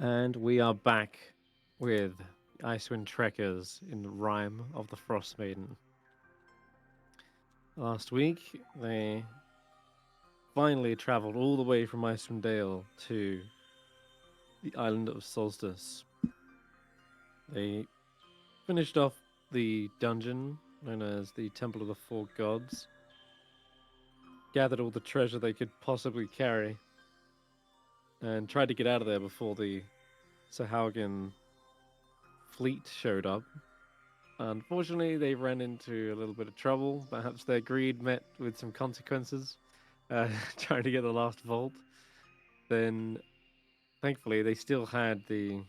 And we are back with Icewind Trekkers in the Rime of the Frostmaiden. Last week, they finally travelled all the way from Icewindale to the island of Solstice. They finished off the dungeon known as the Temple of the Four Gods, gathered all the treasure they could possibly carry, and tried to get out of there before the Sahaugen fleet showed up. Unfortunately, they ran into a little bit of trouble. Perhaps their greed met with some consequences, trying to get the last vault. Then, thankfully, they still had the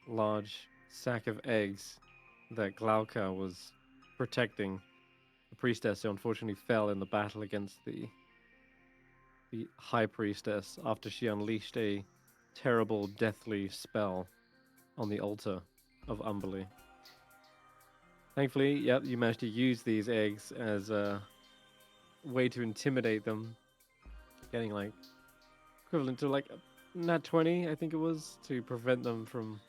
large sack of eggs that Glauca was protecting. The priestess who unfortunately fell in the battle against the high priestess after she unleashed a terrible deathly spell on the altar of Umberly. Thankfully, yep, you managed to use these eggs as a way to intimidate them, getting like equivalent to like a nat 20, I think it was, to prevent them from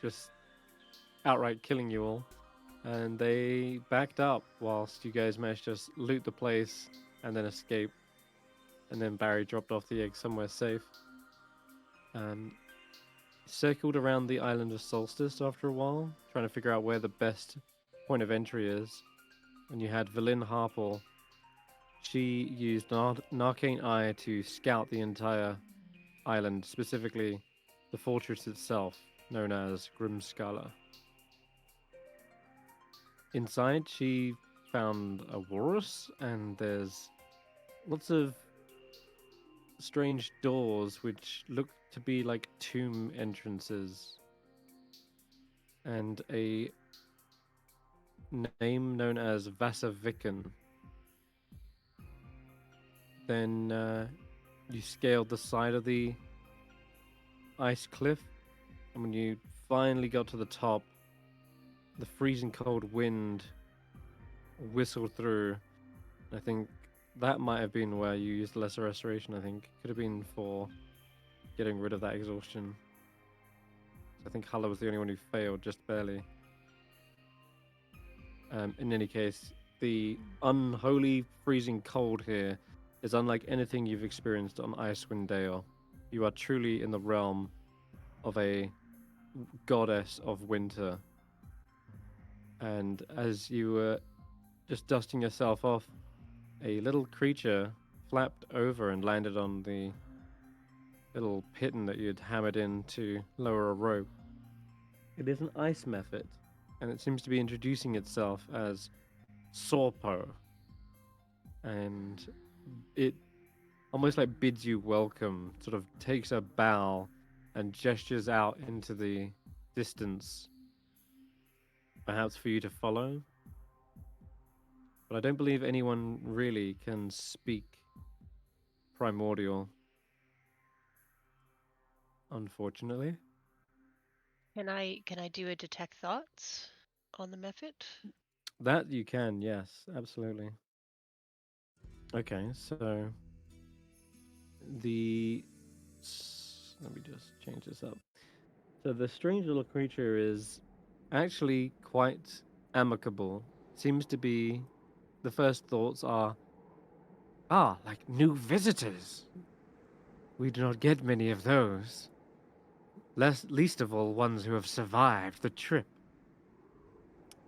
just outright killing you all. And they backed up whilst you guys managed to just loot the place and then escape. And then Barry dropped off the egg somewhere safe. And circled around the island of Solstice after a while, trying to figure out where the best point of entry is. And you had Velin Harple. She used an arcane eye to scout the entire island, specifically the fortress itself, known as Grimskalr. Inside, she found a walrus, and there's lots of strange doors which look to be like tomb entrances, and a name known as Vasaviken. Then you scaled the side of the ice cliff, and when you finally got to the top, the freezing cold wind whistled through. I think that might have been where you used lesser restoration. I think could have been for getting rid of that exhaustion. I think Hulla was the only one who failed, just barely. In any case, the unholy freezing cold here is unlike anything you've experienced on Icewindale. You are truly in the realm of a goddess of winter. And as you were just dusting yourself off, a little creature flapped over and landed on the little pitten that you'd hammered in to lower a rope. It is an ice method, and it seems to be introducing itself as Sorpo, and it almost like bids you welcome, sort of takes a bow and gestures out into the distance, perhaps for you to follow. But I don't believe anyone really can speak primordial, unfortunately. Can I do a detect thoughts on the method? That you can, yes, absolutely. Okay, so the let me just change this up. So the strange little creature is actually quite amicable. Seems to be the first thoughts are, like new visitors. We do not get many of those. Least of all ones who have survived the trip.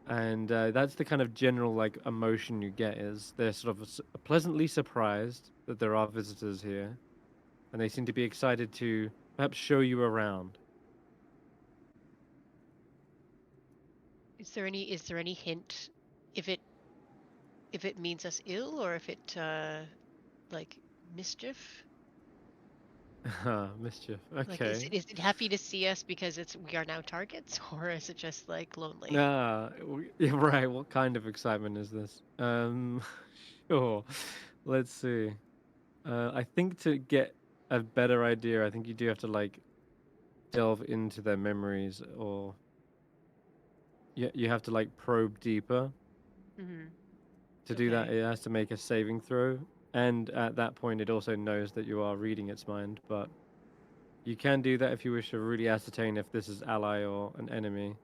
And that's the kind of general like emotion you get is they're sort of pleasantly surprised that there are visitors here, and they seem to be excited to perhaps show you around. Is there any hint if it means us ill or if it like mischief? Mischief. Like is Okay. it is it happy to see us because we are now targets, or is it just like lonely? Yeah, right. What kind of excitement is this? Sure. Let's see. I think to get a better idea, I think you do have to like delve into their memories, or you have to like probe deeper. Mm-hmm. To do that, Okay. it has to make a saving throw, and at that point, it also knows that you are reading its mind. But You can do that if you wish to really ascertain if this is ally or an enemy.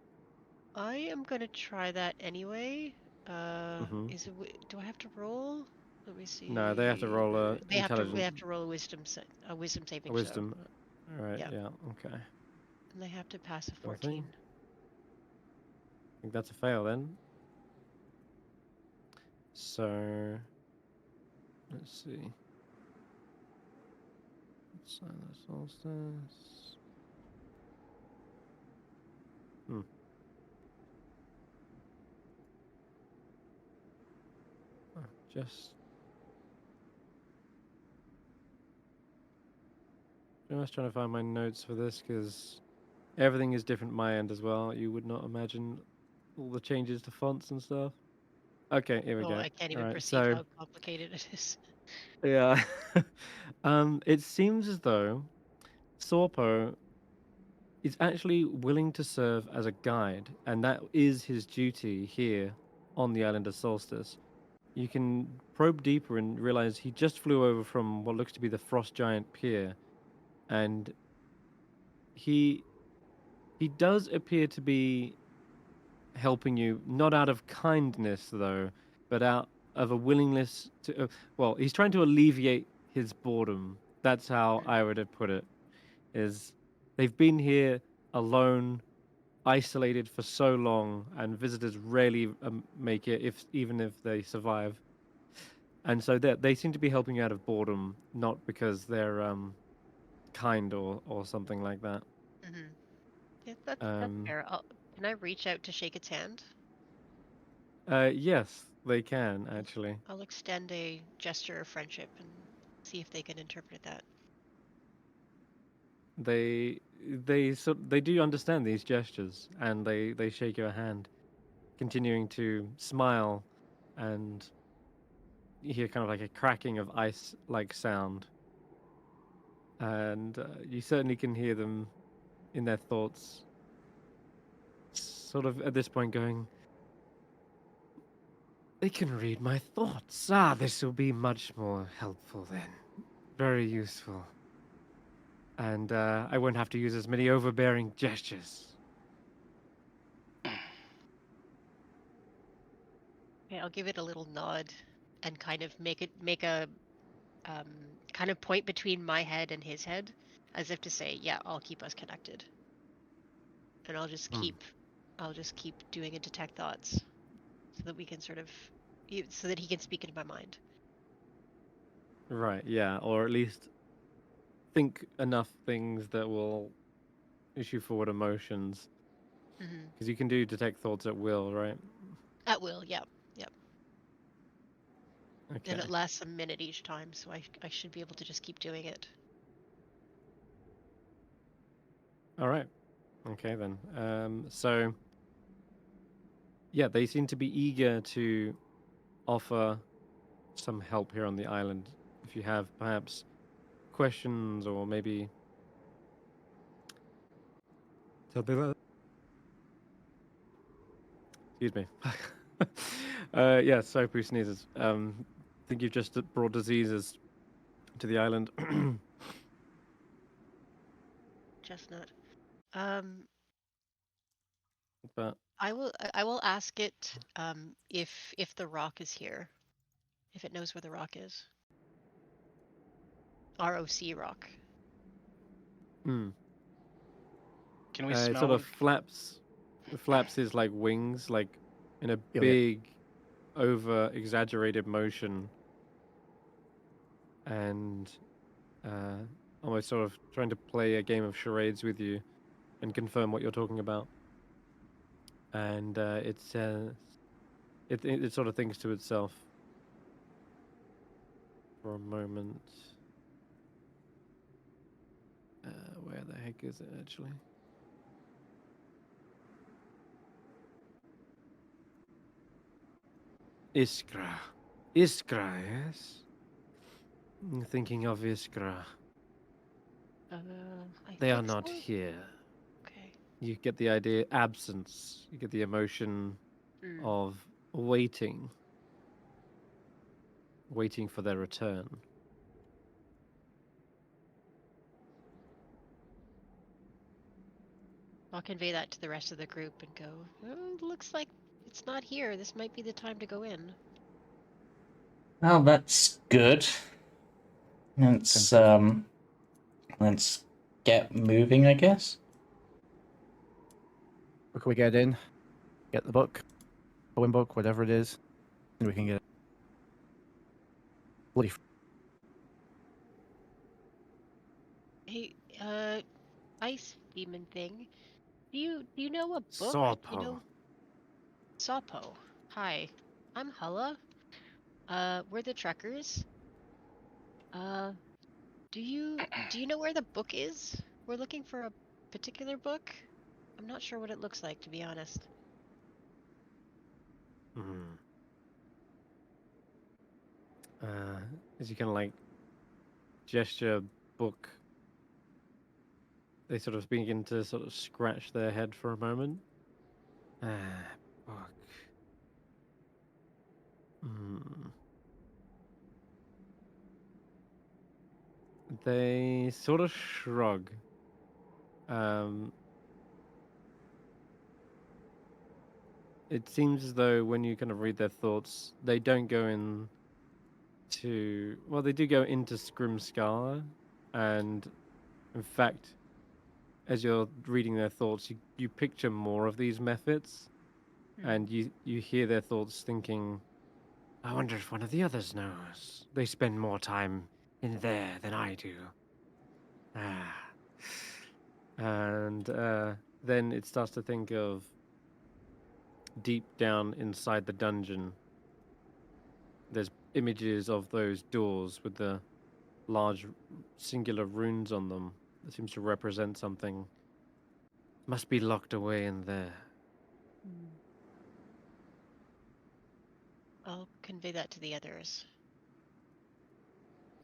I am gonna try that anyway. Mm-hmm. Do I have to roll? Let me No, they have to see. roll a They intelligent have to roll a wisdom a saving throw. wisdom. All right. Yeah, Yeah. Okay. and they have to pass a Sure thing. 14. I think that's a fail then. So let's see. Silent solstice. Hmm. Oh, just trying to find my notes for this because everything is different my end as well. You would not imagine all the changes to fonts and stuff. Okay, here we Oh, go. I can't All even right. perceive So how complicated it is. yeah, it seems as though Sorpo is actually willing to serve as a guide, and that is his duty here on the island of Solstice. You can probe deeper and realize he just flew over from what looks to be the Frost Giant Pier, and he he does appear to be helping you, not out of kindness though, but out of a willingness to. Well, he's trying to alleviate his boredom. That's how Mm, I would have put it. Is they've been here alone, isolated for so long, and visitors rarely make it, if even if they survive. And so they seem to be helping you out of boredom, not because they're kind or something like that. Mm-hmm. Yeah, that's Um, fair. Can I reach out to shake its hand? yes, they can actually. I'll extend a gesture of friendship and see if they can interpret that. They do understand these gestures, and they shake your hand, continuing to smile, and you hear kind of like a cracking of ice like sound, and you certainly can hear them in their thoughts, sort of at this point going, they can read my thoughts. Ah, this will be much more helpful then. Very useful. And I won't have to use as many overbearing gestures. Okay, I'll give it a little nod and kind of make a kind of point between my head and his head, as if to say, "Yeah, I'll keep us connected," and Hmm. I'll just keep doing a detect thoughts, so that we can sort of, so that he can speak into my mind. Right, yeah, or at least think enough things that will issue forward emotions. Hmm. Because you can do detect thoughts at will, right? At will, yeah, yeah, and Okay. it lasts a minute each time, so I should be able to just keep doing it. All right. Okay then. So yeah, they seem to be eager to offer some help here on the island. If you have perhaps questions or maybe something like excuse me. Yeah, Sopu sneezes. I think you've just brought diseases to the island. Chestnut. Um, But I will ask it if the rock is here, if it knows where the rock is. ROC rock. mm, Can we it sort smell of it? flaps his like wings like in a Yeah, yeah. big over exaggerated motion and uh, almost sort of trying to play a game of charades with you and confirm what you're talking about. And it sort of thinks to itself for a moment. Where the heck is it actually? Iskra. Iskra, yes? Thinking of Iskra. I They are think not so. here. Okay. You get the idea, absence. You get the emotion Mm. of waiting, waiting for their return. I'll convey that to the rest of the group and go, "Oh, looks like it's not here. This might be the time to go in." Well, that's good. Let's get moving, I guess. Where can we get in? Get the book, poem book, whatever it is, and we can get it. Bloody Hey, ice demon thing. Do you know a book? Do you know Sapo? Hi, I'm Hulla. We're the Trekkers. Uh, do you know where the book is? We're looking for a particular book. I'm not sure what it looks like, to be honest. Hmm. As you kind of like gesture book, they sort of begin to sort of scratch their head for a moment. Book. Hmm. They sort of shrug. It seems as though when you kind of read their thoughts, they don't go in to. Well, they do go into Grimskalr, and in fact, as you're reading their thoughts, you picture more of these methods, and you hear their thoughts thinking, I wonder if one of the others knows. They spend more time in there than I do. And then it starts to think of deep down inside the dungeon. There's images of those doors with the large singular runes on them that seems to represent something. Must be locked away in there. I'll convey that to the others.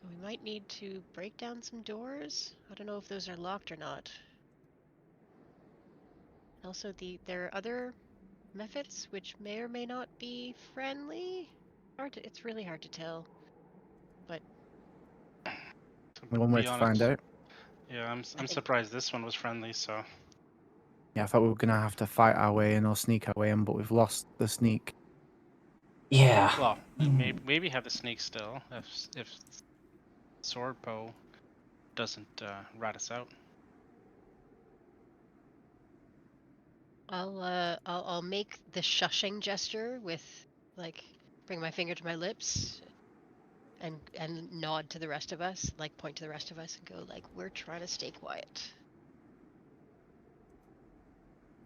We might need to break down some doors. I don't know if those are locked or not. Also, there are other methods which may or may not be friendly. It's really hard to tell. But To one way be to honest, find out. yeah, I'm think- surprised this one was friendly. So Yeah, I thought we were gonna have to fight our way in or sneak our way in, but we've lost the sneak. Yeah. well, maybe have the sneak still if Swordpo doesn't rat us out. I'll make the shushing gesture with, like, bring my finger to my lips and nod to the rest of us, like point to the rest of us and go like, we're trying to stay quiet.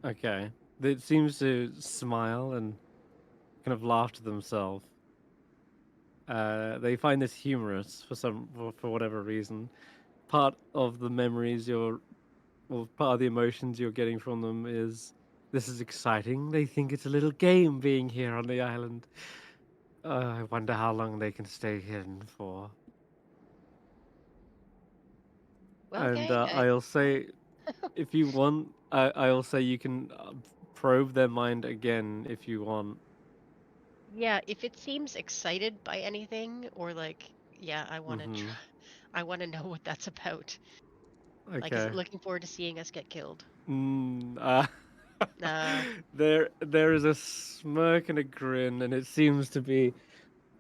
Okay. It seems to smile and kind of laugh to themselves. They find this humorous for whatever reason. Part of the memories part of the emotions you're getting from them is this is exciting. They think it's a little game being here on the island. I wonder how long they can stay hidden for. Well, And gang, I'll say, if you want, I'll say you can probe their mind again if you want. yeah, if it seems excited by anything or like, yeah, I want to Mm-hmm. I want to know what that's about. Like, is it Okay. looking forward to seeing us get killed? Uh, Nah. there is a smirk and a grin, and it seems to be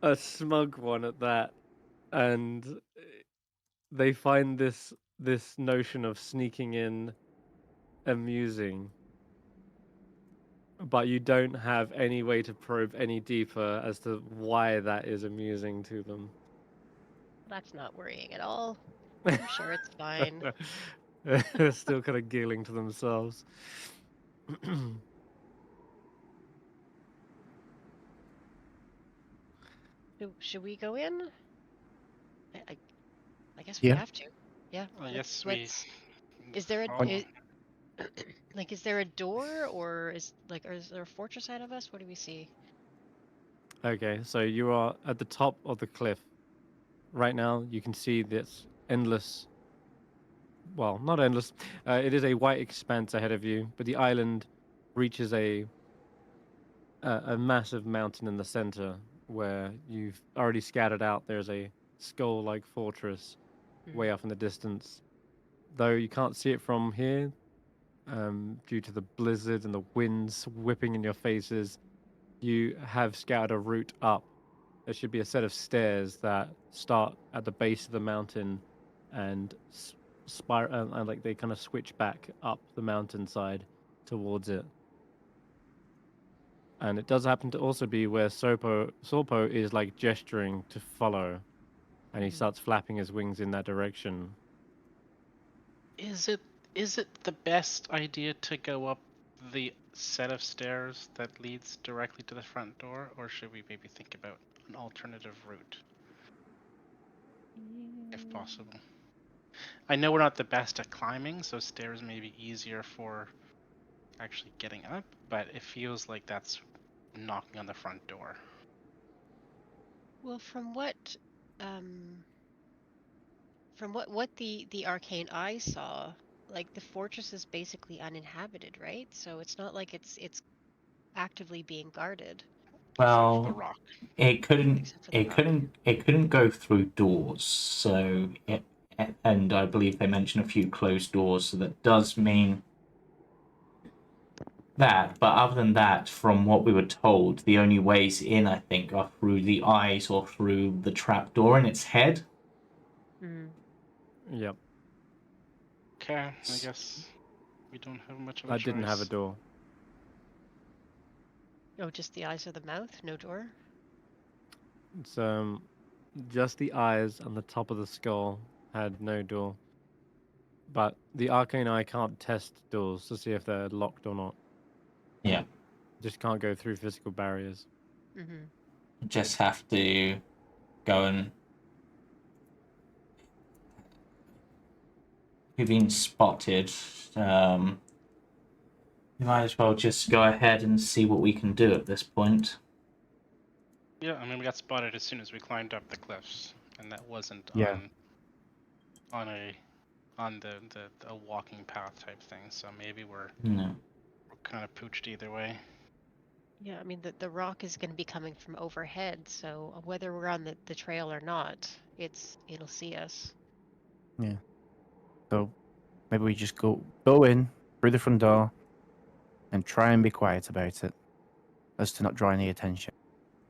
a smug one at that. And they find this notion of sneaking in amusing, but you don't have any way to probe any deeper as to why that is amusing to them. That's not worrying at all. I'm sure it's fine. They're still kind of giggling to themselves. Should we go in? I guess we Yeah. have to. Yeah. Yes, Let's. Is there follow. like, is there a door or is there a fortress ahead of us? What do we see? Okay, so you are at the top of the cliff. Right now, you can see this endless, well, not endless. It is a white expanse ahead of you, but the island reaches a massive mountain in the center where you've already scattered out. There's a skull-like fortress way off in the distance. Though you can't see it from here, due to the blizzard and the winds whipping in your faces, you have scouted a route up. There should be a set of stairs that start at the base of the mountain and spiral, and like they kind of switch back up the mountainside towards it. And it does happen to also be where Sorpo is like gesturing to follow, and he Mhm. starts flapping his wings in that direction. Is it the best idea to go up the set of stairs that leads directly to the front door, or should we maybe think about an alternative route, if possible? I know we're not the best at climbing, so stairs may be easier for actually getting up, but it feels like that's knocking on the front door. Well, from what the arcane eye saw, like the fortress is basically uninhabited, right? So it's not like it's actively being guarded, Except for the Well, rock. it couldn't. except for the rock. It couldn't go through doors. So, and I believe they mentioned a few closed doors. So that does mean that. But other than that, from what we were told, the only ways in, I think, are through the eyes or through the trap door in its head. Mm. Yep, Okay, I guess we don't have much of a that choice. didn't have a door. Oh, just the eyes or the mouth, no door. It's just the eyes and the top of the skull had no door. But the arcane eye can't test doors to see if they're locked or not. Yeah, Just can't go through physical barriers. Mm-hmm. just have to go and. You've been spotted. You might as well just go ahead and see what we can do at this point. Yeah, I mean we got spotted as soon as we climbed up the cliffs, and that wasn't Yeah. on a walking path type thing. So maybe we're No. kind of pooched either way. Yeah, I mean the rock is going to be coming from overhead, so whether we're on the trail or not, it'll see us. Yeah. So maybe we just go in through the front door and try and be quiet about it, as to not draw any attention.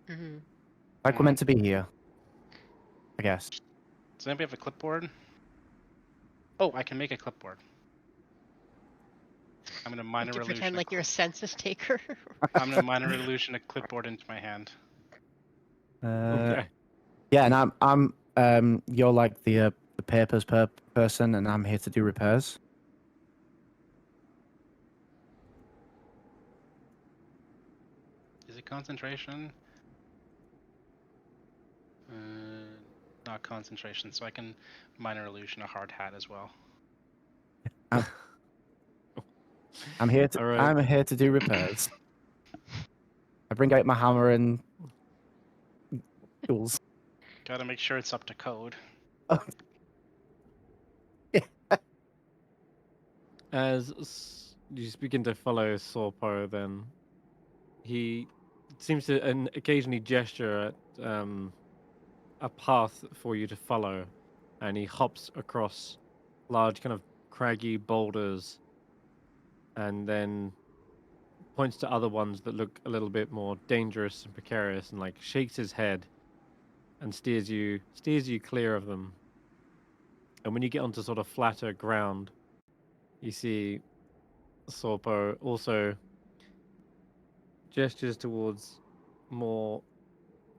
Mm-hmm. Like we're meant to be here, I guess. Does anybody have a clipboard? Oh, I can make a clipboard. I'm gonna minor To illusion. pretend like you're a census taker. I'm gonna minor illusion a clipboard into my hand. Okay. Yeah, and I'm you're like the papers person, and I'm here to do repairs. Is it concentration? Not concentration, so I can minor illusion a hard hat as well. I'm here to All right. I'm here to do repairs. I bring out my hammer and tools. Gotta make sure it's up to code. As you begin to follow Sorpo, then he seems to occasionally gesture at a path for you to follow, and he hops across large, kind of craggy boulders, and then points to other ones that look a little bit more dangerous and precarious, and like shakes his head and steers you clear of them. And when you get onto sort of flatter ground, you see Sorpo also gestures towards more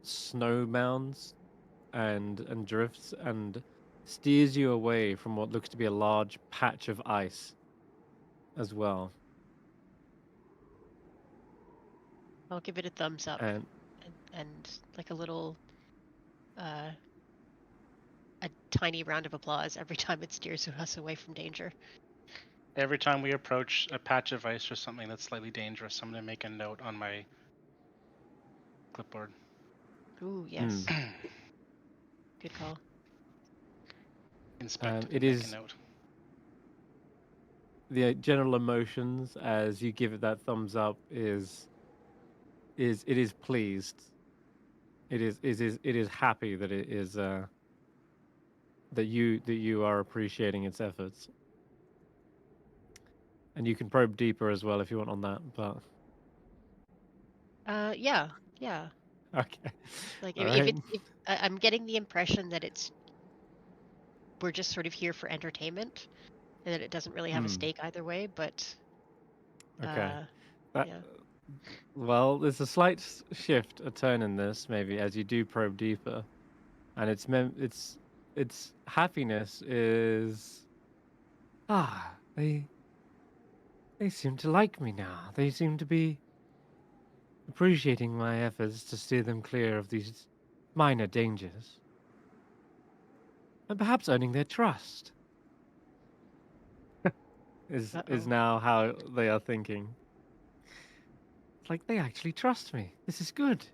snow mounds and drifts, and steers you away from what looks to be a large patch of ice as well. I'll give it a thumbs up And and like a little a tiny round of applause every time it steers us away from danger. Every time we approach a patch of ice or something that's slightly dangerous, I'm gonna make a note on my clipboard. Ooh, yes. Good call. Inspect it and make a is note. the general emotions as you give it that thumbs up is it is pleased. It is happy that it is that you are appreciating its efforts. And you can probe deeper as well if you want on that, but Yeah, yeah. okay. Like All if right. I'm getting the impression that we're just sort of here for entertainment, and that it doesn't really have a Hmm. stake either way. But Okay. uh, That yeah. well, there's a slight shift, a turn in this maybe as you do probe deeper, and its happiness is they seem to like me now. They seem to be appreciating my efforts to steer them clear of these minor dangers, and perhaps earning their trust. Is Uh-oh. now how they are thinking. It's like they actually trust me. This is good.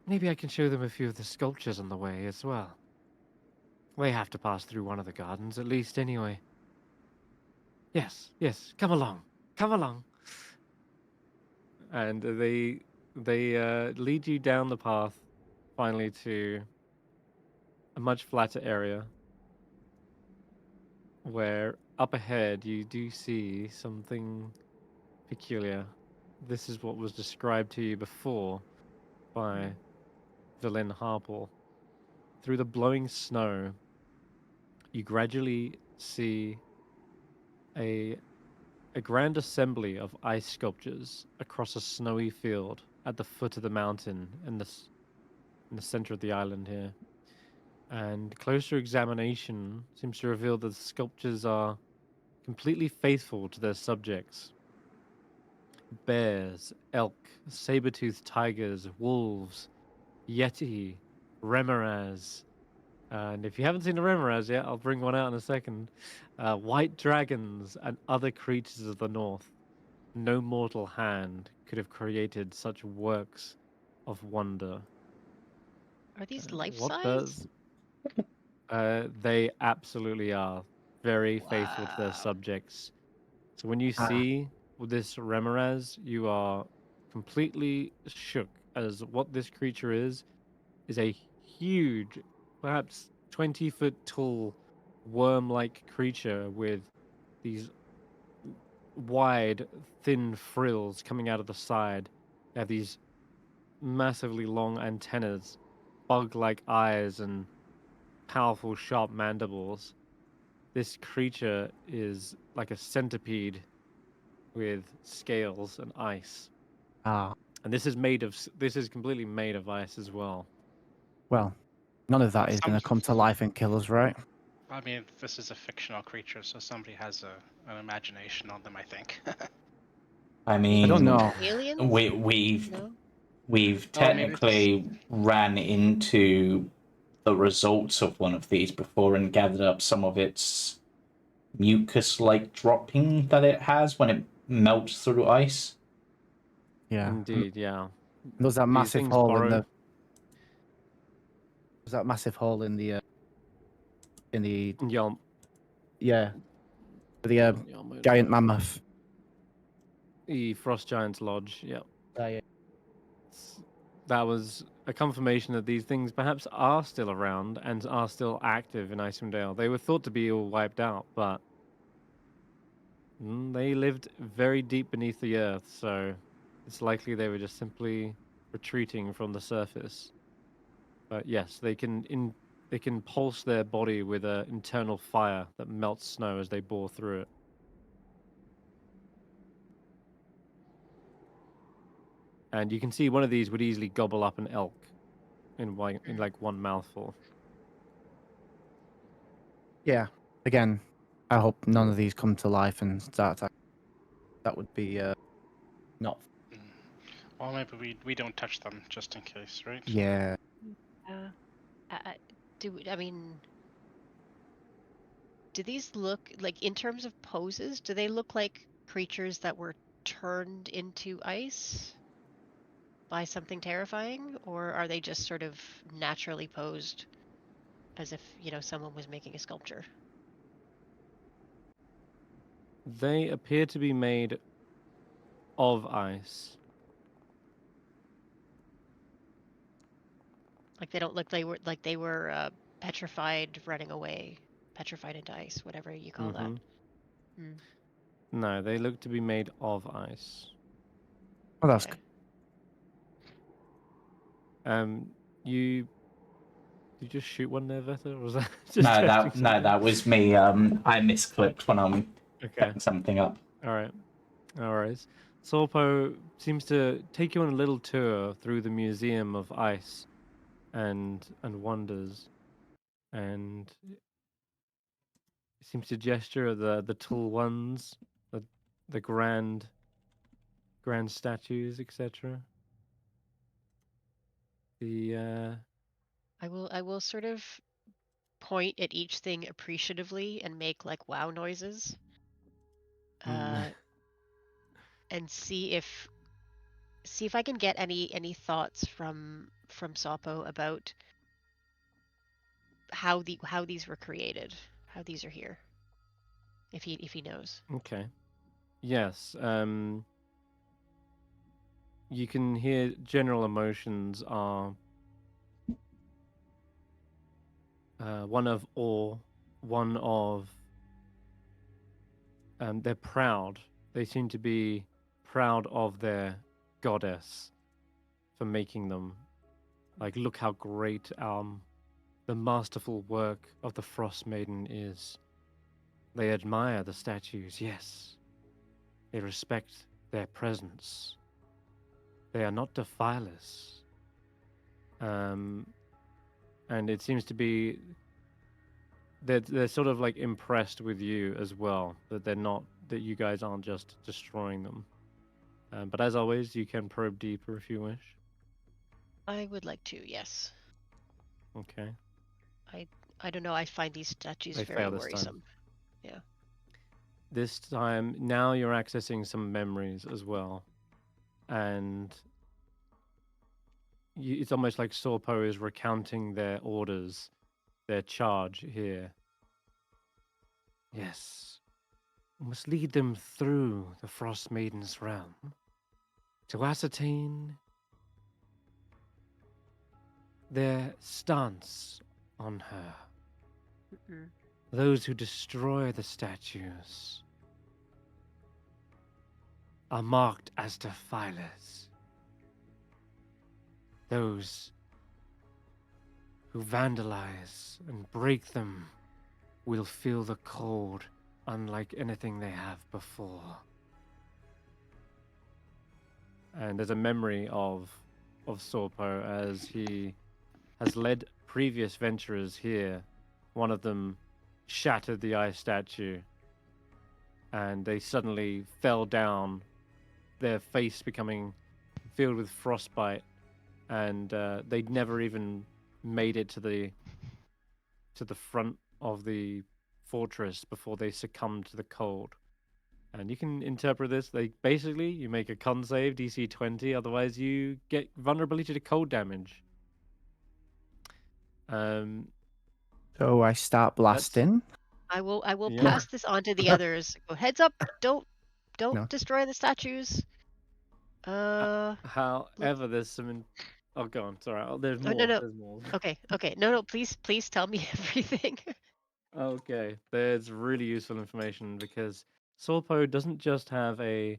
Maybe I can show them a few of the sculptures on the way as well. They have to pass through one of the gardens at least anyway. Yes, yes, come along. Come along. And they lead you down the path finally to a much flatter area where up ahead you do see something peculiar. This is what was described to you before by Villain Harple. Through the blowing snow, you gradually see a a grand assembly of ice sculptures across a snowy field at the foot of the mountain in the center of the island here. And closer examination seems to reveal that the sculptures are completely faithful to their subjects. Bears, elk, saber-toothed tigers, wolves, yeti, remoras. And if you haven't seen a remoras yet, I'll bring one out in a second. White dragons and other creatures of the north. No mortal hand could have created such works of wonder. Are these life What size? does they absolutely are very faithful to their Wow. subjects. So when you Ah. see this Remoraz, you are completely shook as what this creature is a huge, perhaps 20-foot tall, worm-like creature with these wide, thin frills coming out of the side. They have these massively long antennas, bug-like eyes, and powerful, sharp mandibles. This creature is like a centipede with scales and ice. Ah, And this is completely made of ice as well. well, none of that is going to come to life and kill us, right? I mean, this is a fictional creature, so somebody has an imagination on them, I think. I I don't mean, know. Aliens? we've No. we've Oh, maybe it's technically ran into the results of one of these before and gathered up some of its mucus-like dropping that it has when it melts through ice. Yeah. Indeed, yeah. There's that These massive things hole in borrow. the. There's that massive hole in the. Yum. Yeah. The Yum, giant mammoth. The Frost Giant's Lodge, yeah. Yeah. That was a confirmation that these things perhaps are still around and are still active in Icewindale. They were thought to be all wiped out, but they lived very deep beneath the earth, so it's likely they were just simply retreating from the surface. But yes, they can pulse their body with an internal fire that melts snow as they bore through it. And you can see one of these would easily gobble up an elk in like one mouthful. Yeah. Again, I hope none of these come to life and start attacking. That would be not. well, maybe we don't touch them just in case, right? Yeah. Uh, I mean, do these look like, in terms of poses, do they look like creatures that were turned into ice by something terrifying, or are they just sort of naturally posed as if, someone was making a sculpture? They appear to be made of ice. Like they don't look like they were petrified running away, petrified into ice, whatever you call that. Mm, No, they look to be made of ice. Oh, that's okay. You just shoot one there, Vetter, or was that just No, testing something? that was me. I misclicked when I'm Okay. setting something up. All right. All right. Sorpo seems to take you on a little tour through the Museum of Ice and Wonders, and seems to gesture at the tall ones, the grand statues, etc. The I will sort of point at each thing appreciatively and make like wow noises. mm, And see if I can get any thoughts from Sapo about how these were created, how these are here. If he knows. okay. Yes. You can hear general emotions are one of awe, one of they're proud. They seem to be proud of their goddess for making them. Like, look how great the masterful work of the Frostmaiden is. They admire the statues, yes. They respect their presence. They are not defilers. And it seems to be they're sort of like impressed with you as well, that you guys aren't just destroying them. But as always, you can probe deeper if you wish. I would like to, yes. Okay. I don't know, I find these statues They very fail this time. worrisome. Yeah. This time, now you're accessing some memories as well. And it's almost like Sorpo is recounting their orders, their charge here. Yes. We must lead them through the Frostmaiden's realm to ascertain their stance on her. Mm-mm. Those who destroy the statues are marked as defilers. Those who vandalize and break them will feel the cold unlike anything they have before. And there's a memory of Sorpo as he has led previous venturers here. One of them shattered the ice statue, and they suddenly fell down, their face becoming filled with frostbite, and they'd never even made it to the front of the fortress before they succumbed to the cold. And you can interpret this like basically you make a con save DC 20, otherwise you get vulnerability to cold damage. So I start blasting. I will Yeah. pass this on to the others. Go, heads up, don't No. destroy the statues. However, there's some. Oh, go on. Sorry. There's Oh, more. no. There's more. Okay. No, please tell me everything. Okay. There's really useful information because Sorpo doesn't just have a.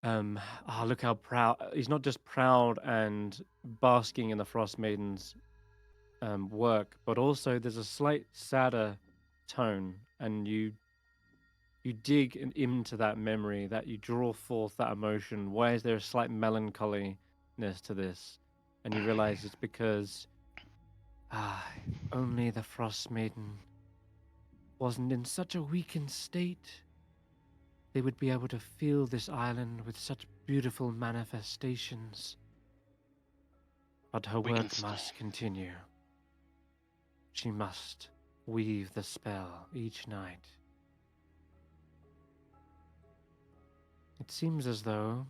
Look how proud. He's not just proud and basking in the Frostmaiden's work, but also there's a slight sadder tone, and you dig into that memory, that you draw forth that emotion. Why is there a slight melancholiness to this? And you realize it's because only the Frostmaiden wasn't in such a weakened state. They would be able to feel this island with such beautiful manifestations. But her work must continue. She must weave the spell each night. It seems as though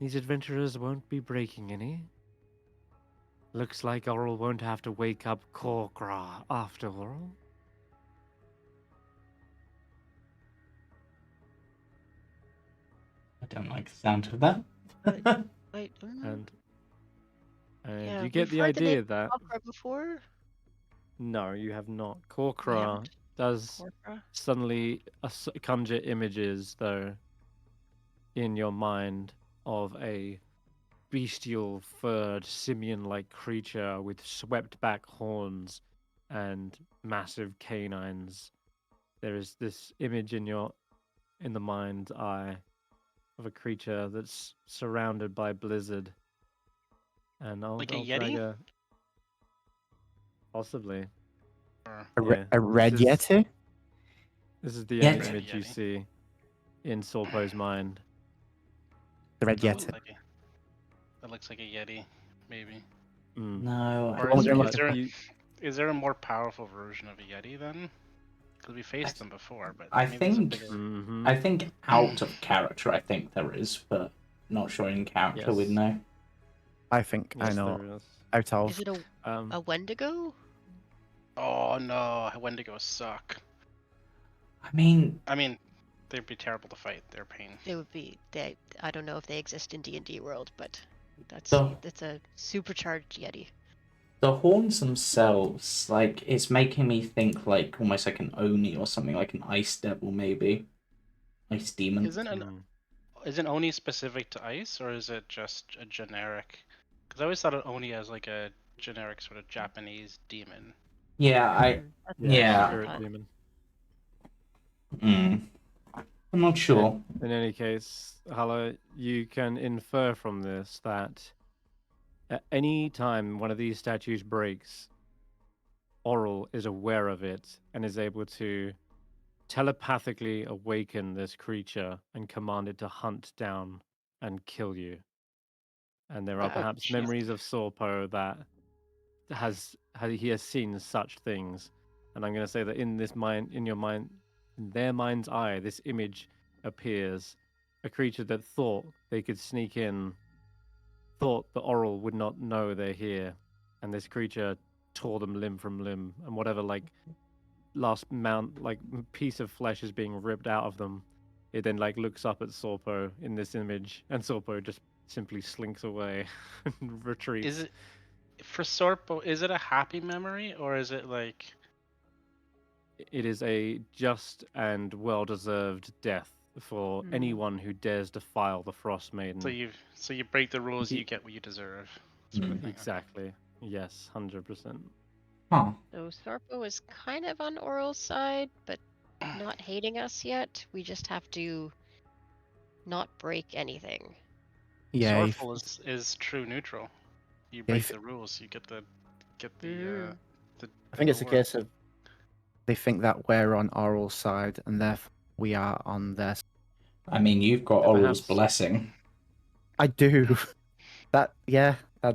these adventurers won't be breaking any. Looks like Oral won't have to wake up Korkra after all. I don't like the sound of that. Wait, And yeah, you get we've the heard the name idea that Opera before. no, you have not. We Korkra haven't. does Orca? suddenly conjure images, though, in your mind of a bestial, furred, simian-like creature with swept-back horns and massive canines. There is this image in the mind's eye of a creature that's surrounded by blizzard, and I'll Like a drag Yeti? a possibly. Or Yeah, A red this is- Yeti? This is the Yeah, only it's- image you Yeti. see in Sorpo's mind. The red that Yeti. looks like a, that looks like a Yeti, maybe. Mm. No, Or I is there, wonder is if there You- is there a more powerful version of a Yeti then? Because we faced them before, but I maybe there's a think- bigger. Mhm. I think out of character, I think there is, but not sure in character we'd Yes. know. I think I Yes, know. there is. Out of. Is it Um, a Wendigo? Oh no, Wendigos suck. I mean, I mean, they'd be terrible to fight. They're pain. They would be. I don't know if they exist in D&D world, but that's Oh. a supercharged Yeti. the horns themselves, like, it's making me think like almost like an Oni or something, like an ice devil, maybe. Ice demon. Isn't Oni specific to ice, or is it just a generic? Because I always thought of Oni as like a generic sort of Japanese demon. Yeah, That's Yeah. Spirit fun. demon. I'm not sure. In any case, Hulla, you can infer from this that at any time one of these statues breaks, Oral is aware of it and is able to telepathically awaken this creature and command it to hunt down and kill you. And there are perhaps jeez. memories of Sorpo that he has seen such things. And I'm going to say that in your mind, in their mind's eye, this image appears. A creature that thought they could sneak in, thought the Oral would not know they're here, and this creature tore them limb from limb, and whatever last piece of flesh is being ripped out of them, it then looks up at Sorpo in this image, and Sorpo just simply slinks away and retreats. Is it for Sorpo? Is it a happy memory, or is it like? It is a just and well-deserved death for Hmm. anyone who dares defile the Frostmaiden. So you break the rules, He- you get what you deserve. Sort of thing. Exactly. Yes, 100%. Huh. So Sorpo is kind of on Oral's side, but not hating us yet. We just have to not break anything. Yeah, Sorful is true neutral. You Yeah, break if- the rules, you get the Mhm. I think it's a reward. case of they think that we're on Oral's side and therefore we are on their side. I mean, you've got Yeah, Oral's perhaps- blessing, I do. That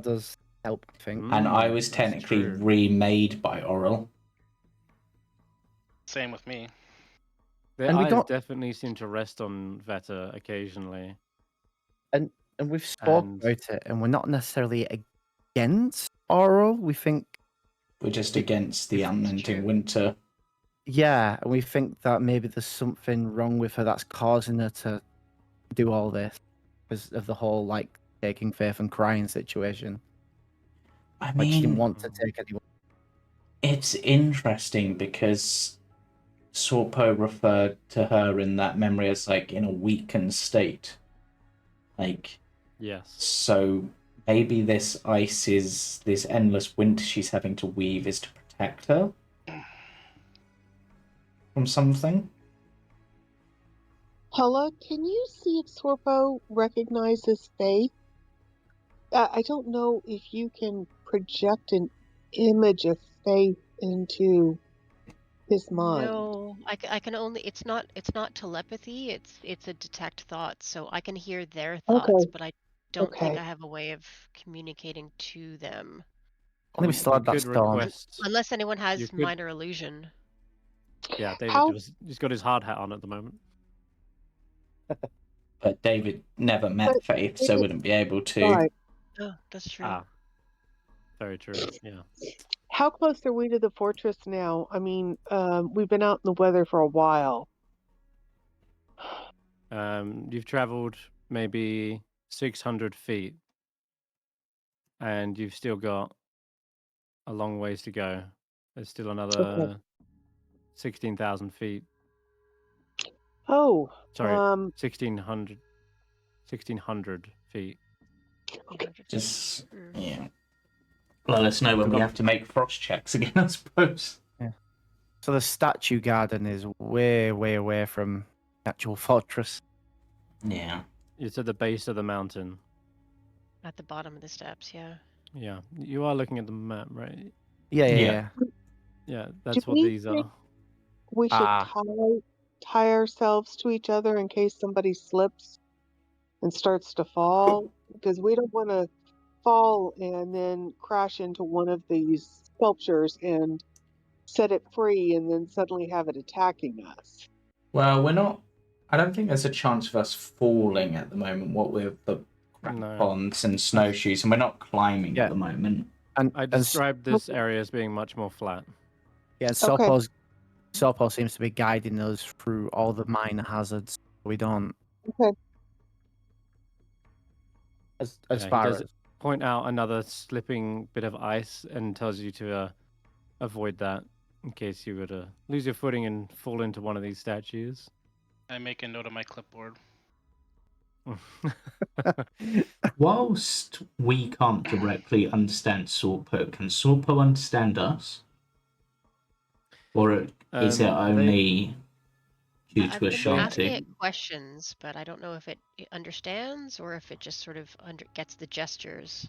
does help, I think. and I was that's technically true. remade by Oral. Same with me. Their And we eyes don't- definitely seem to rest on Veta occasionally. And we've spoken And- about it, and we're not necessarily against Oral. We think, We're just against the It's unending true. winter. yeah, and we think that maybe there's something wrong with her that's causing her to do all this because of the whole taking faith and crying situation. I Like she didn't mean, want to take anyone. it's interesting because Sorpo referred to her in that memory as in a weakened state. Yes. So maybe this endless winter she's having to weave is to protect her from something. Hulla, can you see if Sorpo recognizes faith? I don't know if you can project an image of faith into his mind. No, I can only. It's not telepathy. It's a detect thoughts, so I can hear their thoughts, Okay. but I don't think Okay. I have a way of communicating to them. I think we still had that could storm. request. Unless anyone You has could- minor illusion. Yeah, David How- he's got his hard hat on at the moment. But David never met But Faith, so David- wouldn't be able to. Right. Oh, that's true. Ah, very true. Yeah. How close are we to the fortress now? I mean, we've been out in the weather for a while. You've traveled maybe 600 feet, and you've still got a long ways to go. There's still another 16,000 feet. Oh, Sorry, 1,600 feet. 100 feet. Just Hmm. yeah. Let us know when we have to make frost checks again, I suppose. So the statue garden is way, way away from the actual fortress. Yeah. It's at the base of the mountain. At the bottom of the steps, yeah. Yeah, you are looking at the map, right? Yeah. Yeah. Yeah, do that's what we these think are. we should Ah. tie ourselves to each other in case somebody slips and starts to fall? Because we don't want to fall and then crash into one of these sculptures and set it free and then suddenly have it attacking us. Well, we're not. I don't think there's a chance of us falling at the moment. What with the No. crampons and snowshoes, and we're not climbing Yeah. at the moment. And I described this area as being much more flat. yeah, Sopo seems to be guiding us through all the minor hazards. We don't. Okay. As Yeah, he far does as point out another slipping bit of ice and tells you to avoid that in case you were to lose your footing and fall into one of these statues. I make a note on my clipboard. Whilst we can't directly understand Sorpo, can Sorpo understand us? Or is it only due I've to been asking Ashanti? it questions, but I don't know if it understands or if it just sort of gets the gestures.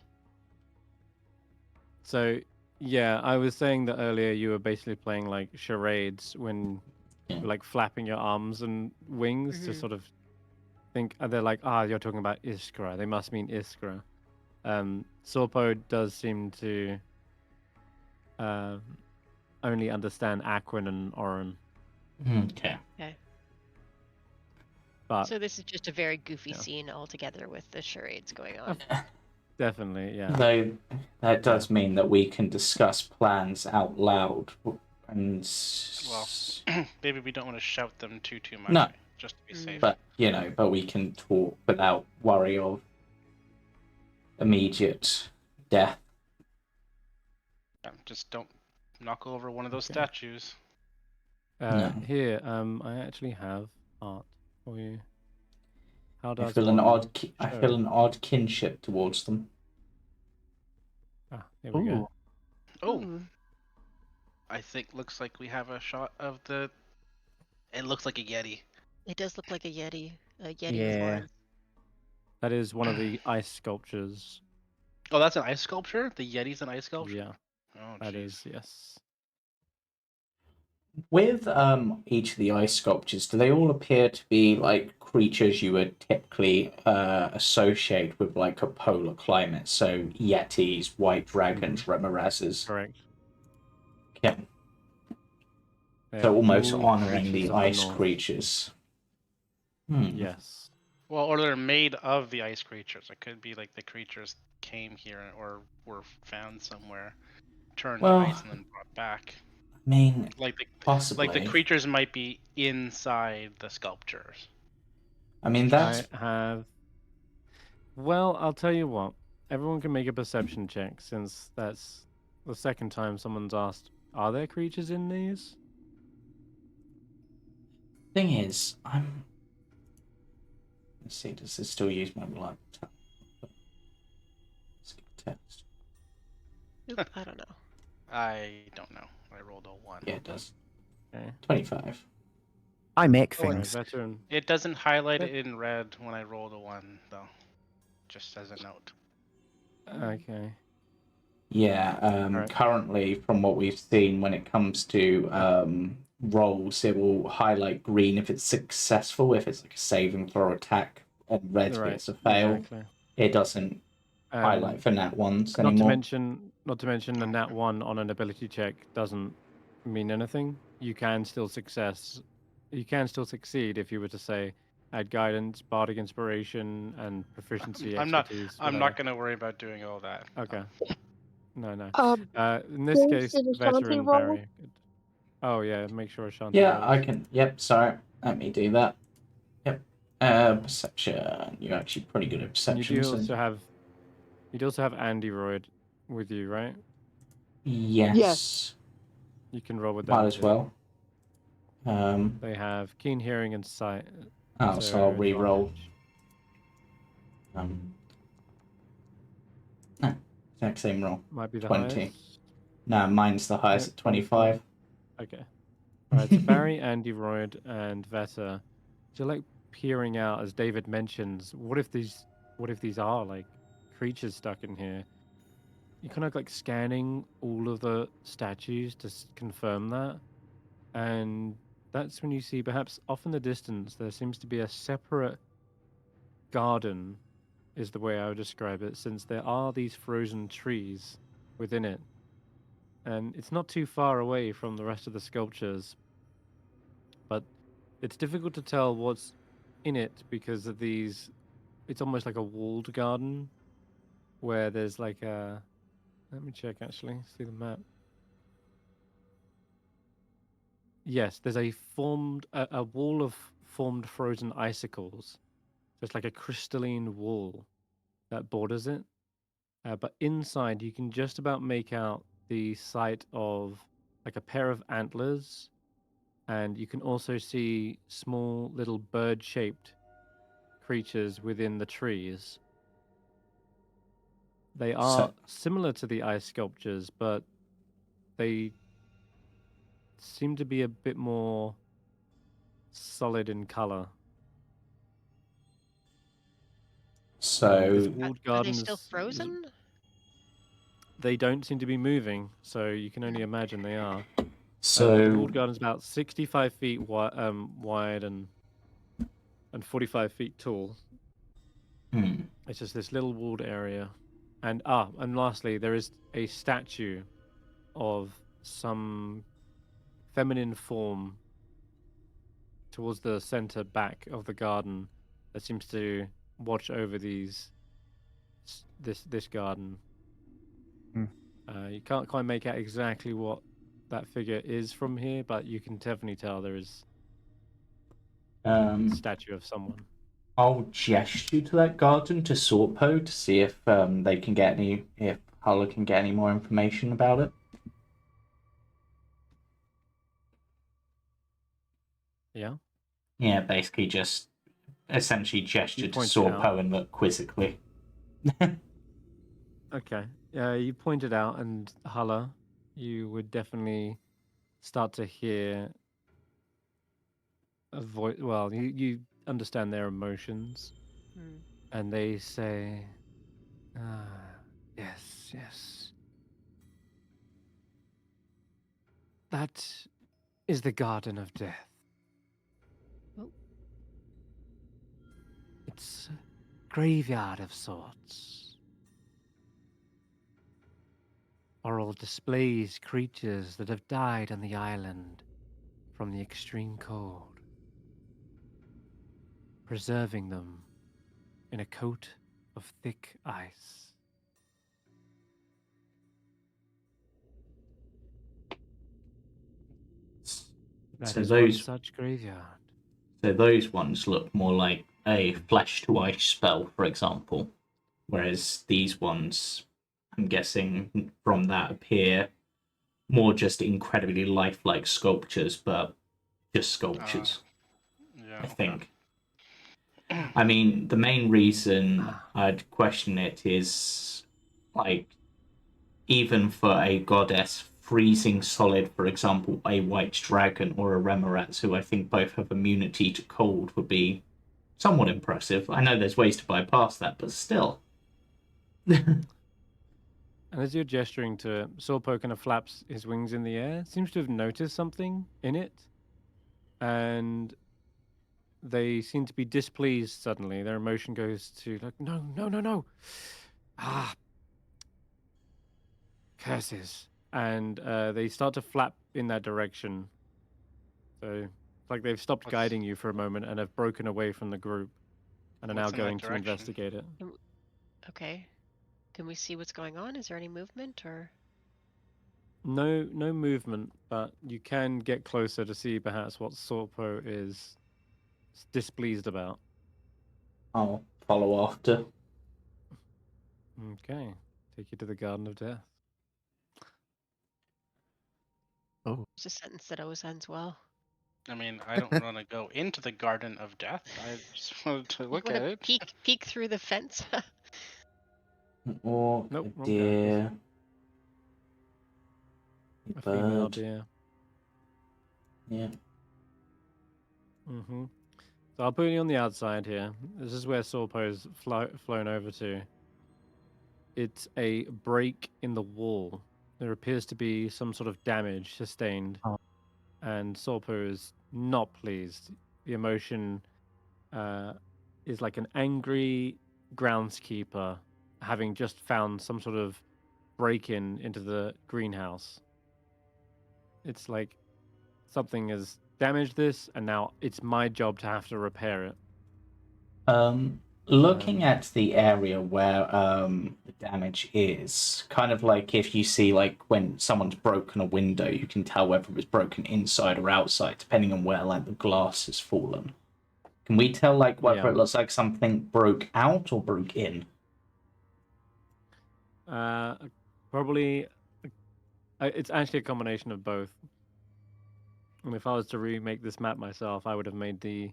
So, yeah, I was saying that earlier you were basically playing like charades when you were like flapping your arms and wings to Mhm. sort of think, they're like, you're talking about Iskra. They must mean Iskra. Sorpo does seem to only understand Aquin and Orin. Okay. But So this is just a very goofy yeah. scene altogether with the charades going on. Definitely, yeah. Though that does mean that we can discuss plans out loud and Well, maybe we don't want to shout them too much. No. Just to be safe. but we can talk without worry of immediate death. Yeah, just don't knock over one of those Okay. statues. No. Here, I actually have art for you. How I does feel one I show? feel an odd kinship towards them. Here we go. Oh, Ooh. I think looks like we have a shot of the. It looks like a yeti. It does look like a yeti with Yeah. horns. That is one of the ice sculptures. Oh, that's an ice sculpture. The yeti's an ice sculpture. Yeah, Oh, that jeez. is, yes. With each of the ice sculptures, do they all appear to be like creatures you would typically associate with like a polar climate? So yetis, white dragons, remorazes. Correct. Yeah. They're So almost all honouring creatures the of ice north. creatures. Yes. Well, or they're made of the ice creatures. It could be like the creatures came here or were found somewhere, turned to ice, and then brought back. I mean, Like possibly. the creatures might be inside the sculptures. I mean, that's I have. Well, I'll tell you what. Everyone can make a perception check since that's the second time someone's asked, are there creatures in these? thing is, let's see, does this still use my laptop? Skip text. Oop, I don't know. I don't know. I rolled a 1. Yeah, it does. Okay. 25. I make Alright, things. veteran. It doesn't highlight it in red when I rolled a 1, though. Just as a note. Okay. Yeah, Alright. currently, from what we've seen, when it comes to rolls, it will highlight green if it's successful, if it's like a saving throw attack, and red if it's a fail. Exactly. It doesn't highlight for nat ones Not anymore. to mention the nat 1 on an ability check doesn't mean anything. You can still succeed if you were to say add guidance, bardic inspiration, and proficiency I'm expertise. not going to worry about doing all that. Okay. No. In this James, case, did Ashanti veteran roll? very good. Oh yeah, make sure Ashanti Yeah, rolls. I can. Yep, sorry. Let me do that. Yep. Perception. You're actually pretty good at And perception. you do also have Android with you, right? Yes. You can roll with Might them as too. well. They have keen hearing and sight. Oh, so I'll re-roll. advantage. No, exact same roll. Might be the 20. highest. No, mine's the highest No, at 25. Okay. Alright, so Barry, Andy, Royd, and Veta, so like peering out as David mentions, what if these are like creatures stuck in here? You're kind of like scanning all of the statues to confirm that. And that's when you see perhaps off in the distance there seems to be a separate garden, is the way I would describe it, since there are these frozen trees within it. And it's not too far away from the rest of the sculptures, but it's difficult to tell what's in it because of these. It's almost like a walled garden where there's like a. Let me check actually, see the map. Yes, there's a wall of formed frozen icicles. So it's like a crystalline wall that borders it. But inside, you can just about make out the sight of like a pair of antlers, and you can also see small little bird-shaped creatures within the trees. They are So, similar to the ice sculptures, but they seem to be a bit more solid in color. This so walled Are they garden still is frozen? they don't seem to be moving, so you can only imagine they are. The so walled garden is about 65 feet wide and 45 feet tall. It's just this little walled area. And lastly, there is a statue of some feminine form towards the center back of the garden that seems to watch over this garden. You can't quite make out exactly what that figure is from here, but you can definitely tell there is a statue of someone. I'll gesture to that garden to Sorpo to see if they can get if Hulla can get any more information about it. Yeah? Yeah, basically just essentially gesture to point it out. Sorpo and look quizzically. Okay. You pointed out, and Hulla, you would definitely start to hear a voice. Well, you understand their emotions, and they say, yes, yes. That is the Garden of Death. Oh. It's a graveyard of sorts. Oral displays creatures that have died on the island from the extreme cold, preserving them in a coat of thick ice. That So is one those such graveyard. So those ones look more like a flesh to ice spell, for example, whereas these ones, I'm guessing from that, appear more just incredibly lifelike sculptures, but just sculptures. Yeah. I think. I mean, the main reason I'd question it is like even for a goddess, freezing solid, for example, a white dragon or a Remorath, who I think both have immunity to cold, would be somewhat impressive. I know there's ways to bypass that, but still. And as you're gesturing to it, Sorpo kind of flaps his wings in the air, seems to have noticed something in it, and they seem to be displeased suddenly. Their emotion goes to like, no, no, no, no. Curses. And they start to flap in that direction. So it's like they've stopped guiding you for a moment and have broken away from the group and are now What's in that going to direction? investigate it. Okay. Can we see what's going on? Is there any movement or? No movement, but you can get closer to see perhaps what Sorpo is displeased about. I'll follow after. Okay. Take you to the Garden of Death. Oh, It's a sentence that always ends well. I mean, I don't want to go into the Garden of Death. I just wanted to You look want at to it. peek through the fence? An orc, Nope, a wrong deer, A a female bird. deer. Yeah. Mm-hmm. So I'll put you on the outside here. This is where Sorpo's flown over to. It's a break in the wall. There appears to be some sort of damage sustained, Oh. and Sorpo is not pleased. The emotion is like an angry groundskeeper having just found some sort of break-in into the greenhouse. It's like something has damaged this, and now it's my job to have to repair it. Looking at the area where the damage is, kind of like if you see like when someone's broken a window, you can tell whether it was broken inside or outside, depending on where like the glass has fallen. Can we tell like whether Yeah. it looks like something broke out or broke in? Probably, it's actually a combination of both. And if I was to remake this map myself, I would have made the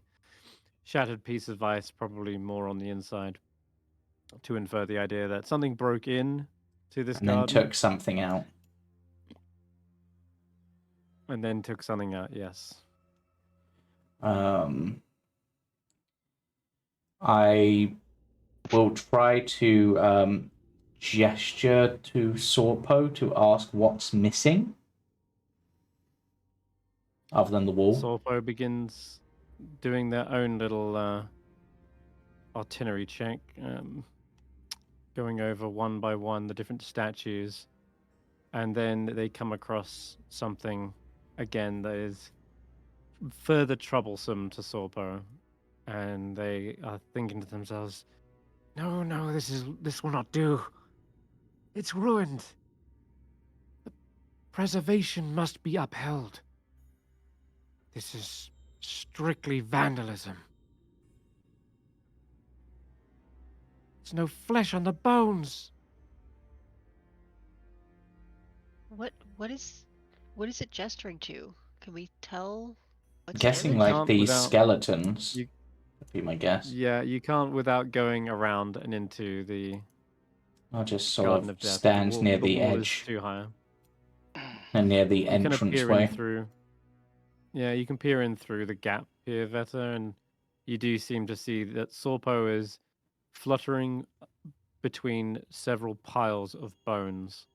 shattered piece of ice probably more on the inside to infer the idea that something broke in to this And then garden took something out. and then took something out. Yes. I will try to gesture to Sorpo to ask what's missing, other than the wall. Sorpo begins doing their own little artillery check, going over one by one the different statues, and then they come across something again that is further troublesome to Sorpo, and they are thinking to themselves, "No, this will not do. It's ruined. The preservation must be upheld. This is strictly vandalism. There's no flesh on the bones." What is it gesturing to? Can we tell what's Guessing You damaged? like can't these without skeletons you. would be my guess. Yeah, you can't without going around and into the I'll just sort Garden of of Death. stand near The the wall is edge too high. and near the You can peer in entranceway. through. Yeah, you can peer in through the gap here, Veta, and you do seem to see that Sorpo is fluttering between several piles of bones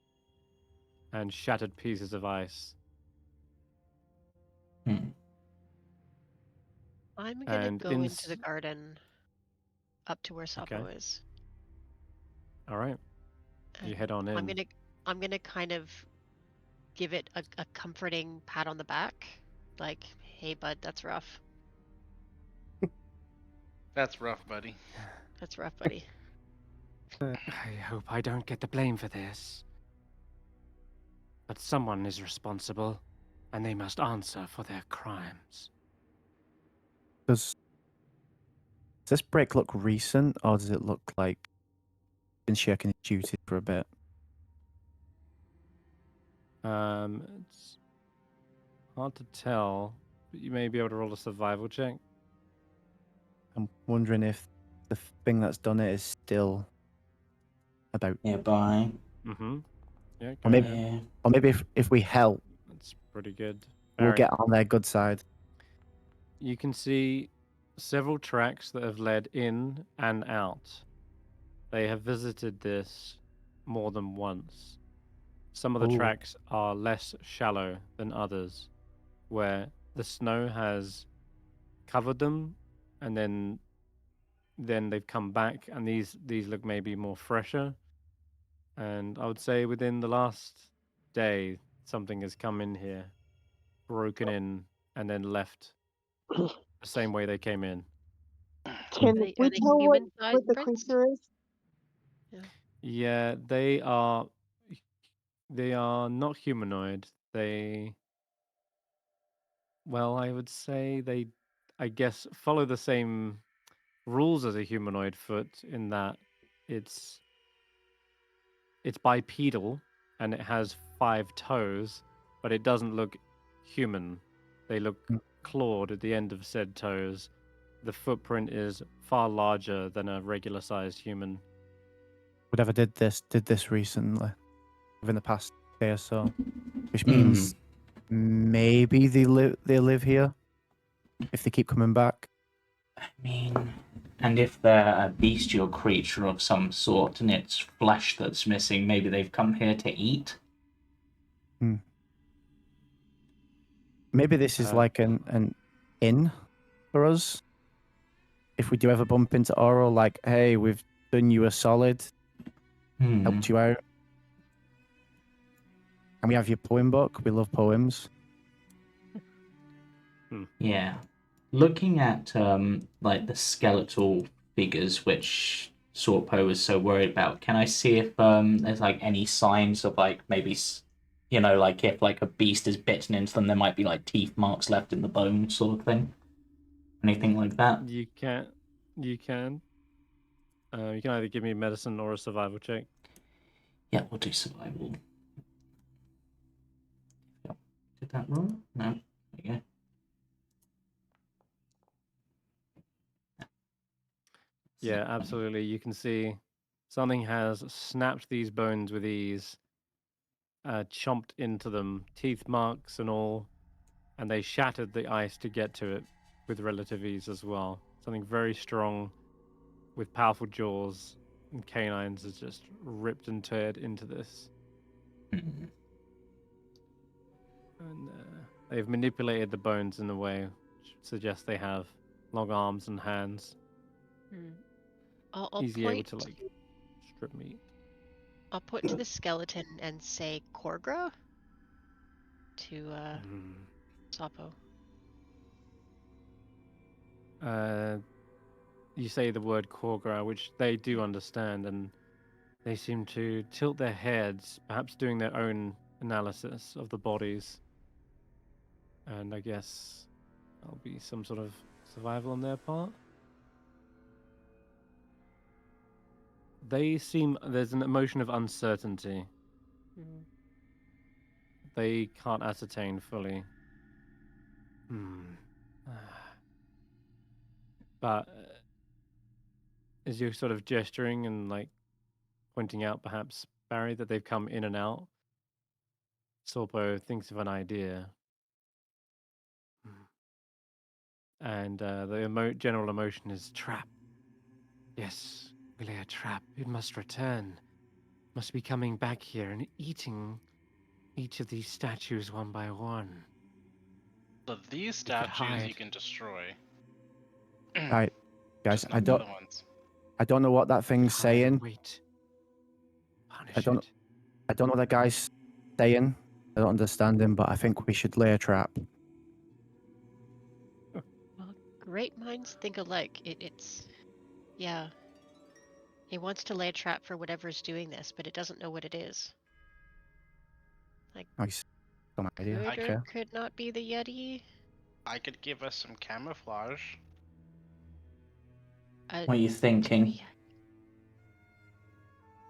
and shattered pieces of ice. Hmm. I'm gonna And go into the garden up to where Sapo Okay. is. All right, you And head on in. I'm gonna kind of give it a comforting pat on the back, like, "Hey, bud, that's rough. That's rough, buddy. That's rough, buddy." I hope I don't get the blame for this. But someone is responsible, and they must answer for their crimes. Does this break look recent, or does it look like been shaking his duty for a bit? It's hard to tell, but you may be able to roll a survival check. I'm wondering if the thing that's done it is still about, Nearby. Mm-hmm. Yeah, or go maybe, ahead. Yeah. or maybe if we help, That's pretty good. we'll Barry, get on their good side. you can see several tracks that have led in and out. They have visited this more than once. Some of the Ooh. tracks are less shallow than others, where the snow has covered them, and then they've come back, and these look maybe more fresher. And I would say within the last day, something has come in here, broken in, and then left the same way they came in. Can Are we they tell what human-sized the prints? creature is? Yeah, they are not humanoid. Well, I would say I guess, follow the same rules as a humanoid foot in that it's bipedal and it has 5 toes, but it doesn't look human. They look clawed at the end of said toes, the footprint is far larger than a regular-sized human. Whatever did this recently, within the past day or so, which means maybe they live here if they keep coming back. I mean, and if they're a bestial creature of some sort and it's flesh that's missing, maybe they've come here to eat? Maybe this is like an in for us. If we do ever bump into Oral, like, hey, we've done you a solid, helped you out. And we have your poem book. We love poems. Yeah. Looking at like the skeletal figures which Sorpo was so worried about, can I see if there's like any signs of like maybe like if like a beast is bitten into them, there might be like teeth marks left in the bone sort of thing? Anything like that? You can. You can either give me medicine or a survival check. Yeah, we'll do survival. Yep. Did that wrong? No. There you go. Yeah, absolutely. You can see something has snapped these bones with ease, chomped into them, teeth marks and all, and they shattered the ice to get to it with relative ease as well. Something very strong with powerful jaws and canines has just ripped and teared into this. Mhm. And they've manipulated the bones in a way which suggests they have long arms and hands. I'll Easy able point to like strip meat. I'll point to the skeleton and say Korgra to Sapo. You say the word Korgra, which they do understand, and they seem to tilt their heads, perhaps doing their own analysis of the bodies. And I guess that'll be some sort of survival on their part. There's an emotion of uncertainty. They can't ascertain fully. But as you're sort of gesturing and like pointing out perhaps, Barry, that they've come in and out, Sorpo thinks of an idea. And the general emotion is trap. Yes, we lay a trap. It must return. Must be coming back here and eating each of these statues one by one. So these We could statues hide. you can destroy. Right, guys, Just I not the other ones. don't know what that thing's Hide and saying. wait. Punish I don't know what that guy's saying. I don't understand him, but I think we should lay a trap. Well, great minds think alike. Yeah. He wants to lay a trap for whatever's doing this, but it doesn't know what it is. Like, Nice. Some idea. could or Okay. could not be the Yeti. I could give us some camouflage. What are you thinking?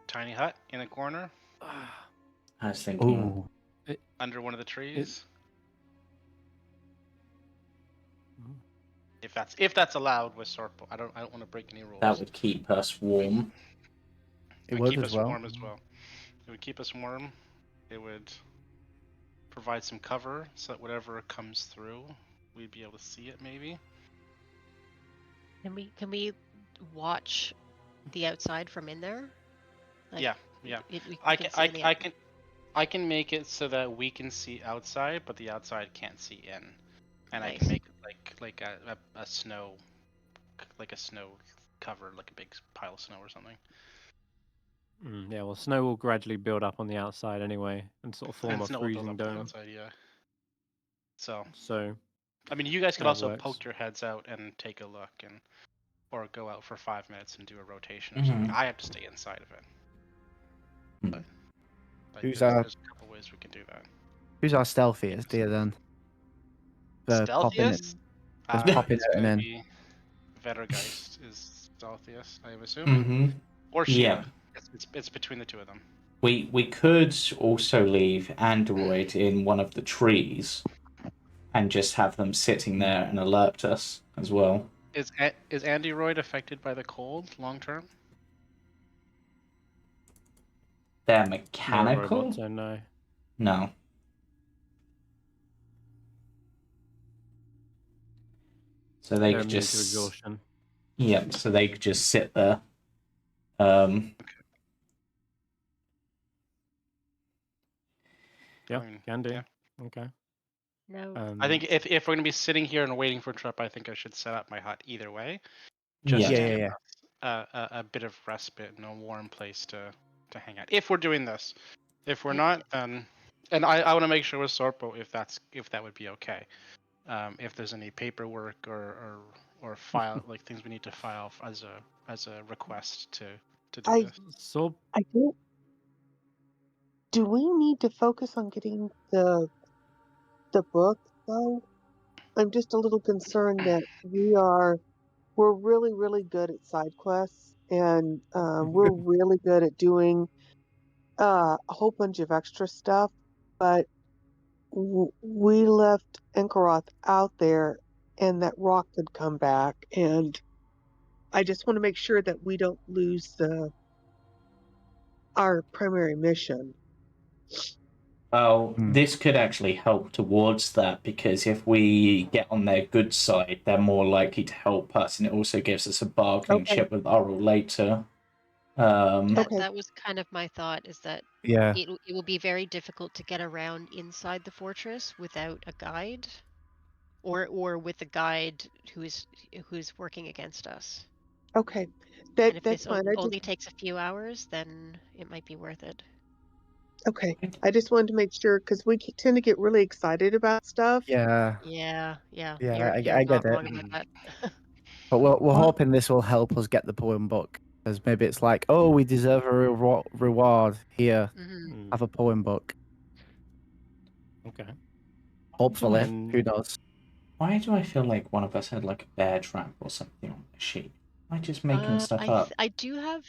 Tiny hut in a corner I was thinking. Ooh. under one of the trees. If that's allowed with Sorpo. I don't want to break any rules. That would keep us warm. It would keep as us well. warm as well. It would keep us warm. It would provide some cover so that whatever comes through, we'd be able to see it maybe. Can we watch the outside from in there? Like, yeah. I I can make it so that we can see outside, but the outside can't see in, and Nice. I can make it like a snow, like a snow cover, like a big pile of snow or something. Yeah, well, snow will gradually build up on the outside anyway, and sort of form And a snow will build freezing up on the dome. outside, yeah. So, I mean, you guys could that also works. poke your heads out and take a look, or go out for 5 minutes and do a rotation or something. I have to stay inside of it. But there's a couple ways we can do that. Who's our stealthiest dear then? Stealthiest? Popping It's out and gonna in. be Vettrgeist is stealthiest, I'm assuming. Or Sheila. It's between the two of them. We could also leave Android in one of the trees, and just have them sitting there and alert us as well. Is Android affected by the cold long term? They're Not a mechanical? robot, so no. No. So they They're could immune to just... exhaustion. Yep, so they could just sit there. Yeah, I mean, can do. yeah. Okay. No. I think if we're going to be sitting here and waiting for Trip, I think I should set up my hut either way. Just Yeah. to Yeah. give us a bit of respite and a warm place to hang out. If we're doing this. If we're not, then... And I want to make sure with Sorpo if that would be okay. If there's any paperwork or file like things we need to file as a request to do this. So I don't. Do we need to focus on getting the book though? I'm just a little concerned that we're really, really good at side quests, and we're really good at doing a whole bunch of extra stuff, but we left Enkaroth out there, and that rock could come back, and I just want to make sure that we don't lose our primary mission. Well, this could actually help towards that, because if we get on their good side, they're more likely to help us, and it also gives us a bargaining Okay. chip with Oral later. Okay. That was kind of my thought, is that Yeah. it will be very difficult to get around inside the fortress without a guide, or with a guide who's working against us. Okay. And if That's this fine. only takes a few hours, then it might be worth it. Okay. I just wanted to make sure, because we tend to get really excited about stuff. Yeah. Yeah. Yeah, You're I not get it. wrong about that. But we're hoping this will help us get the poem book, because maybe it's like, oh, we deserve a reward here. Mhm. Have a poem book. okay. Hopefully, And who knows? Why do I feel like one of us had like a bear trap or something on the sheet? Am I just making stuff up? I do have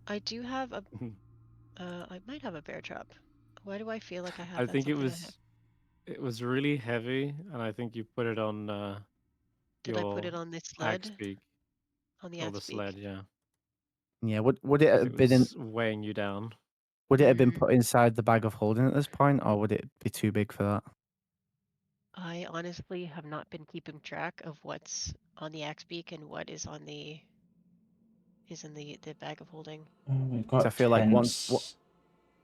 a I might have a bear trap. Why do I feel like I have I that think it something I have? was really heavy, and I think you put it on Did I put your it on this axe sled? beak On the or the axe beak? sled, yeah, Yeah, would it because it have been was weighing you down. would it have been Mhm. put inside the bag of holding at this point, or would it be too big for that? I honestly have not been keeping track of what's on the axe beak and what is in the bag of holding. Oh, we've 'Cause I got feel like once tents.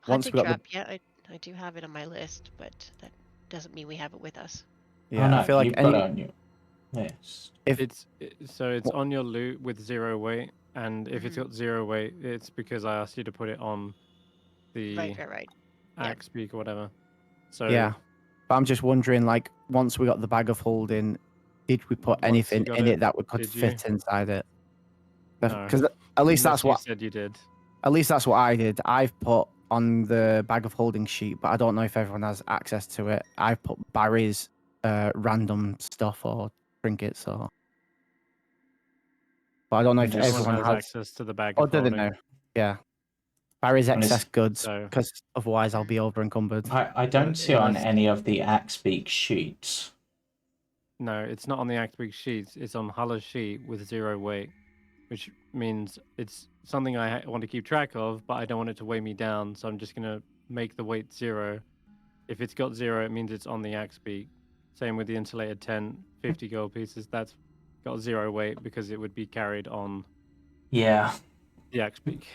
Hunting we got the trap, yeah, I do have it on my list, but that doesn't mean we have it with us. yeah, Oh I no, feel like you've got any it on your list. if It's on your loot with 0 weight, and if it's Mhm. got 0 weight, it's because I asked you to put it on the Right. Yeah. axe beak or whatever. So yeah, but I'm just wondering, like, once we got the bag of holding, did we put once you anything got in it, it that could did you? fit inside it? No, Because at least unless that's you what said you did. I did. I've put on the bag of holding sheet, but I don't know if everyone has access to it. I've put Barry's random stuff or trinkets, or but I don't know if Just- Everyone everyone has has. access to the bag Oh, of do they holding. know? Yeah. Barry's And it's- excess goods, So because otherwise I'll be over encumbered. I don't see on unless any of the axe beak sheets. no, it's not on the axe beak sheets. It's on Hulla's sheet with 0 weight, which means it's something I want to keep track of, but I don't want it to weigh me down. So I'm just gonna make the weight 0. If it's got 0, it means it's on the axe beak. Same with the insulated tent, 50 gold pieces. That's got 0 weight because it would be carried on Yeah. the axe beak.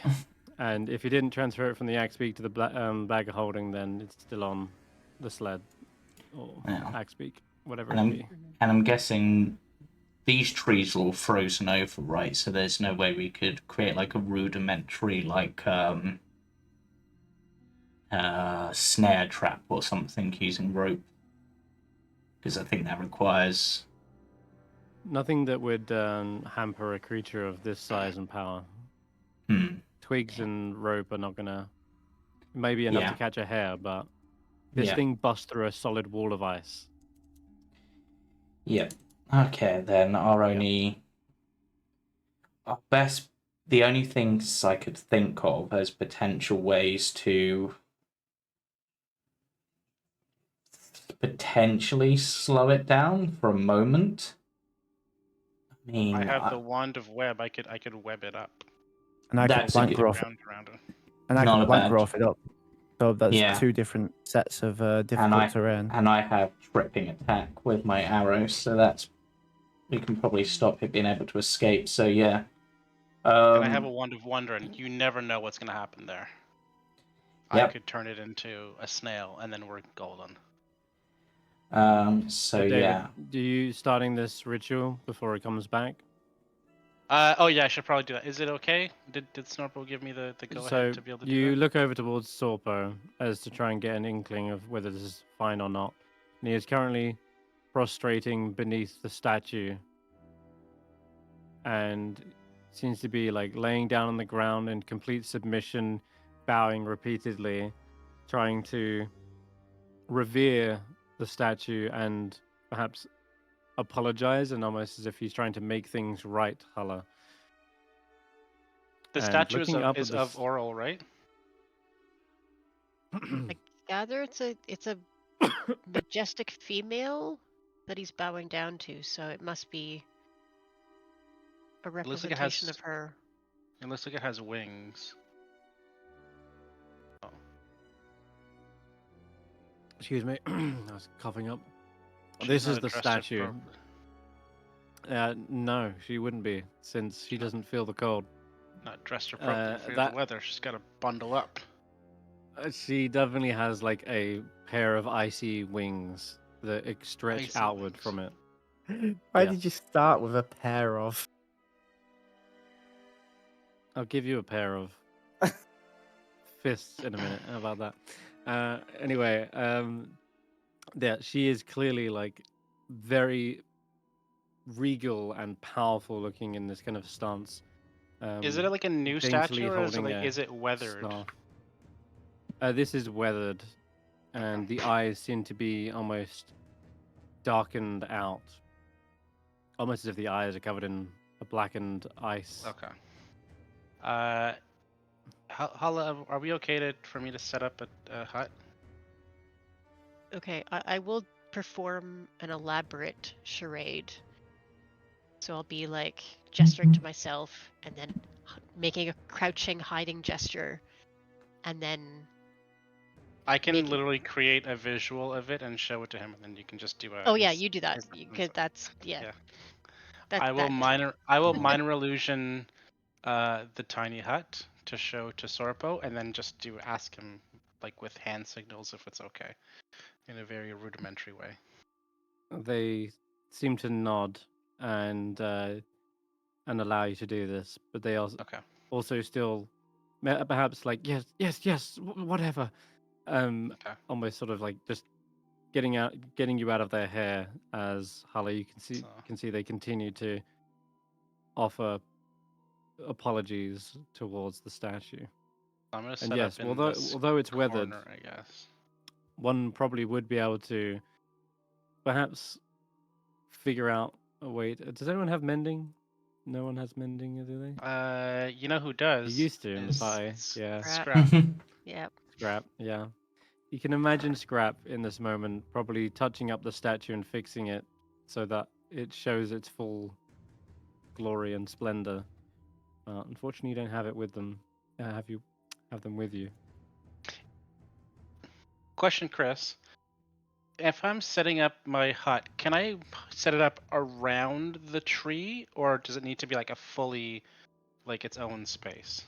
And if you didn't transfer it from the axe beak to the bag of holding, then it's still on the sled or Yeah. axe beak, whatever And it I'm be. and I'm guessing these trees are all frozen over, right? So there's no way we could create like a rudimentary snare trap or something using rope, because I think that requires. Nothing that would hamper a creature of this size and power. Twigs and rope are not gonna. Maybe enough to catch a hare, but this thing busts through a solid wall of ice. Yep. Okay, then our the only things I could think of as potential ways to potentially slow it down for a moment. I mean, I have the wand of web. I could web it up. And I could That's a blank good- growth. Around it. And I Not could a blank bad- growth it up. So that's Yeah. 2 different sets of difficult terrain. And I have tripping attack with my arrows, so that's we can probably stop it being able to escape. So yeah. And I have a wand of wonder, and you never know what's gonna happen there. I Yep. could turn it into a snail, and then we're golden. So David, yeah. do you starting this ritual before it comes back? Oh yeah, I should probably do that. Is it okay? Did Snorpo give me the go So ahead to be able to do you that? look over towards Sorpo as to try and get an inkling of whether this is fine or not. And he is currently prostrating beneath the statue and seems to be like laying down on the ground in complete submission, bowing repeatedly, trying to revere the statue and perhaps apologize, and almost as if he's trying to make things right, Hulla. The And statue looking up is at of this- oral, right? I gather it's a majestic female that he's bowing down to, so it must be a looks like it representation has- of her. It looks like it has wings. Oh. Excuse me, I was coughing up. She's This not is the dressed statue. appro- No, she wouldn't be, since she doesn't feel the cold. Not dressed appropriately for that- the weather. She's got to bundle up. She definitely has like a pair of icy wings that stretch Icy outward wings. from it. Why Yeah. did you start with a pair of? I'll give you a pair of fists in a minute. How about that? Anyway, yeah, she is clearly like very regal and powerful looking in this kind of stance. Is it like a new daintily statue, or is it, holding like, a is it weathered? staff. This is weathered, and the eyes seem to be almost darkened out, almost as if the eyes are covered in a blackened ice. Okay. Hulla, are we okay for me to set up a hut? Okay, I will perform an elaborate charade. So I'll be like gesturing to myself and then making a crouching, hiding gesture, and then I can Maybe. literally create a visual of it and show it to him, and then you can just do a. oh yeah, you do that his- because that's yeah. Yeah. That, I will that- minor illusion the tiny hut to show to Sorpo, and then just ask him like with hand signals if it's okay, in a very rudimentary way. They seem to nod and allow you to do this, but they Okay. also still perhaps like yes, whatever. Okay. Almost sort of like just getting you out of their hair as Hulla. You So- can see they continue to offer apologies towards the statue. I'm gonna set And yes, up in this although it's weathered, corner, I guess. one probably would be able to perhaps figure out a way. Does anyone have mending? No one has mending, do they? You know who does? You used to in the is party, yeah. Scrap. Scrap. yeah. Skrapp, yeah. You can imagine Skrapp in this moment probably touching up the statue and fixing it so that it shows its full glory and splendor. Unfortunately, you don't have it with them. Have them with you? Question, Chris. If I'm setting up my hut, can I set it up around the tree, or does it need to be like a fully, like its own space?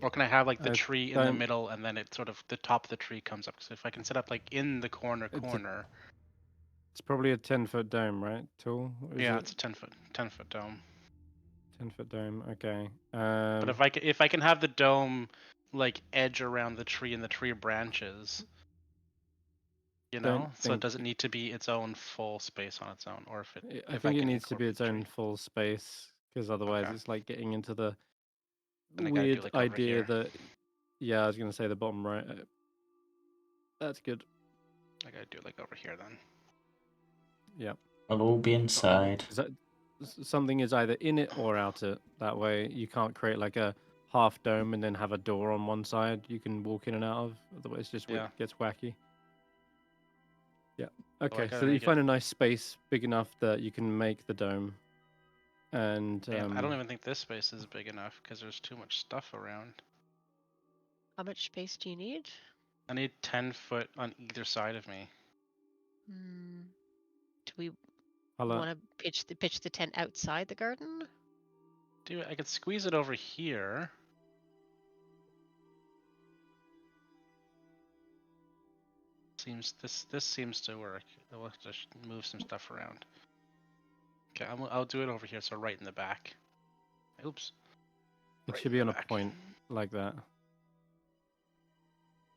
Or can I have like the I tree in the don't- middle, and then it sort of the top of the tree comes up? Because if I can set up like in the corner, a- corner, It's probably a 10-foot dome, right? Tall? Or is yeah, it it's a 10-foot dome. 10-foot dome. Okay. But if I can have the dome like edge around the tree and the tree branches, you Don't know, so it think- doesn't need to be its own full space on its own, or if it. I if think it can needs to be incorporate its the tree. own full space, because otherwise Okay. it's like getting into the Then I gotta do, weird like, over idea here. that. Yeah, I was gonna say the bottom right. That's good. I gotta do it like over here then. Yeah. I'll all be inside. Something is either in it or out it. That way you can't create like a half dome and then have a door on one side you can walk in and out of. Otherwise, it just Yeah. gets wacky. Okay, gotta so you make it- find a nice space big enough that you can make the dome. And Damn, I don't even think this space is big enough because there's too much stuff around. How much space do you need? I need 10 foot on either side of me. Do we Hulla, want to pitch the tent outside the garden? Dude, I could squeeze it over here. This seems to work. I'll have to move some stuff around. Okay, I'll do it over here, so right in the back. Oops. it Right should in be the on a back. point like that.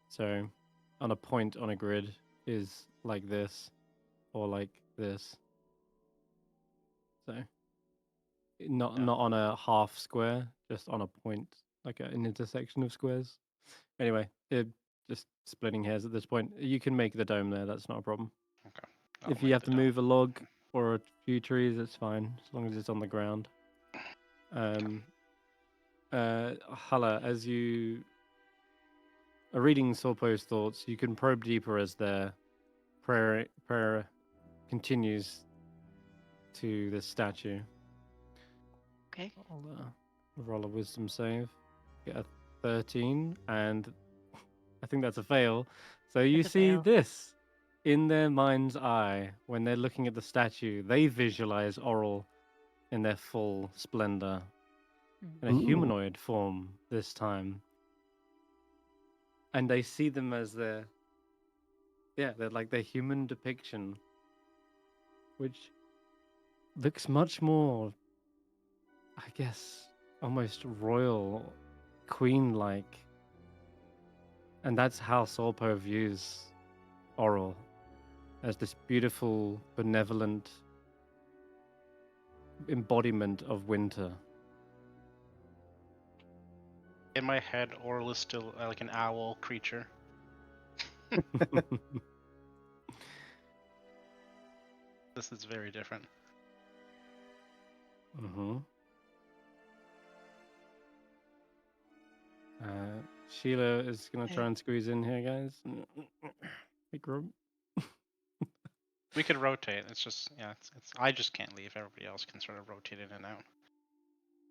So, on a point on a grid is like this, or like this. So, not on a half square, just on a point, like an intersection of squares. Anyway, just splitting hairs at this point. You can make the dome there. That's not a problem. Okay. I'll If you make have the to dome. move a log or a few trees, it's fine as long as it's on the ground. Hulla, as you are reading Sorpo's thoughts, you can probe deeper as their prayer continues to this statue. Okay. I'll roll a wisdom save. Get a 13, and I think that's a fail. So you That's a see fail. this in their mind's eye when they're looking at the statue. They visualize Oral in their full splendor, in a Ooh. humanoid form this time. And they see them as they're like their human depiction, which looks much more, I guess, almost royal, queen-like. And that's how Sorpo views Oral, as this beautiful, benevolent embodiment of winter. In my head, Oral is still like an owl creature. This is very different. Mm-hmm. Sheila is going to try and squeeze in here, guys. Hey, Grub. We could rotate. It's just, it's. I just can't leave. Everybody else can sort of rotate in and out.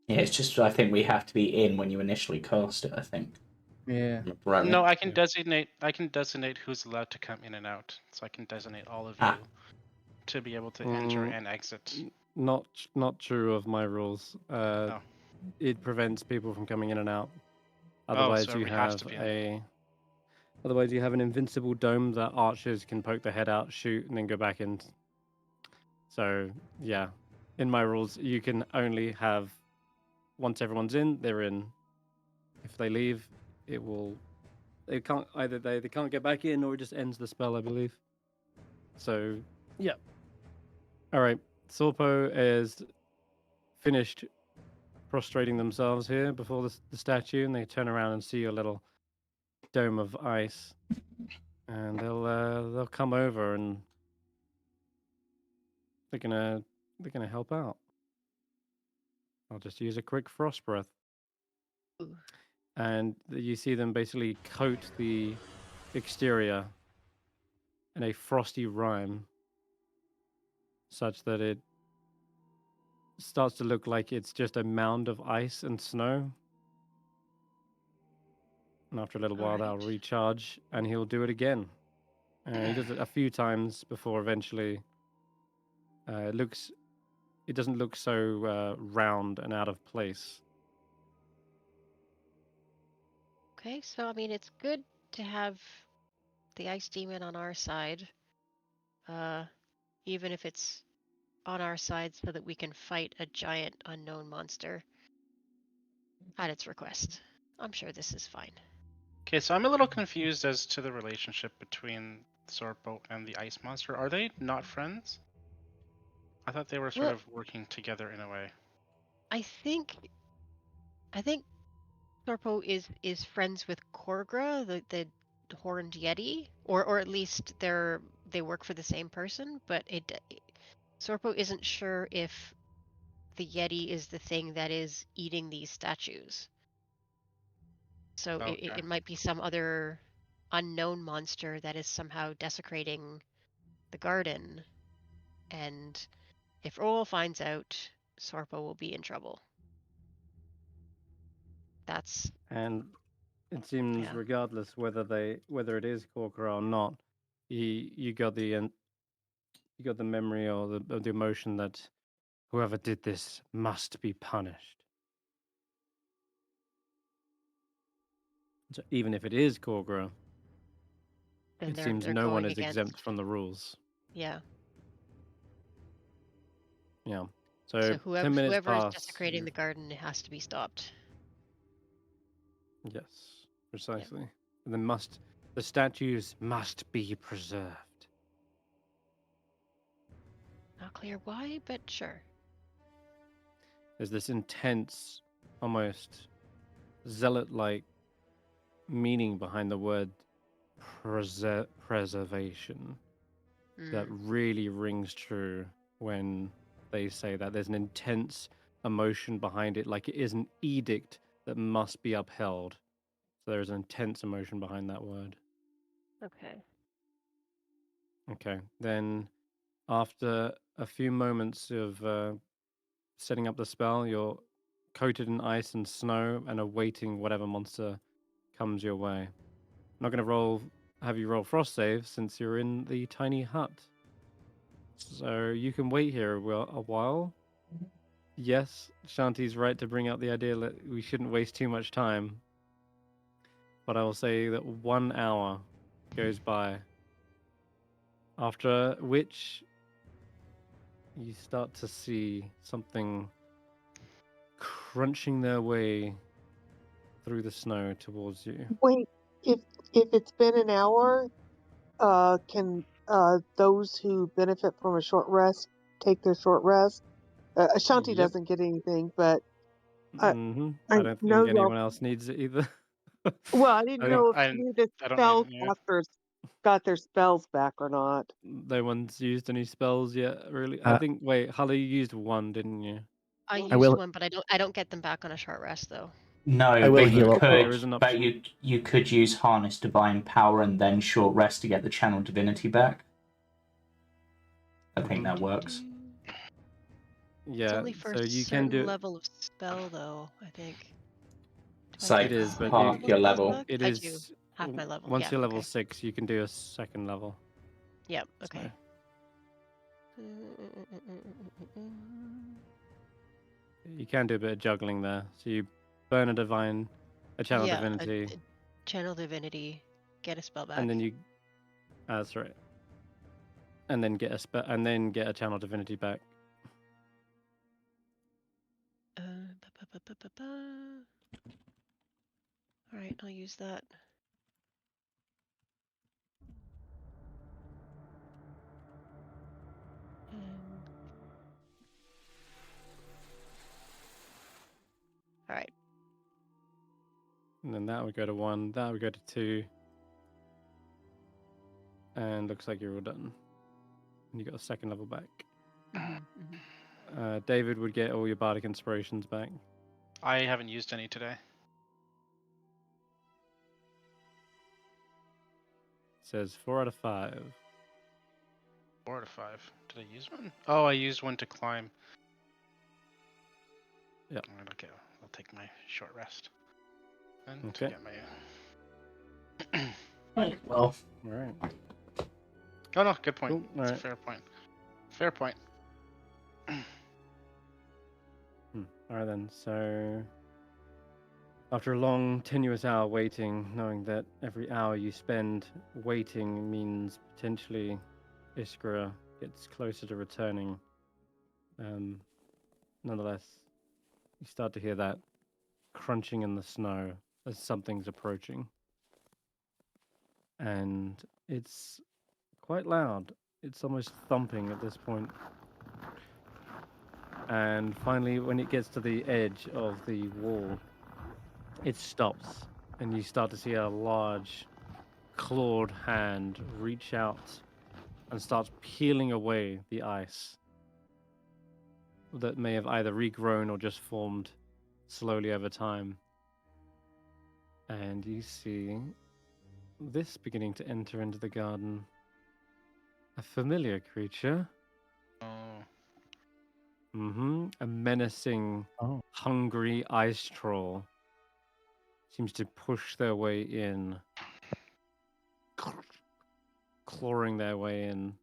Yeah, it's just I think we have to be in when you initially cast it. I think. Yeah. Right. No, I can Yeah. designate. I can designate who's allowed to come in and out. So I can designate all of you to be able to enter and exit. Not true of my rules. Oh. It prevents people from coming in and out. Oh, Otherwise, so you everybody has have to be in. Otherwise, you have an invincible dome that archers can poke their head out, shoot, and then go back in. So yeah, in my rules, you can only have once everyone's in, they're in. If they leave, it will. They can't either. They can't get back in, or it just ends the spell, I believe. So yeah. All right. Sorpo is finished prostrating themselves here before the statue, and they turn around and see your little dome of ice, and they'll come over and they're gonna help out. I'll just use a quick frost breath, Ooh. and you see them basically coat the exterior in a frosty rime, such that it starts to look like it's just a mound of ice and snow. And after a little while, that'll Alright. recharge, and he'll do it again. He does it a few times before eventually it doesn't look so round and out of place. Okay, so I mean, it's good to have the ice demon on our side, even if it's on our side, so that we can fight a giant unknown monster at its request. I'm sure this is fine. Okay, so I'm a little confused as to the relationship between Sorpo and the ice monster. Are they not friends? I thought they were sort Well, of working together in a way. I think Thorpo is friends with Korgra, the horned yeti, or at least they work for the same person. But Sorpo isn't sure if the yeti is the thing that is eating these statues. So Okay. it might be some other unknown monster that is somehow desecrating the garden, and if Earl finds out, Sorpo will be in trouble. That's And it seems, Yeah. regardless whether it is Corcoran or not, you got the memory or the emotion that whoever did this must be punished. So even if it is Corcoran, then it they're seems no one going is against. exempt from the rules. Yeah. Yeah. So So 10 minutes whoever is pass. desecrating the garden has to be stopped. Yes, precisely. And the statues must be preserved. Not clear why, but sure. There's this intense, almost zealot-like meaning behind the word preservation that really rings true when they say that. There's an intense emotion behind it, like it is an edict that must be upheld. So there's an intense emotion behind that word. Okay. Okay, then after a few moments of setting up the spell, you're coated in ice and snow and awaiting whatever monster comes your way. I'm not going to have you roll frost save since you're in the tiny hut. So you can wait here a while. Yes, Shanti's right to bring up the idea that we shouldn't waste too much time. But I will say that 1 hour goes by, after which you start to see something crunching their way through the snow towards you. Wait, if it's been an hour, can those who benefit from a short rest take their short rest? Ashanti Yep. doesn't get anything, but I I don't know think y'all. anyone else needs it either. Well, I didn't I think know if I any of the I don't need spell it. Yeah. casters got their spells back or not. no one's used any spells yet, really. I think, wait, Hulla, you used one, didn't you? I I used will- one, but I don't get them back on a short rest though. No, I will but heal you up. There could. is an But option. you could use Harness Divine Power and then Short Rest to get the Channel Divinity back. I think that works. It's Yeah, only for so a you can do certain it. level of spell, though. I think. Do It's I like get It is, but second you, half your spells level. back? it I is do half my level. once Yeah. you're level Okay. 6, you can do a second level. Yep. So, Okay. you can do a bit of juggling there. So you burn a channel Yeah. divinity, Channel divinity. Get a spell back. and then you. That's right. And then get a channel divinity back. All right. I'll use that. All right. And then that would go to 1. That would go to 2. And looks like you're all done. And you got a second level back. David would get all your bardic inspirations back. I haven't used any today. It says 4 out of 5. 4 out of 5. Did I use one? Oh, I used one to climb. Yep. Alright, okay, I'll take my short rest. And Okay. get my. Right, well, All right. Oh no, good point. Cool. All That's right. a fair point. Fair point. All right then. So after a long, tenuous hour waiting, knowing that every hour you spend waiting means potentially Iskra gets closer to returning, nonetheless, you start to hear that crunching in the snow as something's approaching. And it's quite loud. It's almost thumping at this point. And finally, when it gets to the edge of the wall, it stops, and you start to see a large, clawed hand reach out and starts peeling away the ice that may have either regrown or just formed slowly over time. And you see this beginning to enter into the garden. A familiar creature. Oh. A menacing, Oh. hungry ice troll. Seems to push their way in. Clawing their way in.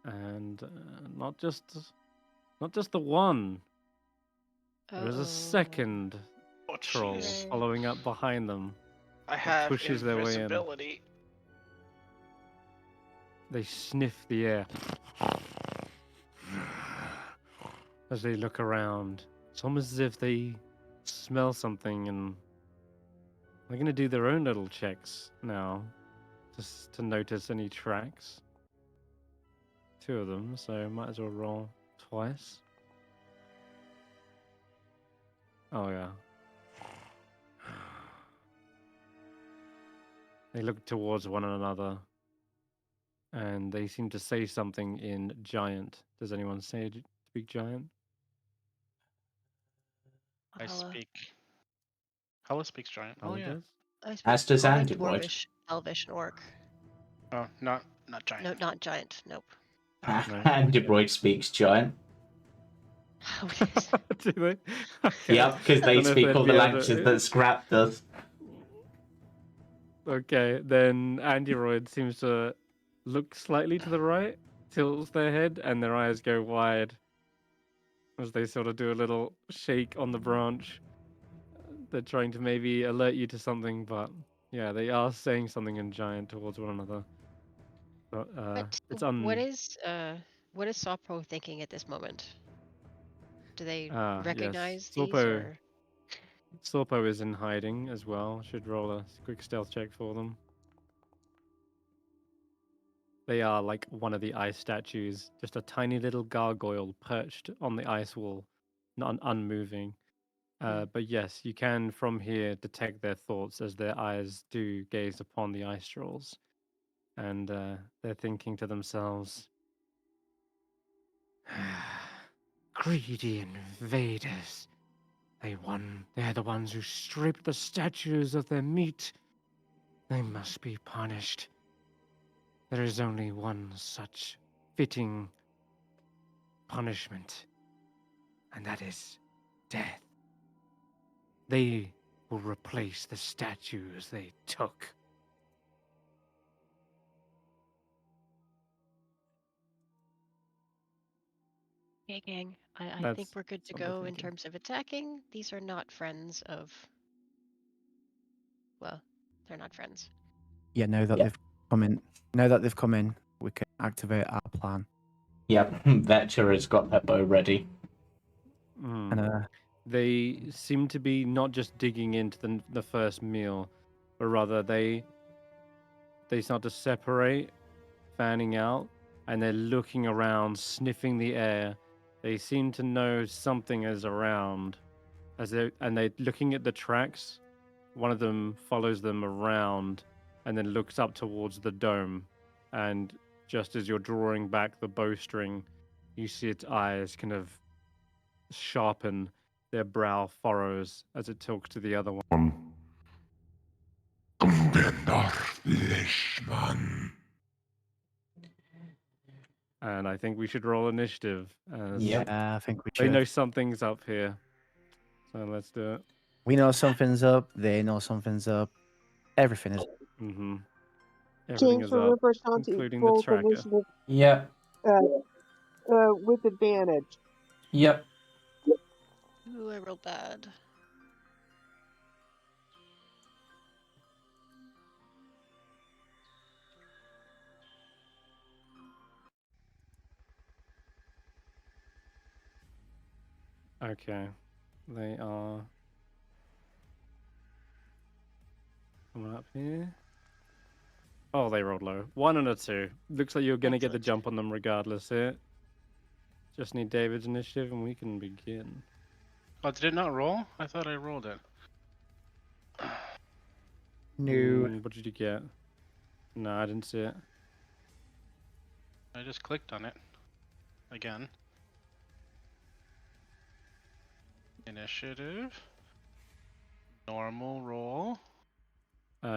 And not just the one. There is a second Oh, troll jeez. following up behind them. I that have pushes their way in. invisibility. They sniff the air as they look around. It's almost as if they smell something, and they're going to do their own little checks now, just to notice any tracks. 2 of them, so might as well roll twice. Oh yeah. They look towards one another, and they seem to say something in Giant. Does anyone speak Giant? I Hulla. speak. Hulla speaks giant. Oh Hulla yeah. does? I speak As does Common, Android. Dwarvish, Elvish, and Orc. Oh, not giant. No, not Giant. Nope. No, And okay. Android speaks giant. Do they? Okay. Yep, because they Don't know if speak they'd all the be able languages to- that Skrapp does. Okay, then Android seems to look slightly to the right, tilts their head, and their eyes go wide as they sort of do a little shake on the branch. They're trying to maybe alert you to something, but yeah, they are saying something in Giant towards one another. But it's what is Sopro thinking at this moment? Do they yes. recognize these Sorpo or? Sorpo is in hiding as well. Should roll a quick stealth check for them. They are like one of the ice statues, just a tiny little gargoyle perched on the ice wall, not unmoving. But yes, you can from here detect their thoughts as their eyes do gaze upon the ice trolls. And they're thinking to themselves, greedy invaders. They're the ones who stripped the statues of their meat. They must be punished. There is only one such fitting punishment, and that is death. They will replace the statues they took. Okay, gang. I think That's we're good to what they're go in thinking. terms of attacking. These are not friends of. Well, they're not friends. Yeah, now that they've come in, we can activate our plan. Yep, Vetcher has got her bow ready. And They seem to be not just digging into the first meal, but rather they start to separate, fanning out, and they're looking around, sniffing the air. They seem to know something is around, and they're looking at the tracks. One of them follows them around, and then looks up towards the dome. And just as you're drawing back the bowstring, you see its eyes kind of sharpen, their brow furrows as it talks to the other one. And I think we should roll initiative, as Yep. yeah, I think we they should. know something's up here. So let's do it. We know something's up. They know something's up. Everything is. Mm-hmm. Everything James, is up, remember Ashanti including the rolled tracker. initiative Yep. with advantage. Yep. Ooh, I rolled bad. Okay. They are coming up here. Oh, they rolled low. 1 and a 2. Looks like you're going to get the Excellent. jump on them regardless here. Just need David's initiative and we can begin. Oh, did it not roll? I thought I rolled it. New. What did you get? No, I didn't see it. I just clicked on it. Again. Initiative. Normal roll.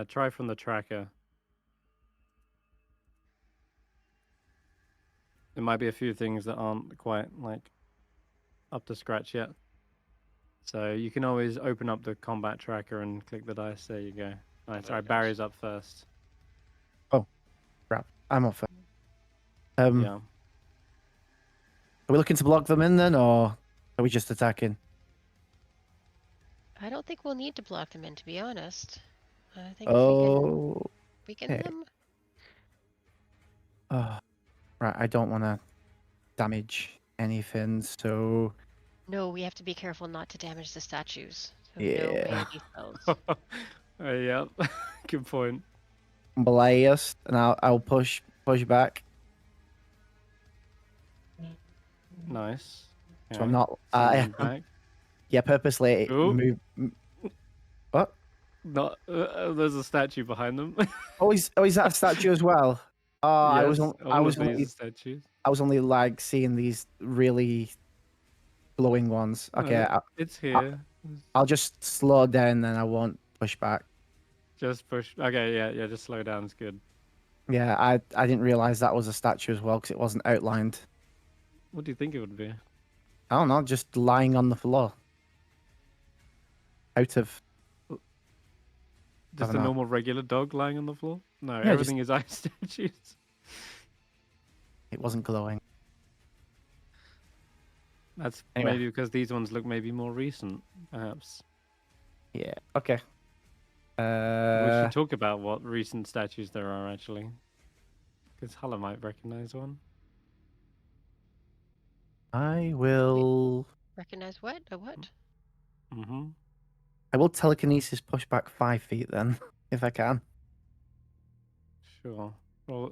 Try from the tracker. there might be a few things that aren't quite like up to scratch yet. So you can always open up the combat tracker and click the dice. There you go. Nice. there All it right, Barry's goes. up first. Crap. I'm off. Yeah. Are we looking to block them in then, or are we just attacking? I don't think we'll need to block them in, to be honest. I think Oh, if we can okay. them. Right. I don't want to damage anything, so No, we have to be careful not to damage the statues. So no Yeah. AoE spells. Yeah. Good point. blast, and I'll push back. Nice. So I'm not. Send them back. Yeah, purposely Ooh. move. What? Not. There's a statue behind them. Oh, is that a statue as well? Oh, I was Yes, all of these are statues. only like seeing these really glowing ones. Okay, It's here. I'll just slow down, then I won't push back. Just push. Okay, yeah. Just slow down. It's good. Yeah, I didn't realize that was a statue as well because it wasn't outlined. What do you think it would be? I don't know, just lying on the floor. Out of Just a don't know. normal regular dog lying on the floor? No, Yeah, everything is ice statues. It wasn't glowing. That's Anyway. maybe because these ones look maybe more recent, perhaps. Yeah. Okay. We should talk about what recent statues there are actually, because Hulla might recognize one. I will. Recognize what? A what? Mm-hmm. I will telekinesis push back 5 feet then, if I can. Sure. Well,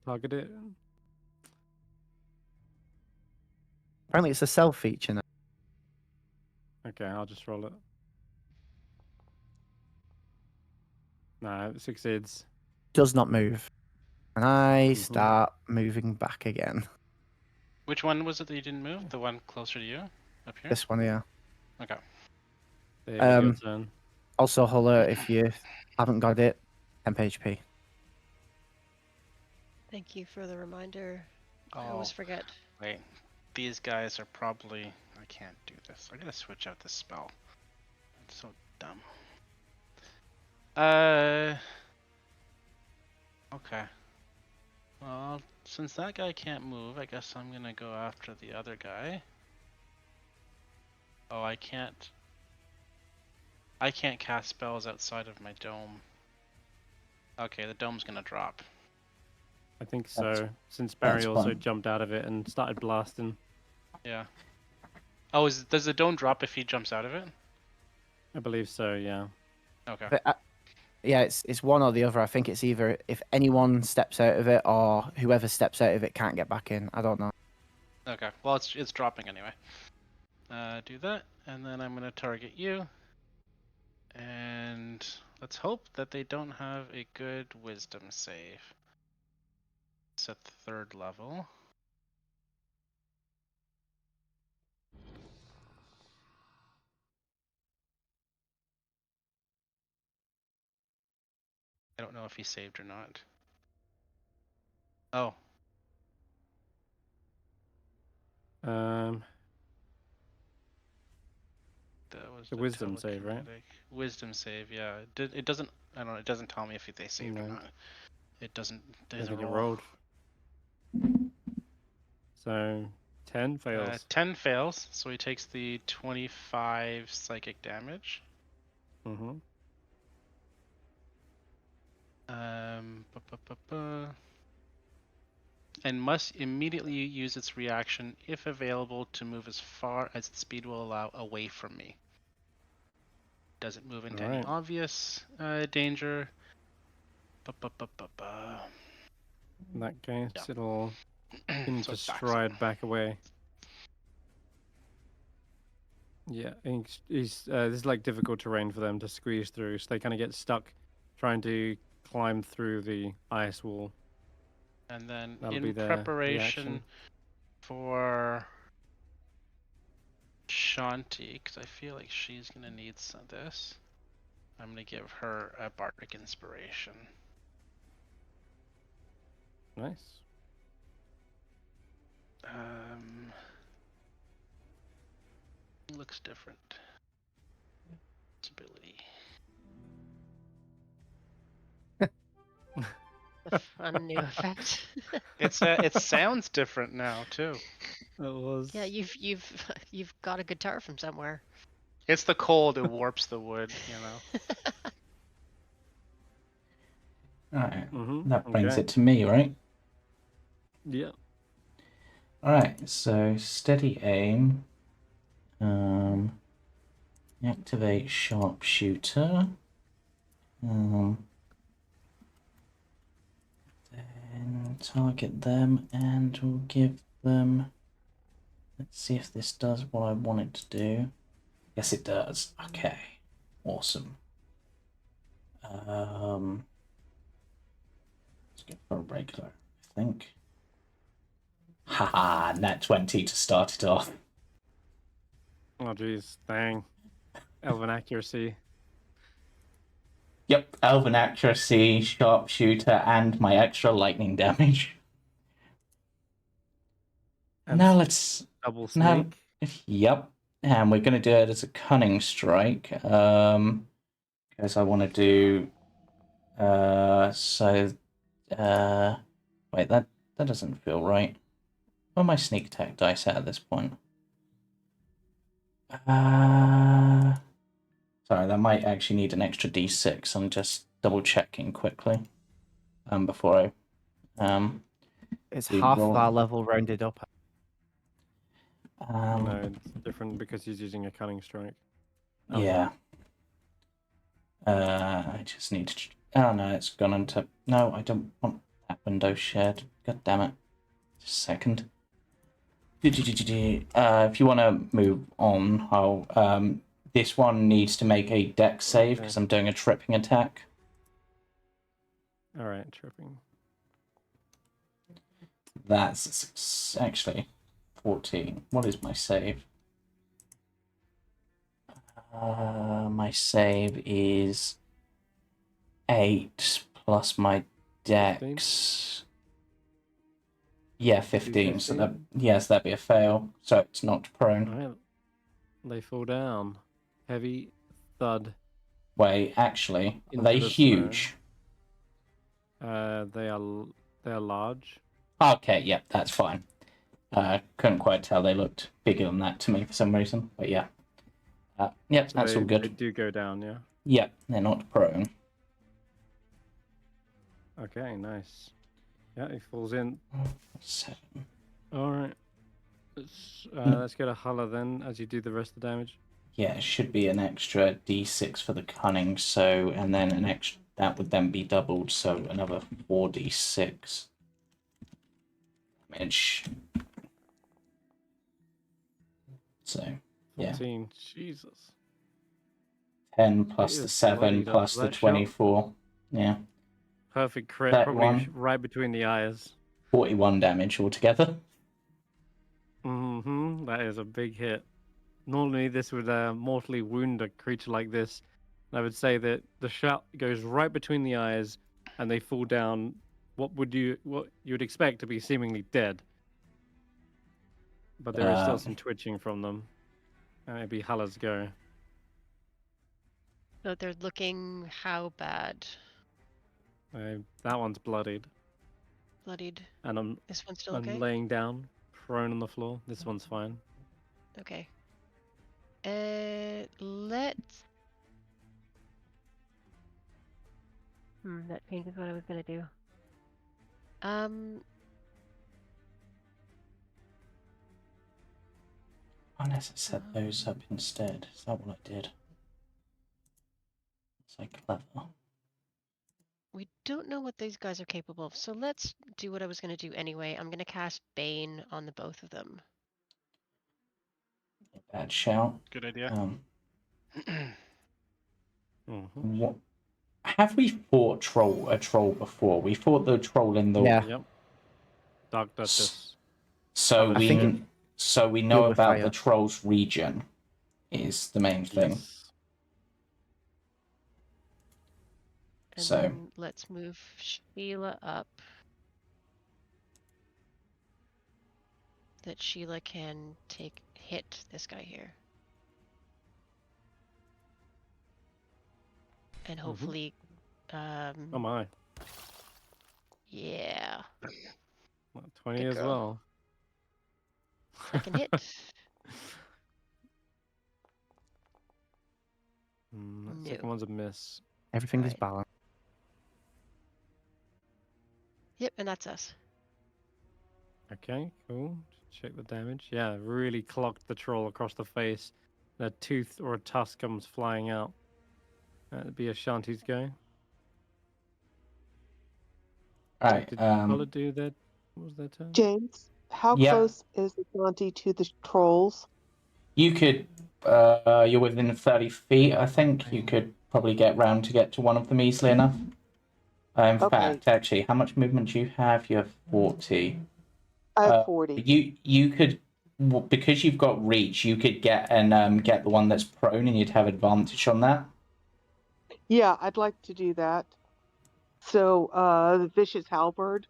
target it. Apparently, it's a self feature now. Okay, I'll just roll it. Nah, it succeeds. Does not move, and I Mhm. start moving back again. Which one was it that you didn't move? The one closer to you? Up here? This one here. Okay. David, your turn. Also, Hulla, if you haven't got it, 10 HP. Thank you for the reminder. I Oh, always forget. wait. These guys are probably... I can't do this. I gotta switch out this spell. It's so dumb. Okay. Well, since that guy can't move, I guess I'm gonna go after the other guy. Oh, I can't cast spells outside of my dome. Okay, the dome's gonna drop. I think so, That's- since Barry also fine. jumped out of it and started blasting. Yeah. Oh, does the dome drop if he jumps out of it? I believe so, yeah. Okay. But, yeah, it's one or the other. I think it's either if anyone steps out of it or whoever steps out of it can't get back in. I don't know. Okay. Well, it's dropping anyway. Do that, and then I'm gonna target you. And let's hope that they don't have a good wisdom save. It's at the 3rd level. I don't know if he saved or not. Oh, that was The wisdom save, right? telekinetic. Wisdom save, yeah. It doesn't. I don't know. It doesn't tell me if they saved or No. not. It doesn't. I Doesn't think it roll. rolled. So 10 fails. 10 fails, so he takes the 25 psychic damage. Mm-hmm. And must immediately use its reaction, if available, to move as far as its speed will allow away from me. Doesn't move into any Alright. obvious danger. In that case, Yeah. it'll continue So to it backs stride up. back away. Yeah, this is like difficult terrain for them to squeeze through, so they kind of get stuck trying to climb through the ice wall. And then That'll be in their preparation reaction. for Ashanti, because I feel like she's going to need some of this, I'm going to give her a Bardic Inspiration. Nice. Looks different. Ability. A fun new effect. It sounds different now too. It was. Yeah, you've got a guitar from somewhere. It's the cold. It warps the wood. You know. Alright, Mm-hmm. that brings Okay. it to me, right? Yeah. Alright, so steady aim. Activate sharpshooter. Then target them and we'll give them. Let's see if this does what I want it to do. Yes, it does. Okay, awesome. Let's go for a regular, I think. Haha, nat 20 to start it off. Oh, geez. Dang. Elven accuracy. Yep, elven accuracy, sharpshooter, and my extra lightning damage. And Now let's. double Now, sneak. yep, and we're going to do it as a cunning strike. Because I want to do. Wait, that doesn't feel right. Where are my sneak attack dice at this point? Sorry, that might actually need an extra d6. I'm just double checking quickly. Before I It's do half of roll. our level rounded up. No, it's different because he's using a cunning strike. Oh, Yeah. I just need to. Oh no, it's gone into. No, I don't want that window shared. God damn it. Just a second. If you want to move on, I'll. This one needs to make a dex save because I'm doing a tripping attack. All right, tripping. That's actually 14. What is my save? My save is 8 plus my dex. 15? Yeah, 15. So that yes, that'd be a fail. So it's not prone. All right. They fall down. Heavy thud. Wait, actually, are Into they the huge? They are large. Okay, yeah, that's fine. Couldn't quite tell. They looked bigger than that to me for some reason. But yeah. Yep, So that's all good. They do go down, yeah. Yep, they're not prone. Okay, nice. Yeah, he falls in. 7. All right. Let's go to Hulla then, as you do the rest of the damage. Yeah, it should be an extra d6 for the cunning, so and then an extra that would then be doubled, so another 4d6 damage. So 14. yeah, Jesus. 10 plus It the is 7 bloodied plus after the that shot. 24. Yeah, Perfect crit, that probably one. right between the eyes. 41 damage altogether. Mm-hmm. That is a big hit. Normally, this would mortally wound a creature like this. And I would say that the shot goes right between the eyes, and they fall down. What you would expect to be seemingly dead, but there is still some twitching from them. And it'd be Hulla's go. So they're looking how bad? That one's bloodied, Bloodied. and This one's still I'm okay? laying down, prone on the floor. This one's fine. Okay. Let's. That changes what I was gonna do. Unless I set those up instead. Is that what I did? It's like clever. We don't know what these guys are capable of, so let's do what I was gonna do anyway. I'm gonna cast Bane on the both of them. Bad shout. Good idea. What? Have we fought a troll before? We fought the troll in the. Yeah. Yep. Dark Duchess. So I we think so we know with about fire. the troll's region is the main thing. Yes. And So then let's move Sheila up. that Sheila can hit this guy here. And hopefully, Oh my. yeah, 20 Good as girl. well. second hit. That No. second one's a miss. Everything is Right. balanced. Yep, and that's us. Okay, cool. Check the damage. Yeah, really clocked the troll across the face. A tooth or a tusk comes flying out. That'd be Ashanti's go. Right. Did Hulla do that? What was their turn? James, how Yeah. close is Ashanti to the trolls? You could. You're within 30 feet, I think. You could probably get round to get to one of them easily enough. In Okay. fact, actually, how much movement do you have? You have 40. I have 40. You could, because you've got reach, you could get the one that's prone, and you'd have advantage on that. Yeah, I'd like to do that. So, the vicious halberd,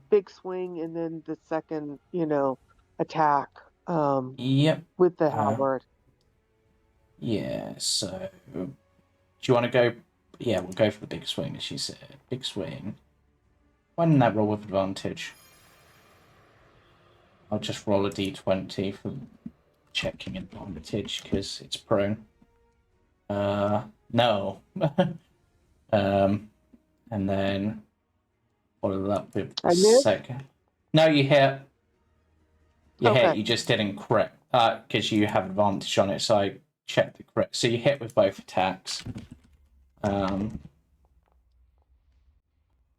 big swing, and then the second, attack, Yep. with the halberd. Yeah. So, do you want to go? Yeah, we'll go for the big swing, as she said. Big swing. Why didn't that roll with advantage? I'll just roll a d20 for checking advantage because it's prone. No. And then follow that with the I missed? second. No, you hit. You hit. Okay. You just didn't crit because you have advantage on it. So I checked the crit. So you hit with both attacks.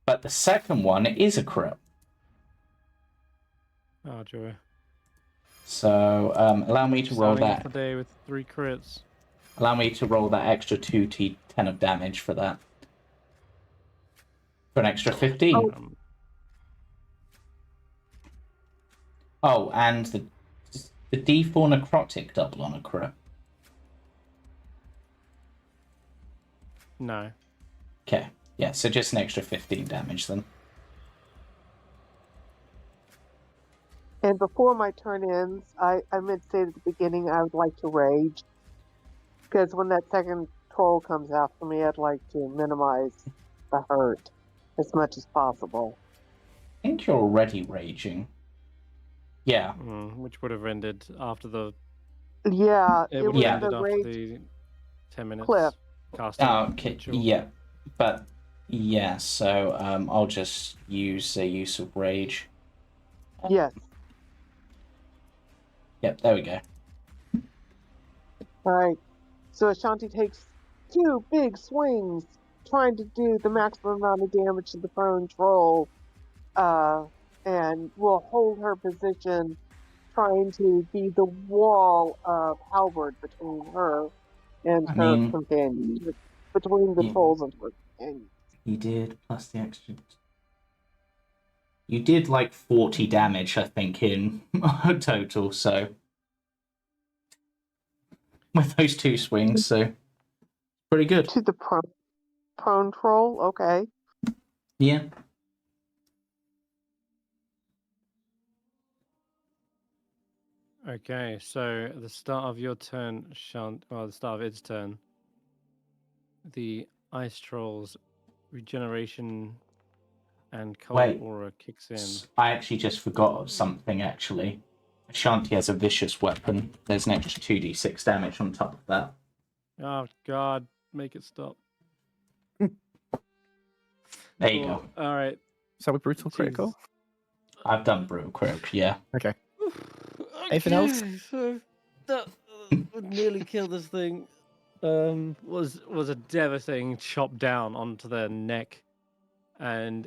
But the second one is a crit. Oh, joy. So allow me to roll Starting off that. the day with 3 crits. Allow me to roll that extra 2d10 of damage for that. For an extra 15. Oh, and the D4 necrotic double on a crit. No. Okay. Yeah, so just an extra 15 damage then. And before my turn ends, I meant to say at the beginning I would like to rage. Because when that second troll comes after me, I'd like to minimize the hurt as much as possible. I think you're already raging. Yeah. Which would have ended after the... Yeah, It it would was have ended the after rage the 10 minutes cliff. casting. Oh, okay. ritual. Yeah. But, yeah, so I'll just use a use of rage. Yes. Yep, there we go. All right. So Ashanti takes 2 big swings, trying to do the maximum amount of damage to the prone troll, and will hold her position, trying to be the wall of halberd between her and her companions, between the trolls and her companions. You did, plus the extra. You did like 40 damage, I think, in total, so. With those 2 swings, so. Pretty good. To the prone troll, okay. Yeah. Okay, so at the start of your turn, the start of its turn, the ice troll's regeneration and cold Wait. aura kicks in. I actually just forgot something, actually. Ashanti has a vicious weapon. There's an extra 2d6 damage on top of that. Oh, God, make it stop. There you go. All right. So we're brutal critical? I've done brutal critical, yeah. Okay. Anything else? So that would nearly kill this thing. Was a devastating chop down onto their neck, and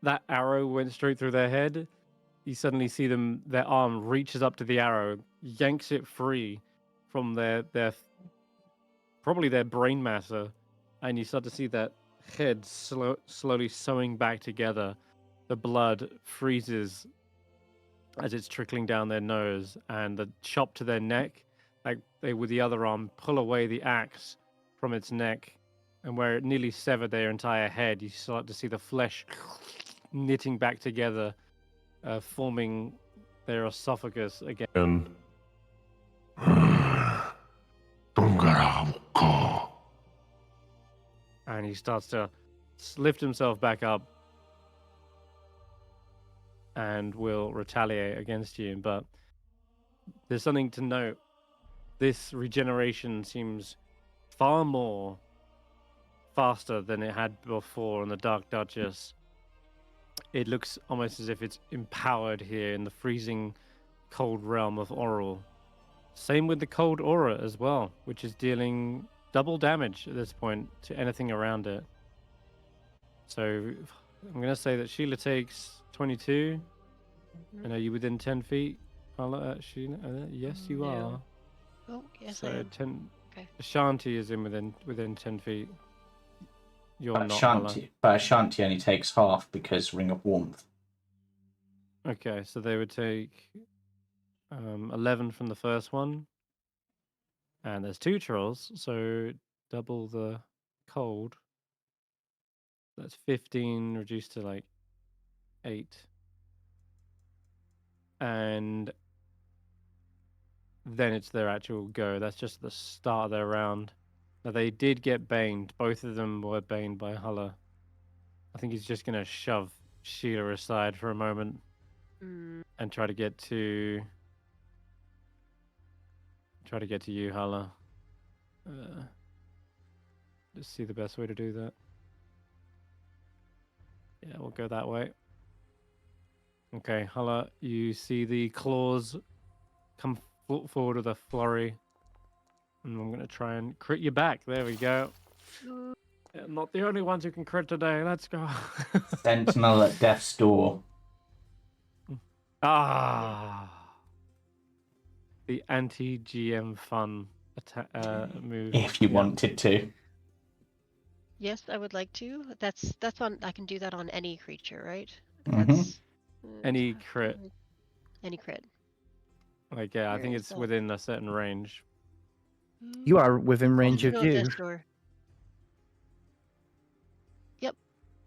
that arrow went straight through their head. You suddenly see their arm reaches up to the arrow, yanks it free from their probably their brain matter, and you start to see that head slowly sewing back together. The blood freezes as it's trickling down their nose, and the chop to their neck, like they with the other arm pull away the axe from its neck, and where it nearly severed their entire head, you start to see the flesh knitting back together, forming their esophagus again. And he starts to lift himself back up and will retaliate against you. But there's something to note. This regeneration seems far more faster than it had before in the Dark Duchess. It looks almost as if it's empowered here in the freezing cold realm of Oral. Same with the cold aura as well, which is dealing double damage at this point to anything around it. So I'm going to say that Sheila takes 22. And are you within 10 feet? Sheila? Yes, you No. are. Oh, yes, So I am. 10. Okay. Ashanti is in within 10 feet. You're But not, Hulla. Ashanti only takes half because Ring of Warmth. Okay, so they would take 11 from the first one. And there's 2 trolls, so double the cold. That's 15 reduced to like 8. And then it's their actual go. That's just the start of their round. Now, they did get baned. Both of them were baned by Hulla. I think he's just going to shove Sheila aside for a moment and try to get to you, Hulla. Just see the best way to do that. Yeah, we'll go that way. Okay, Hulla, you see the claws come forward with a flurry. And I'm going to try and crit you back. There we go. Yeah, not the only ones who can crit today. Let's go. Sentinel at Death's Door. The anti-GM fun move. If you wanted to. Yes, I would like to. That's on. I can do that on any creature, right? Mhm. That's Any crit. Any crit. Like, yeah, I Where think is it's that? within a certain range. You are within range of Sentinel you. Death's Door. Yep.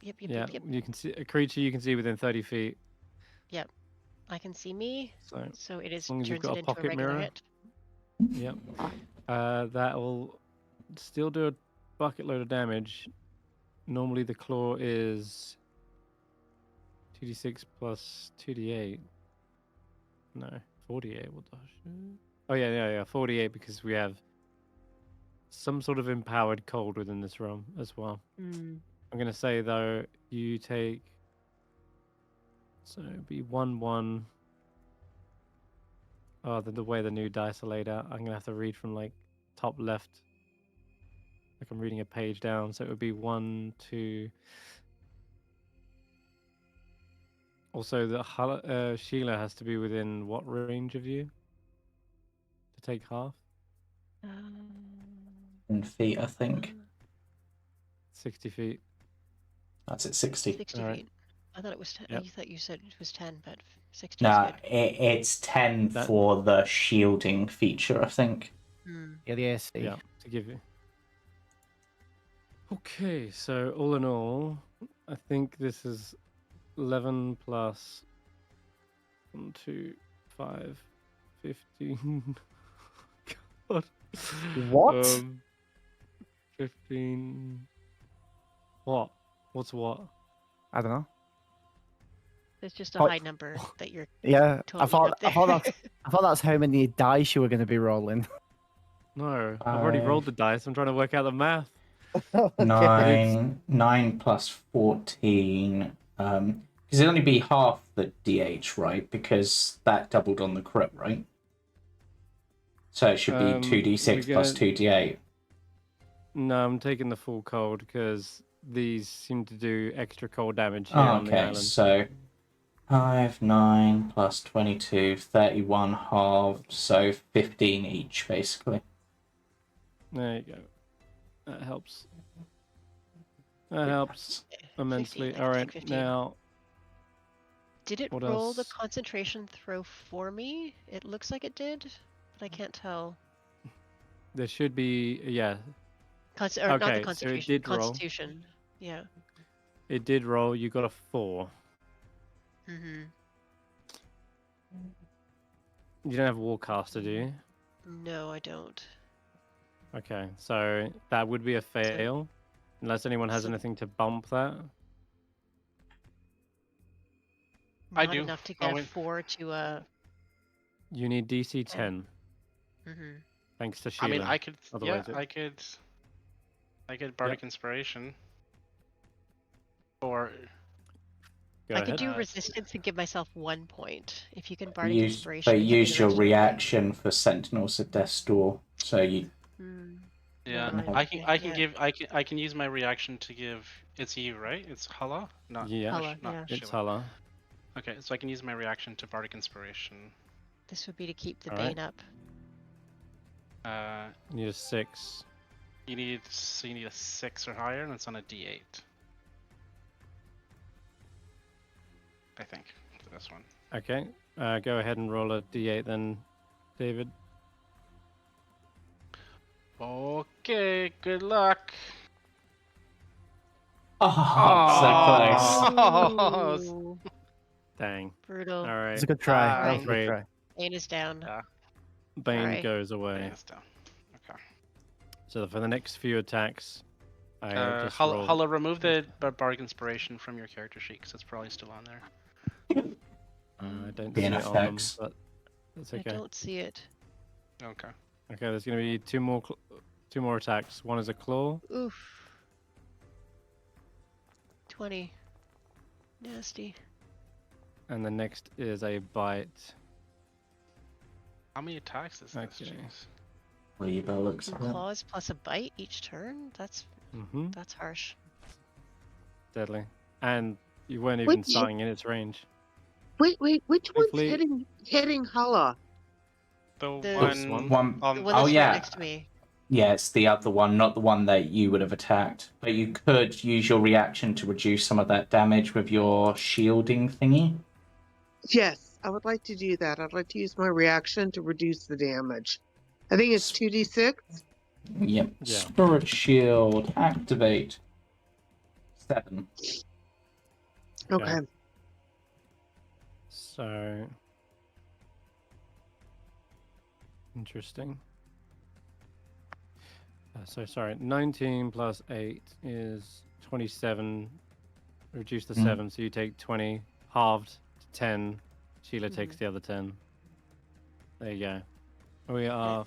Yeah, Yep. you can see a creature you can see within 30 feet. Yep. I can see me. So it is as long as you've turns got it a into a pocket regular mirror. hit. Yep. That will still do a bucket load of damage. Normally the claw is 2d6 plus 2d8. No, 48. What the shit? Oh yeah, 48 because we have some sort of empowered cold within this realm as well. I'm gonna say though, you take it'd be 1/1. Oh, the way the new dice are laid out, I'm gonna have to read from like top left. Like I'm reading a page down, so it would be 1, 2. Also, the Sheila has to be within what range of you to take half? In feet, I think. 60 feet. That's at 60. 60 Alright. feet. I thought it was 10. Yep. You thought you said it was 10, but 60 is No, good. it's 10 for the shielding feature, I think. Yeah, the AC. Yeah, to give you. Okay, so all in all, I think this is 11 plus 1, 2, 5, 15. God. What? 15. What? What's what? I don't know. It's just a Oh, high number that you're Yeah, I totaling thought up there. I thought that's how many dice you were going to be rolling. No, I've already rolled the dice. I'm trying to work out the math. 9 plus 14. Because it'd only be half the DH, right? Because that doubled on the crit, right? So it should be 2d6 plus 2d8. No, I'm taking the full cold because these seem to do extra cold damage here Oh, on the okay, island. so 5, 9 plus 22, 31 halves, so 15 each, basically. There you go. That helps. That helps immensely. 15, I All can right, take 15. now. Did it what roll the else? concentration throw for me? It looks like it did, but I can't tell. There should be, yeah. Not the Okay, so it concentration. did roll. Constitution. Yeah. It did roll. You got a 4. You don't have Warcaster, do you? No, I don't. Okay, so that would be a fail, unless anyone has so- anything to bump that. I Not do. enough to I'll get a win. 4 to a. You need DC 10, Mm-hmm. thanks to I Sheila. mean, I could. Otherwise Yeah, it- I could Bardic Inspiration. Or Go I ahead. could do Uh, resistance and give myself 1 point. If you can Bardic Use, Inspiration. but and give me use the your rest of the point. reaction for Sentinels of Death's Door. So you. yeah, Never mind, I I okay, can yeah. give. I can use my reaction to give. It's you, right? It's Hulla, not Yeah, Hulla, not yeah. it's Sheila. Hulla. Okay, so I can use my reaction to Bardic Inspiration. This would be to keep the Alright. Bane up. You need a 6. You need a 6 or higher, and it's on a D8. I think for this one. Okay, go ahead and roll a D8 then, David. Okay, good luck. Oh, so close. Ooh, Dang. brutal. Alright. It's a good try. That Alright. was a good try. Bane is down. Bane Sorry. goes away. Hands down. Okay. So for the next few attacks, I just Hulla, roll. Hulla, remove the Bardic Inspiration from your character sheet because it's probably still on there. I don't Being see it on them, effects. but that's I okay. don't see it. Okay. Okay, there's gonna be two more attacks. One is a claw. Oof. 20. Nasty. And the next is a bite. How many attacks is this? Okay. Jeez. Reba looks Two at it. claws plus a bite each turn? That's harsh. Deadly. And you weren't even Which- starting in its range. Wait, which one's Hopefully- heading Hulla? The The- one, One. on The one Oh, that's yeah. right next to me. Yeah, it's the other one, not the one that you would have attacked. But you could use your reaction to reduce some of that damage with your shielding thingy. Yes, I would like to do that. I'd like to use my reaction to reduce the damage. I think it's 2d6. Yep. Yeah. Spirit Shield, activate. 7. Okay. So interesting. So sorry, 19 plus 8 is 27. Reduce the 7, so you take 20, halved to 10. Sheila takes the other 10. There you go. We are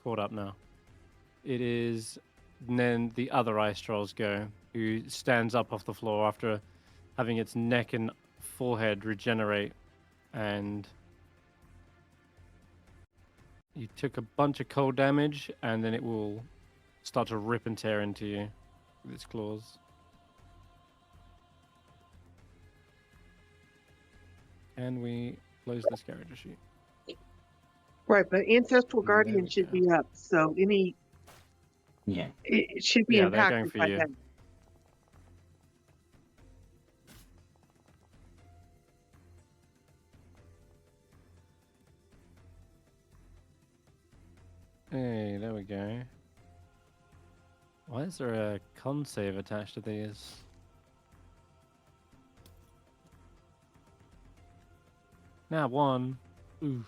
caught up now. It is then the other ice trolls go, who stands up off the floor after having its neck and forehead regenerate, and you took a bunch of cold damage, and then it will start to rip and tear into you with its claws. Can we close this character sheet? Right, but Ancestral There Guardian we should go. be up, so Yeah. it should be Yeah, they're going impacted for by you. that. Hey, there we go. Why is there a con save attached to these? Now 1. Oof.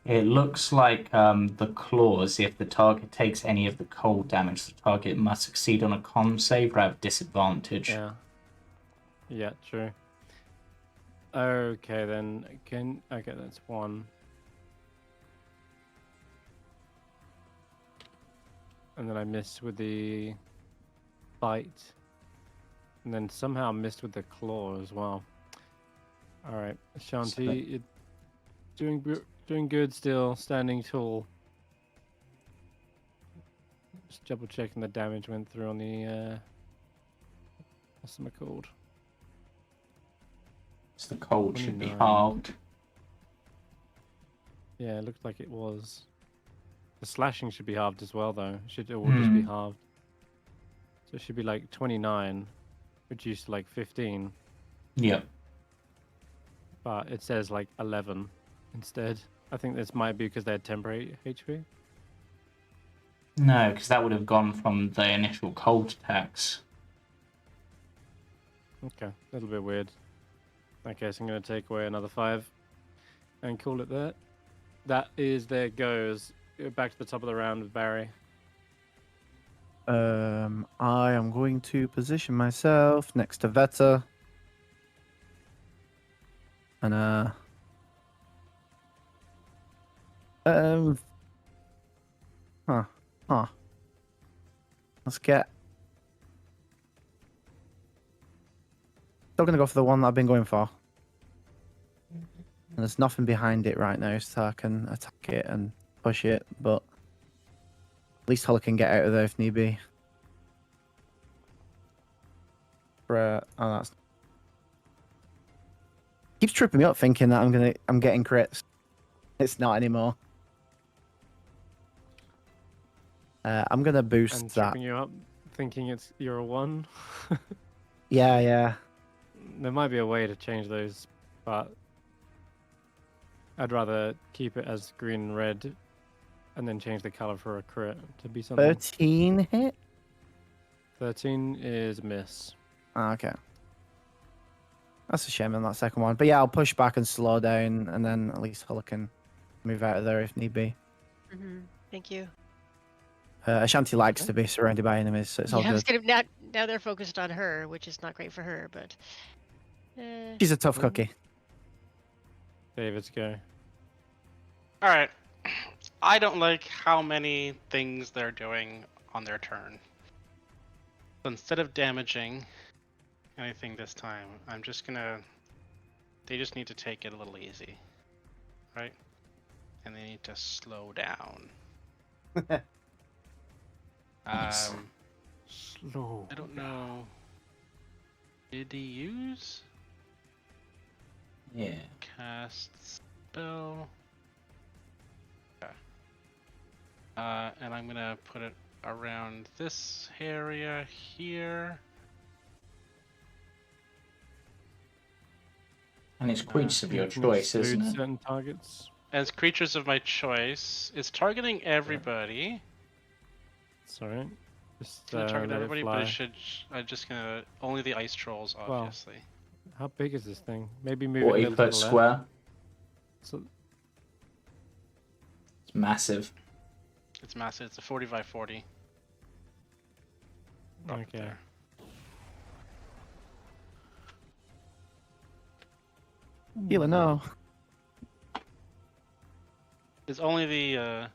It looks like the claws, if the target takes any of the cold damage, the target must succeed on a con save or have disadvantage. Yeah. Yeah, true. Okay, then okay, that's 1. And then I missed with the bite. And then somehow missed with the claw as well. Alright, Ashanti, you're doing good still, standing tall. Just double checking the damage went through on the what's it called? So the cold should be 29. halved. Yeah, it looked like it was. The slashing should be halved as well, though. It will just be halved. So it should be like 29, reduced to like 15. Yep. But it says like 11 instead. I think this might be because they had temporary HP. No, because that would have gone from the initial cold attacks. Okay, a little bit weird. In that case, I'm going to take away another 5 and call it that. That is their goes. Back to the top of the round with Barry. I am going to position myself next to Veta. And let's get. Still gonna go for the one that I've been going for. And there's nothing behind it right now, so I can attack it and push it, but at least Hulla can get out of there if need be. That's keeps tripping me up thinking that I'm getting crits. It's not anymore. I'm gonna boost And that. tripping you up, thinking you're a 1. Yeah. There might be a way to change those, but I'd rather keep it as green and red and then change the color for a crit to be something. 13 hit? 13 is miss. Okay. That's a shame on that second one. But yeah, I'll push back and slow down, and then at least Hulla can move out of there if need be. Thank you. Ashanti likes to be surrounded by enemies, so it's all I was good. gonna, now they're focused on her, which is not great for her, but... She's a tough cookie. David's go. Alright. I don't like how many things they're doing on their turn. So instead of damaging anything this time, I'm just gonna... They just need to take it a little easy. Right? And they need to slow down. Nice. Slow. I don't know. Did he use? Yeah. Cast spell. Okay. And I'm gonna put it around this area here. And it's creatures of your You can choice, exclude isn't it? certain targets. As creatures of my choice, it's targeting everybody. Sorry. Just It's gonna target let everybody, it but fly. it should. I'm just gonna only the ice trolls, Well, obviously. How big is this thing? Maybe move it a 40 little to the foot left. square. So, It's massive. It's massive. It's a 40 by 40. Drop it okay. there. Healer, no. It's only the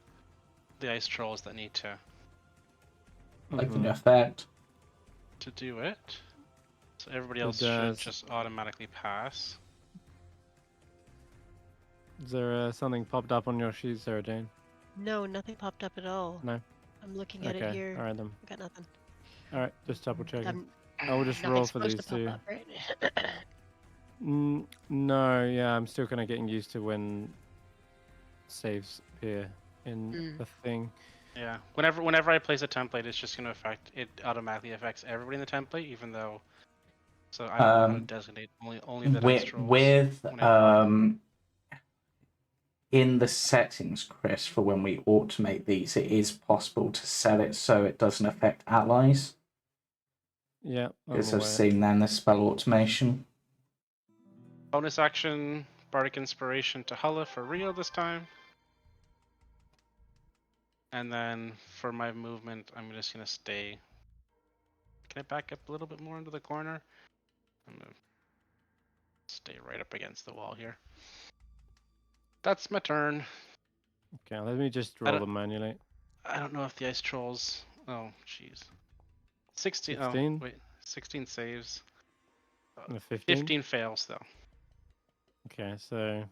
ice trolls that need to Like Mhm. the effect. do it. So everybody It else should does. just automatically pass. Is there something popped up on your sheet, Sara-Jane? No, nothing popped up at all. No? I'm looking at it Okay, here. alright then. I got nothing. Alright, just double checking. I'm, I will just roll nothing's for supposed these to pop two. up, right? No, yeah, I'm still kind of getting used to when saves appear in the thing. Yeah. Whenever I place a template, it's just gonna affect. It automatically affects everybody in the template, even though. So I don't know how to designate only the ice trolls. With when I in the settings, Chris, for when we automate these, it is possible to set it so it doesn't affect allies. Yeah, I'm Because I've aware. seen then the spell automation. bonus action, bardic inspiration to Hulla for Rio this time. And then for my movement, I'm just gonna stay. Can I back up a little bit more into the corner? I'm gonna stay right up against the wall here. That's my turn. Okay, let me just roll them manually. I don't know if the ice trolls. Oh, jeez. 16. 16? Oh, wait. 16 saves. And a 15? 15 fails though. Okay, so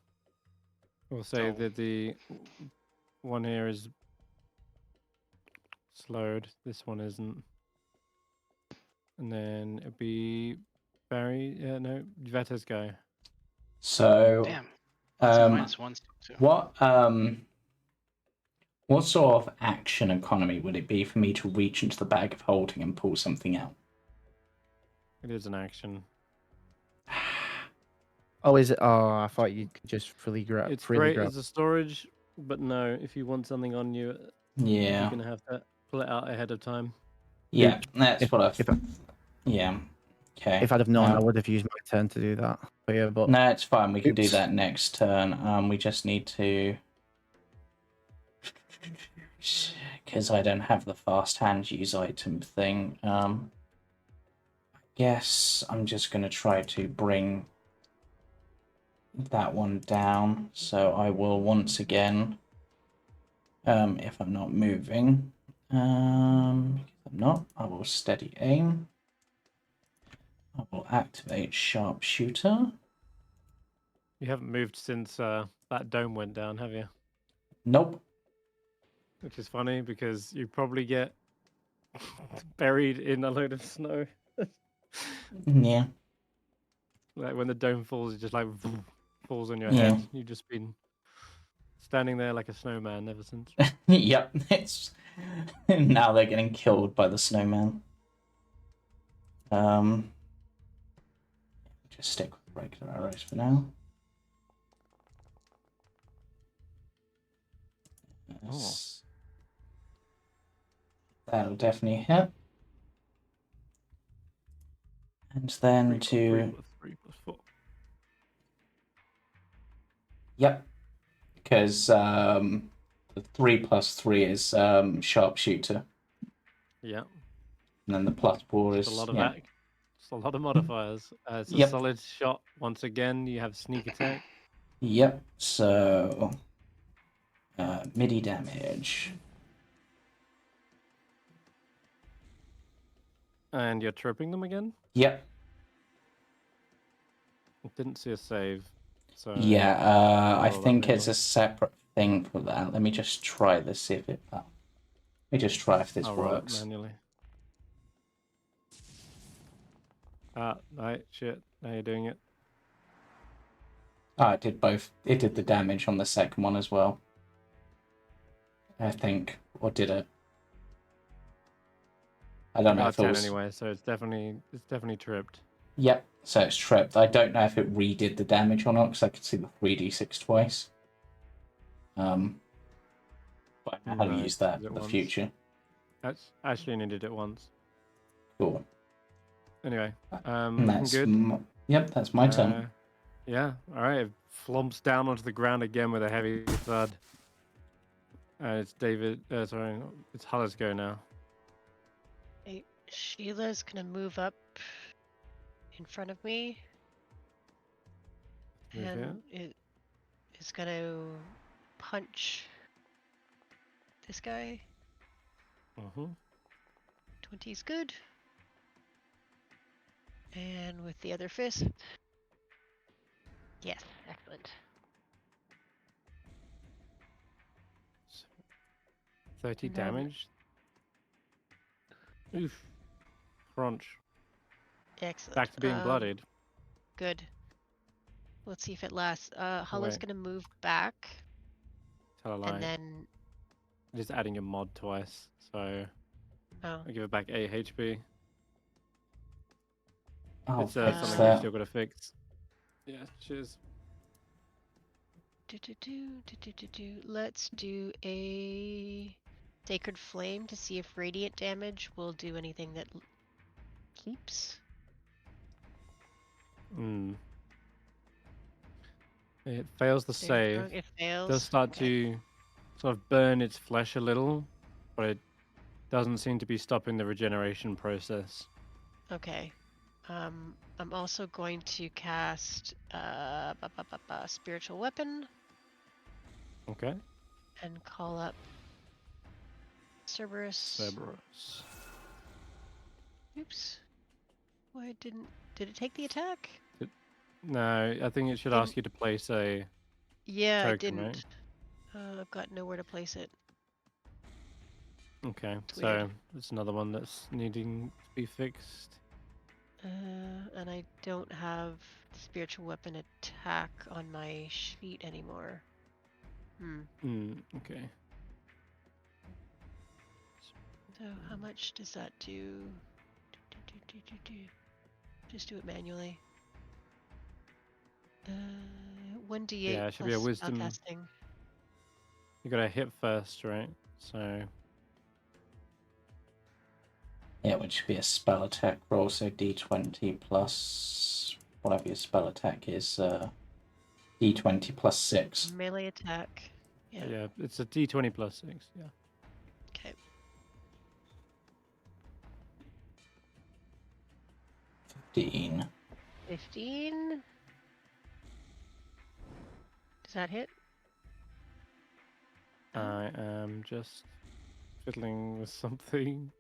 we'll say that the one here is slowed. This one isn't. And then it'd be Barry. Yeah, no, Vetta's go. So, Damn. That's a -1 too. what sort of action economy would it be for me to reach into the bag of holding and pull something out? It is an action. Oh, is it? Oh, I thought you could just freely It's grab. great as a storage, but no, if you want something on you, Yeah. you're gonna have to pull it out ahead of time. Yeah, that's If- what I. if I- Yeah. Okay. If I'd have known, I would have used my turn to do that. But yeah, but No, it's fine. We can do Oops. that next turn. We just need to. Because I don't have the fast hand use item thing. Guess I'm just going to try to bring that one down. So I will once again, if I'm not moving, if I'm not, I will steady aim. I will activate sharpshooter. You haven't moved since that dome went down, have you? Nope. Which is funny because you probably get buried in a load of snow. Yeah. Like when the dome falls, it just like falls on your Yeah. head. You've just been standing there like a snowman ever since. Yep. It's now they're getting killed by the snowman. Just stick with regular arrows for now. Yes. That'll definitely hit. And then 3 plus 3 plus 4. Yep. Because the 3 plus 3 is sharpshooter. Yeah. And then the plus 4 Just is a lot of yeah. Just a lot of modifiers. It's a Yep. solid shot. Once again, you have sneak attack. Yep. So MIDI damage. And you're tripping them again? Yep. Didn't see a save. So Yeah, I roll that think it's manually. a separate thing for that. Let me just try this, see if it. Let me just try if this I'll roll it works. manually. Right, shit. Now you're doing it. Oh, it did both. It did the damage on the second one as well. I think, or did it? I You don't know got a if it 10 was. anyway, so it's definitely tripped. Yep, so it's tripped. I don't know if it redid the damage or not because I could see the 3d6 twice. But I know how to No, use that did it for the once. future. Actually needed it once. Cool. Anyway, And looking that's good. yep, that's my turn. Yeah, all right. It flumps down onto the ground again with a heavy thud. It's it's Hulla's go now. Okay, Sheila's gonna move up in front of me, Move and it is gonna punch this guy. Mm-hmm. 20's good. And with the other fist. Yes, excellent. 30 And then- damage. Oof. Crunch. Excellent. Back to being bloodied. Good. Let's see if it lasts. Hulla's Wait. gonna move back, Tell a lie. and then Just adding a mod twice, so oh, I give it back 8 HP. I'll It's fix something we've that. still got to fix. Yeah, cheers. let's do a Sacred Flame to see if radiant damage will do anything that keeps. It fails the Very save. strong. It fails. Does start Okay. to sort of burn its flesh a little, but it doesn't seem to be stopping the regeneration process. Okay. I'm also going to cast Spiritual Weapon Okay. and call up Cerberus. Cerberus. Oops. Why didn't... Did it take the attack? No, I think it should ask you to place a Yeah, token, it didn't. right? I've got nowhere to place it. Okay, It's so weird. it's another one that's needing to be fixed. And I don't have Spiritual Weapon attack on my sheet anymore. Okay. So how much does that do? Just do it manually. 1d8 Yeah, it should be a plus wisdom. spellcasting. You gotta hit first, right? So Yeah, which should be a spell attack roll, so d20 plus whatever your spell attack is, d20 plus 6. Melee attack. Yeah. Yeah, it's a d20 plus 6. Yeah. Okay. 15. 15. Does that hit? I am just fiddling with something.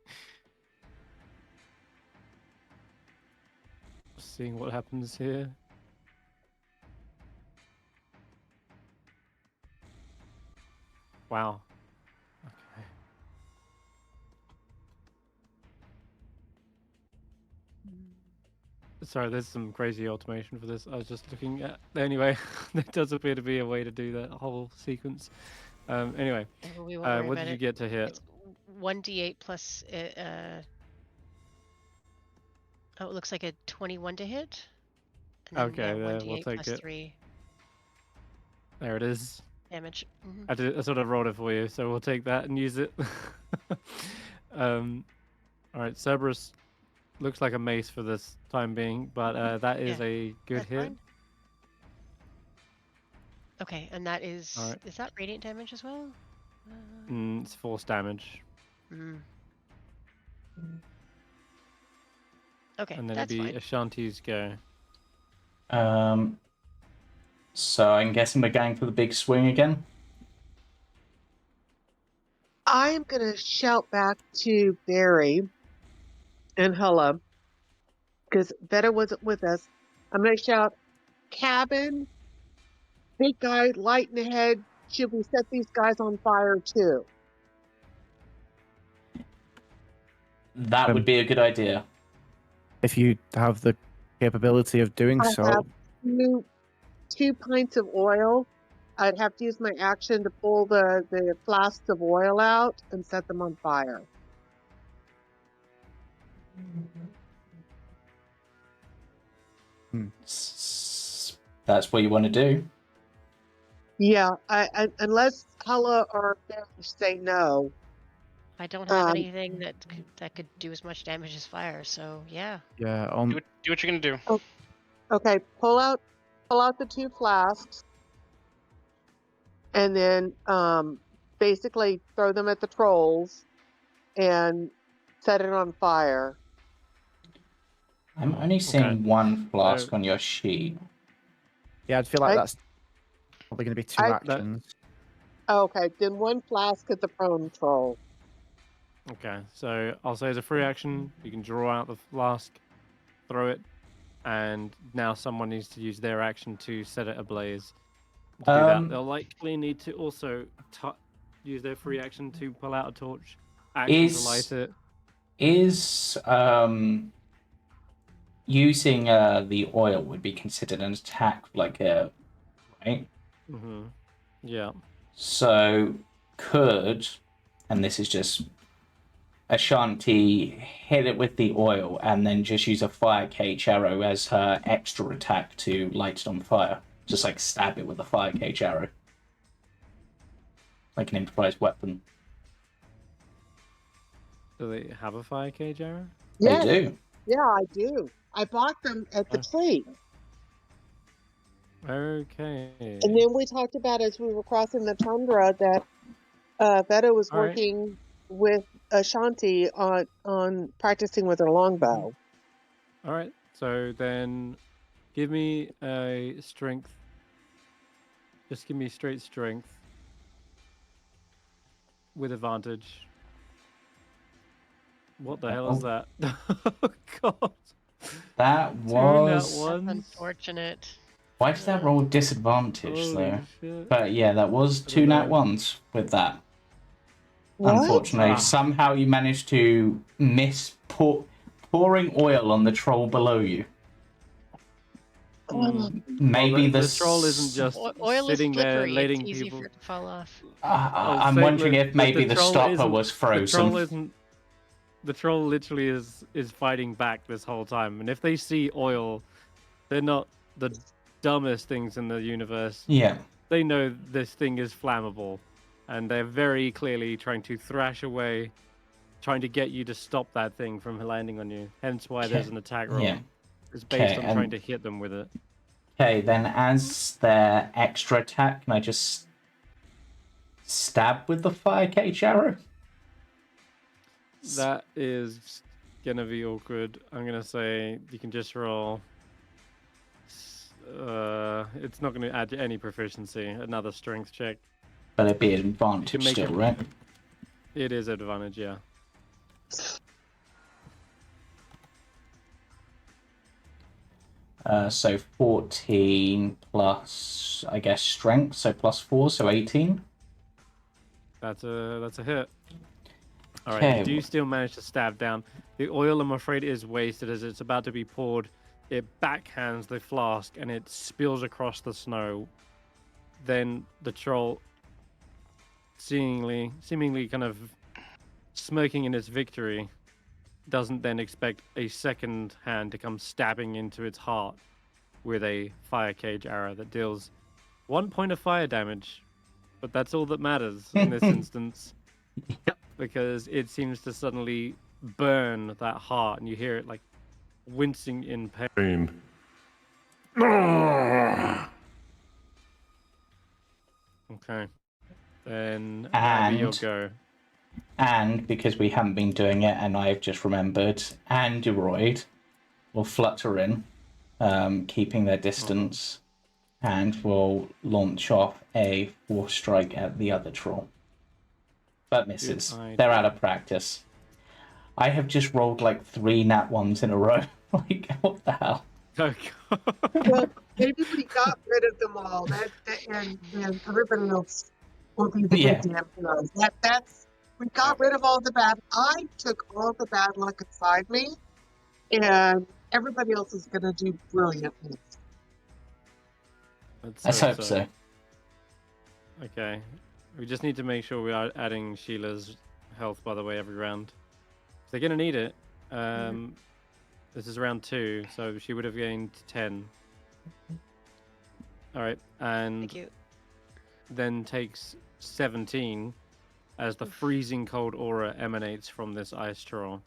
Seeing what happens here. Wow. Okay. Sorry, there's some crazy automation for this. I was just looking at. Anyway, there does appear to be a way to do that whole sequence. Anyway, We won't worry what about did you it. get to hit? It's 1d8 plus. Oh, it looks like a 21 to hit. And then, Okay, yeah, there, 1d8 we'll take plus it. 3 There it is. damage. I sort of rolled it for you, so we'll take that and use it. All right, Cerberus looks like a mace for this time being, but that is Yeah, a good That's hit. fine. Okay, and that is. Alright. Is that radiant damage as well? It's force damage, Okay, and then it'd that's be fine. Ashanti's go. So I'm guessing we're going for the big swing again? I'm going to shout back to Barry and Hulla, because Veta wasn't with us. I'm going to shout, cabin, big guy, light in the head. Should we set these guys on fire too? That would be a good idea. If you have the capability of doing I so. have 2 pints of oil. I'd have to use my action to pull the flasks of oil out and set them on fire. That's what you want to do. Yeah, I unless Hulla or Barry say no. I don't have anything that could do as much damage as fire, so yeah. Yeah, Do what you're gonna do. Okay, pull out the 2 flasks, and then basically throw them at the trolls and set it on fire. I'm only seeing one flask So- on your sheet. yeah, I'd feel like I- that's probably going to be 2 I- actions. Okay, then 1 flask at the prone troll. Okay, so I'll say as a free action, you can draw out the flask, throw it, and now someone needs to use their action to set it ablaze. To do that, they'll likely need to also use their free action to pull out a torch, action to light it. Is using the oil would be considered an attack, like a right? Mm-hmm. Yeah. So could, and this is just Ashanti, hit it with the oil and then just use a fire cage arrow as her extra attack to light it on fire. Just like stab it with a fire cage arrow. Like an improvised weapon. Do they have a fire cage arrow? Yes. They do. Yeah, I do. I bought them at the tree. Okay. And then we talked about as we were crossing the tundra that Veta was All right. working with Ashanti on practicing with her longbow. All right. So then, give me a strength. Just give me straight strength with advantage. What the hell is that? Oh God. That 2 nat was. That's ones. unfortunate. Why did that roll disadvantage Holy though? shit. But yeah, that was I 2 don't nat know. ones with that. What? Unfortunately, Ah. somehow you managed to miss pouring oil on the troll below you. Maybe Well, the the troll isn't just Oil is sitting there slippery. letting It's easy people. for it to fall off. I'm wondering if maybe the stopper was The frozen. troll isn't. The troll literally is fighting back this whole time, and if they see oil, they're not the dumbest things in the universe. Yeah. They know this thing is flammable, and they're very clearly trying to thrash away trying to get you to stop that thing from landing on you. Hence why there's an attack roll. Yeah. It's based on and- trying to hit them with it. Okay, then as their extra attack, can I just stab with the fire cage arrow? That is gonna be awkward. I'm gonna say you can just roll. It's not gonna add any proficiency. Another strength check. But it'd be an advantage make still, it- right? It is advantage, yeah. So 14 plus, I guess, strength, so plus 4, so 18. That's a hit. All right, Okay. you do still manage to stab down. The oil, I'm afraid, is wasted as it's about to be poured. It backhands the flask and it spills across the snow. Then the troll, seemingly kind of smirking in its victory, doesn't then expect a second hand to come stabbing into its heart with a fire cage arrow that deals 1 point of fire damage. But that's all that matters in this instance. Because it seems to suddenly burn that heart and you hear it like wincing in pain. Okay. Then that'll be your And- go. And because we haven't been doing it, and I've just remembered, Android will flutter in, keeping their distance, and will launch off a force strike at the other troll. But misses. idea. They're out of practice. I have just rolled like 3 nat ones in a row. Like, what the hell? Oh, God. Well, maybe we got rid of them all, and everybody else will be the Yeah. big damn. That's we got rid of all the bad. I took all the bad luck inside me, and everybody else is gonna do brilliantly. Let's hope so. Okay. We just need to make sure we are adding Sheila's health, by the way, every round. They're going to need it. This is round 2, so she would have gained 10. All right. And Thank you. then takes 17 as the freezing cold aura emanates from this ice troll.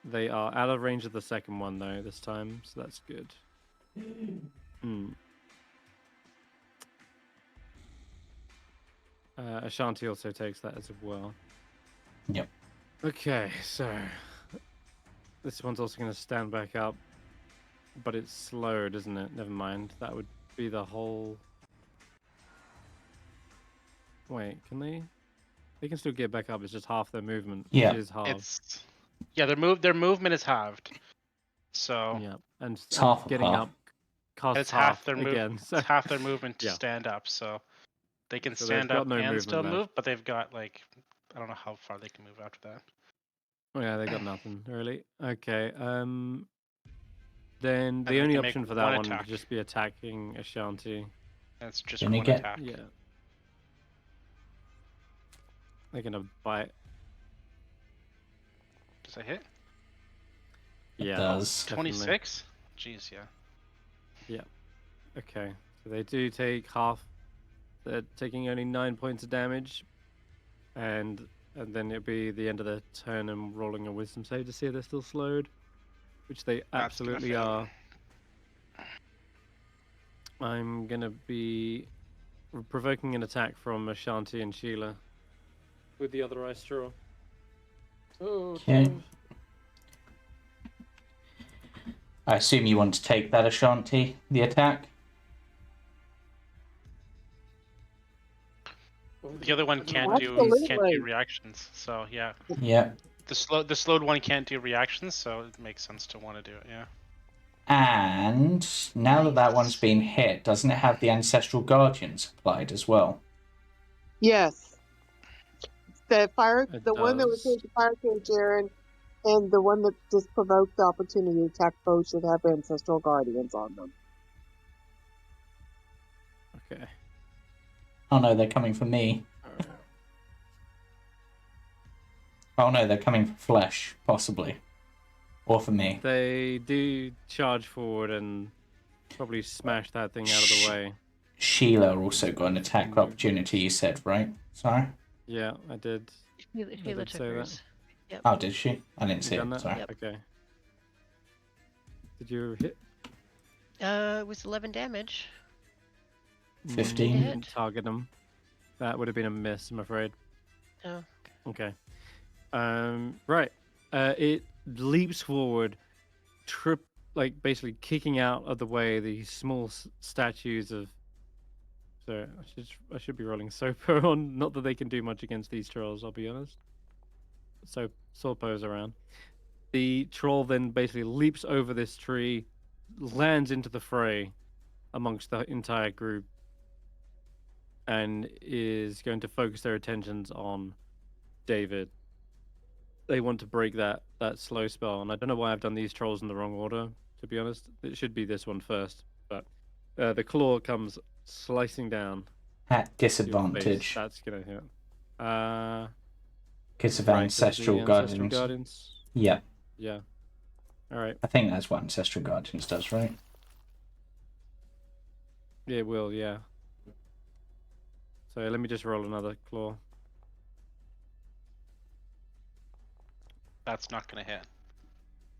They are out of range of the second one, though, this time, so that's good. Ashanti also takes that as well. Yep. Okay, so this one's also going to stand back up, but it's slowed, isn't it? Never mind. That would be the whole... Wait, can they? They can still get back up. It's just half their movement, Yeah. which is halved. It's their movement is halved. So Yeah, and half of getting half. up costs it's half their again. So it's half their movement to Yeah. stand up. So they can So they've stand got up no and movement still left. move, but they've got like I don't know how far they can move after that. Oh, yeah, they got nothing really. Okay. Then And the they only can make option for that one one attack. would just be attacking Ashanti. And it's just Can you one get- attack. Yeah. They're gonna bite. Does that hit? Yeah. Does. definitely. 26? Jeez, yeah. Okay. So they do take half. They're taking only 9 points of damage, and then it'll be the end of the turn and rolling a wisdom save to see if they're still slowed, which they That's gonna absolutely fail. are. I'm gonna be provoking an attack from Ashanti and Sheila with the other ice straw. Oh, Okay. 12. I assume you want to take that, Ashanti, the attack? The other one can't do Absolutely. reactions. So yeah, Yeah. the slowed one can't do reactions, so it makes sense to want to do it. Yeah. And now that one's been hit, doesn't it have the Ancestral Guardians applied as well? Yes, the It one that was does. in the fire cage, Aaron, and the one that just provoked the opportunity to attack both should have ancestral guardians on them. Okay. Oh no, they're coming for me. Alright. Oh no, they're coming for Flesh, possibly. Or for me. They do charge forward and probably smash that thing out of the way. Sheila also got an attack opportunity, you said, right? Sorry? Yeah, I did. Hulla did say that. Trekkers. Yep. Oh, did she? I didn't You see done it. that? Sorry. Yep. Okay. Did you hit? It was 11 damage. 15. hit. Didn't target them. That would have been a miss, I'm afraid. Oh. Okay. Right. It leaps forward, basically kicking out of the way these small statues of. So I should be rolling Sopo on. Not that they can do much against these trolls, I'll be honest. So Sopo's around. The troll then basically leaps over this tree, lands into the fray amongst the entire group, and is going to focus their attentions on David. They want to break that slow spell, and I don't know why I've done these trolls in the wrong order, to be honest. It should be this one first, but the claw comes slicing down. At to your face. disadvantage. That's gonna hit. Because of Right, 'cause the ancestral ancestral guardians. guardians. Yeah. Yeah. All right. I think that's what ancestral guardians does, right? Yeah, it will. Yeah. So let me just roll another claw. That's not gonna hit.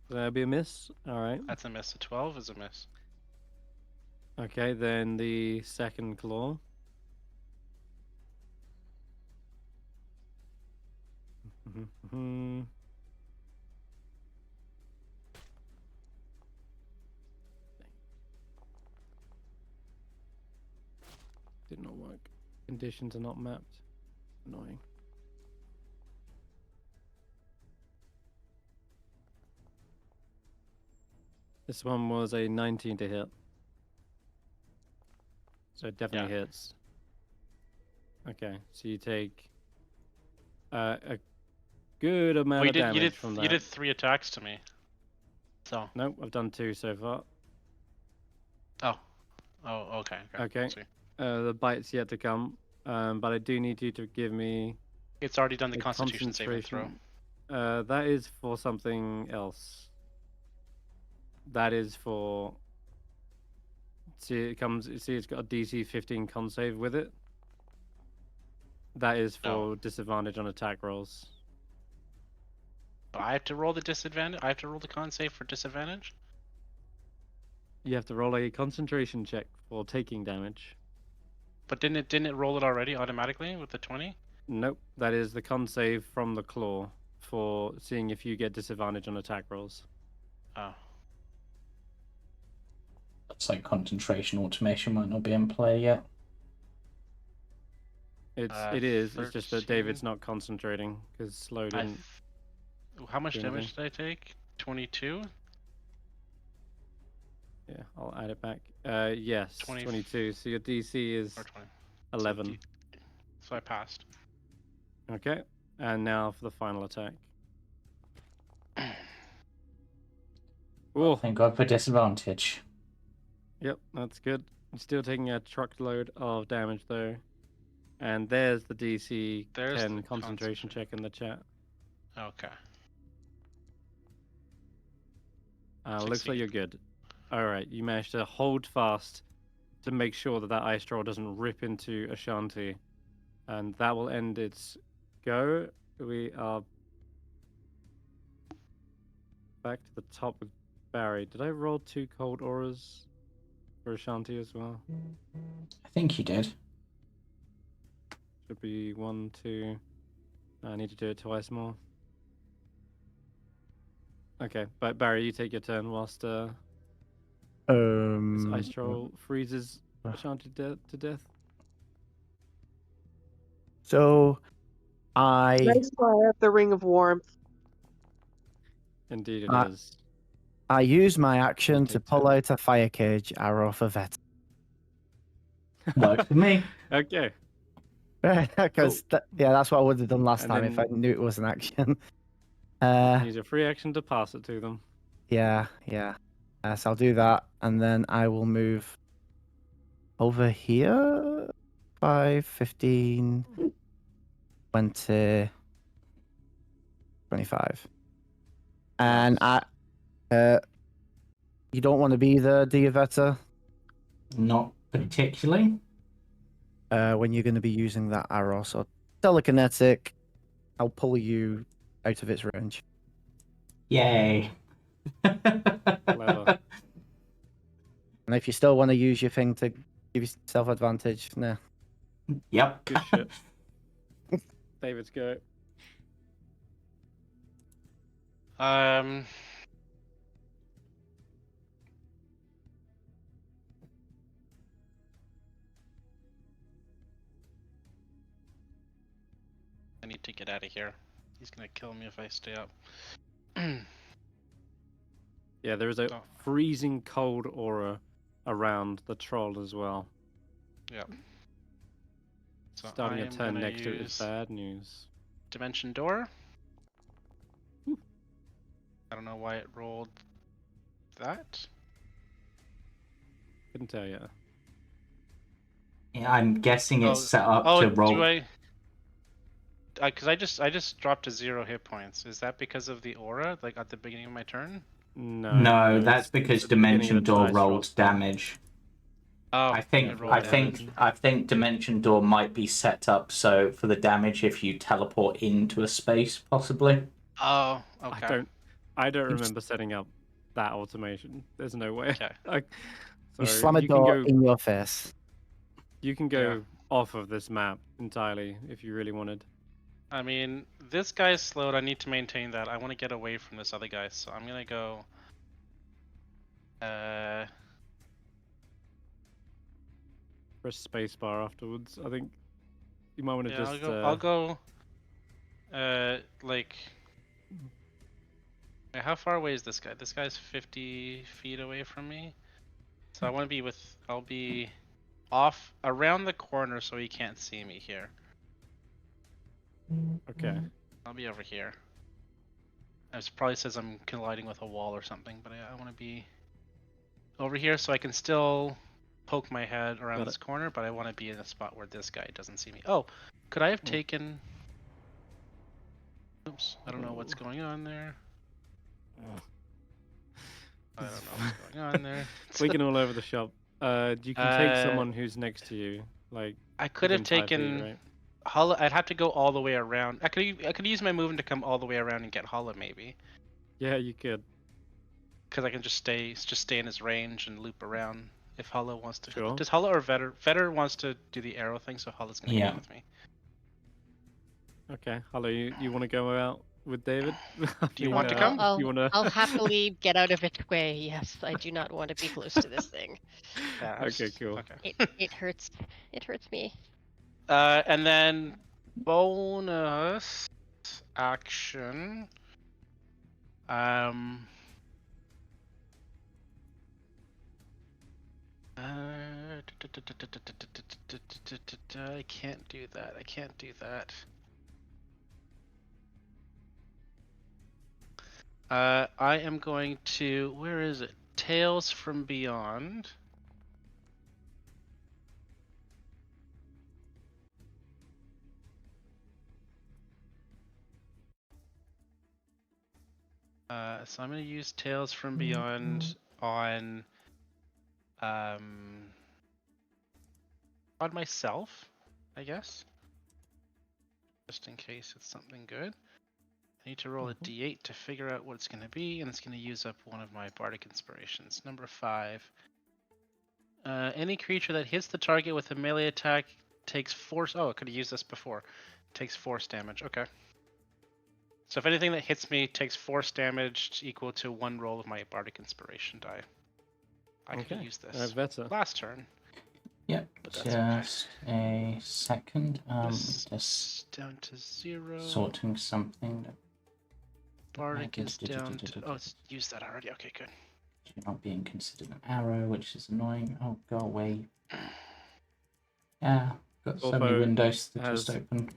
That'll be a miss. All right. That's a miss. A 12 is a miss. Okay, then the second claw. Did not work. Conditions are not mapped. Annoying. This one was a 19 to hit. So it definitely hits. Okay, so you take a good amount of damage from that. You did 3 attacks to me. So. Nope, I've done 2 so far. Oh, okay. Okay. See. The bite's yet to come, but I do need you to give me. It's already done the a Constitution saving throw. That is for something else. That is for. See, it comes. See, it's got a DC 15 con save with it. That is for disadvantage on attack rolls. But I have to roll the disadvantage. I have to roll the con save for disadvantage. You have to roll a concentration check for taking damage. But didn't it roll it already automatically with the 20? Nope, that is the con save from the claw for seeing if you get disadvantage on attack rolls. Oh. Looks like concentration automation might not be in play yet. It is. It's just that 13. David's not concentrating because slow didn't. How much do damage did I take? 22? Yeah, I'll add it back. Yes, 22. So your DC is Or 20. 11. So I passed. Okay, and now for the final attack. Oh, Thank God for disadvantage. yep, that's good. I'm still taking a truckload of damage though. And there's the DC 10 concentration check in the chat. Okay. Looks like you're good. All right, you managed to hold fast to make sure that ice troll doesn't rip into Ashanti, and that will end its go. We are back to the top with Barry. Did I roll 2 cold auras for Ashanti as well? I think you did. Should be 1, 2. I need to do it twice more. Okay, but Barry, you take your turn whilst this ice troll freezes Ashanti to death. So, Nice fire up the ring of warmth. Indeed, it is. I use my action Okay, to pull out a fire cage arrow for Vet. Worked for me. Okay. Because that's what I would have done last And time if I then- knew it was an action. Use a free action to pass it to them. Yeah. So I'll do that, and then I will move over here. 5, 15, 20, 25. And you don't want to be there, do you, Veta? Not particularly. When you're going to be using that arrow. So telekinetic, I'll pull you out of its range. Yay. Clever. And if you still want to use your thing to give yourself advantage, nah. Yep. Good shit. David's go. I need to get out of here. He's gonna kill me if I stay up. Yeah, there is a Oh. freezing cold aura around the troll as well. Yep. So Starting I a am turn gonna next to it is use bad news. Dimension Door. Whew. I don't know why it rolled that. Couldn't tell you. Yeah, I'm guessing it's set up to roll. Do I? Because I just dropped to 0 hit points. Is that because of the aura, like at the beginning of my turn? No, that's it's because at the beginning of Dimension the Door dice roll rolled spell. damage. Oh, I think it rolled damage. I think Dimension Door might be set up so for the damage if you teleport into a space, possibly. Oh, okay. I don't remember setting up that automation. There's no way. Okay. You So slam a you door can go, in your face. you can go off of this map entirely if you really wanted. I mean, this guy's slowed. I need to maintain that. I want to get away from this other guy, so I'm gonna go. Press spacebar afterwards. I think you might want to Yeah, just. I'll go. Like. How far away is this guy? This guy's 50 feet away from me. So I want to be with. I'll be off around the corner so he can't see me here. Okay. I'll be over here. It probably says I'm colliding with a wall or something, but I want to be over here so I can still poke my head around this corner, but I want to be in a spot where this guy doesn't see me. Oh, could I have taken... Oops, I don't know what's going on there. I don't know what's going on there. Clicking all over the shop. You can take someone who's next to you, like I could have within 5 feet, taken right? Hulla. I'd have to go all the way around. I could use my movement to come all the way around and get Hulla maybe, Yeah, you could. because I can just stay in his range and loop around if Hulla wants to. Sure. Does Hulla or Vetter? Vetter wants to do the arrow thing, so Hulla's gonna come with me. Okay, Hello, you want to go out with David? Do you want to come? I'll happily get out of its way. Yes, I do not want to be close to this thing. Yeah, Okay, cool. Okay. It hurts. It hurts me. And then bonus action. I can't do that. I can't do that. I am going to. Where is it? Tales from Beyond. So I'm going to use Tales from Beyond on myself, I guess. Just in case it's something good. I need to roll a d8 to figure out what it's going to be, and it's going to use up one of my bardic inspirations. Number 5. Any creature that hits the target with a melee attack takes force. Oh, I could have used this before. Takes force damage. Okay. So if anything that hits me takes force damage equal to 1 roll of my bardic inspiration die. I could use this last turn. Yep. Just a second. Just down to 0. Sorting something. Bardic is down to. Oh, it's used that already. Okay, good. You're not being considered an arrow, which is annoying. Oh, go away. Yeah, got so many windows that just open.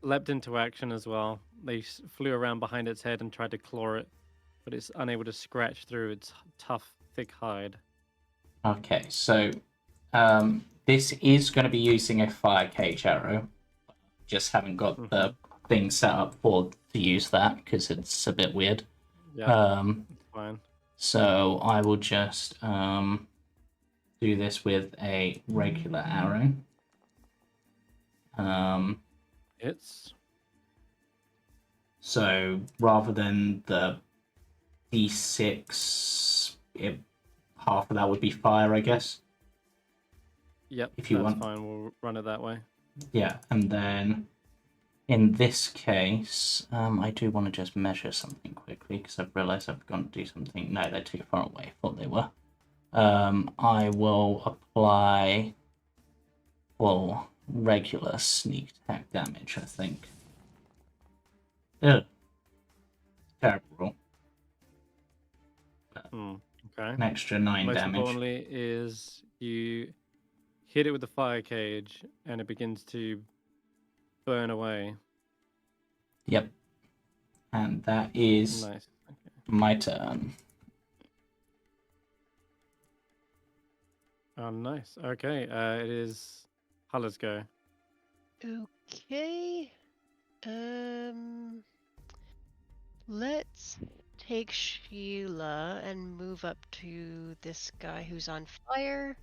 Leapt into action as well. They flew around behind its head and tried to claw it, but it's unable to scratch through its tough, thick hide. Okay, so this is going to be using a fire cage arrow. Just haven't got the thing set up to use that because it's a bit weird. Yeah, fine. So I will just do this with a regular arrow. It's So rather than the d6, half of that would be fire, I guess. Yep, If you that's want. fine. We'll run it that way. Yeah, and then in this case, I do want to just measure something quickly because I've realised I've gone to do something. No, they're too far away. I thought they were. I will apply full regular sneak attack damage, I think. Ugh. Terrible roll. Okay. An extra 9 Most damage. importantly is you hit it with the fire cage and it begins to burn away. Yep. And that is Nice. Okay. my turn. Oh, nice. Okay. It is Hulla's go. Okay. Let's take Sheila and move up to this guy who's on fire.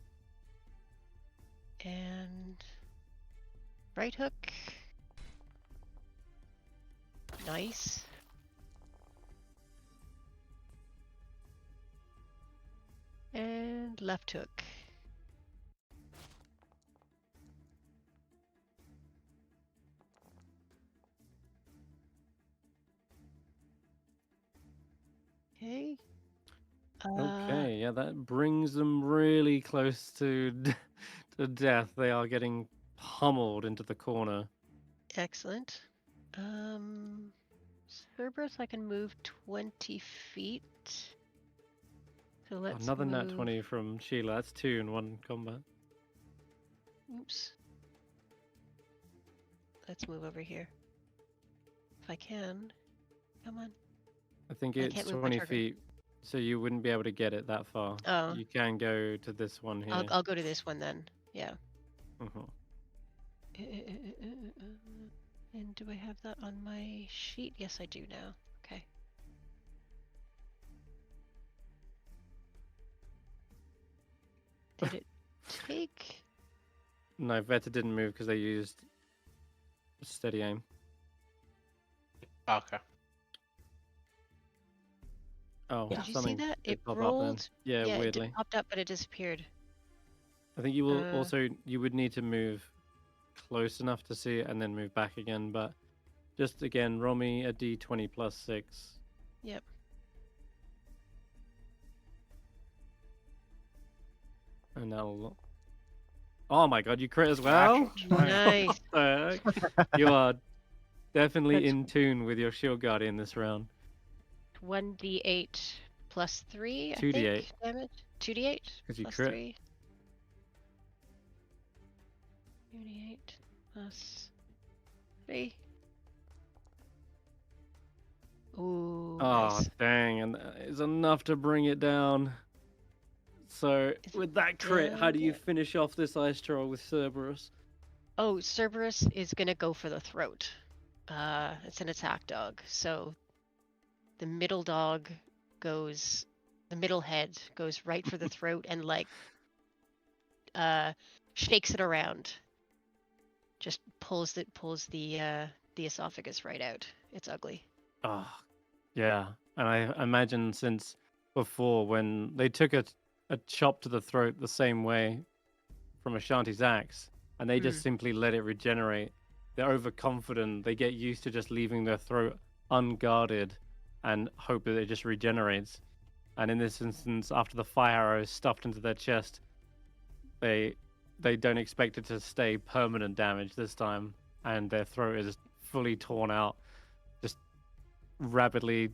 And right hook. Nice. And left hook. Okay. Okay. Yeah, that brings them really close to to death. They are getting pummeled into the corner. Excellent. Cerberus, I can move 20 feet. So let's Another nat move. 20 from Sheila. That's 2 in 1 combat. Oops. Let's move over here. If I can. Come on. I think I it's can't move my 20 target. feet, so you wouldn't be able to get it that far. Oh. You can go to this one here. I'll go to this one then. Yeah. Mhm. And do I have that on my sheet? Yes, I do now. Okay. Did it take? No, Veta didn't move because they used steady aim. Okay. Oh, Did you see something that? did It pop up then. rolled. Yeah, Yeah, weirdly. it popped up, but it disappeared. I think you will Uh, also you would need to move close enough to see it and then move back again. But just again, roll me a d20 plus 6. Yep. And that'll. Oh my god, you crit as well! Nice. What the heck? You are definitely That's- in tune with your shield guardian this round. 1d8 plus 3, I 2d8. think, damage. 2d8 'Cause you plus crit. 3. 2d8 plus 3. Ooh, Oh, nice. dang, and that is enough to bring it down. So, Is with that crit, how do you down? finish off this ice troll with Cerberus? Oh, Cerberus is gonna go for the throat. It's an attack dog, so the middle head goes right for the throat and like shakes it around. Just pulls the esophagus right out. It's ugly. Oh, yeah. And I imagine since before when they took a chop to the throat the same way from Ashanti's axe, and they just simply let it regenerate, they're overconfident. They get used to just leaving their throat unguarded and hope that it just regenerates. And in this instance, after the fire arrow is stuffed into their chest, they don't expect it to stay permanent damage this time, and their throat is fully torn out, just rapidly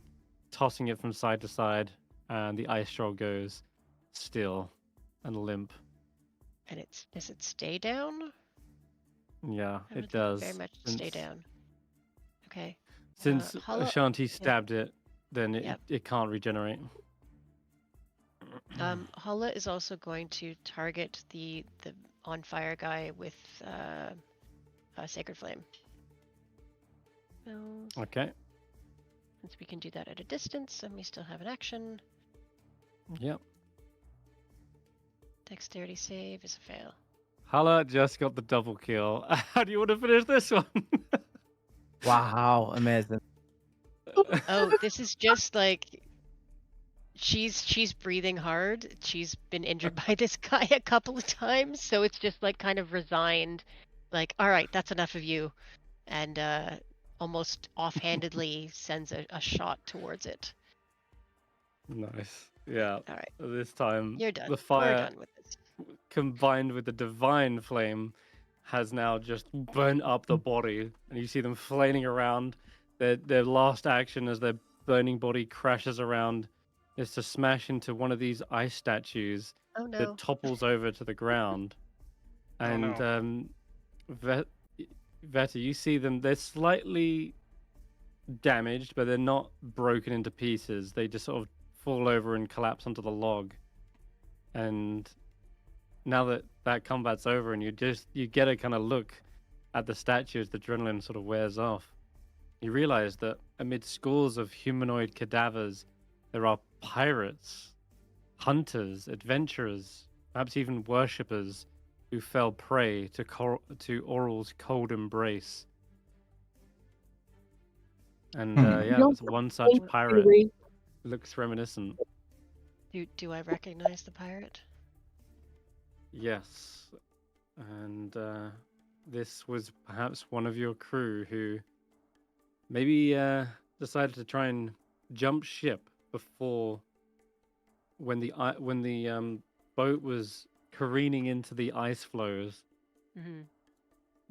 tossing it from side to side, and the ice troll goes still and limp. And does it stay down? Yeah, I would it think does. very much stay down. Okay. Since Hulla- Ashanti stabbed it, then Yep. it can't regenerate. Hulla is also going to target the on fire guy with a Sacred Flame. Spells. Okay. Since we can do that at a distance, and we still have an action. Yep. Dexterity save is a fail. Hulla just got the double kill. How do you want to finish this one? Wow, amazing. Oh, this is just like she's breathing hard. She's been injured by this guy a couple of times, so it's just like kind of resigned, like, all right, that's enough of you, and almost offhandedly sends a shot towards it. Nice. Yeah. All right, This time, you're done. the We're fire done with this. combined with the divine flame has now just burnt up the body, and you see them flailing around. Their last action as their burning body crashes around is to smash into one of these ice statues Oh no. that topples over to the ground. And no. Veta, you see them. They're slightly damaged, but they're not broken into pieces. They just sort of fall over and collapse onto the log. And now that that combat's over, and you get a kind of look at the statue as the adrenaline sort of wears off, you realize that amid scores of humanoid cadavers, there are pirates, hunters, adventurers, perhaps even worshippers who fell prey to Oral's cold embrace. And yeah, Don't one such think, pirate Dewey. looks reminiscent. Do I recognize the pirate? Yes. And this was perhaps one of your crew who maybe decided to try and jump ship before when the boat was careening into the ice floes. Mm-hmm.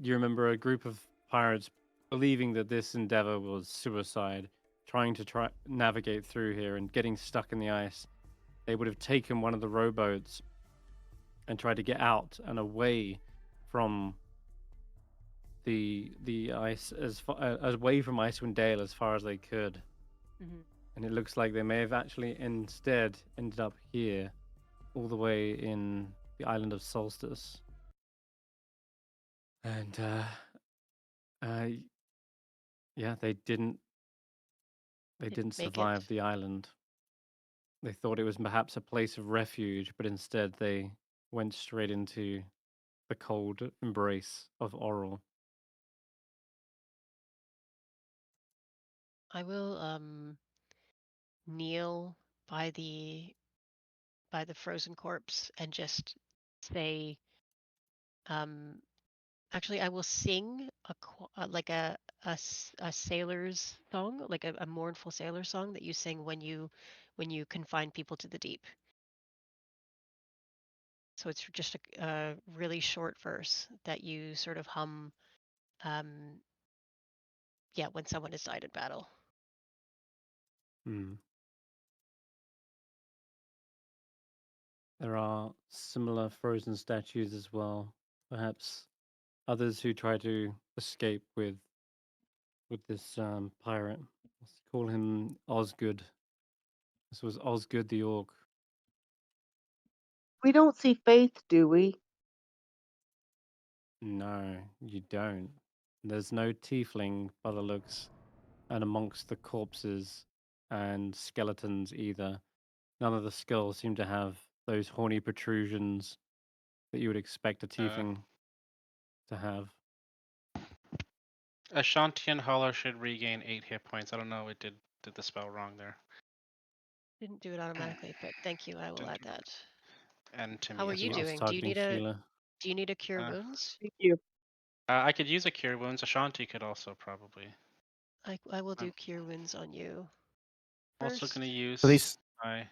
You remember a group of pirates believing that this endeavor was suicide, trying to navigate through here and getting stuck in the ice. They would have taken one of the rowboats and tried to get out and away from the ice as away from Icewindale as far as they could. Mm-hmm. And it looks like they may have actually instead ended up here, all the way in the island of Solstice. And yeah, they didn't Didn't make survive it. the island. They thought it was perhaps a place of refuge, but instead they went straight into the cold embrace of Oral. I will kneel by the frozen corpse and just say, actually, I will sing like a sailor's song, like a mournful sailor song that you sing when you confine people to the deep. So it's just a really short verse that you sort of hum, yeah, when someone has died in battle. There are similar frozen statues as well. Perhaps others who try to escape with this pirate. Let's call him Osgood. This was Osgood the Orc. We don't see Faith, do we? No, you don't. There's no tiefling by the looks, and amongst the corpses and skeletons either. None of the skulls seem to have those horny protrusions that you would expect a tiefling to have. Ashanti and Hulla should regain 8 hit points. I don't know, it did the spell wrong there. Didn't do it automatically, but thank you. I will Didn't add do that. And to How me are as you well. It's doing? targeting Sheila. Do you need a cure Uh, wounds? Thank you. I could use a cure wounds. Ashanti could also probably. I will do I'm cure wounds on you. also First. going to use So these my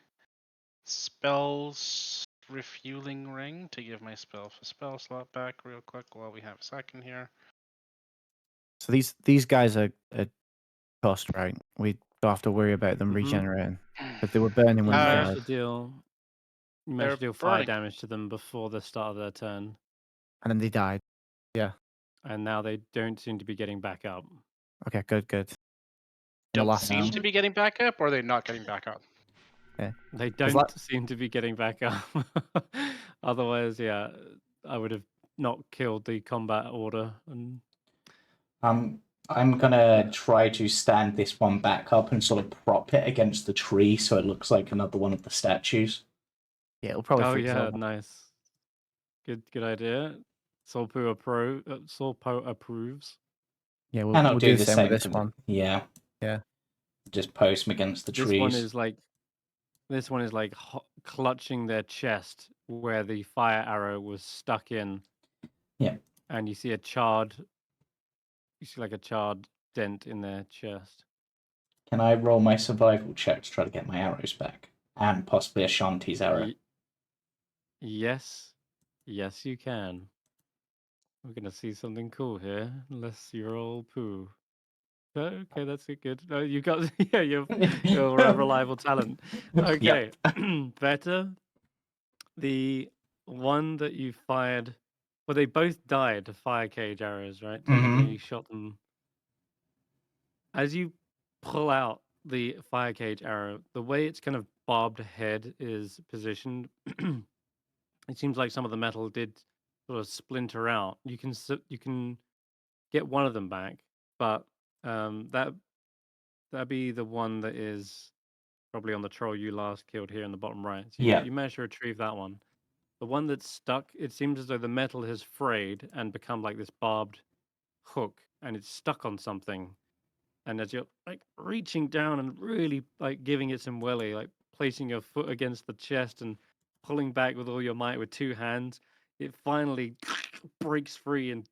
spells refueling ring to give my spell slot back real quick while we have a second here. So these guys are toast, right? We don't have to worry about them regenerating. But they were burning when You they managed died, to deal. You They're managed to deal fire burning. damage to them before the start of their turn, and then they died. Yeah. and now they don't seem to be getting back up. Okay. Good. Good. In the Don't last seem to session. be getting back up, or are they not getting back up? Yeah. They There's don't seem to be getting back up. Otherwise, yeah, I would have not killed the combat order. And I'm gonna try to stand this one back up and sort of prop it against the tree so it looks like another one of the statues. Yeah, it'll probably oh freeze yeah, over. nice, good idea. Solpo approves. Yeah, And I'll we'll do do the the same with same this for one. yeah. Yeah. just post them against the This trees. one is like clutching their chest where the fire arrow was stuck in. Yeah. And you see like a charred dent in their chest. Can I roll my survival check to try to get my arrows back? And possibly Ashanti's arrow. Yes. Yes, you can. We're going to see something cool here. Unless you're all poo. Okay, that's good. No, you got your reliable talent. Okay, better. The one that you fired, well, they both died to fire cage arrows, right? Technically, you shot them. As you pull out the fire cage arrow, the way its kind of barbed head is positioned, it seems like some of the metal did sort of splinter out. You can get one of them back, but that'd be the one that is probably on the troll you last killed here in the bottom right. So you managed to retrieve that one. The one that's stuck, it seems as though the metal has frayed and become like this barbed hook, and it's stuck on something. And as you're like reaching down and really like giving it some welly, like placing your foot against the chest and pulling back with all your might with two hands, it finally breaks free and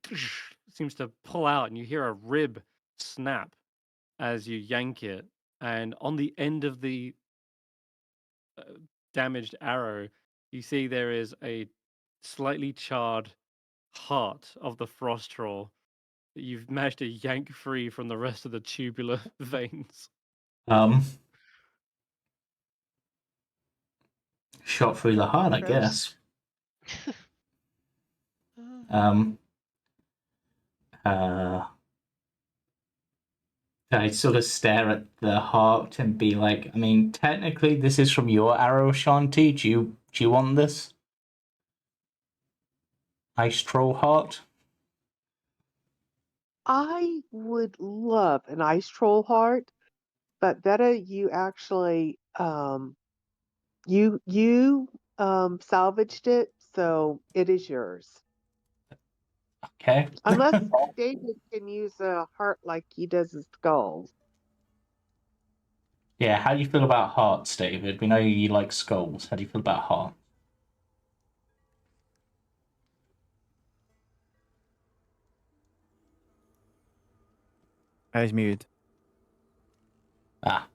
seems to pull out, and you hear a rib snap as you yank it. And on the end of the damaged arrow, you see there is a slightly charred heart of the frost troll that you've managed to yank free from the rest of the tubular veins. Shot through the heart, I guess. I sort of stare at the heart and be like, I mean, technically this is from your arrow, Ashanti. Do you want this? Ice troll heart? I would love an ice troll heart, but Veta, you actually you salvaged it, so it is yours. Okay. Unless David can use a heart like he does his skulls. Yeah, how do you feel about hearts, David? We know you like skulls. How do you feel about hearts? He's muted. Ah.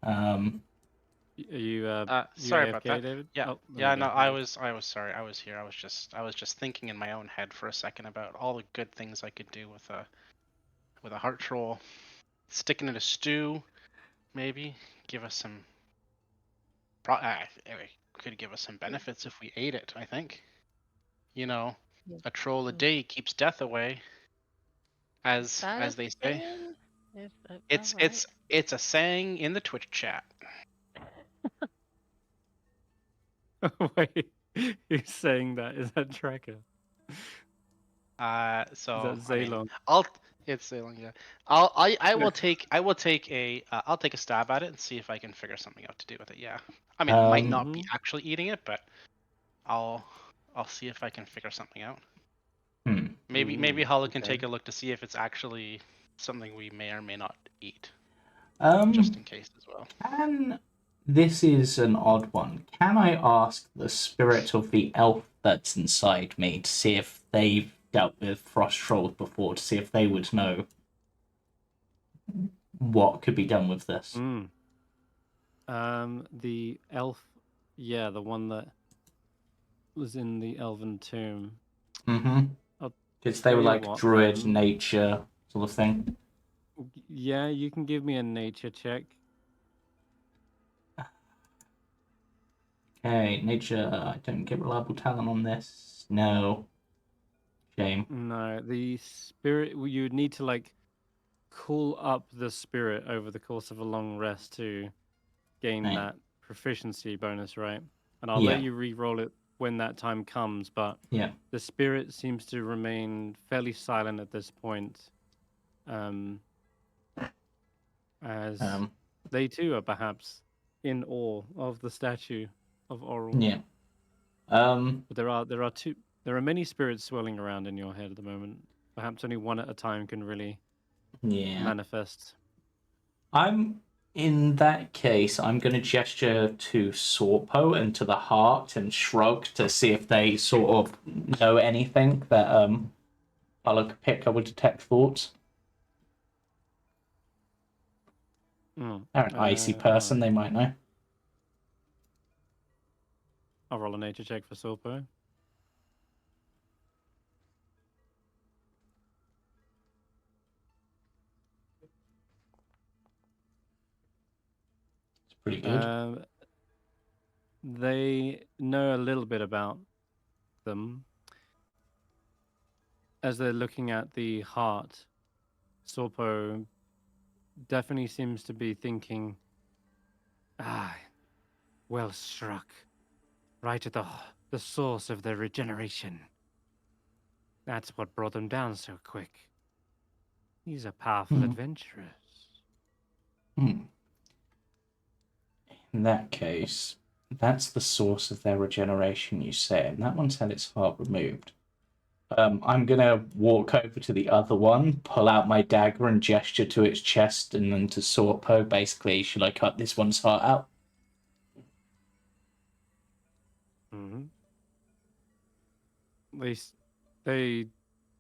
Are you sorry AFK, about that, David? Yeah, Oh, yeah. No, I was sorry. I was here. I was just thinking in my own head for a second about all the good things I could do with a heart troll. Sticking in a stew, maybe give us some. Could give us some benefits if we ate it. I think. You know, a troll a day keeps death away. As they say. It's a saying in the Twitch chat. Wait, who's saying that? Is that Tracker? So is that Zaylon? It's Zaylon, yeah. I will take I'll take a stab at it and see if I can figure something out to do with it. Yeah. I mean, it might not be actually eating it, but I'll see if I can figure something out. Maybe Hulla can take a look to see if it's actually something we may or may not eat. Just in case as well. This is an odd one. Can I ask the spirit of the elf that's inside me to see if they've dealt with frost trolls before, to see if they would know what could be done with this? The elf, yeah, the one that was in the elven tomb. Because they were like druid nature sort of thing. Yeah, you can give me a nature check. Okay, nature. I don't get reliable talent on this. No. Shame. No, the spirit, you would need to like cool up the spirit over the course of a long rest to gain that proficiency bonus, right? And I'll let you re-roll it when that time comes, but the spirit seems to remain fairly silent at this point, as they too are perhaps in awe of the statue of Oral. Yeah. But there are many spirits swirling around in your head at the moment. Perhaps only one at a time can really manifest. In that case, I'm going to gesture to Sorpo and to the heart and shrug to see if they sort of know anything that Hulla could pick up with detect thoughts. Mm. They're an icy person, alright. they might know. I'll roll a nature check for Sorpo. It's pretty good. They know a little bit about them. As they're looking at the heart, Sorpo definitely seems to be thinking, well struck. Right at the source of their regeneration. That's what brought them down so quick. These are powerful adventurers. In that case, that's the source of their regeneration, you say, and that one's had its heart removed. I'm gonna walk over to the other one, pull out my dagger and gesture to its chest and then to Sorpo, basically, should I cut this one's heart out? Mm-hmm. They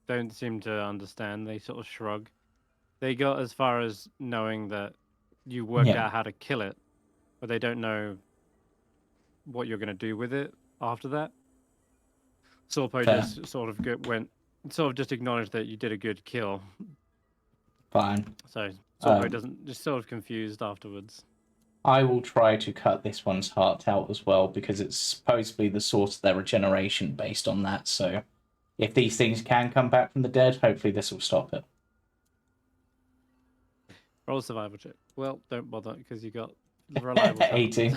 don't seem to understand. They sort of shrug. They got as far as knowing that you worked out how to kill it, but they don't know what you're going to do with it after that. Sorpo just sort of just acknowledged that you did a good kill. Fine. So Sorpo doesn't, just sort of confused afterwards. I will try to cut this one's heart out as well because it's supposedly the source of their regeneration based on that. So if these things can come back from the dead, hopefully this will stop it. Roll a survival check. Well, don't bother because you got reliable 18.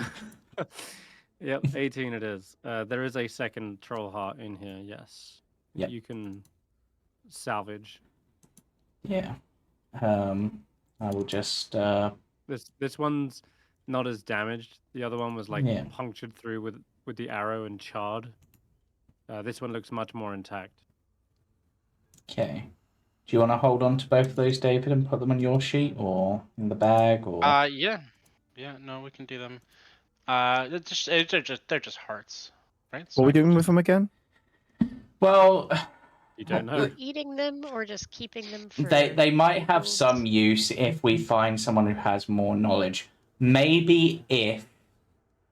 Yep, 18 it is. There is a second troll heart in here, yes. Yep. You can salvage. Yeah. I will just This one's not as damaged. The other one was like punctured through with the arrow and charred. This one looks much more intact. Okay. Do you want to hold on to both of those, David, and put them on your sheet or in the bag or yeah. No, we can do them. They're just hearts, right? What are we doing with them again? Well, you don't know. Eating them or just keeping them for they might have gold? some use if we find someone who has more knowledge. Maybe if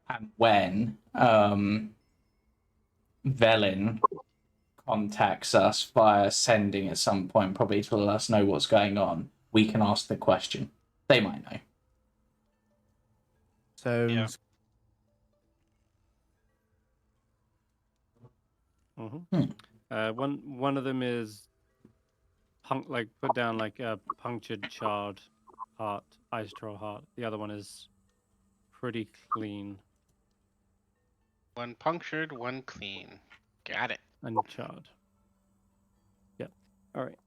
and when Velin contacts us via sending at some point, probably to let us know what's going on, we can ask the question. They might know. So Yeah. One of them is put down like a punctured, charred heart, ice troll heart. The other one is pretty clean. One punctured, one clean. Got it. And charred. Yeah. All right.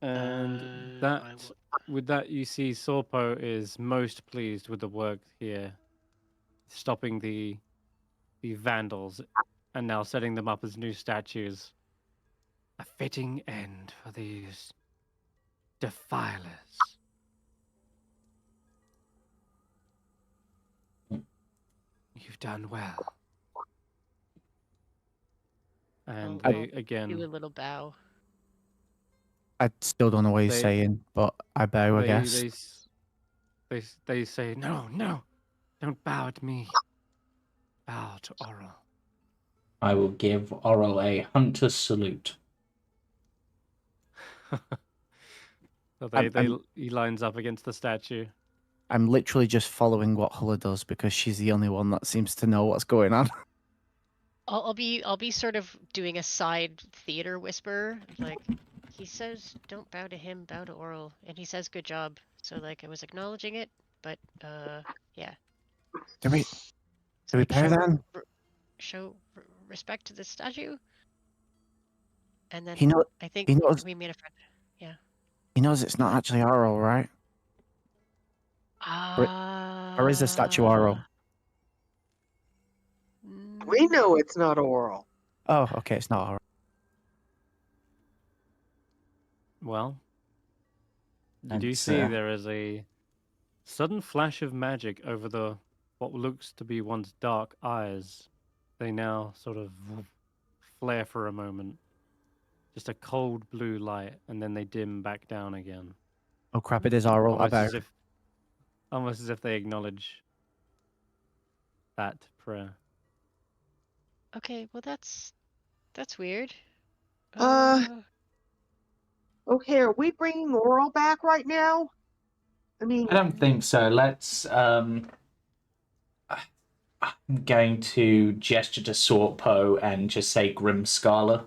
And with that, you see Sorpo is most pleased with the work here, stopping the vandals and now setting them up as new statues. A fitting end for these defilers. You've done well. And they again do a little bow. I still don't know what he's saying, but I bow, I guess. They say, no, don't bow at me. Bow to Oral. I will give Oral a hunter's salute. So he lines up against the statue. I'm literally just following what Hulla does because she's the only one that seems to know what's going on. I'll be sort of doing a side theater whisper, like he says, "Don't bow to him, bow to Oral," and he says, "Good job." So like I was acknowledging it, but yeah. Do we bow then? Show respect to the statue, and then I think we made a friend. Yeah. He knows it's not actually Oral, right? Or is the statue Oral? We know it's not Oral. Oh, okay, it's not Oral. Well, you do see there is a Sudden flash of magic over the what looks to be once dark eyes. They now sort of flare for a moment. Just a cold blue light, and then they dim back down again. Oh crap! It is oral. Almost I as if, almost as if they acknowledge that prayer. Okay, well that's weird. Okay, are we bringing Oral back right now? I mean, I don't think so. Let's. I'm going to gesture to Sorpo and just say Grimskalr.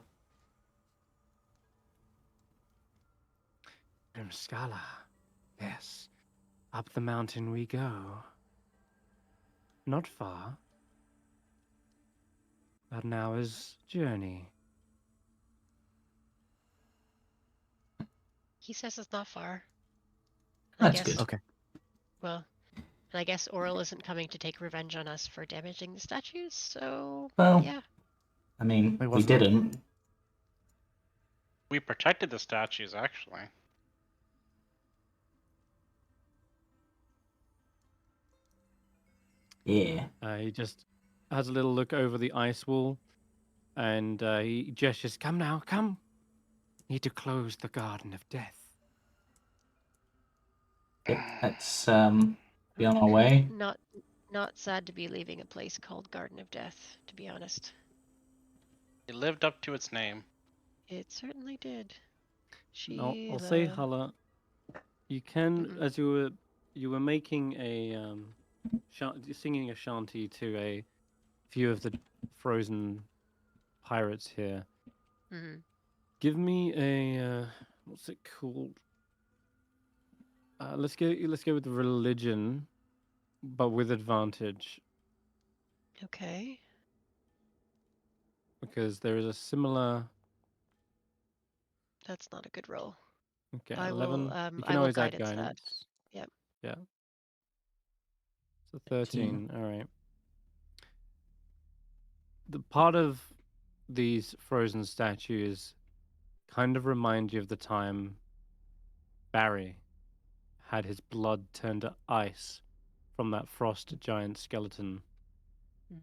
Grimskalr. Yes. Up the mountain we go. Not far. About an hour's journey. He says it's not far. That's I guess, good. Okay. well, and I guess Oral isn't coming to take revenge on us for damaging the statues, so Well, yeah. I mean, It we wasn't- didn't. We protected the statues, actually. Yeah. He just has a little look over the ice wall, and he gestures, "Come now, come. Need to close the Garden of Death." Yep. Let's be on our way. Not sad to be leaving a place called Garden of Death, to be honest. It lived up to its name. It certainly did. I'll say, Hulla, you can, Mhm. as you were making a singing Ashanti to a few of the frozen pirates here. Mhm. Give me a what's it called? Let's go with religion, but with advantage, Okay. because there is a similar. That's not a good roll. Okay, I 11. will You can I will always add guidance that. guidance. Yep. Yeah. So 13. All right. The part of these frozen statues kind of remind you of the time Barry had his blood turned to ice from that frost giant skeleton. Mm.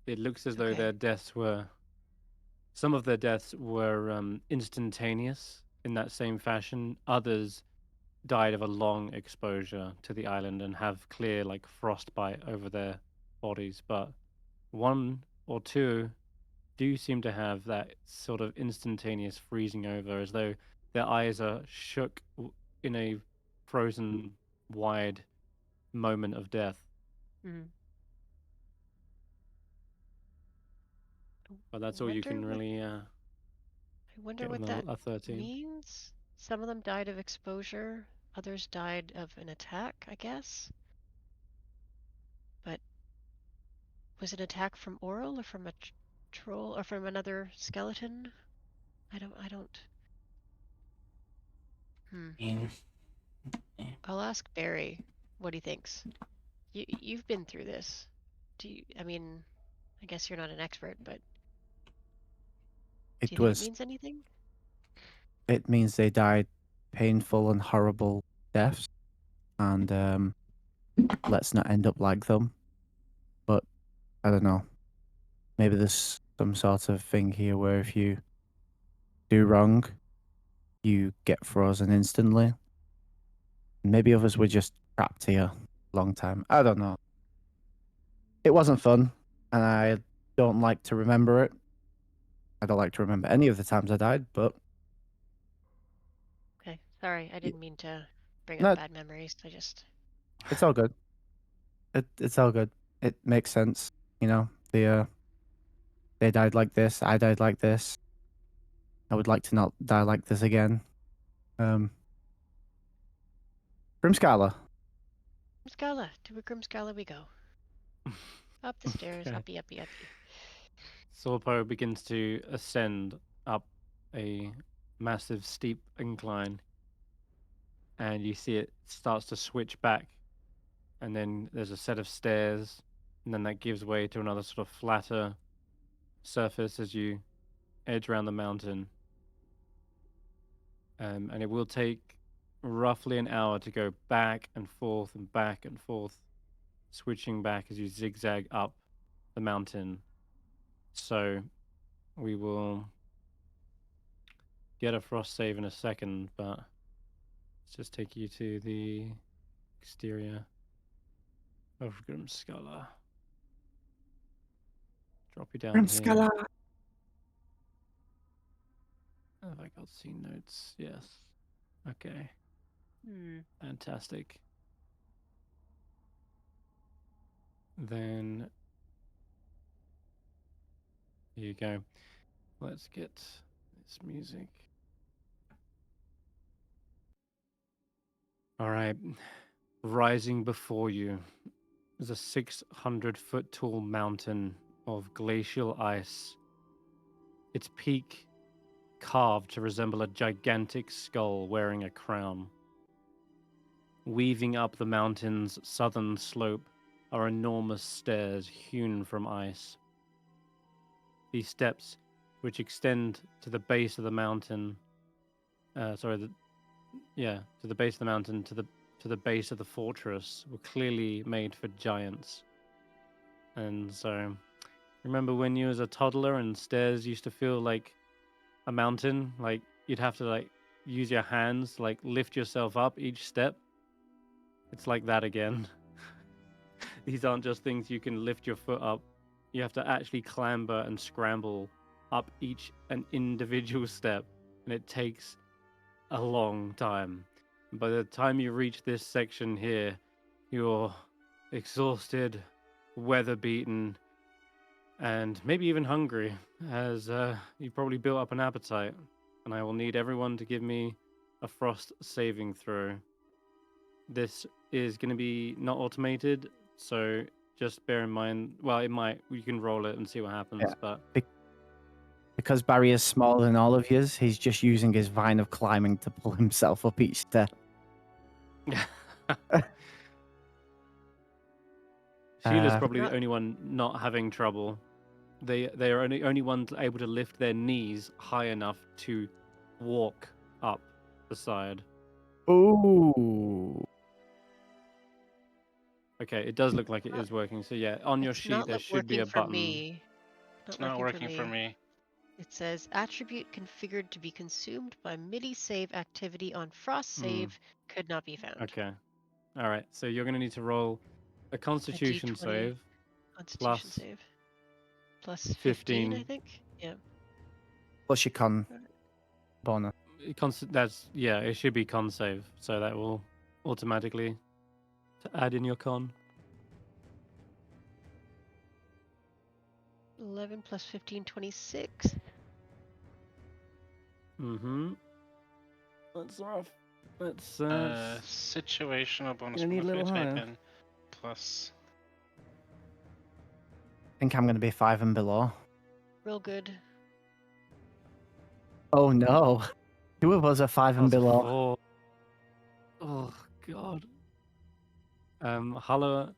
It looks as though Okay. their deaths were. Some of their deaths were instantaneous in that same fashion. Others died of a long exposure to the island and have clear, like, frostbite over their bodies. But one or two do seem to have that sort of instantaneous freezing over, as though their eyes are shook in a frozen, wide moment of death. Mhm. But that's all you can really I wonder get what with that a 13. means. Some of them died of exposure, others died of an attack, I guess. But was it an attack from Oral or from a troll or from another skeleton? I don't. In, I'll ask Barry what he thinks. You've been through this. I mean, I guess you're not an expert, but do you think it means anything? It means they died painful and horrible deaths, and let's not end up like them. But I don't know. Maybe there's some sort of thing here where if you do wrong, you get frozen instantly. Maybe others were just trapped here a long time. I don't know. It wasn't fun, and I don't like to remember it. I don't like to remember any of the times I died, but Okay, sorry, I y- didn't mean to bring up no, bad memories. I just it's all good. It's all good. It makes sense, you know. They died like this. I died like this. I would like to not die like this again. Grimskalr. Grimskalr, to a Grimskalr we go. Up the stairs, Okay. uppy, uppy, uppy. Sorpo begins to ascend up a massive steep incline, and you see it starts to switch back, and then there's a set of stairs, and then that gives way to another sort of flatter surface as you edge around the mountain. and it will take roughly an hour to go back and forth, switching back as you zigzag up the mountain. So we will get a frost save in a second, but let's just take you to the exterior of Grimskalr. Drop you down here. Grimskalr. Have I got scene notes? Yes. Okay. Fantastic. Then here you go. Let's get this music. All right. Rising before you is a 600-foot tall mountain of glacial ice. Its peak carved to resemble a gigantic skull wearing a crown. Weaving up the mountain's southern slope are enormous stairs hewn from ice. These steps, which extend to the base of the mountain, to the base of the mountain, to the base of the fortress, were clearly made for giants. And so, remember when you was a toddler and stairs used to feel like a mountain? Like you'd have to like use your hands, like lift yourself up each step. It's like that again. These aren't just things you can lift your foot up. You have to actually clamber and scramble up each an individual step, and it takes a long time. By the time you reach this section here, you're exhausted, weather-beaten, and maybe even hungry, as you've probably built up an appetite. And I will need everyone to give me a frost saving throw. This is going to be not automated, so just bear in mind. Well, it might. You can roll it and see what happens. Yeah. But Because Barry is smaller than all of yous, he's just using his vine of climbing to pull himself up each step. Sheila's probably Not- the only one not having trouble. They are only ones able to lift their knees high enough to walk up the side. Ooh. Okay, it does look like it is working. So yeah, on your It's sheet not there should be a working for button. me. It's not working for me. It says attribute configured to be consumed by MIDI save activity on frost save could not be found. Okay. All right. So you're going to need to roll a Constitution D20 save. Constitution plus save. Plus 15, I 15. think. Yeah. Plus your con bonus. It should be con save, so that will automatically to add in your con. 11 plus 15, 26. That's rough. Let's Situational bonus gonna need a little modifier type higher. in plus. I think I'm going to be 5 and below. Real good. Oh no. 2 of us are 5 and That's a below. 4. Oh god. Hulla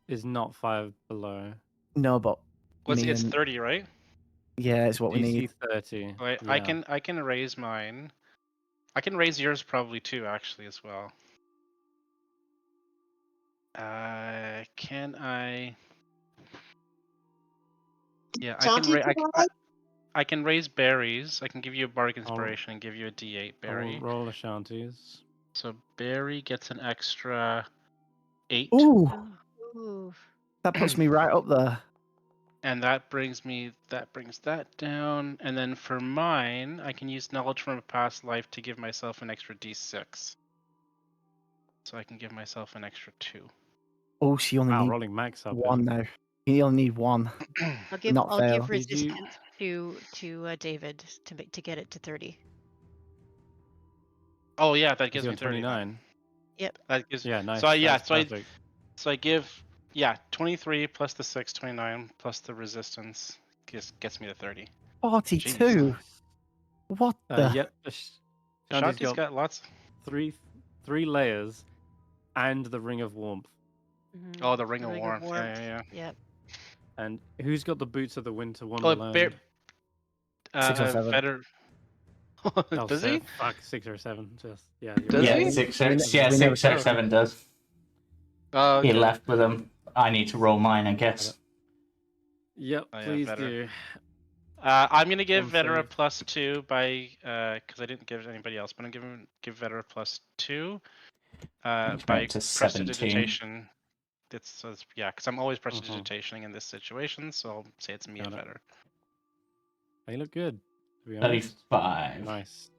is not 5 below. No, but It's and 30, right? yeah, it's what we DC need. 30. Right, Yeah. I can raise mine. I can raise yours probably too, actually, as well. Can I? Yeah, I can raise berries. I can give you a bardic inspiration and give you a D8 berry. I'll roll Ashantis. So berry gets an extra 8. Ooh, Ooh. that puts me right up there. And that brings that down. And then for mine, I can use knowledge from a past life to give myself an extra D6. So I can give myself an extra 2. Oh, so you only Wow, need rolling max up. 1 now. You only need 1. Not I'll fail. give resistance to David to get it to 30. Oh yeah, that gives Is he me on 30. 29? Yep. That gives. Yeah, nice. So Perfect. I give 23 plus the 6, 29 plus the resistance gets me to 30. 42. Jeez. What the? Yep. Ashanti's got lots. three layers and the ring of warmth. Mm-hmm. Oh, the ring of warmth. Yeah. Yep. And who's got the boots of the winter Oh, wonderland? 6 or 7. Oh, Does he? Fuck, 6 or 7. Just yeah. You're Does right. he? Yeah, six, We six, yeah, we never six or took- seven does. Oh, okay. He left with them. I need to roll mine, I Got guess. it. Yep, Oh, yeah, please better. do. I'm gonna give One Vetera save. +2 by because I didn't give anybody else, but I'm gonna give Vetera +2 Which by made it to 17. prestidigitation. Yeah, because I'm always Mhm. prestidigitationing in this situation, so I'll say it's me and Got it. Vetera. They look good, to be honest. 35. Nice.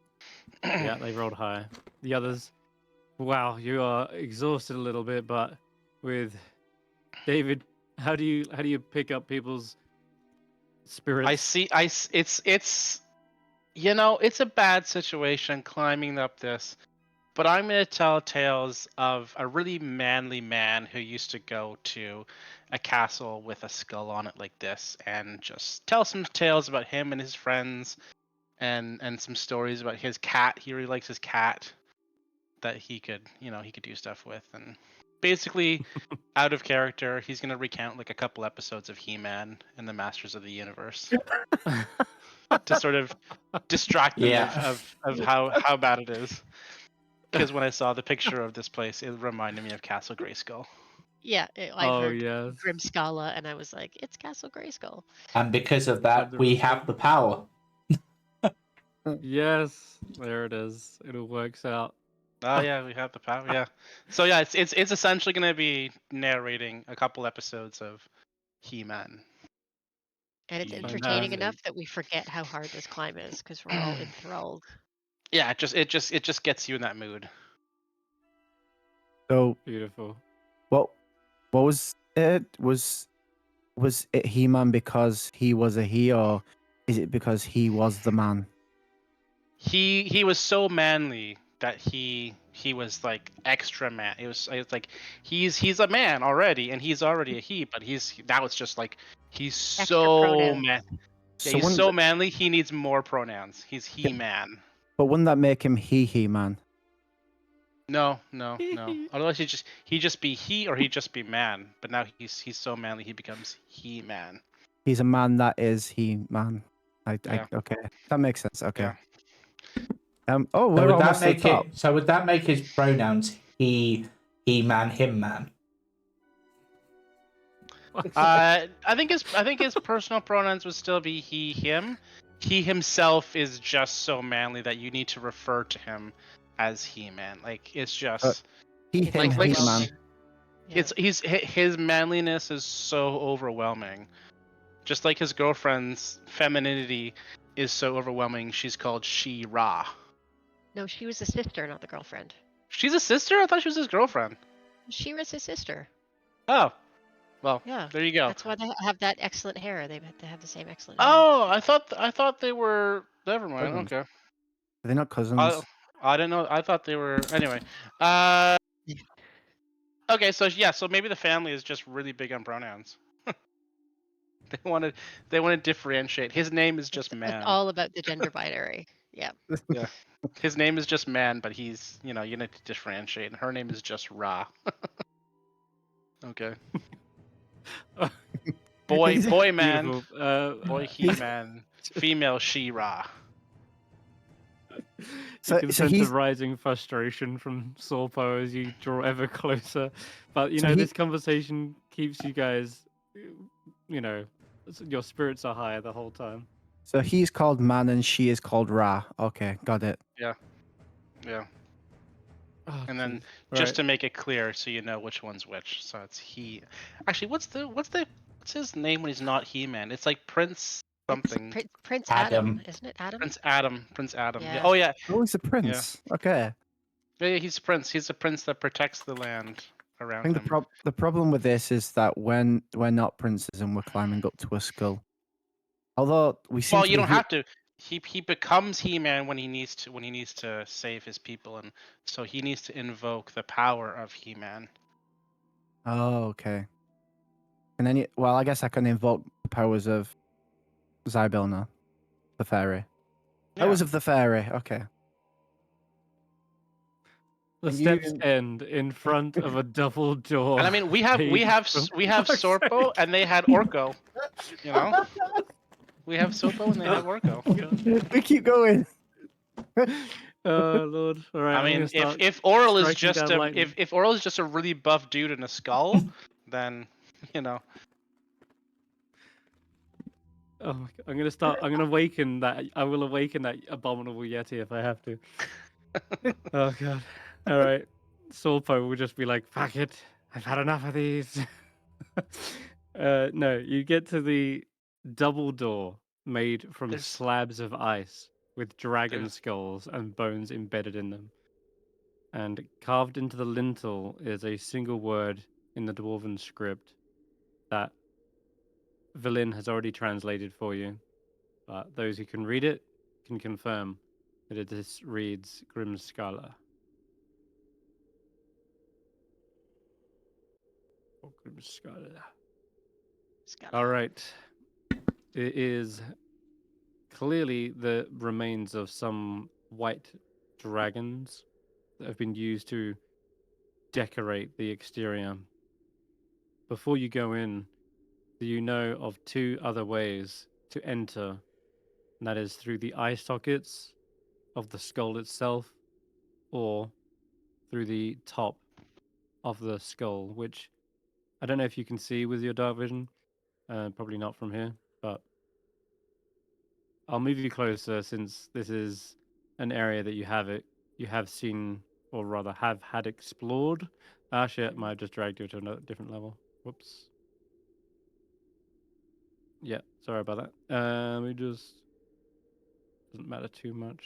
Yeah, they rolled high. The others, wow, you are exhausted a little bit, but with David, how do you pick up people's spirits? It's it's a bad situation climbing up this, but I'm gonna tell tales of a really manly man who used to go to a castle with a skull on it like this, and just tell some tales about him and his friends, and some stories about his cat. He really likes his cat that he could do stuff with, and basically out of character, he's gonna recount like a couple episodes of He-Man and the Masters of the Universe to sort of distract them Yeah. of how bad it is. Because when I saw the picture of this place, it reminded me of Castle Grayskull. Yeah, I've Oh heard yes. Grimskalr, and I was like, it's Castle Grayskull. And because of that, we have the power. Yes, there it is. It all works out. Oh yeah, we have the power. Yeah. So yeah, it's essentially going to be narrating a couple episodes of He-Man. And it's Fantastic. entertaining enough that we forget how hard this climb is because we're all enthralled. Yeah, it just gets you in that mood. So Beautiful. what was it? Was it He-Man because he was a he, or is it because he was the man? He was so manly that he was like extra man. It was like he's a man already, and he's already a he, but now it's just like he's Extra so pronouns. man. Yeah, So he's wouldn't so th- manly. He needs more pronouns. He's He-Man. But wouldn't that make him He-Man? No. Otherwise he just be he, or he just be man. But now he's so manly he becomes He-Man. He's a man that is He-Man. Yeah. Okay, that makes sense. Okay. Yeah. Oh, So we're would that almost at the make top. it? So would that make his pronouns he-man, him-man? I think his personal pronouns would still be he, him. He himself is just so manly that you need to refer to him as He-Man. Like it's just He, It's him, like He-Man. overwhelming. Yeah. his manliness is so overwhelming. Just like his girlfriend's femininity is so overwhelming. She's called She-Ra. No, she was the sister, not the girlfriend. She's a sister? I thought she was his girlfriend. She was his sister. Oh. Well, Yeah. there you go. That's why they have that excellent hair. They have the same excellent hair. Oh, I thought they were. Never mind. Cousins. Okay. Are they not cousins? I didn't know. I thought they were. Anyway. Okay, so yeah, so maybe the family is just really big on pronouns. They want to differentiate. His name is just man. It's all about the gender binary. Yeah. Yeah. His name is just man, but he's you need to differentiate. And her name is just Ra. Okay. Boy man, Beautiful. boy he man, female She-Ra. So- you can so sense he's- a rising frustration from Sorpo as you draw ever closer. But So this conversation keeps you guys, your spirits are higher the whole time. So he's called Man and she is called Ra. Okay, got it. Yeah. Oh, And then jeez. just Right. to make it clear, so you know which one's which. So it's he. Actually, what's his name when he's not He-Man? It's like Prince something. Prince Adam. Adam, isn't it? Adam. Prince Adam. Yeah. Yeah. Oh yeah. Oh, he's a prince. Okay. Yeah, he's a prince. He's a prince that protects the land I around think him. the problem with this is that when we're not princes and we're climbing up to a skull, although we seem Well, to you be don't have to. He becomes He-Man when he needs to save his people, and so he needs to invoke the power of He-Man. Oh, okay. And then, well, I guess I can invoke the powers of Zybilna, the fairy. Yeah. Powers of the fairy. Okay. The And steps you- end in front of a double door. And I mean, we have Sorpo, and they had Orko. You know, we have Sorpo and they have Orko. We keep going. Oh Lord! All right, I I'm gonna mean, start if Oral is striking just down lightning. if Oral is just a really buff dude in a skull, then you know. Oh my God. I'm gonna start. I'm gonna awaken that. I will awaken that abominable yeti if I have to. Oh God! All right, Sorpo will just be like, "Fuck it, I've had enough of these." No, you get to the double door made from There's- slabs of ice with dragon There's- skulls and bones embedded in them. And carved into the lintel is a single word in the dwarven script that Villin has already translated for you. But those who can read it can confirm that it reads Grimskalr. Or Grimskalr. All right. It is clearly the remains of some white dragons that have been used to decorate the exterior. Before you go in, do you know of two other ways to enter? And that is through the eye sockets of the skull itself, or through the top of the skull, which I don't know if you can see with your dark vision. Probably not from here, but I'll move you closer since this is an area that you have seen, or rather have had explored. Ah, shit, might have just dragged you to a different level. Whoops. Yeah, sorry about that. We just doesn't matter too much.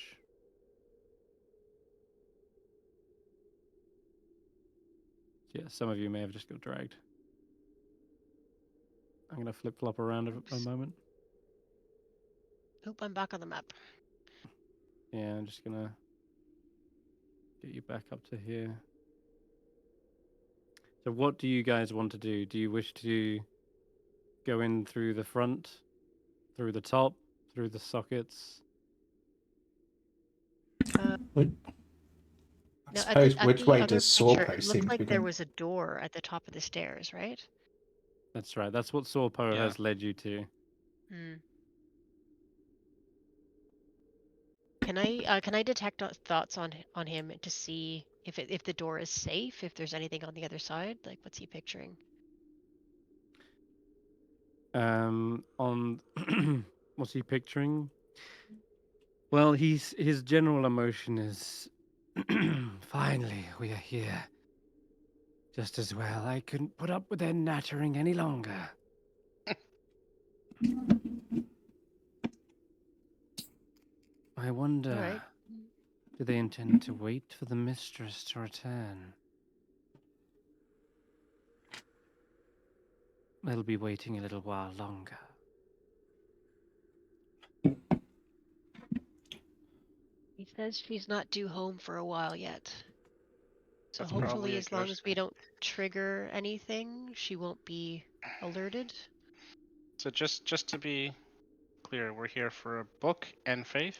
Yeah, some of you may have just got dragged. I'm gonna flip flop around a moment. Oop, I'm back on the map. Yeah, I'm just gonna get you back up to here. So what do you guys want to do? Do you wish to go in through the front, through the top, through the sockets? I No, suppose, at which the way other does picture, Sorpo it seem looked to be like there going? was a door at the top of the stairs, right? That's right. That's what Sorpo Yeah. has led you to. Hmm. Can I detect thoughts on him to see if the door is safe, if there's anything on the other side? Like, what's he picturing? On what's he picturing? Well, his general emotion is finally we are here. Just as well. I couldn't put up with their nattering any longer. I wonder, All right. do they intend to wait for the mistress to return? They'll be waiting a little while longer. He says she's not due home for a while yet. So That's probably hopefully, a as long good as we thing. don't trigger anything, she won't be alerted. So just to be clear, we're here for a book and faith.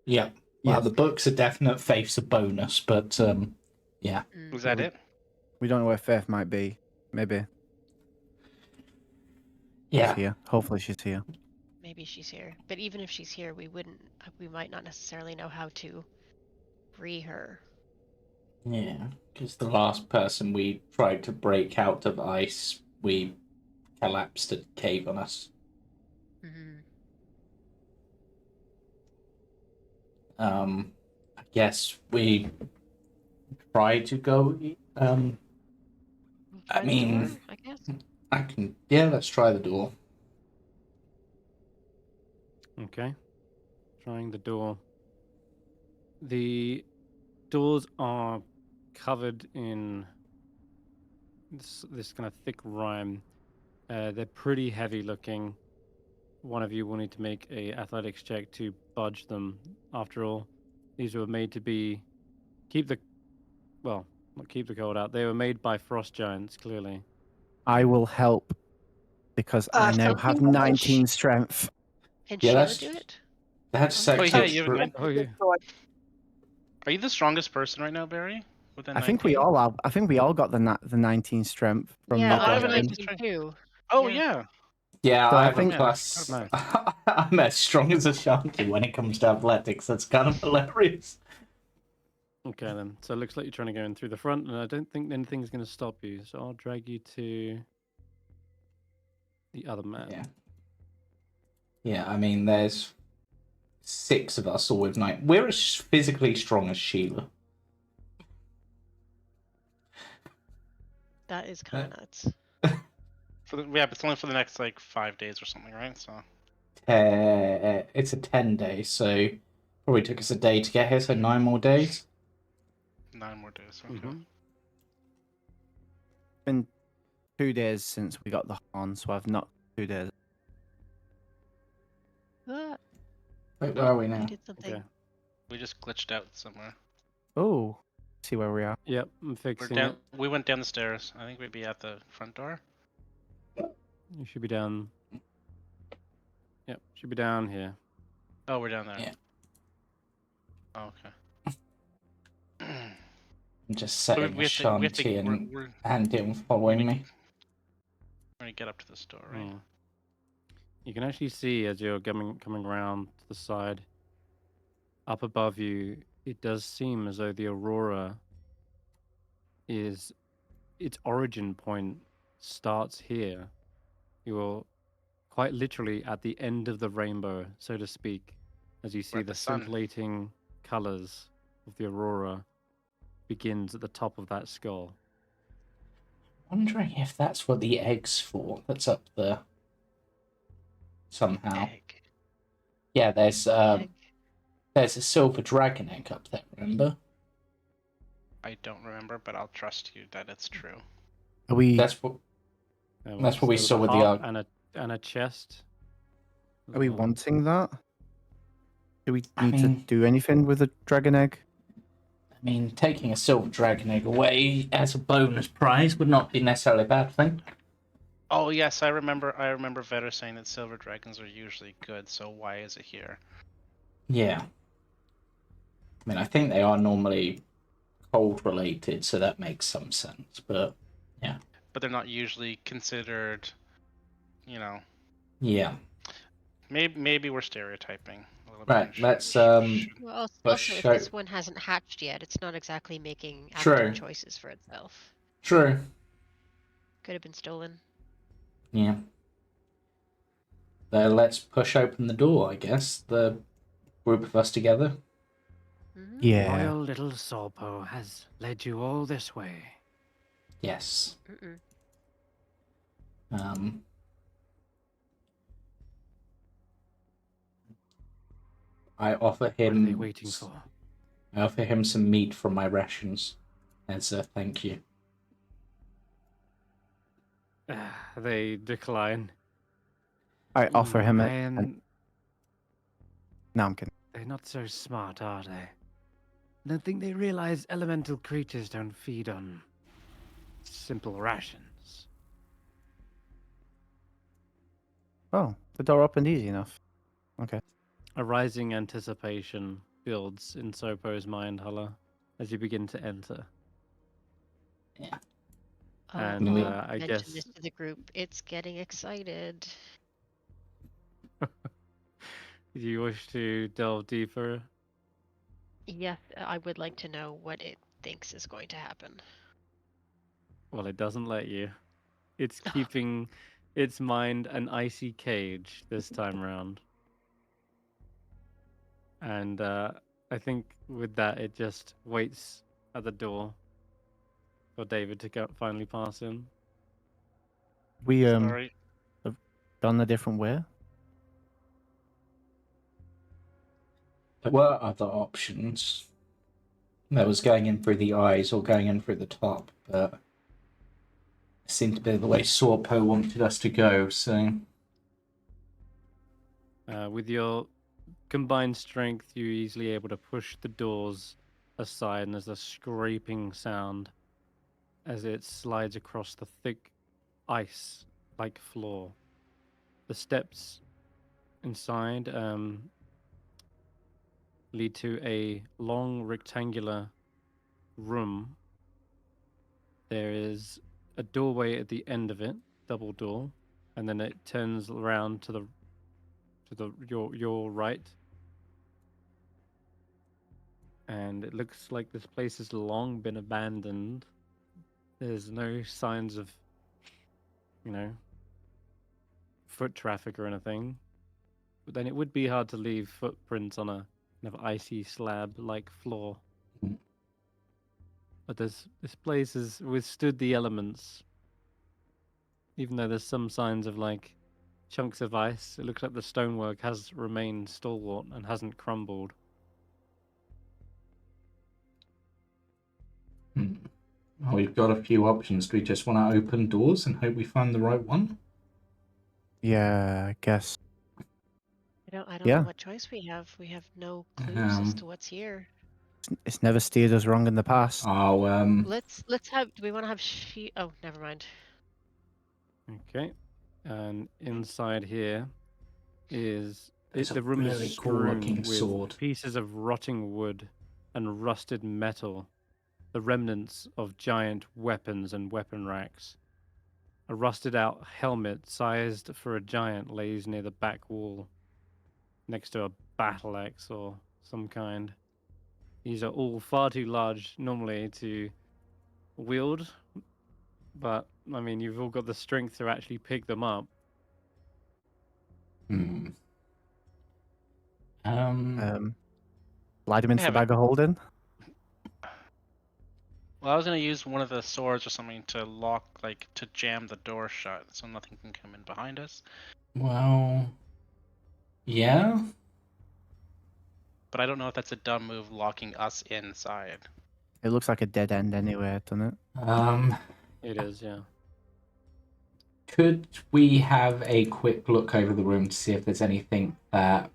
Yeah. Well, Yes. the book's a definite, faith's a bonus, but yeah. Mm. Was that we- it? We don't know where Faith might be. Maybe she's Yeah. here. Hopefully she's here. Maybe she's here, but even if she's here, we might not necessarily know how to free her. Yeah. Because the last person we tried to break out of ice, we collapsed a cave on us. Mm-hmm. I guess we try to go. We'll I try the mean, door, I guess. I can. Yeah, let's try the door. Okay. Trying the door. The doors are covered in this kind of thick rime. They're pretty heavy looking. One of you will need to make a athletics check to budge them. After all, these were made to be not keep the cold out. They were made by frost giants, clearly. I will help because I now have Something like 19 strength. And Yeah, Sheila do it? that's Oh, yeah, actually you have true. nine. Oh yeah. Are you the strongest person right now, Barry? With a I think we 19? all have. I think we all got the 19 strength from Yeah, the I I have have a a Dustin. 19 19 strength. too. Oh Yeah. yeah. Yeah, So I I have a think- plus. Nice. I'm as strong as Ashanti when it comes to athletics. That's kind of hilarious. Okay then. So it looks like you're trying to go in through the front, and I don't think anything's going to stop you. So I'll drag you to the other man. Yeah. Yeah, I mean, there's 6 of us all with 9. We're as physically strong as Sheila. That is kind of nuts. Yeah, but it's only for the next like 5 days or something, right? So It's a 10 day, so probably took us a day to get here, so 9 more days. 9 more days. Okay. Mhm. Been 2 days since we got the horn, so I've not 2 days. Ah, Wait, where are we I now? did something. Okay. We just glitched out somewhere. Oh, see where we are. Yep, I'm We're fixing down. it. We went down the stairs. I think we'd be at the front door. You should be down. Yep, should be down here. Oh, we're down there. Yeah. Oh, okay. I'm just So setting Ashanti and we're Andy following me. gonna get up to this door, right? Mm. You can actually see as you're coming around to the side, up above you, it does seem as though the aurora is its origin point starts here. You're quite literally at the end of the rainbow, so to speak, as you see at the the sun. scintillating colors of the aurora begins at the top of that skull. Wondering if that's what the egg's for. That's up there. Somehow. Egg. Yeah, there's Egg. a silver dragon egg up there, remember? I don't remember, but I'll trust you that it's true. Are we? That's what And That's what we there was saw a with the harp arc. and a chest. as Are we well. wanting that? Do we I need to mean- do anything with the dragon egg? I mean, taking a silver dragon egg away as a bonus prize would not be necessarily a bad thing. Oh yes, I remember. I remember Vetter saying that silver dragons are usually good. So why is it here? Yeah. I mean, I think they are normally cold related, so that makes some sense. But But they're not usually considered. You know, yeah, maybe we're stereotyping a little right. bit. and Let's Well, also, push if out. this one hasn't hatched yet, it's not exactly making True. active choices for itself. True. Could have been stolen. Yeah. Let's push open the door. I guess the group of us together. Mhm. Yeah. Royal little Sorpo has led you all this way. Yes. Mm-mm. I offer What are him. they waiting for? I offer him some meat from my rations as a thank you. They decline. I offer him I it. am... No, I'm kidding. They're not so smart, are they? I don't think they realize elemental creatures don't feed on simple rations. Oh, the door opened easy enough. A rising anticipation builds in Sopo's mind, Hulla, as you begin to enter. And, I'll I mention guess- this to the group. It's getting excited. Do you wish to delve deeper? Yes, I would like to know what it thinks is going to happen. Well, it doesn't let you. It's keeping its mind an icy cage this time round. And I think with that, it just waits at the door for David to finally pass in. We Sorry. gone a different way. There were other options. There was going in through the eyes or going in through the top, but it seemed to be the way Sorpo wanted us to go, so With your combined strength, you're easily able to push the doors aside, and there's a scraping sound as it slides across the thick ice-like floor. The steps inside lead to a long rectangular room. There is a doorway at the end of it, double door, and then it turns around to your right, and it looks like this place has long been abandoned. There's no signs of, foot traffic or anything. But then it would be hard to leave footprints on a kind of icy slab-like floor. Mm. But this place has withstood the elements. Even though there's some signs of like chunks of ice, it looks like the stonework has remained stalwart and hasn't crumbled. Well, we've got a few options. Do we just want to open doors and hope we find the right one? Yeah, I guess. I don't Yeah. know what choice we have. We have no clues as to what's here. It's never steered us wrong in the past. Oh, Let's have. Do we want to have she? Oh, never mind. Okay, and inside here is There's the a room really is cool-looking strewn with sword. pieces of rotting wood and rusted metal, the remnants of giant weapons and weapon racks. A rusted out helmet sized for a giant lays near the back wall, next to a battle axe or some kind. These are all far too large normally to wield, but I mean, you've all got the strength to actually pick them up. Slide him into the bag of holding. Well, I was gonna use one of the swords or something to lock, like, to jam the door shut, so nothing can come in behind us. Well, yeah. But I don't know if that's a dumb move, locking us inside. It looks like a dead end anyway, doesn't it? It is, yeah. Could we have a quick look over the room to see if there's anything that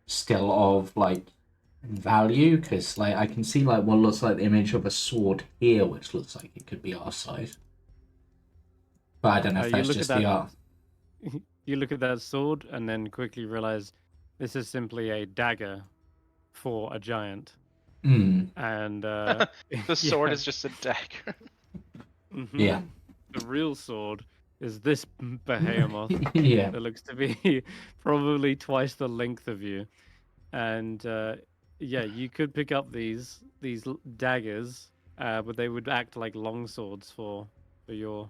still of like value? Because like I can see like what looks like the image of a sword here, which looks like it could be our size. But I don't know if that's just the art. You look at that sword and then quickly realize this is simply a dagger for a giant. And The sword yeah. is just a dagger. Mm-hmm. Yeah. The real sword is this behemoth Yeah. that looks to be probably twice the length of you. And yeah, you could pick up these daggers, but they would act like long swords for your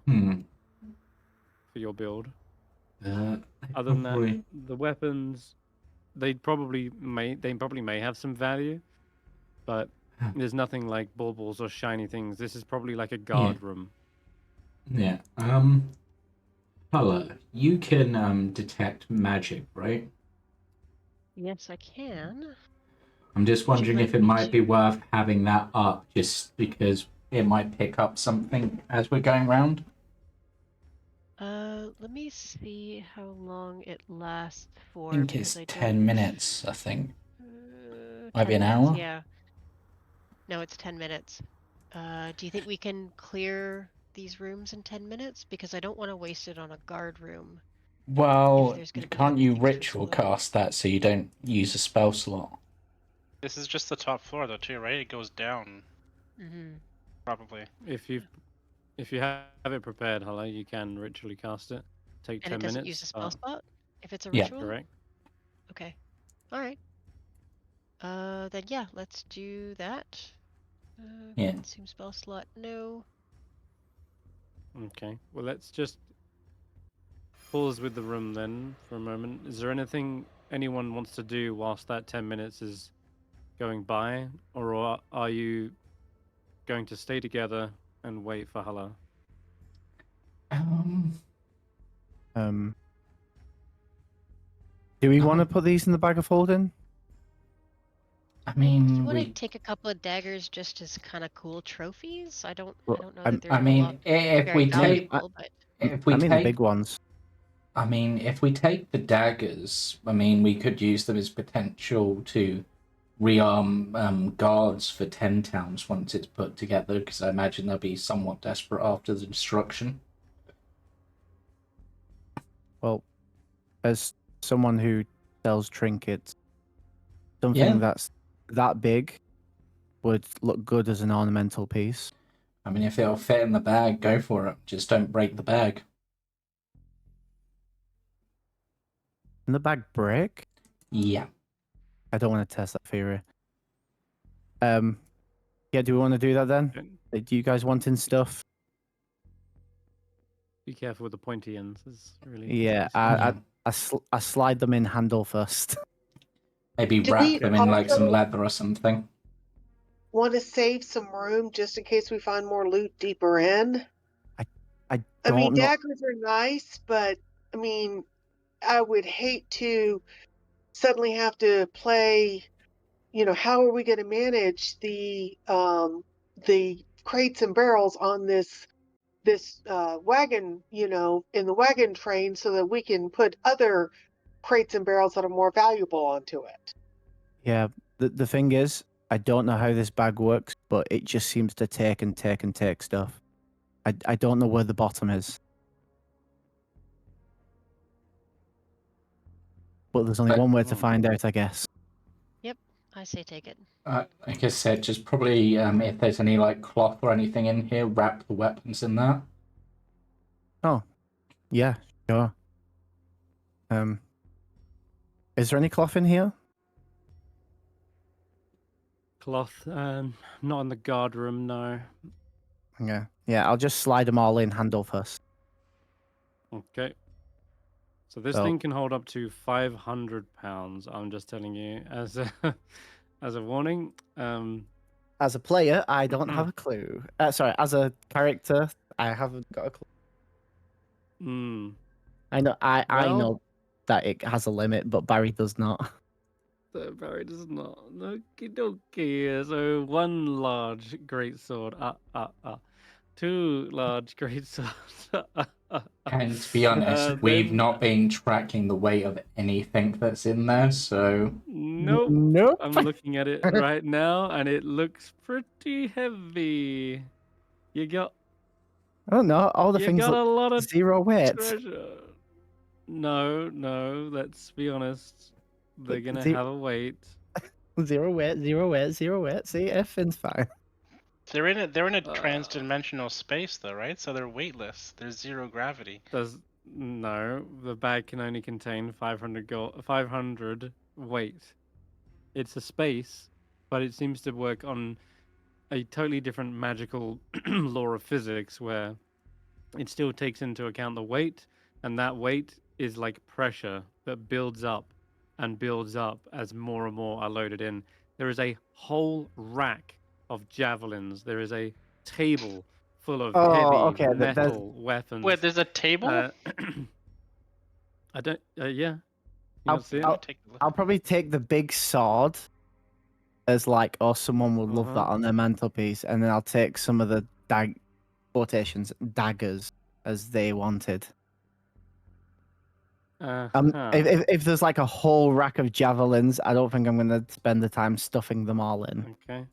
build. Other than that, the weapons they probably may have some value, but there's nothing like baubles or shiny things. This is probably like a guard room. Yeah. Hulla, you can detect magic, right? Yes, I can. I'm just Would you wondering if like it me might be to- worth having that up, just because it might pick up something as we're going round. Let me see how long it lasts for. I think because it's I 10 don't- minutes, I think. Might 10 be an minutes, hour? Yeah. No, it's 10 minutes. Do you think we can clear these rooms in 10 minutes? Because I don't want to waste it on a guard room. Well, there's gonna be can't you extra ritual slow. cast that so you don't use a spell slot? This is just the top floor, though, too, right? It goes down, probably. If you have it prepared, Hulla, you can ritually cast it. Take 10 And it doesn't minutes. use a spell spot if it's a Yeah. ritual? Correct. Okay. Alright. Then yeah, let's do that. Yeah. Consume spell slot, no. Okay. Well, let's just pause with the room then for a moment. Is there anything anyone wants to do whilst that 10 minutes is going by? Or are you going to stay together and wait for Hulla? Do we want to put these in the bag of holding? I Do you mean, want to take a couple of daggers just as kind of cool trophies? I don't know that they're I mean, if we take, valuable, but if we I mean take the big ones. I mean, if we take the daggers, I mean, we could use them as potential to rearm guards for 10 towns once it's put together, because I imagine they'll be somewhat desperate after the destruction. Well, as someone who sells trinkets, something that's that big would look good as an ornamental piece. I mean, if it'll fit in the bag, go for it. Just don't break the bag. Can the bag break? Yeah. I don't want to test that theory. Yeah, do we want to do that then? Okay. Do you guys want in stuff? Be careful with the pointy ends. It's really Yeah, spicy. I slide them in handle first. Maybe Do wrap we them in like some also leather or something. want to save some room just in case we find more loot deeper in? I mean, don't know. daggers are nice, but I mean, I would hate to suddenly have to play. How are we going to manage the crates and barrels on this wagon? In the wagon train, so that we can put other crates and barrels that are more valuable onto it. Yeah, the thing is, I don't know how this bag works, but it just seems to take and take and take stuff. I don't know where the bottom is. But there's only one way to find out, I guess. Yep, I say take it. Like I said, just probably if there's any like cloth or anything in here, wrap the weapons in that. Oh, yeah, sure. Is there any cloth in here? Cloth, not in the guard room, no. Yeah, I'll just slide them all in handle first. Okay. So this So- thing can hold up to 500 pounds. I'm just telling you as a as a warning. As a player, I don't have a clue. Sorry, as a character, I haven't got a clue. I know, I Well- know that it has a limit, but Barry does not. So Barry does not. Okie dokie. So one large greatsword. Two large greatswords. And to be honest, we've then- not been tracking the weight of anything that's in there, so Nope. Nope. I'm looking at it right now, and it looks pretty heavy. You got I don't know. All the you things got a look lot of zero weight. treasure. No, let's be honest. They're gonna Ze- have a weight. Zero weight, zero weight, zero weight. See, everything's fine. They're in a trans-dimensional space though, right? So they're weightless. There's zero gravity. No, the bag can only contain 500 weight. It's a space, but it seems to work on a totally different magical law of physics where it still takes into account the weight, and that weight is like pressure that builds up and builds up as more and more are loaded in. There is a whole rack of javelins. There is a table full of heavy metal weapons. Wait, there's a table? I don't. Yeah. I'll probably take the big sword as like, or someone would love that on their mantelpiece, and then I'll take some of the daggers as they wanted. If there's like a whole rack of javelins, I don't think I'm gonna spend the time stuffing them all in. Okay.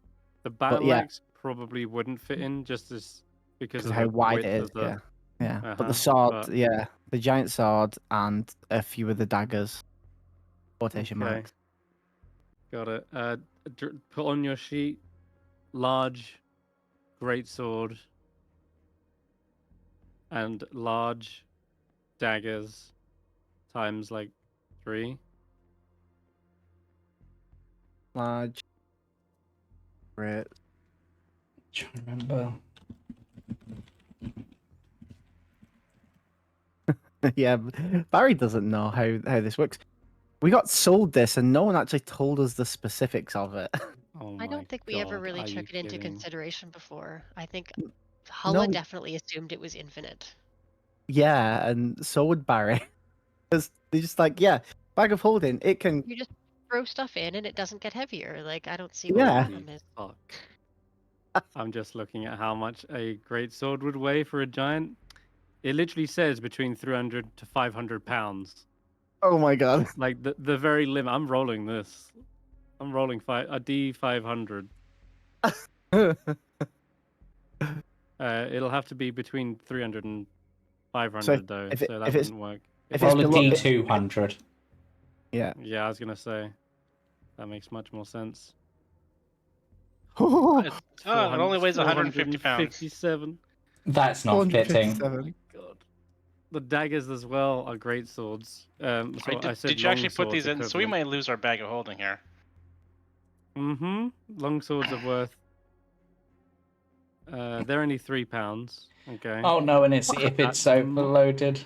The battle axe probably wouldn't fit in just as because of how the wide width it is. of the... Yeah. But the sword, the giant sword and a few of the daggers. Quotation marks. Got it. Put on your sheet, large, great sword, and large daggers times like 3. Large. Great. Trying to remember. Yeah, Barry doesn't know how this works. We got sold this, and no one actually told us the specifics of it. Oh I don't think we ever really took it into kidding? consideration before. I think Hulla definitely assumed it was infinite. Yeah, and so would Barry. Because they're just like, yeah, bag of holding, it can... You just throw stuff in and it doesn't get heavier. Like, I don't see what the problem is. Fuck. I'm just looking at how much a great sword would weigh for a giant. It literally says between 300 to 500 pounds. Oh my god. Like the very limit. I'm rolling this. I'm rolling a D500. It'll have to be between 300 and 500 though, so that wouldn't work. Roll a D200. Yeah. Yeah, I was gonna say that makes much more sense. It only weighs 150 pounds. 57. That's not fitting. Oh my god. the daggers as well are great swords. So Wait, I said did you actually long put these swords in? So we equivalent. might lose our bag of holding here. Mm-hmm. Long swords are worth. They're only £3. Okay. Oh no, and if it's That's overloaded.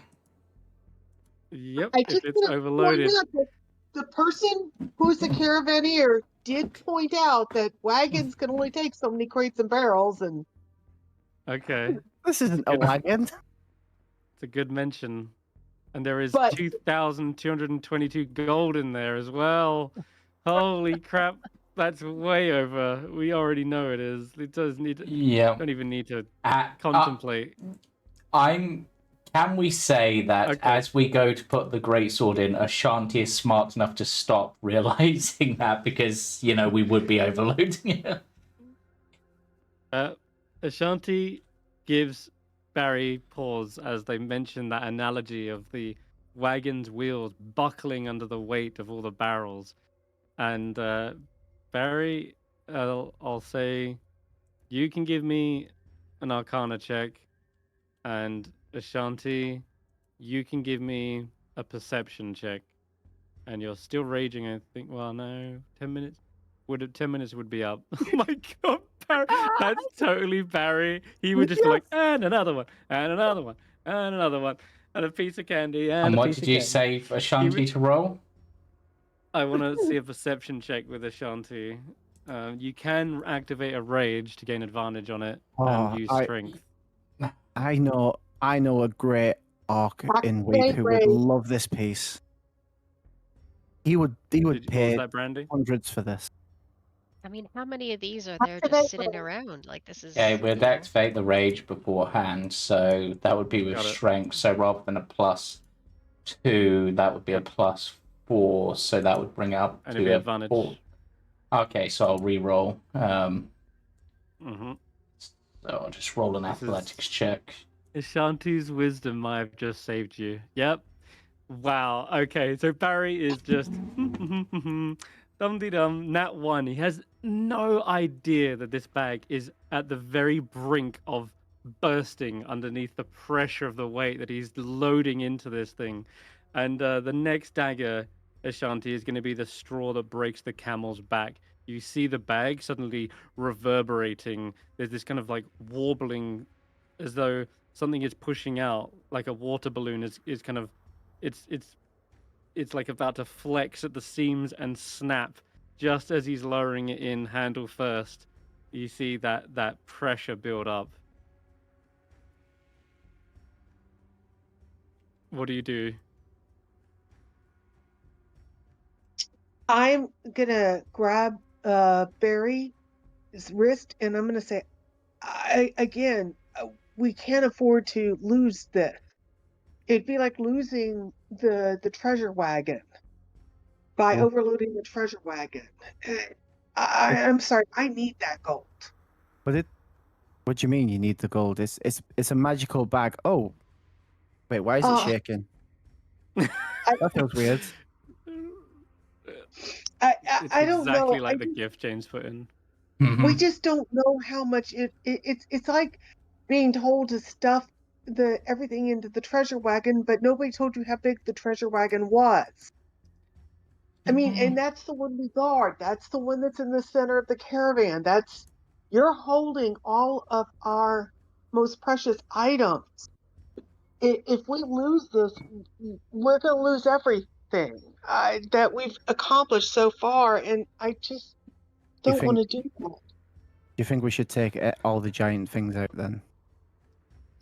Yep. I If just it's want to point overloaded. out that the person who's the caravaneer did point out that wagons can only take so many crates and barrels, and Okay. This isn't a Good. wagon. It's a good mention. And there is but 2,222 gold in there as well. Holy crap. That's way over. We already know it is. It does need to, Yeah. don't even need to Uh, contemplate. Can we say that Okay. as we go to put the greatsword in, Ashanti is smart enough to stop realizing that because, we would be overloading it? Ashanti gives Barry pause as they mention that analogy of the wagon's wheels buckling under the weight of all the barrels. And Barry, I'll say, you can give me an Arcana check, and Ashanti, you can give me a Perception check. And you're still raging, I think. Well, no, 10 minutes. 10 minutes would be up. Oh my god, Barry. That's totally Barry. He would just be like, and another one, and another one, and another one, and a piece of candy, and And a what piece did of you candy. say for Ashanti to roll? I want to see a perception check with Ashanti. You can activate a rage to gain advantage on it and use strength. I know a great orc in Weep activate who rage. would love this piece. He would What was pay that, Brandee? hundreds for this. I mean, how many of these are there Activate just sitting rage. around? Like, this is. Okay, we'd you know. activate the rage beforehand, so that would be with Got it. strength. So rather than a +2, that would be a +4. So that would bring it up And to it'd be a advantage. 4. Okay, so I'll re-roll. Mm-hmm. So I'll just roll an athletics check. Ashanti's wisdom might have just saved you. Yep. Wow. Okay, so Barry is just dum-de-dum, nat 1. He has no idea that this bag is at the very brink of bursting underneath the pressure of the weight that he's loading into this thing. And the next dagger, Ashanti, is going to be the straw that breaks the camel's back. You see the bag suddenly reverberating. There's this kind of like warbling as though something is pushing out, like a water balloon is kind of it's like about to flex at the seams and snap just as he's lowering it in handle first. You see that pressure build up. What do you do? I'm gonna grab Barry's wrist and I'm gonna say, we can't afford to lose this. It'd be like losing the treasure wagon by overloading the treasure wagon. I'm sorry, I need that gold. But what do you mean you need the gold? It's a magical bag. Oh, wait, why is it shaking? That feels weird. I don't know. Exactly like the gift James put in. We just don't know how much it's like being told to stuff everything into the treasure wagon, but nobody told you how big the treasure wagon was. I mean, and that's the one we guard. That's the one that's in the center of the caravan. You're holding all of our most precious items. If we lose this, we're going to lose everything that we've accomplished so far, and I just don't want to do that. Do you think we should take all the giant things out then?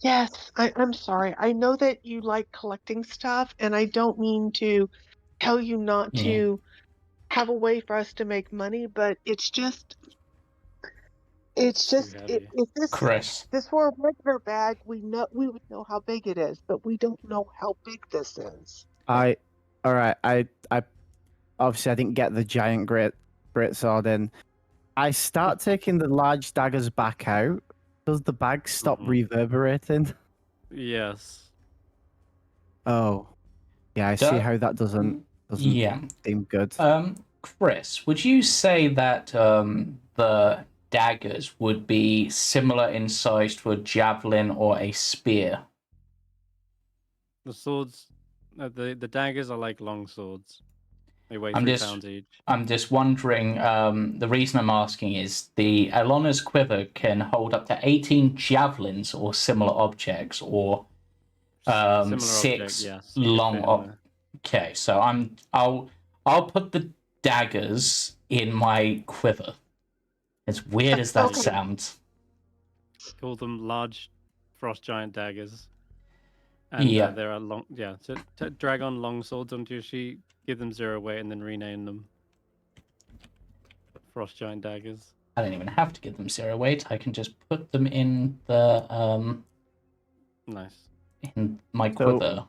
Yes, I'm sorry. I know that you like collecting stuff, and I don't mean to tell you not to have a way for us to make money, but it's just if this were a regular bag, we would know how big it is, but we don't know how big this is. I obviously I didn't get the giant great sword in. I start taking the large daggers back out. Does the bag stop reverberating? Yes. Oh, yeah. I see how that doesn't seem good. Chris, would you say that the daggers would be similar in size to a javelin or a spear? The swords, the daggers are like long swords. They weigh I'm 3 just- pounds each. I'm just wondering, the reason I'm asking is the Elona's quiver can hold up to 18 javelins or similar objects, or Similar 6 object, yes. long Fit in there. Okay, so I'll put the daggers in my quiver. As weird as that Okay. sounds. Call them large frost giant daggers. And Yeah. there are long, yeah. So drag on long swords onto your sheet, give them 0 weight, and then rename them frost giant daggers. I don't even have to give them 0 weight. I can just put them in the Nice. in my So- quiver.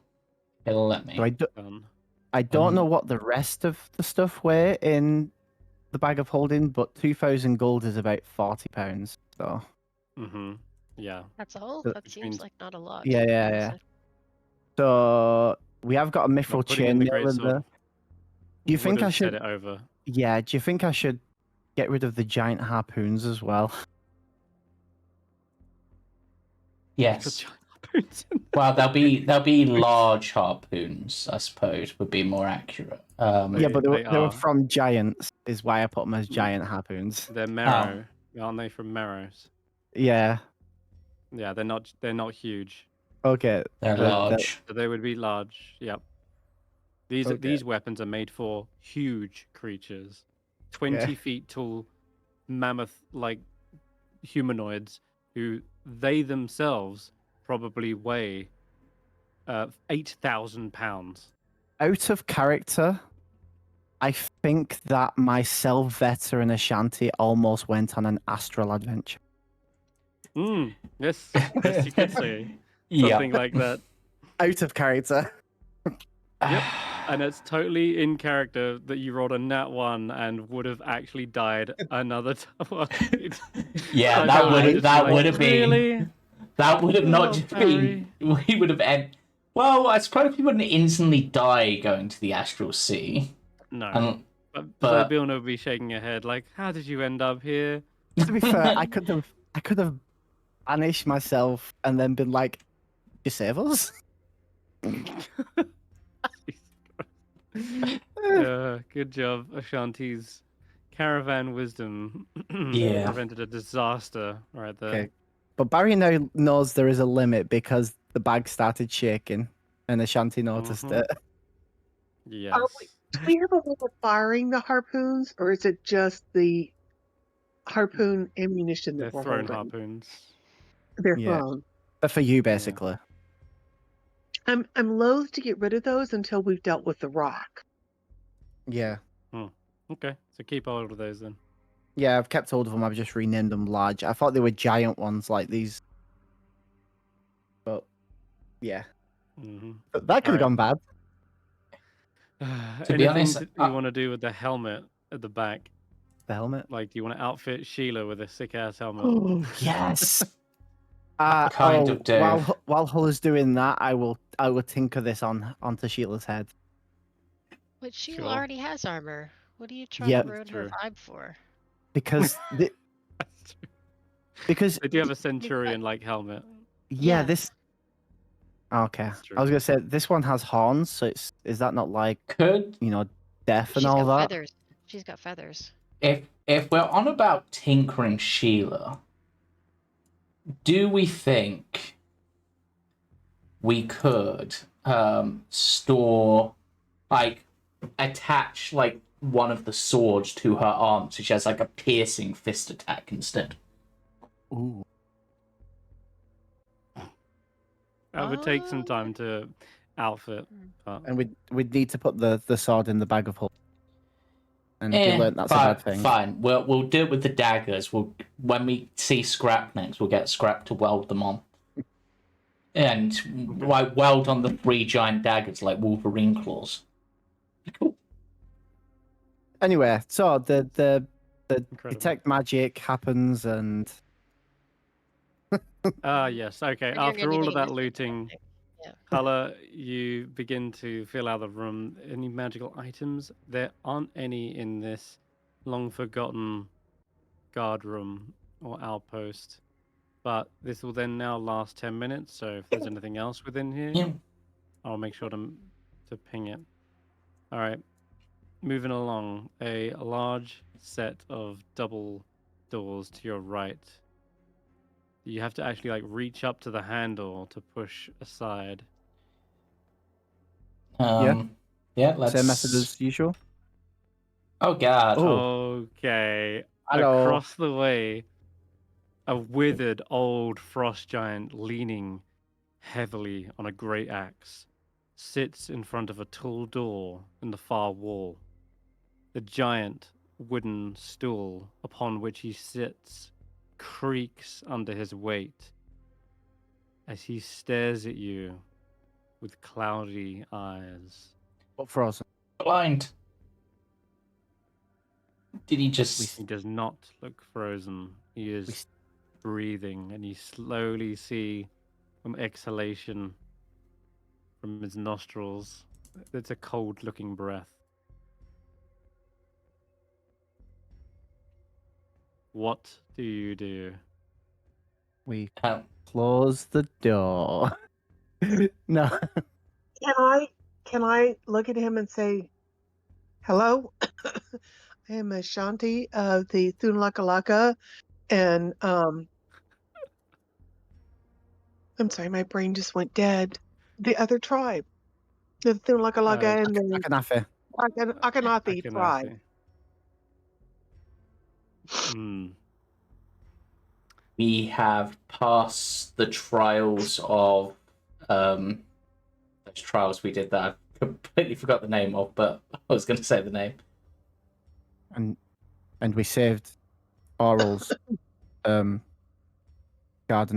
It'll let me. So Done. I don't know what the rest of the stuff weigh in the bag of holding, but 2,000 gold is about £40. So Mm-hmm. Yeah. That's all? So- That Which seems means- like not a lot. Yeah, yeah, yeah. So we have got a mithril Not putting in the chainmail in greatsword there. Do you think I would've should? set it over? Yeah. Do you think I should get rid of the giant harpoons as well? Yes. Giant harpoons in Well, they'll be large harpoons, I suppose, would be more accurate. Yeah, but they They were are. from giants, is why I put them as giant harpoons. They're marrow, aren't they? From marrows. Yeah. Yeah, they're not huge. Okay. They're the- large. So they would be large. Yep. Okay. These weapons are made for huge creatures, 20 feet tall, mammoth-like humanoids who they themselves probably weigh 8,000 pounds. Out of character, I think that my Vetter and Ashanti almost went on an astral adventure. Yes, yes, you could say Yeah. something like that. Out of character. Yep. And it's totally in character that you rolled a nat 1 and would have actually died another time. Yeah, I that know, would it's that like, would have been really? that would have not Oh, just Barry. been we would have well, I suppose we wouldn't instantly die going to the astral sea. No. But Bill would be shaking her head like, how did you end up here? To be fair, I could have banished myself and then been like, "You save us." Good job, Ashanti's caravan wisdom Yeah. prevented a disaster right there. Okay. But Barry now knows there is a limit because the bag started shaking and Ashanti noticed Mhm. it. Yes. Do we have a way of firing the harpoons, or is it just the harpoon ammunition They're that we're thrown holding? harpoons. They're Yeah. thrown. But for you, basically. I'm loath to get rid of those until we've dealt with the rock. Yeah. Okay, so keep hold of those then. Yeah, I've kept hold of them. I've just renamed them large. I thought they were giant ones like these. But, yeah. Mm-hmm. But that could have gone bad. To be honest, you want to do with the helmet at the back? The helmet. Like, do you want to outfit Sheila with a sick ass helmet? Oh, Yes. kind kind of do. While Hulla's doing that, I will tinker this onto Sheila's head. But Sheila Sure. already has armor. What are you trying Yeah. to ruin her True. vibe for? Because because They do have a centurion like helmet. yeah, Yeah. this okay. That's true. I was gonna say this one has horns, so is that not like Could death and She's all got that? feathers. She's got feathers. if we're on about tinkering Sheila, do we think we could store, like, attach like one of the swords to her arm so she has like a piercing fist attack instead? Ooh. That would take some time to outfit. But And we'd need to put the sword in the bag of holding. And you learned that's a bad thing. Fine. We'll do it with the daggers. When we see Skrapp next, we'll get Skrapp to weld them on. And like weld on the 3 giant daggers like Wolverine claws. Cool. Anyway, so the incredible. detect magic happens and Yes. Okay. We're doing After all anything of that this looting, thing. Yeah. Hulla, you begin to fill out the room. Any magical items? There aren't any in this long forgotten guard room or outpost. But this will then now last 10 minutes, so if there's anything else within here, Yeah. I'll make sure to ping it. All right. Moving along, a large set of double doors to your right. You have to actually like reach up to the handle to push aside. Yeah, let's. Same method as usual. Oh God. Oh. Okay. Hello. Across the way, a withered old frost giant leaning heavily on a great axe sits in front of a tall door in the far wall. The giant wooden stool upon which he sits creaks under his weight as he stares at you with cloudy eyes. But frozen. Blind. Did he He just? does not look frozen. He is breathing, and you slowly see an exhalation from his nostrils. It's a cold-looking breath. What do you do? We Oh. close the door. No. Can I look at him and say, hello? I am Ashanti of the Thunlakalaka, and I'm sorry, my brain just went dead. The other tribe, the Thunlakalaka and the Akanafe. Akhenathi tribe. Akhenafi. Hmm. We have passed the trials of those trials we did that I completely forgot the name of, but I was going to say the name. And we saved Oral's Garden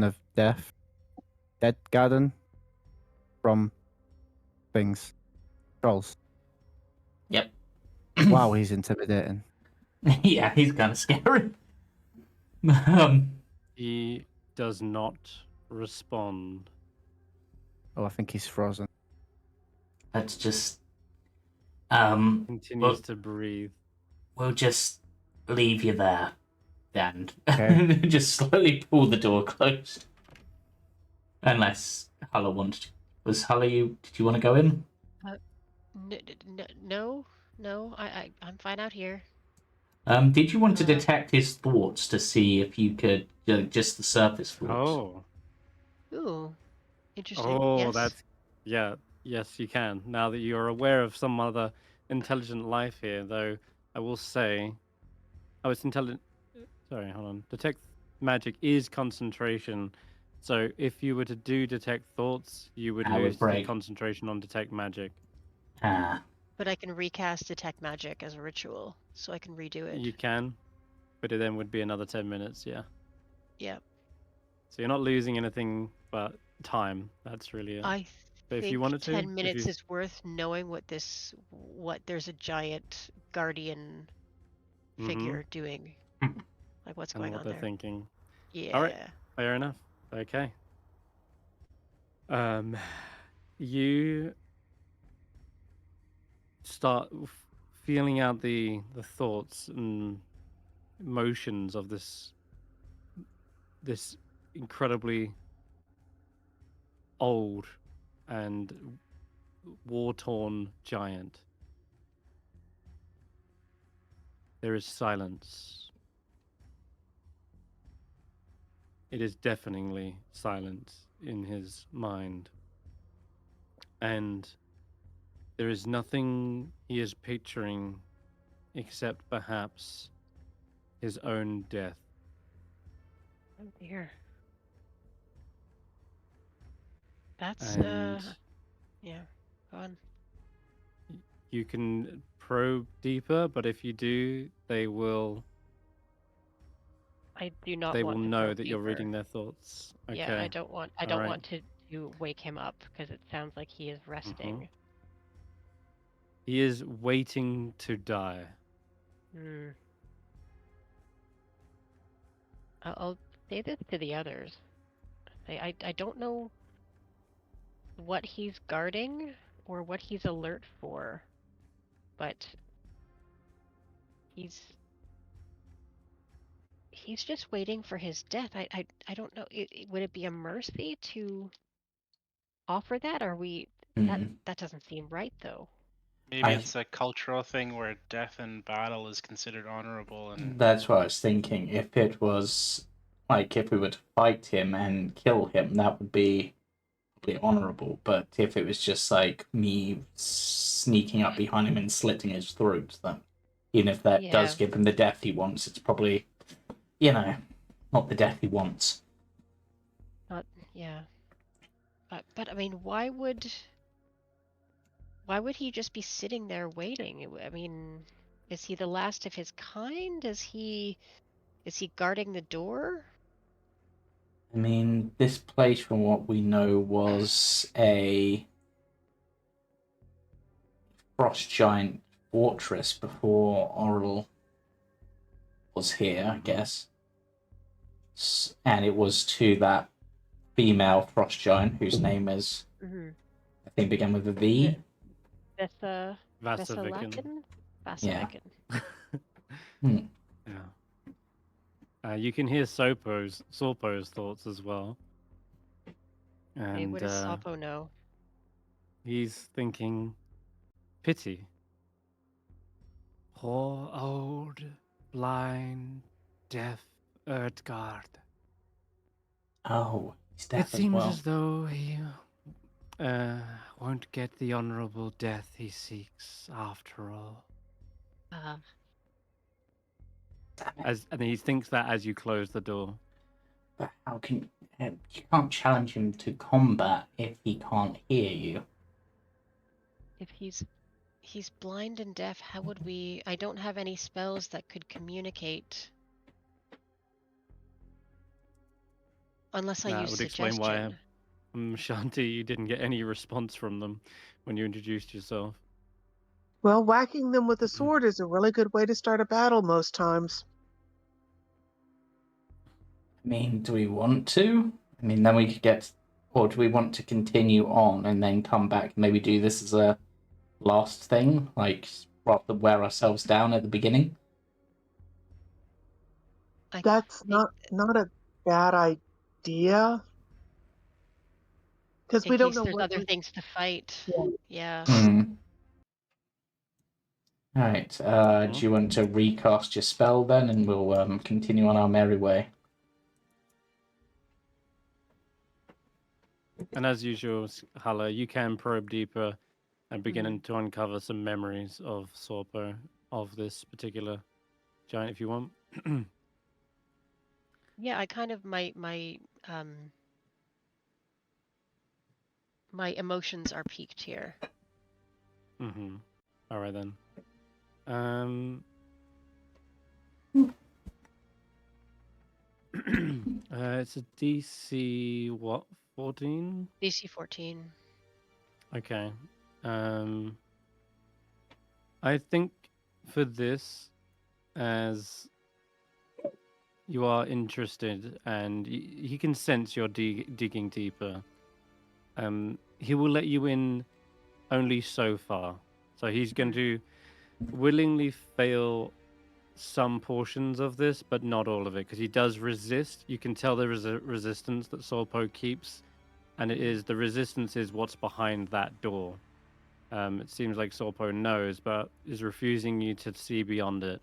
of Death. Dead Garden from things. Trolls. Yep. Wow, he's intimidating. Yeah, he's kind of scary. He does not respond. Oh, I think he's frozen. Let's just Continues to breathe. we'll just leave you there, and Okay. just slowly pull the door closed. Unless Hulla wanted to. Was Hulla you? Did you want to go in? No. I'm fine out here. Did you want to detect his thoughts to see if you could just the surface thoughts? Oh. Ooh, interesting. Oh, Yes. that's yes, you can. Now that you're aware of some other intelligent life here, though, I will say, it's intelligent. Sorry, hold on. Detect magic is concentration. So if you were to do detect thoughts, you would I would lose the break. concentration on detect magic. Ah, But I can recast detect magic as a ritual, so I can redo it. You can, but it then would be another 10 minutes. Yeah. Yeah. So you're not losing anything, but time. That's really it. I But if you think wanted to, 10 minutes is worth knowing what there's a giant guardian figure doing. Like what's and going what on they're there. thinking. Yeah. All right, fair enough. Okay. You start feeling out the thoughts and emotions of this incredibly old and war-torn giant. There is silence. It is deafeningly silent in his mind. And there is nothing he is picturing except perhaps his own death. Oh dear. That's And yeah. Go on. you can probe deeper, but if you do, they will I do not they want will to know probe that you're deeper. reading their thoughts. Okay. Yeah, I don't want All right. to wake him up because it sounds like he is resting. He is waiting to die. Hmm. I'll say this to the others. I don't know what he's guarding or what he's alert for, but he's just waiting for his death. I don't know. Would it be a mercy to offer that? Are we That doesn't seem right, though. Maybe it's a cultural thing where death in battle is considered honorable, and That's what I was thinking. If it was like if we were to fight him and kill him, that would be probably honorable. But if it was just like me sneaking up behind him and slitting his throat, then even if that does Yeah. give him the death he wants, it's probably, not the death he wants. Yeah. But I mean, why would he just be sitting there waiting? I mean, is he the last of his kind? Is he guarding the door? I mean, this place, from what we know, was a frost giant fortress before Oral was here, I guess. And it was to that female frost giant whose name is, I think, began with a V. Vasaviken. Yeah. Yeah. You can hear Sorpo's thoughts as well. And Hey, what does Sopo know? he's thinking, pity. Poor old, blind, deaf Erdgard. Oh, he's deaf It seems as well. as though he won't get the honorable death he seeks after all. And he thinks that as you close the door. But how can you can't challenge him to combat if he can't hear you? If he's blind and deaf, how would we? I don't have any spells that could communicate. Unless I That use would suggestion. explain why, Ashanti, you didn't get any response from them when you introduced yourself. Well, whacking them with a sword is a really good way to start a battle most times. I mean, do we want to? I mean, then we could get, or do we want to continue on and then come back and maybe do this as a last thing, like rather than wear ourselves down at the beginning? That's not a bad idea. Because we don't know there's what other things to fight. Yeah. Alright, do you want to recast your spell then, and we'll continue on our merry way? And as usual, Hulla, you can probe deeper and begin to uncover some memories of Sorpo, of this particular giant, if you want. Yeah, I kind of my emotions are peaked here. All right then. It's a DC what? 14? DC 14. Okay. I think for this, as you are interested and he can sense you're digging deeper, he will let you in only so far. So he's going to willingly fail some portions of this, but not all of it, because he does resist. You can tell there is a resistance that Sorpo keeps, and the resistance is what's behind that door. It seems like Sorpo knows, but is refusing you to see beyond it.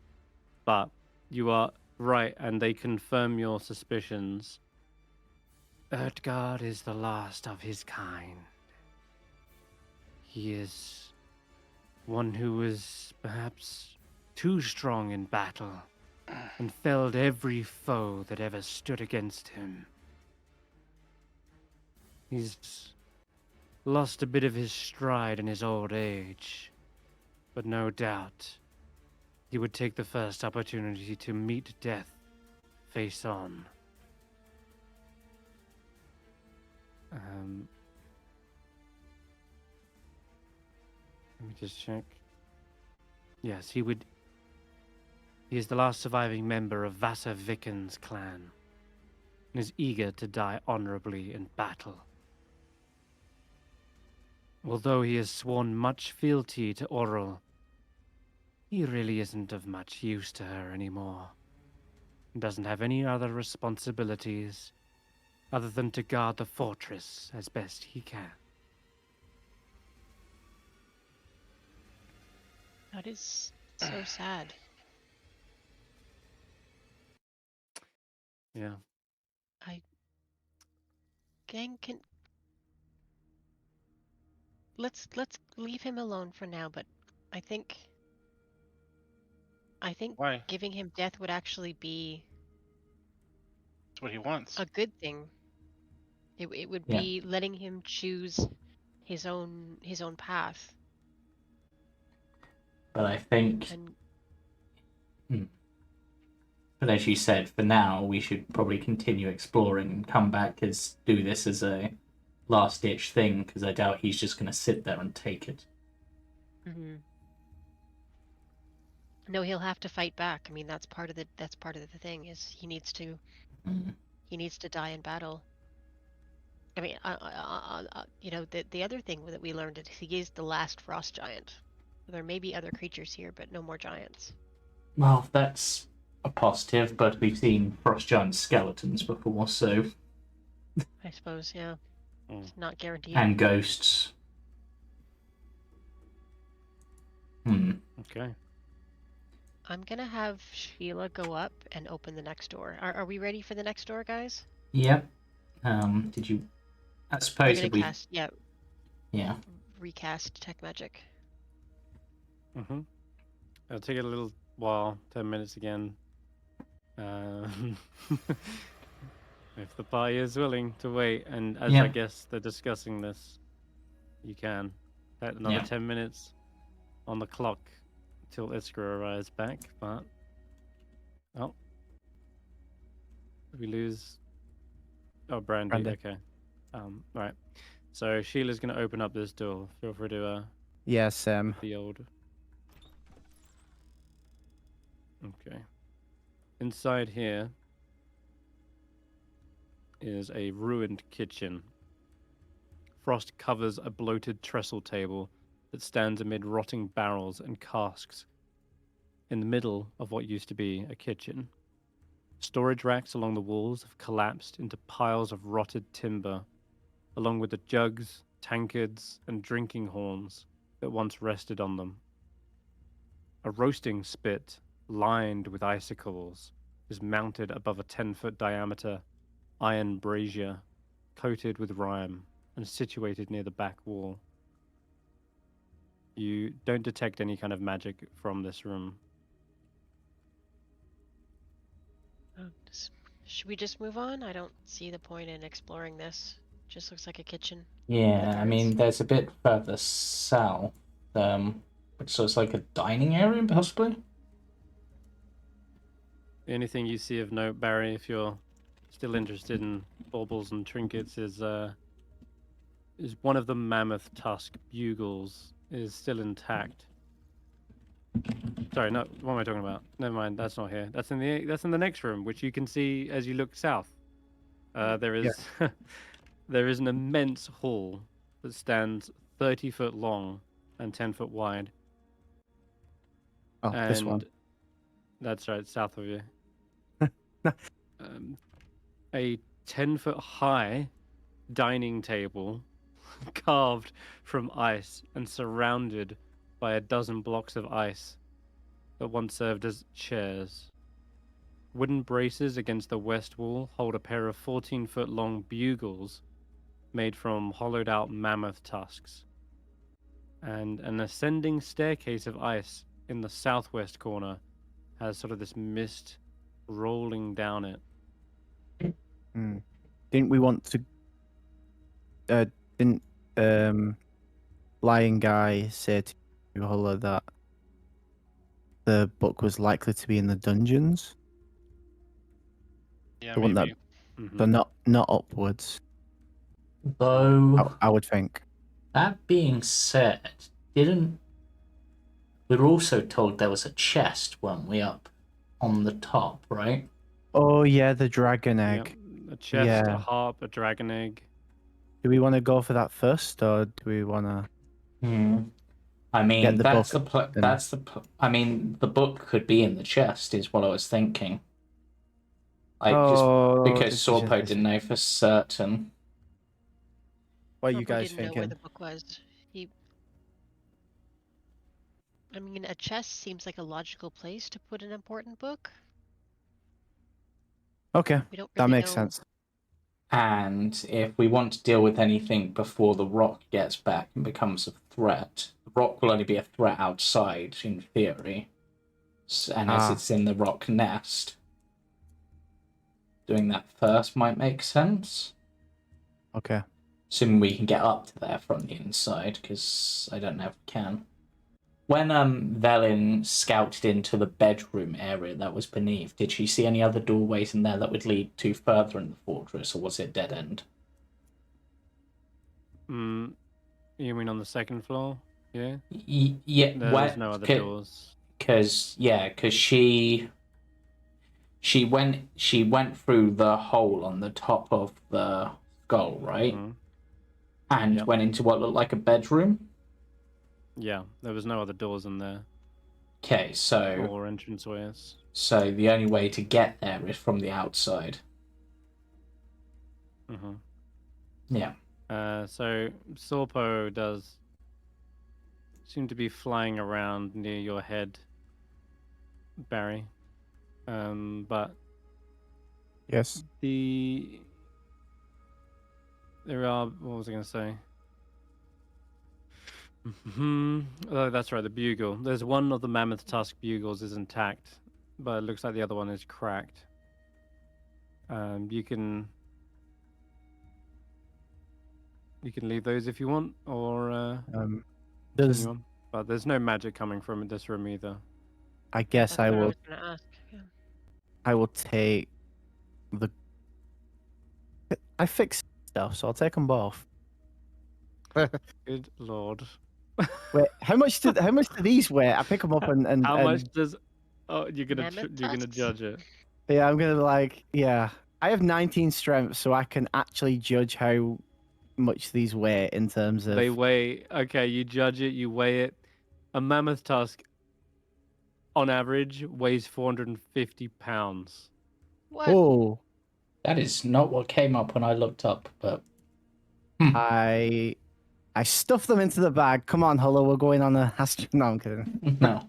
But you are right, and they confirm your suspicions. Erdgard is the last of his kind. He is one who was perhaps too strong in battle and felled every foe that ever stood against him. He's lost a bit of his stride in his old age, but no doubt he would take the first opportunity to meet death face on. Let me just check. Yes, he would. He is the last surviving member of Vasaviken's clan and is eager to die honorably in battle. Although he has sworn much fealty to Oral, he really isn't of much use to her anymore. And doesn't have any other responsibilities other than to guard the fortress as best he can. That is so sad. Yeah. Gang, let's leave him alone for now, but I think Why? giving him death would actually be That's what he wants. a good thing. It would Yeah. be letting him choose his own path. But I think, And but as you said, for now we should probably continue exploring and come back do this as a last ditch thing, because I doubt he's just going to sit there and take it. no, he'll have to fight back. I mean, that's part of the thing is he needs to die in battle. I mean, you know, the other thing that we learned is he is the last frost giant. There may be other creatures here, but no more giants. Well, that's a positive, but we've seen frost giant skeletons before, so. I suppose, yeah. It's not guaranteed. And ghosts. Okay. I'm gonna have Sheila go up and open the next door. Are we ready for the next door, guys? Yep. Did you? I suppose I'm if gonna we. cast, yeah. Yeah. Recast Detect Magic. It'll take a little while, 10 minutes again. If the party is willing to wait, and as Yeah. I guess they're discussing this, you can. Set another 10 minutes on the clock till Iskra arrives back, but... Oh. Did we lose... Oh, Brandee, Brandee. okay. Right. So Sheila's going to open up this door. Feel free to Yes, the old... Okay. Inside here is a ruined kitchen. Frost covers a bloated trestle table that stands amid rotting barrels and casks in the middle of what used to be a kitchen. Storage racks along the walls have collapsed into piles of rotted timber, along with the jugs, tankards, and drinking horns that once rested on them. A roasting spit lined with icicles is mounted above a 10-foot diameter iron brazier coated with rime and situated near the back wall. You don't detect any kind of magic from this room. Should we just move on? I don't see the point in exploring this. Just looks like a kitchen. Yeah, I mean, there's a bit further south, so it's like a dining area, possibly? Anything you see of note, Barry, if you're still interested in baubles and trinkets, is one of the mammoth tusk bugles is still intact. Sorry, no, what am I talking about? Never mind, that's not here. That's in the next room, which you can see as you look south. There is there is an immense hall that stands 30 foot long and 10 foot wide. Oh, this one. That's right, south of you. A 10-foot high dining table carved from ice and surrounded by a dozen blocks of ice that once served as chairs. Wooden braces against the west wall hold a pair of 14-foot long bugles made from hollowed out mammoth tusks. And an ascending staircase of ice in the southwest corner has sort of this mist rolling down it. Didn't we want to? Didn't Lion Guy say to Hulla that the book was likely to be in the dungeons? Yeah, The one that maybe. they're not upwards. Though, I would think. that being said, we were also told there was a chest, weren't we, up on the top, right? Oh yeah, the dragon egg. Yep. A chest, Yeah. a harp, a dragon egg. Do we want to go for that first, or do we want to? I mean, Get the that's book, I mean, the book could be in the chest, is what I was thinking. Like, Oh, just because decision, Sorpo didn't know for certain. What are you Sorpo guys didn't know where thinking? the book was. I mean, a chest seems like a logical place to put an important book. Okay, We don't that really makes know. sense. And if we want to deal with anything before the rock gets back and becomes a threat, the rock will only be a threat outside, in theory. And as it's in the rock nest, doing that first might make sense. Okay. Assuming we can get up to there from the inside, because I don't know if we can. When Velin scouted into the bedroom area that was beneath, did she see any other doorways in there that would lead to further in the fortress, or was it dead end? You mean on the second floor? Yeah. Yeah. There's no other doors. Because she went through the hole on the top of the skull, right? Mm-hmm. And Yep. went into what looked like a bedroom. Yeah, there was no other doors in there. Okay, so or entranceways. So the only way to get there is from the outside. Mm-hmm. Yeah. So Sorpo does seem to be flying around near your head, Barry. But Yes. there are, what was I going to say? Oh, that's right, the bugle. There's one of the mammoth tusk bugles is intact, but it looks like the other one is cracked. You can leave those if you want, or continue on. But there's no magic coming from this room either. I guess That's I what I will. was gonna ask. Yeah. I will take the. I fix stuff, so I'll take them both. Good lord. Wait, how much do these weigh? I pick them up and How much does? Oh, you're gonna Mammoth you're gonna tusks? judge it. Yeah, I'm gonna yeah. I have 19 strength, so I can actually judge how much these weigh in terms of. They weigh. Okay, you judge it. You weigh it. A mammoth tusk, on average, weighs 450 pounds. What? Oh, That is not what came up when I looked up, but I stuff them into the bag. Come on, Hulla, we're going on a No, I'm kidding. no.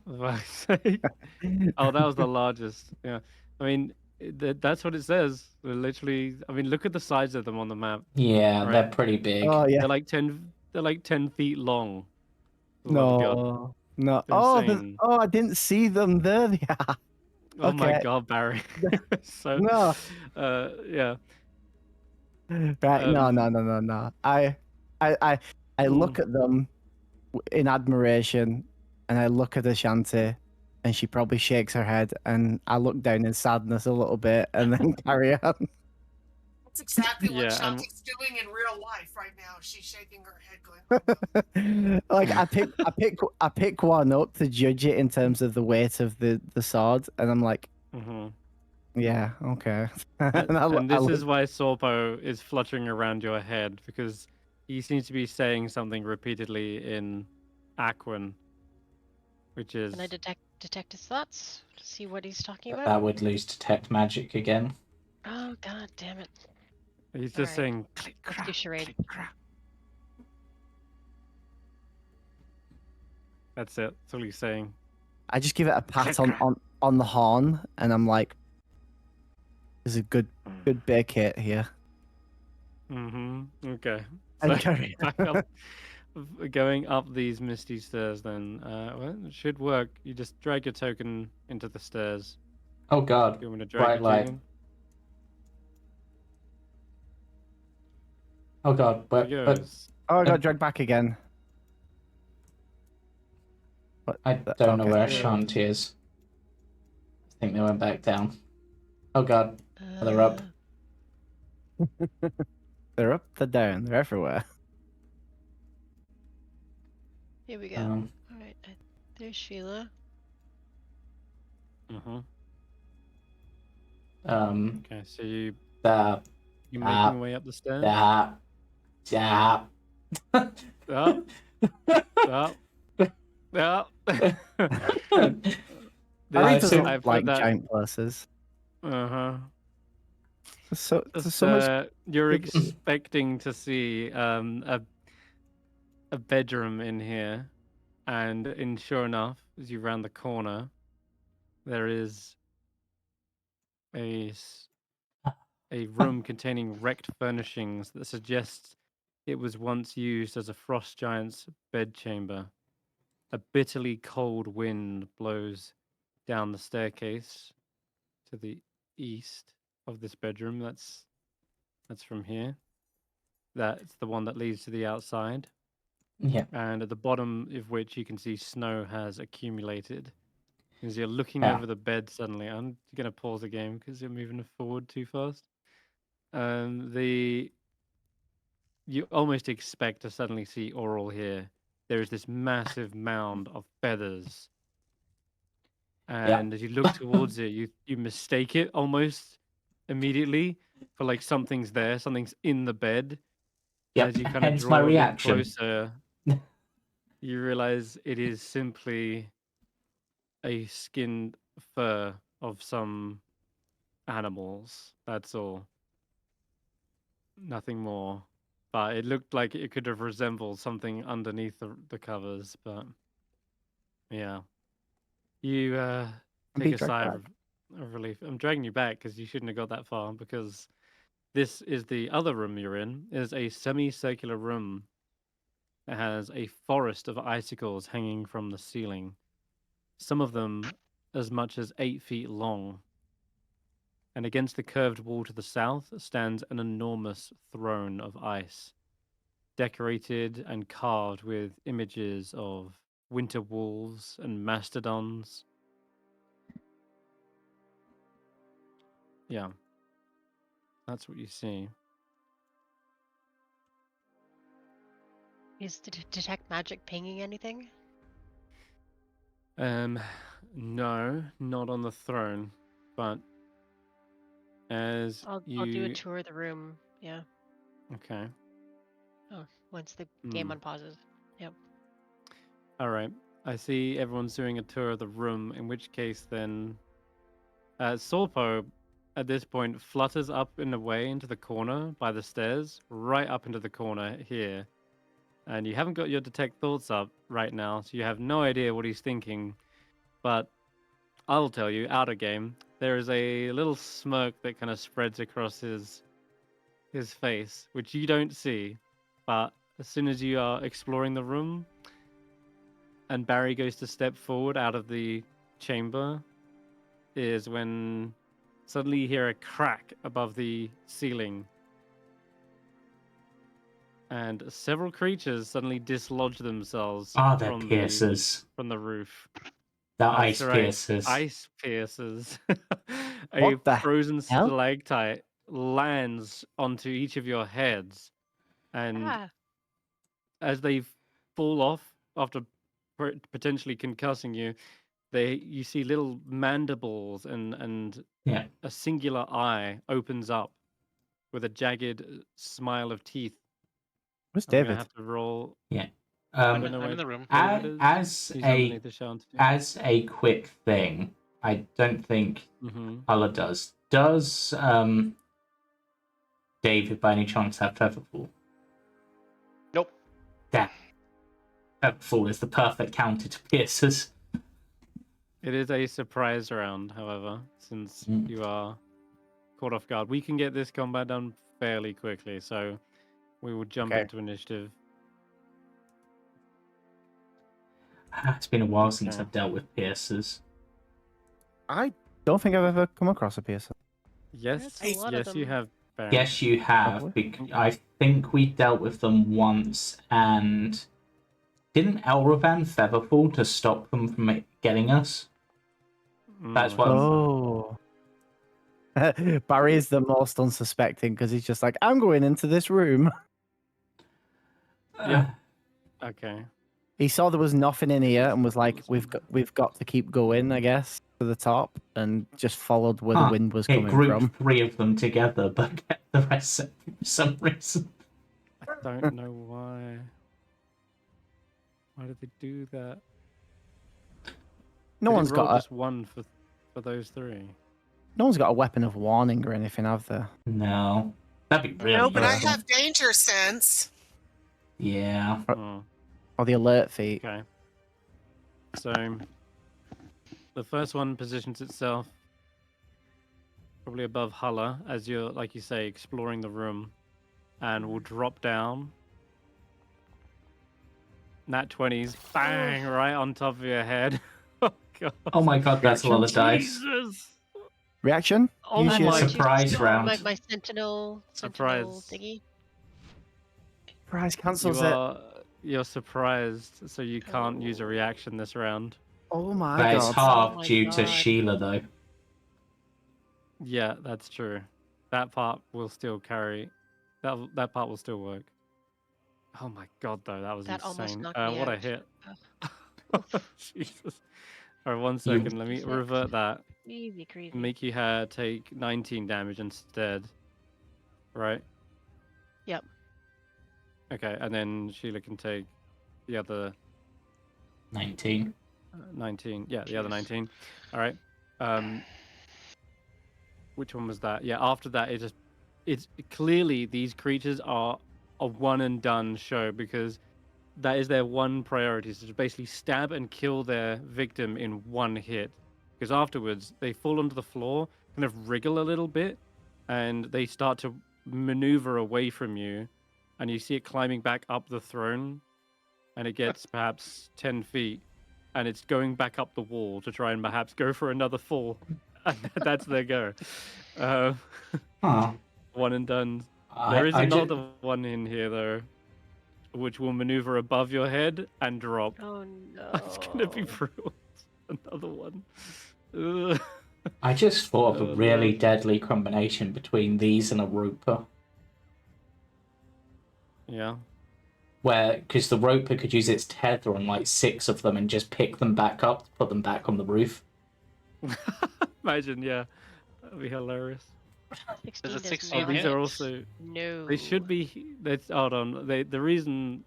Oh, that was the largest. Yeah, I mean that's what it says. They're literally, I mean, look at the size of them on the map. Yeah, Right. they're pretty big. Oh yeah. They're like 10 feet long. For the love of God. No. It's insane. I didn't see them there. They are. Oh my Okay. God, Barry. So No. yeah. Right. No. I look at them in admiration, and I look at Ashanti, and she probably shakes her head, and I look down in sadness a little bit, and then carry on. That's exactly what Yeah, and Shanti's doing in real life right now. She's shaking her head, going, Like I pick one up to judge it in terms of the weight of the sword, and I'm like, yeah, okay. and this is why Sorpo is fluttering around your head, because he seems to be saying something repeatedly in Aquan, which is. Can I detect his thoughts to see what he's talking about? That would lose detect magic again. Oh God damn it! He's just saying. Click, Let's crack, do charade. click, crack. That's it. That's all he's saying. I just give it a pat on the horn, and I'm like, "There's a good bit of kit here." Okay. And So back up, going up these misty stairs. Then, well, it should work. You just drag your token into the stairs. Oh God! You want to drag Bright your light. token? Oh God! There he goes. I got dragged back again. I don't know where Ashanti is. I think they went back down. Oh God! They're up. They're up, they're down, they're everywhere. Here we go. All right, there's Sheila. Okay, so you making your way up the stairs. I think I've like that. giant places. So you're expecting to see a bedroom in here, And sure enough, as you round the corner, there is a room containing wrecked furnishings that suggests it was once used as a frost giant's bedchamber. A bitterly cold wind blows down the staircase to the east of this bedroom. That's from here. That's the one that leads to the outside. Yeah. And at the bottom of which you can see snow has accumulated. As you're looking Yeah. over the bed suddenly, I'm going to pause the game because you're moving forward too fast. You almost expect to suddenly see Oral here. There is this massive mound of feathers. And as you look towards it, you mistake it almost immediately for like something's there, something's in the bed. Yep. As you kind of Hence my draw a bit reaction. closer, you realize it is simply a skinned fur of some animals. That's all. Nothing more. But it looked like it could have resembled something underneath the covers, but yeah. You take a sigh of relief. I'm dragging you back because you shouldn't have got that far, because this is the other room you're in. It is a semicircular room that has a forest of icicles hanging from the ceiling. Some of them as much as 8 feet long. And against the curved wall to the south stands an enormous throne of ice, decorated and carved with images of winter wolves and mastodons. Yeah, that's what you see. Is the detect magic pinging anything? No, not on the throne, but as I'll do a tour of the room. Yeah. Okay. Oh, once the game unpauses. Yep. All right. I see everyone's doing a tour of the room, in which case then Sorpo at this point flutters up in a way into the corner by the stairs, right up into the corner here. And you haven't got your detect thoughts up right now, so you have no idea what he's thinking. But I'll tell you, out of game, there is a little smirk that kind of spreads across his face, which you don't see. But as soon as you are exploring the room, and Barry goes to step forward out of the chamber, is when suddenly you hear a crack above the ceiling. And several creatures suddenly dislodge themselves They're piercers. from the roof. They're ice right. piercers. Ice piercers. A What the frozen hell? stalactite lands onto each of your heads. And as they fall off after potentially concussing you, you see little mandibles and a singular eye opens up with a jagged smile of teeth. Where's I'm gonna David? have to roll. Yeah. I'm don't know in the room. David is. As He's underneath the Ashanti. as a quick thing, I don't think Hulla does. Does David by any chance have Featherfall? Nope. Damn. Featherfall is the perfect counter to piercers. It is a surprise round, however, since you are caught off guard. We can get this combat done fairly quickly, so we will jump into initiative. It's been a while since I've dealt with piercers. I don't think I've ever come across a piercer. Yes, yes, you have. Baron. Yes, you have. I think we dealt with them once, and didn't Elravan Featherfall to stop them from getting us? That's what. Oh. Barry is the most unsuspecting because he's just like, I'm going into this room. Yeah. Okay. He saw there was nothing in here and was like, "We've got to keep going, I guess, to the top," and just followed where the wind was coming from. Three of them together, but kept the rest for some reason. I don't know why. Why did they do that? No one's got just one for those three. No one's got a weapon of warning or anything, have they? No, that'd be really. No, but I have danger sense. Yeah. Or the alert feat. Okay. So the first one positions itself probably above Hulla as you're, like you say, exploring the room, and will drop down. Nat 20s, bang, right on top of your head. Oh god. Oh my god, that's a lot of dice. Jesus. Reaction? Oh Use I'm your my going surprise to round. my sentinel Surprise. thingy. surprise cancels it. You're surprised, so you can't use a reaction this round. Oh my That is god. half Oh my due to God. Sheila, though. Yeah, that's true. That part will still carry. That part will still work. Oh my god, though, that was That almost insane. knocked me What a out. hit. Oof. Jesus. All right, 1 You- second. Let me 56. revert that. Crazy, crazy. Make you take 19 damage instead. Right? Yep. Okay, and then Sheila can take the other 19. 19. Yeah, the other Jeez. 19. All right. Which one was that? Yeah, after that, it's clearly these creatures are a one and done show because that is their one priority, so to basically stab and kill their victim in one hit. Because afterwards, they fall onto the floor, kind of wriggle a little bit, and they start to maneuver away from you, and you see it climbing back up the throne, and it gets perhaps 10 feet, and it's going back up the wall to try and perhaps go for another fall. And that's their go. Huh. One and done. I, There is I another ju- one in here, though, which will maneuver above your head and drop. Oh no. That's gonna be brutal. Another one. Ugh. I just thought of a Oh, really Lord. deadly combination between these and a roper. Yeah. Where, because the roper could use its tether on like 6 of them and just pick them back up, put them back on the roof. Imagine, yeah. That'd be hilarious. 16 Does it does 16 Oh, these not. are also. No. They should be. Hold on. The reason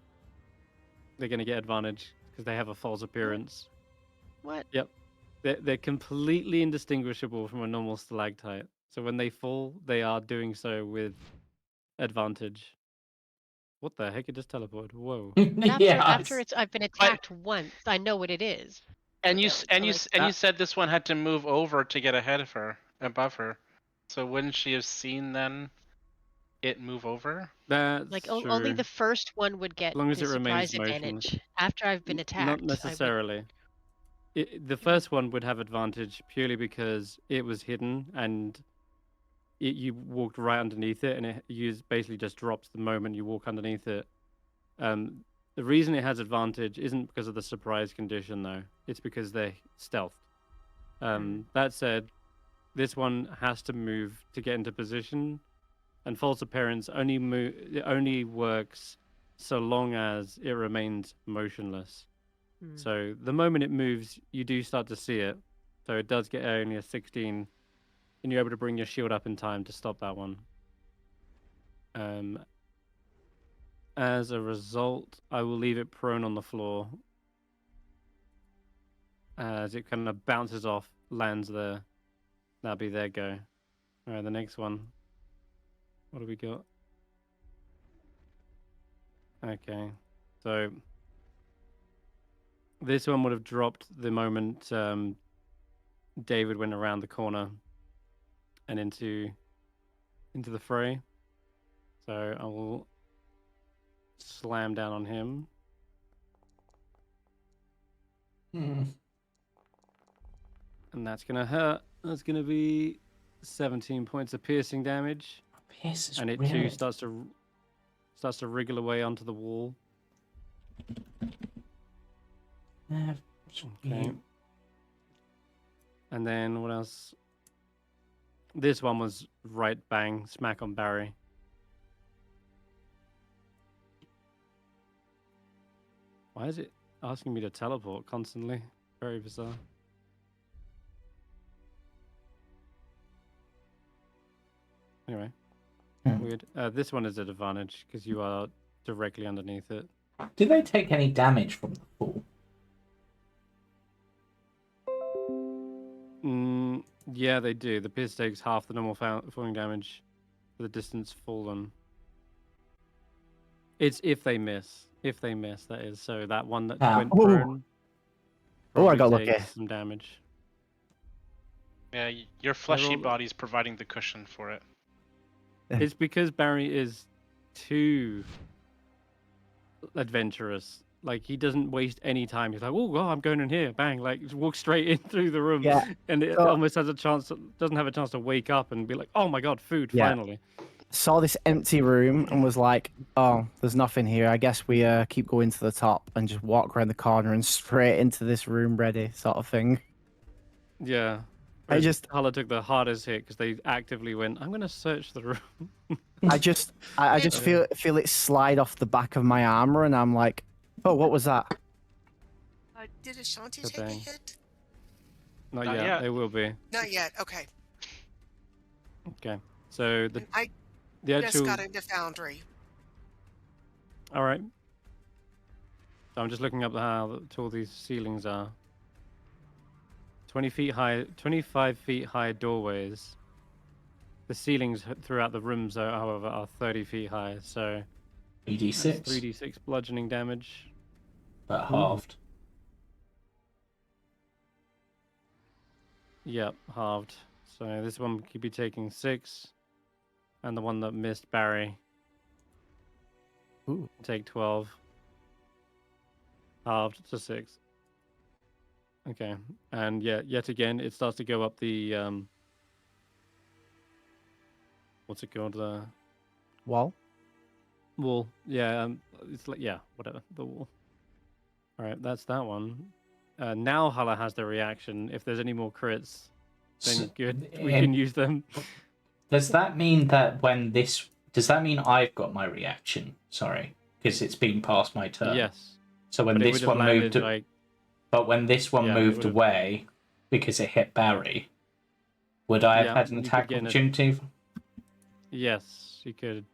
they're gonna get advantage because they have a false appearance. What? Yep. They're completely indistinguishable from a normal stalactite. So when they fall, they are doing so with advantage. What the heck? It just teleported. Whoa. But after Yeah, I've been attacked once, I know what it is. And you Yeah, s- and so, you like, s- and you said this one had to move over to get ahead of her, above her. So wouldn't she have seen then it move over? That's like true. only the first one would get As long as the it remains surprise motionless. advantage. After I've been attacked, Not I would. necessarily. The first one would have advantage purely because it was hidden and you walked right underneath it, and it basically just drops the moment you walk underneath it. The reason it has advantage isn't because of the surprise condition, though. It's because they're stealthed. That said, this one has to move to get into position, and false appearance only works so long as it remains motionless. So the moment it moves, you do start to see it. So it does get only a 16, and you're able to bring your shield up in time to stop that one. As a result, I will leave it prone on the floor as it kind of bounces off, lands there. That'll be their go. All right, the next one. What do we got? Okay, so this one would have dropped the moment David went around the corner and into the fray. So I will slam down on him. And that's gonna hurt. That's gonna be 17 points of piercing damage. And it too starts to wriggle away onto the wall. Okay. And then what else? This one was right bang smack on Barry. Why is it asking me to teleport constantly? Very bizarre. Anyway, weird. This one is at advantage because you are directly underneath it. Do they take any damage from the fall? Yeah, they do. The pierce takes half the normal falling damage for the distance fallen. It's if they miss. If they miss, that is. So that one that went prone. Oh, I probably got lucky. take some damage. Yeah, your fleshy rolled- body's providing the cushion for it. It's because Barry is too adventurous. Like, he doesn't waste any time. He's like, oh, well, I'm going in here. Bang. Like, just walk straight in through the room. Yeah. And it So- almost has a chance, doesn't have a chance to wake up and be like, oh my God, food, Yeah. finally. Saw this empty room and was like, oh, there's nothing here. I guess we keep going to the top and just walk around the corner and straight into this room ready, sort of thing. Yeah. I just- Hulla took the hardest hit because they actively went, I'm going to search the room. I just feel it slide off the back of my armor, and I'm like, oh, what was that? Did Ashanti Good take a thing. hit? Not Not yet. yet. They will be. Not yet. Okay. Okay. So And I the just actual. got into Foundry. All right. So I'm just looking up how tall these ceilings are. 20 feet high, 25 feet high doorways. The ceilings throughout the rooms, however, are 30 feet high. So 3d6, 3d6 bludgeoning damage. but halved. Yep, halved. So this one could be taking 6, and the one that missed Barry Ooh. take 12. Halved to 6. Okay, and yeah, yet again, it starts to go up the what's it called? The Wall? wall. Yeah, it's like, yeah, whatever, the wall. All right, that's that one. Now Hulla has the reaction. If there's any more crits, then So, good, we can use them. Does that mean that does that mean I've got my reaction? Sorry, because it's been past my turn. Yes, So when but it this would have one landed moved, like but when this one Yeah, it moved would've- away because it hit Barry, would I have Yeah, had an you could attack get an- opportunity? yes, you could.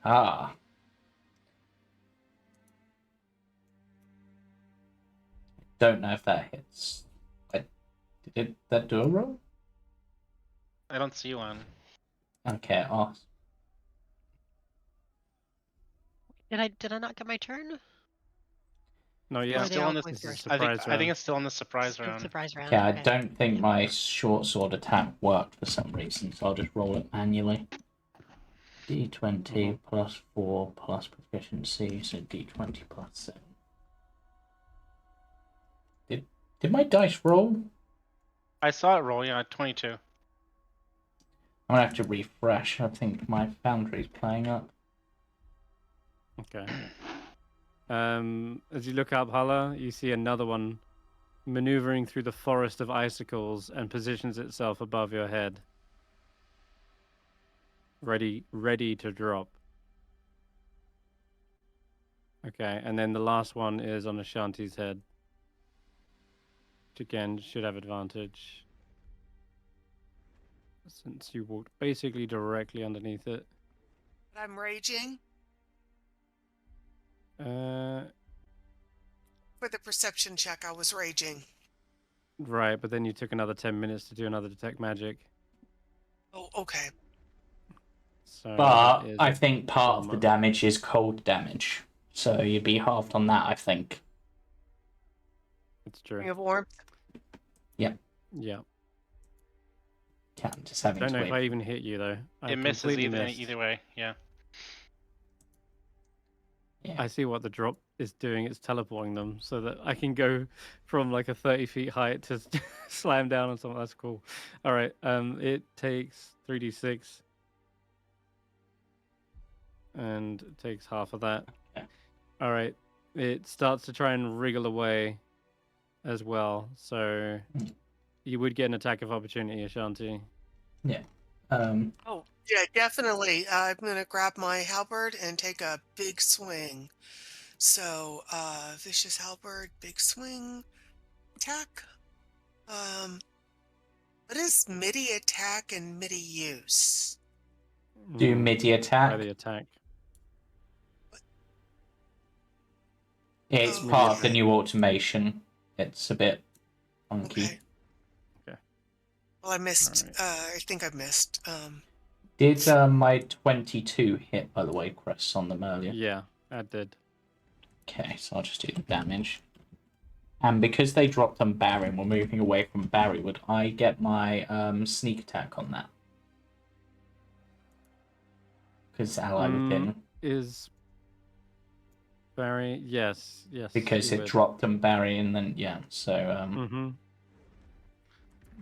Ah. Don't know if that hits. Did that do a roll? I don't see one. Okay, awesome. Did I not get my turn? No, Or yeah, are they still all on this. going this is first? I think surprise round. it's still on the surprise Still round. surprise round. Okay, I okay. don't think my short sword attack worked for some reason, so I'll just roll it manually. D20 plus 4 plus proficiency, so D20 plus 7. Did my dice roll? I saw it roll, yeah, 22. I'm gonna have to refresh. I think my Foundry's playing up. Okay. As you look up Hulla, you see another one maneuvering through the forest of icicles and positions itself above your head. Ready to drop. Okay, and then the last one is on Ashanti's head. Which again should have advantage. Since you walked basically directly underneath it. But I'm raging Uh, for the perception check. I was raging. right, but then you took another 10 minutes to do another detect magic. Oh, okay. So But that is I a think part of the bummer. damage is cold damage. So you'd be halved on that, I think. It's true. Ring of warmth. Yeah. Yeah, I'm just having Don't to know if wait. I even hit you though. I It misses completely missed. either way, yeah. Yeah. I see what the drop is doing. It's teleporting them so that I can go from like a 30 feet height to slam down on something. That's cool. All right. It takes 3d6 and it takes half of that. Yeah. All right. It starts to try and wriggle away as well. So you would get an attack of opportunity, Ashanti. Oh, yeah, definitely. I'm going to grab my halberd and take a big swing. So, vicious halberd, big swing, attack. What is MIDI attack and MIDI use? Do MIDI attack. Try the attack. It's Oh, part of the okay. new automation. It's a bit funky. Okay. Okay. Well, I missed. Alright. I think I missed. Did my 22 hit, by the way, Chris, on them earlier? Yeah, I did. Okay, so I'll just do the damage. And because they dropped on Barry and we're moving away from Barry, would I get my sneak attack on that? Because ally within. Is Barry? Yes. Because you it would. dropped on Barry and then, yeah, so...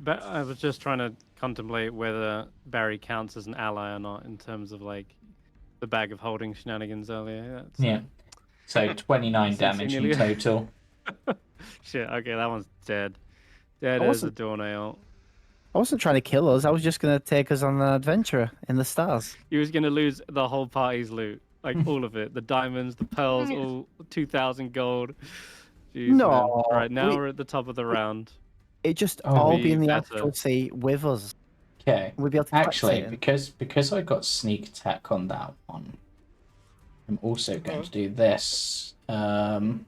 But I was just trying to contemplate whether Barry counts as an ally or not in terms of, like, the bag of holding shenanigans earlier. Yeah. So 29 damage in total. Shit, okay, that one's dead. Dead as a doornail. I wasn't trying to kill us. I was just going to take us on an adventure in the stars. He was going to lose the whole party's loot. Like, all of it. The diamonds, the pearls, all 2,000 gold. Jeez, No. man. All right, now we're at the top of the round. It just all be in the better. actual sea with us. Okay. We'll be able to actually, because I got sneak attack on that one, I'm also going to do this. Because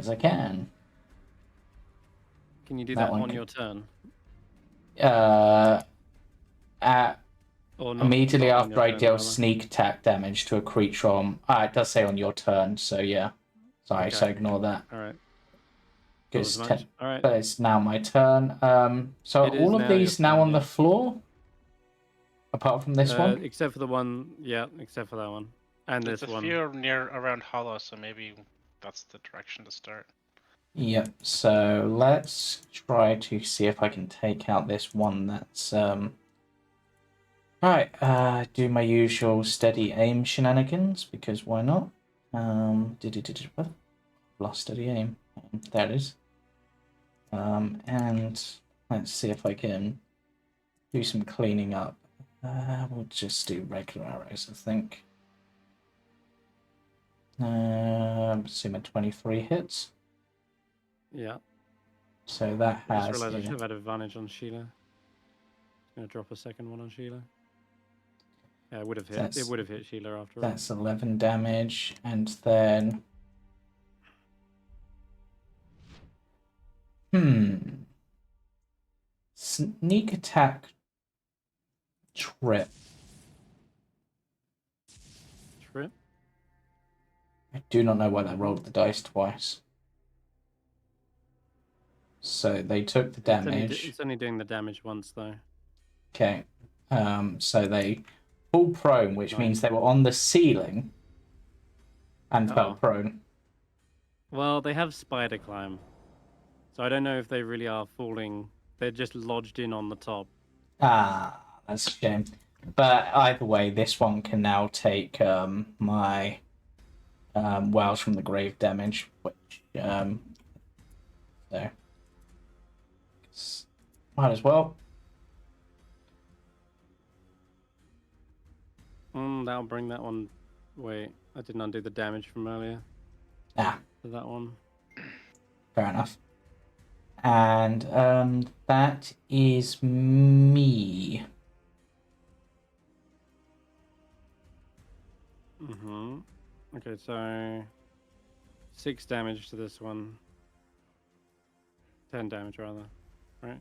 I can. Can you do that on your turn? Immediately after I deal sneak attack damage to a creature on... it does say on your turn, so yeah. Sorry, Okay. so ignore that. Alright. But it's now my turn. So are all of these now on the floor? Apart from this one? Except for the one, yeah, except for that one. And this one. There's a few around Hulla, so maybe that's the direction to start. Yep, so let's try to see if I can take out this one that's... Alright, do my usual steady aim shenanigans, because why not? Lost steady aim. There it is. And let's see if I can do some cleaning up. We'll just do regular arrows, I think. Assuming 23 hits. Yeah. So that has... I just realised I should have had advantage on Sheila. I'm going to drop a second one on Sheila. Yeah, it would have hit. It would have hit Sheila after all. That's 11 damage, and then... Sneak attack trip. Trip? I do not know why they rolled the dice twice. So they took the damage. It's only doing the damage once, though. Okay. So they fall prone, which means they were on the ceiling and fell prone. Well, they have spider climb. So I don't know if they really are falling. They're just lodged in on the top. That's a shame. But either way, this one can now take my Wells from the Grave damage, which so might as well. That'll bring that one. Wait, I didn't undo the damage from earlier. For that one. Fair enough. And that is me. Okay, so 6 damage to this one. 10 damage rather, right?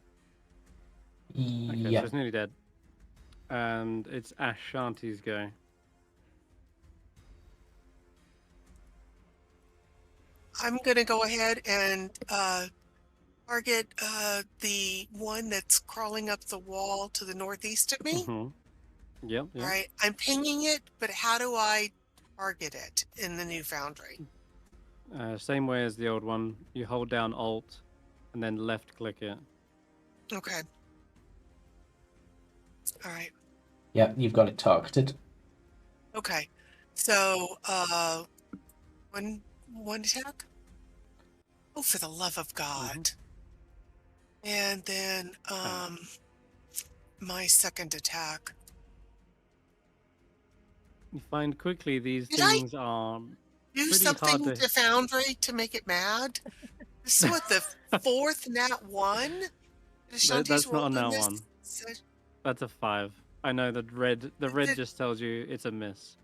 Okay, so it's nearly dead. And it's Ashanti's go. I'm gonna go ahead and target the one that's crawling up the wall to the northeast of me. Yep. All right, I'm pinging it, but how do I target it in the new Foundry? Same way as the old one. You hold down Alt and then left click it. Okay. All right. Yep, you've got it targeted. Okay. So one attack? Oh, for the love of God. And then my second attack. You find quickly these things are do pretty something hard to Foundry to make it mad? This is what, the fourth nat 1? That's not a nat 1. That's a 5. I know that red just tells you it's a miss.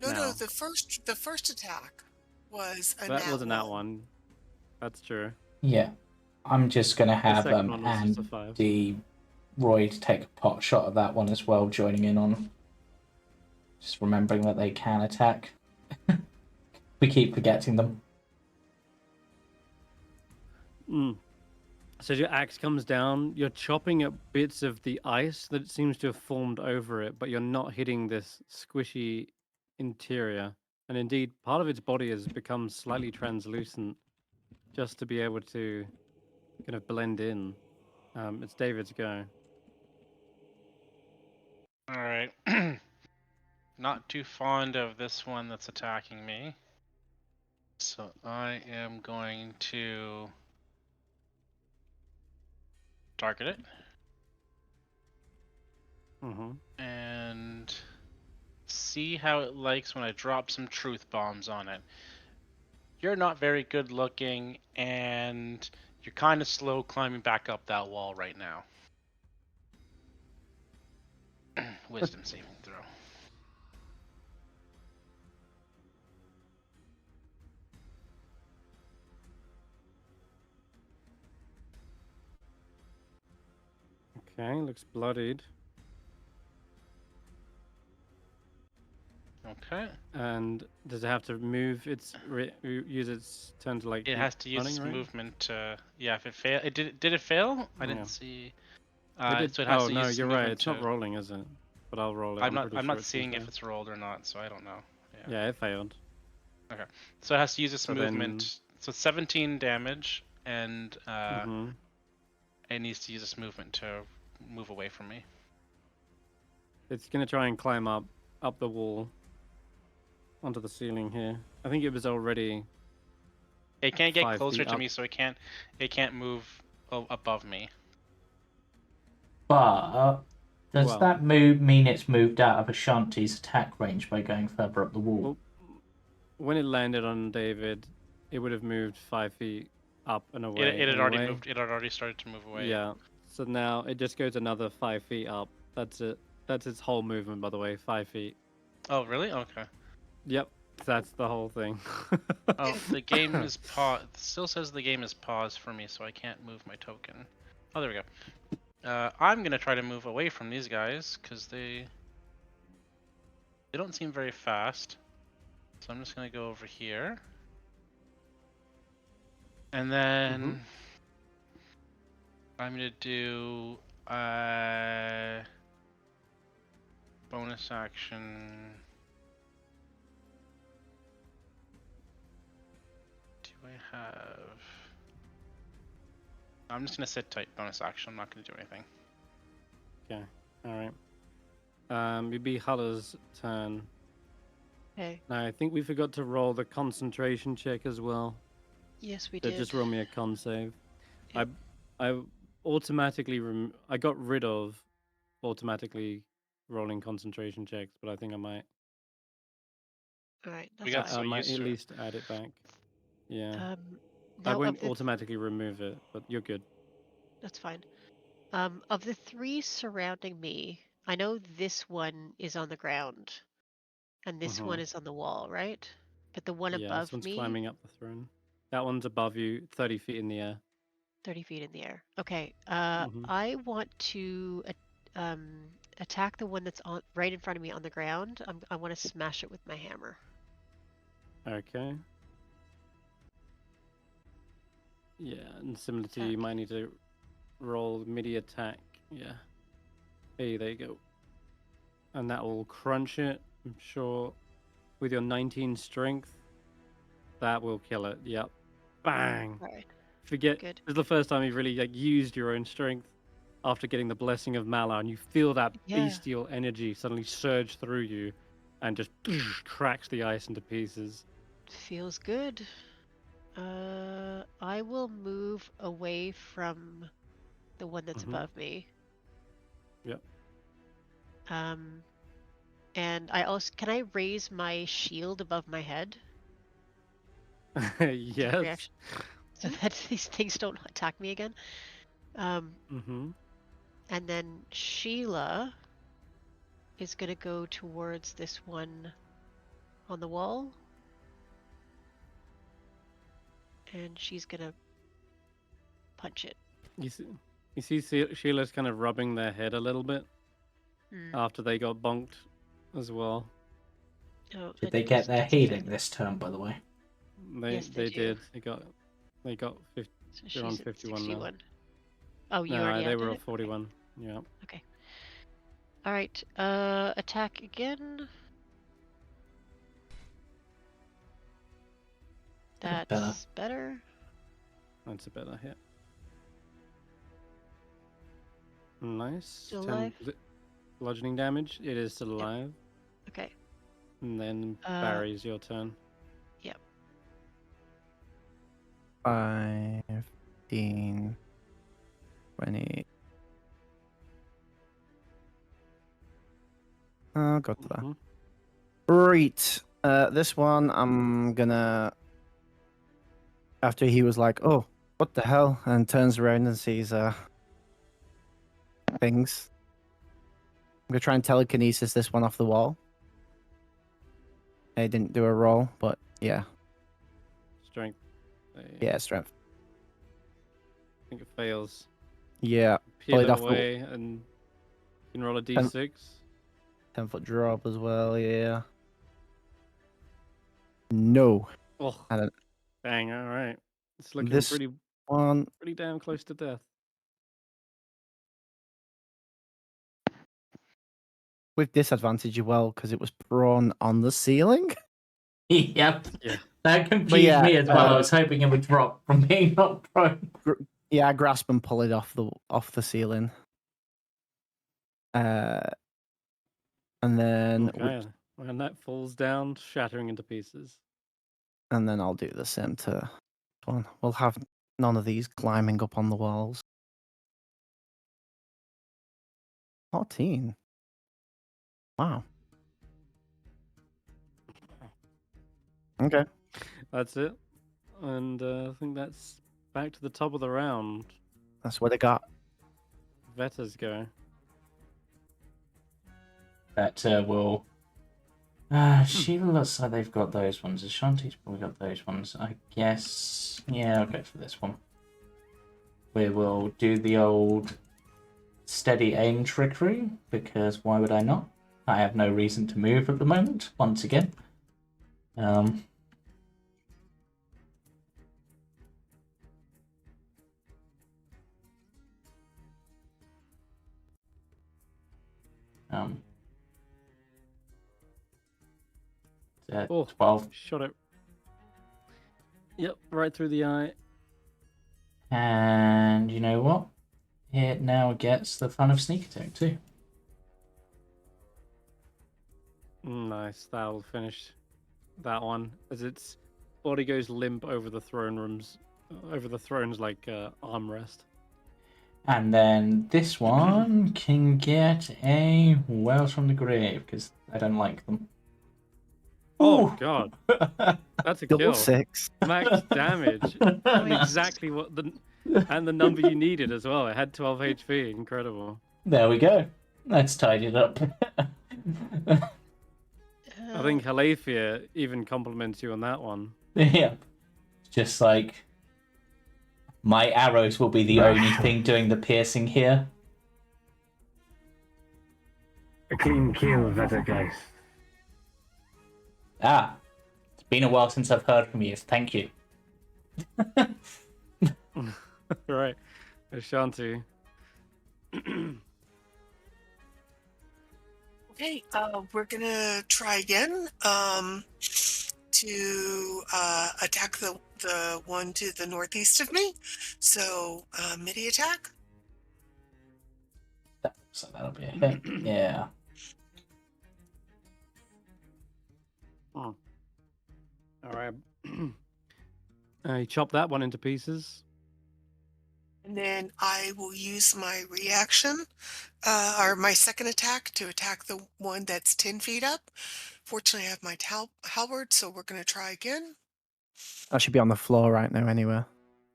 No, the first attack was a nat 1. That was a nat 1. That's true. Yeah. I'm just gonna have Andy Roy take a pot shot at that one as well, joining in on. Just remembering that they can attack. We keep forgetting them. So your axe comes down, you're chopping at bits of the ice that seems to have formed over it, but you're not hitting this squishy interior. And indeed, part of its body has become slightly translucent just to be able to kind of blend in. It's David's go. Alright. Not too fond of this one that's attacking me. So I am going to target it. And see how it likes when I drop some truth bombs on it. You're not very good looking, and you're kind of slow climbing back up that wall right now. Wisdom saving throw. Okay, looks bloodied. Okay. And does it have to move use its turn to like? It has to use its right? movement to. Yeah, if it fail, did it fail? I Yeah. didn't see. It did. So it has Oh to no, use its you're right. movement It's to. not rolling, is it? But I'll roll it. I'm pretty not sure seeing it's if it's rolled or not, so I don't know. Yeah, it failed. Okay. So it has to use its So movement. then- So 17 damage, and Mhm. it needs to use its movement to move away from me. It's gonna try and climb up the wall onto the ceiling here. I think it was already. It can't get 5 closer feet to up. me, so it can't move above me. But does Well- that move mean it's moved out of Ashanti's attack range by going further up the wall? Well, when it landed on David, it would have moved 5 feet up and away. It had already anyway. moved. It had already started to move away. Yeah. So now it just goes another 5 feet up. That's it. That's its whole movement, by the way. 5 feet. Oh, really? Okay. Yep. That's the whole thing. Oh, the game is paused. Still says the game is paused for me, so I can't move my token. Oh, there we go. I'm gonna try to move away from these guys because they don't seem very fast. So I'm just gonna go over here, and then I'm gonna do bonus action. Do I have? I'm just gonna sit tight bonus action. I'm not gonna do anything. Okay. All right. It'd be Hulla's turn. Okay. Now I think we forgot to roll the concentration check as well. Yes, we So did. just roll me a con save. Yep. I automatically I got rid of automatically rolling concentration checks, but I think I might. All right. We That's got I fine. might used at to it. least add it back. Yeah. I Now won't of the automatically remove it, but you're good. that's fine. Of the three surrounding me, I know this one is on the ground, and this one is on the wall, right? But the one Yeah, this above one's me, climbing up the throne. That one's above you, 30 feet in the air. 30 feet in the air. Okay. Mhm. I want to attack the one that's on right in front of me on the ground. I want to smash it with my hammer. Okay. Yeah, and similar to you, you Attack. might need to roll MIDI attack. Yeah. Hey, there you go. And that will crunch it, I'm sure. With your 19 strength, that will kill it. Yep. Bang. All right. Forget. Good. This is the first time you've really used your own strength after getting the blessing of Malar, and you feel that Yeah. bestial energy suddenly surge through you, and just cracks the ice into pieces. Feels good. I will move away from the one that's above me. Yep. And I also can I raise my shield above my head? Take Yes. reaction, so that these things don't attack me again. Mm-hmm. And then Sheila is gonna go towards this one on the wall. And she's gonna punch it. You see Sheila's kind of rubbing their head a little bit after they got bonked as well. Oh, Did they get their healing this turn, by the way? They Yes, they do. did. They got So They're on she's at 51 now. 61. Oh, you No, already they upped were it? at 41. Yeah. Okay. All right. Attack again. That's better. That's a better hit. Nice. Still 10 alive? was it bludgeoning damage. It is still Yep. alive. Okay. And then Barry's your turn. Yep. 5, 15, 20. I'll go to that. Mhm. Right. This one, I'm gonna. After he was like, "Oh, what the hell," and turns around and sees things. I'm gonna try and telekinesis this one off the wall. I didn't do a roll, but yeah, Strength. yeah, strength. I think it fails. Yeah, Peel Played it off the- away and you can roll a d6. 10-foot drop as well. Yeah. No. Oh, I don't- dang! All right, it's looking This pretty one. damn close to death. With disadvantage as well, because it was prone on the ceiling. Yep. Yeah. That confused yeah, me as well. I was hoping it would drop from being not prone. Yeah, I grasp and pull it off the ceiling. And then Okay, and that falls down, shattering into pieces. and then I'll do the same to this one. We'll have none of these climbing up on the walls. 14. Wow. Okay. That's it, and I think that's back to the top of the round. That's what I got. Vetters go. That will. Sheila looks like they've got those ones. Ashanti's probably got those ones. I guess. Yeah, I'll go for this one. We will do the old steady aim trickery, because why would I not? I have no reason to move at the moment, once again. Oh, 12. Shot it. Yep, right through the eye. And you know what? It now gets the fun of sneak attack too. Nice, that'll finish that one as its body goes limp over the throne's like armrest. And then this one can get a Wells from the Grave, because I don't like them. Oh Ooh. god, that's a Double kill. 6. Max damage, and exactly what the number you needed as well. It had 12 HP. Incredible. There we go. Let's tidy it up. I think Halafia even compliments you on that one. Yeah. Just like, my arrows will be the only thing doing the piercing here. A clean kill, Vettrgeist. Ah, it's been a while since I've heard from you. Thank you. Right, Ashanti. Okay, we're gonna try again to attack the one to the northeast of me. So midi attack. So that'll be a hit. Yeah. Oh. All right. You chop that one into pieces. And then I will use my reaction, or my second attack, to attack the one that's 10 feet up. Fortunately, I have my halberd, so we're going to try again. I should be on the floor right now anyway.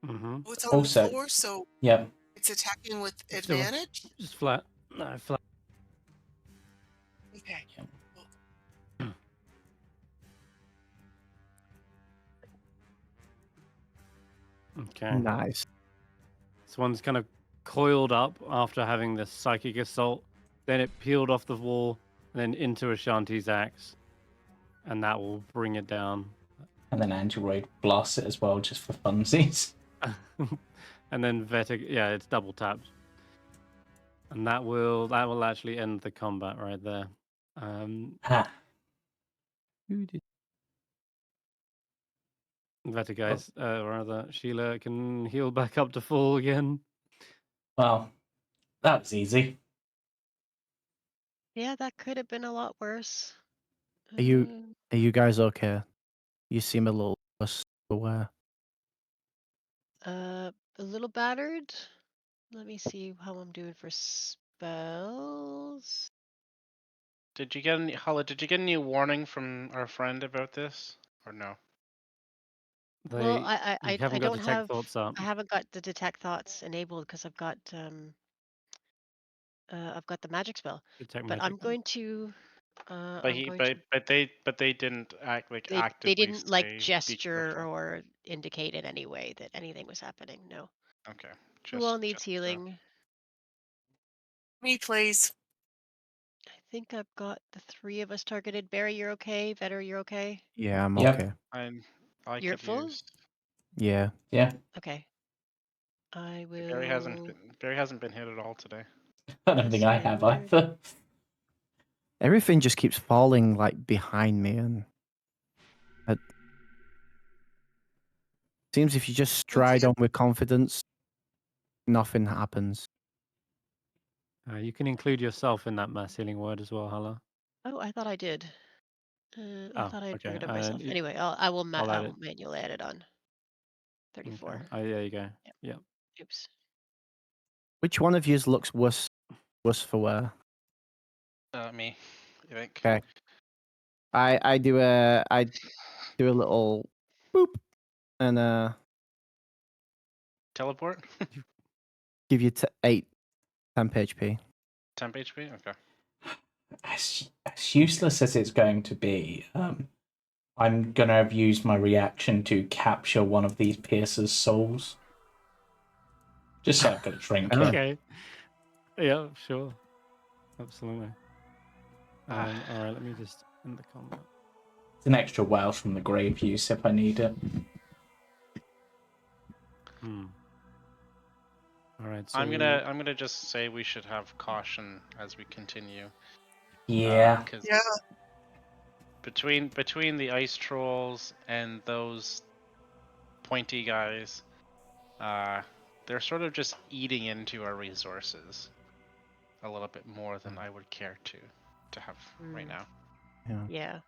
Mm-hmm. Oh, it's on Also- the floor, so Yep. it's attacking with Still- advantage. Just flat. No, flat. Okay. Okay. Nice. This one's kind of coiled up after having this psychic assault. Then it peeled off the wall and then into Ashanti's axe. And that will bring it down. And then Android blasts it as well, just for funsies. And then yeah, it's double tapped. And that will actually end the combat right there. Ha. Vettrgeist, or rather, Sheila can heal back up to full again. Well, that was easy. Yeah, that could have been a lot worse. Are you guys okay? You seem a little less aware. A little battered. Let me see how I'm doing for spells. Did you get any Hulla? Did you get any warning from our friend about this, or no? Well, You I haven't got don't detect have. thoughts up. I haven't got the detect thoughts enabled because I've got the magic spell. Detect But magic. I'm going to. But they didn't They actively didn't like say, "Be gesture careful." or indicate in any way that anything was happening. No. Okay. Who all needs healing? Me, please. I think I've got the 3 of us targeted. Barry, you're okay. Vetter, you're okay. Yeah, I'm Yep. okay. I You're could full? use. Yeah. Yeah. Okay. I will. Barry hasn't been hit at all today. I don't think I have either. Everything just keeps falling like behind me, and it seems if you just stride on with confidence, nothing happens. You can include yourself in that mass healing word as well, Hulla. Oh, I thought I did. I Oh, thought I had okay. triggered it myself. Anyway, I will I'll add it. manually add it on. 34. Okay. Oh, there you go. Yep. Oops. Which one of yous looks worse for wear? Me, I think. Okay. I do a little boop and Teleport. give you 8 temp HP. Temp HP. Okay. As useless as it's going to be, I'm gonna have used my reaction to capture one of these piercers' souls. Just so I've got a trinket. Okay. Yeah, sure. Absolutely. All right, let me just end the combat. It's an extra Welsh from the grave use if I need it. All right, so I'm gonna just say we should have caution as we continue. Yeah. Yeah. Between the ice trolls and those pointy guys, they're sort of just eating into our resources a little bit more than I would care to have right now. Yeah.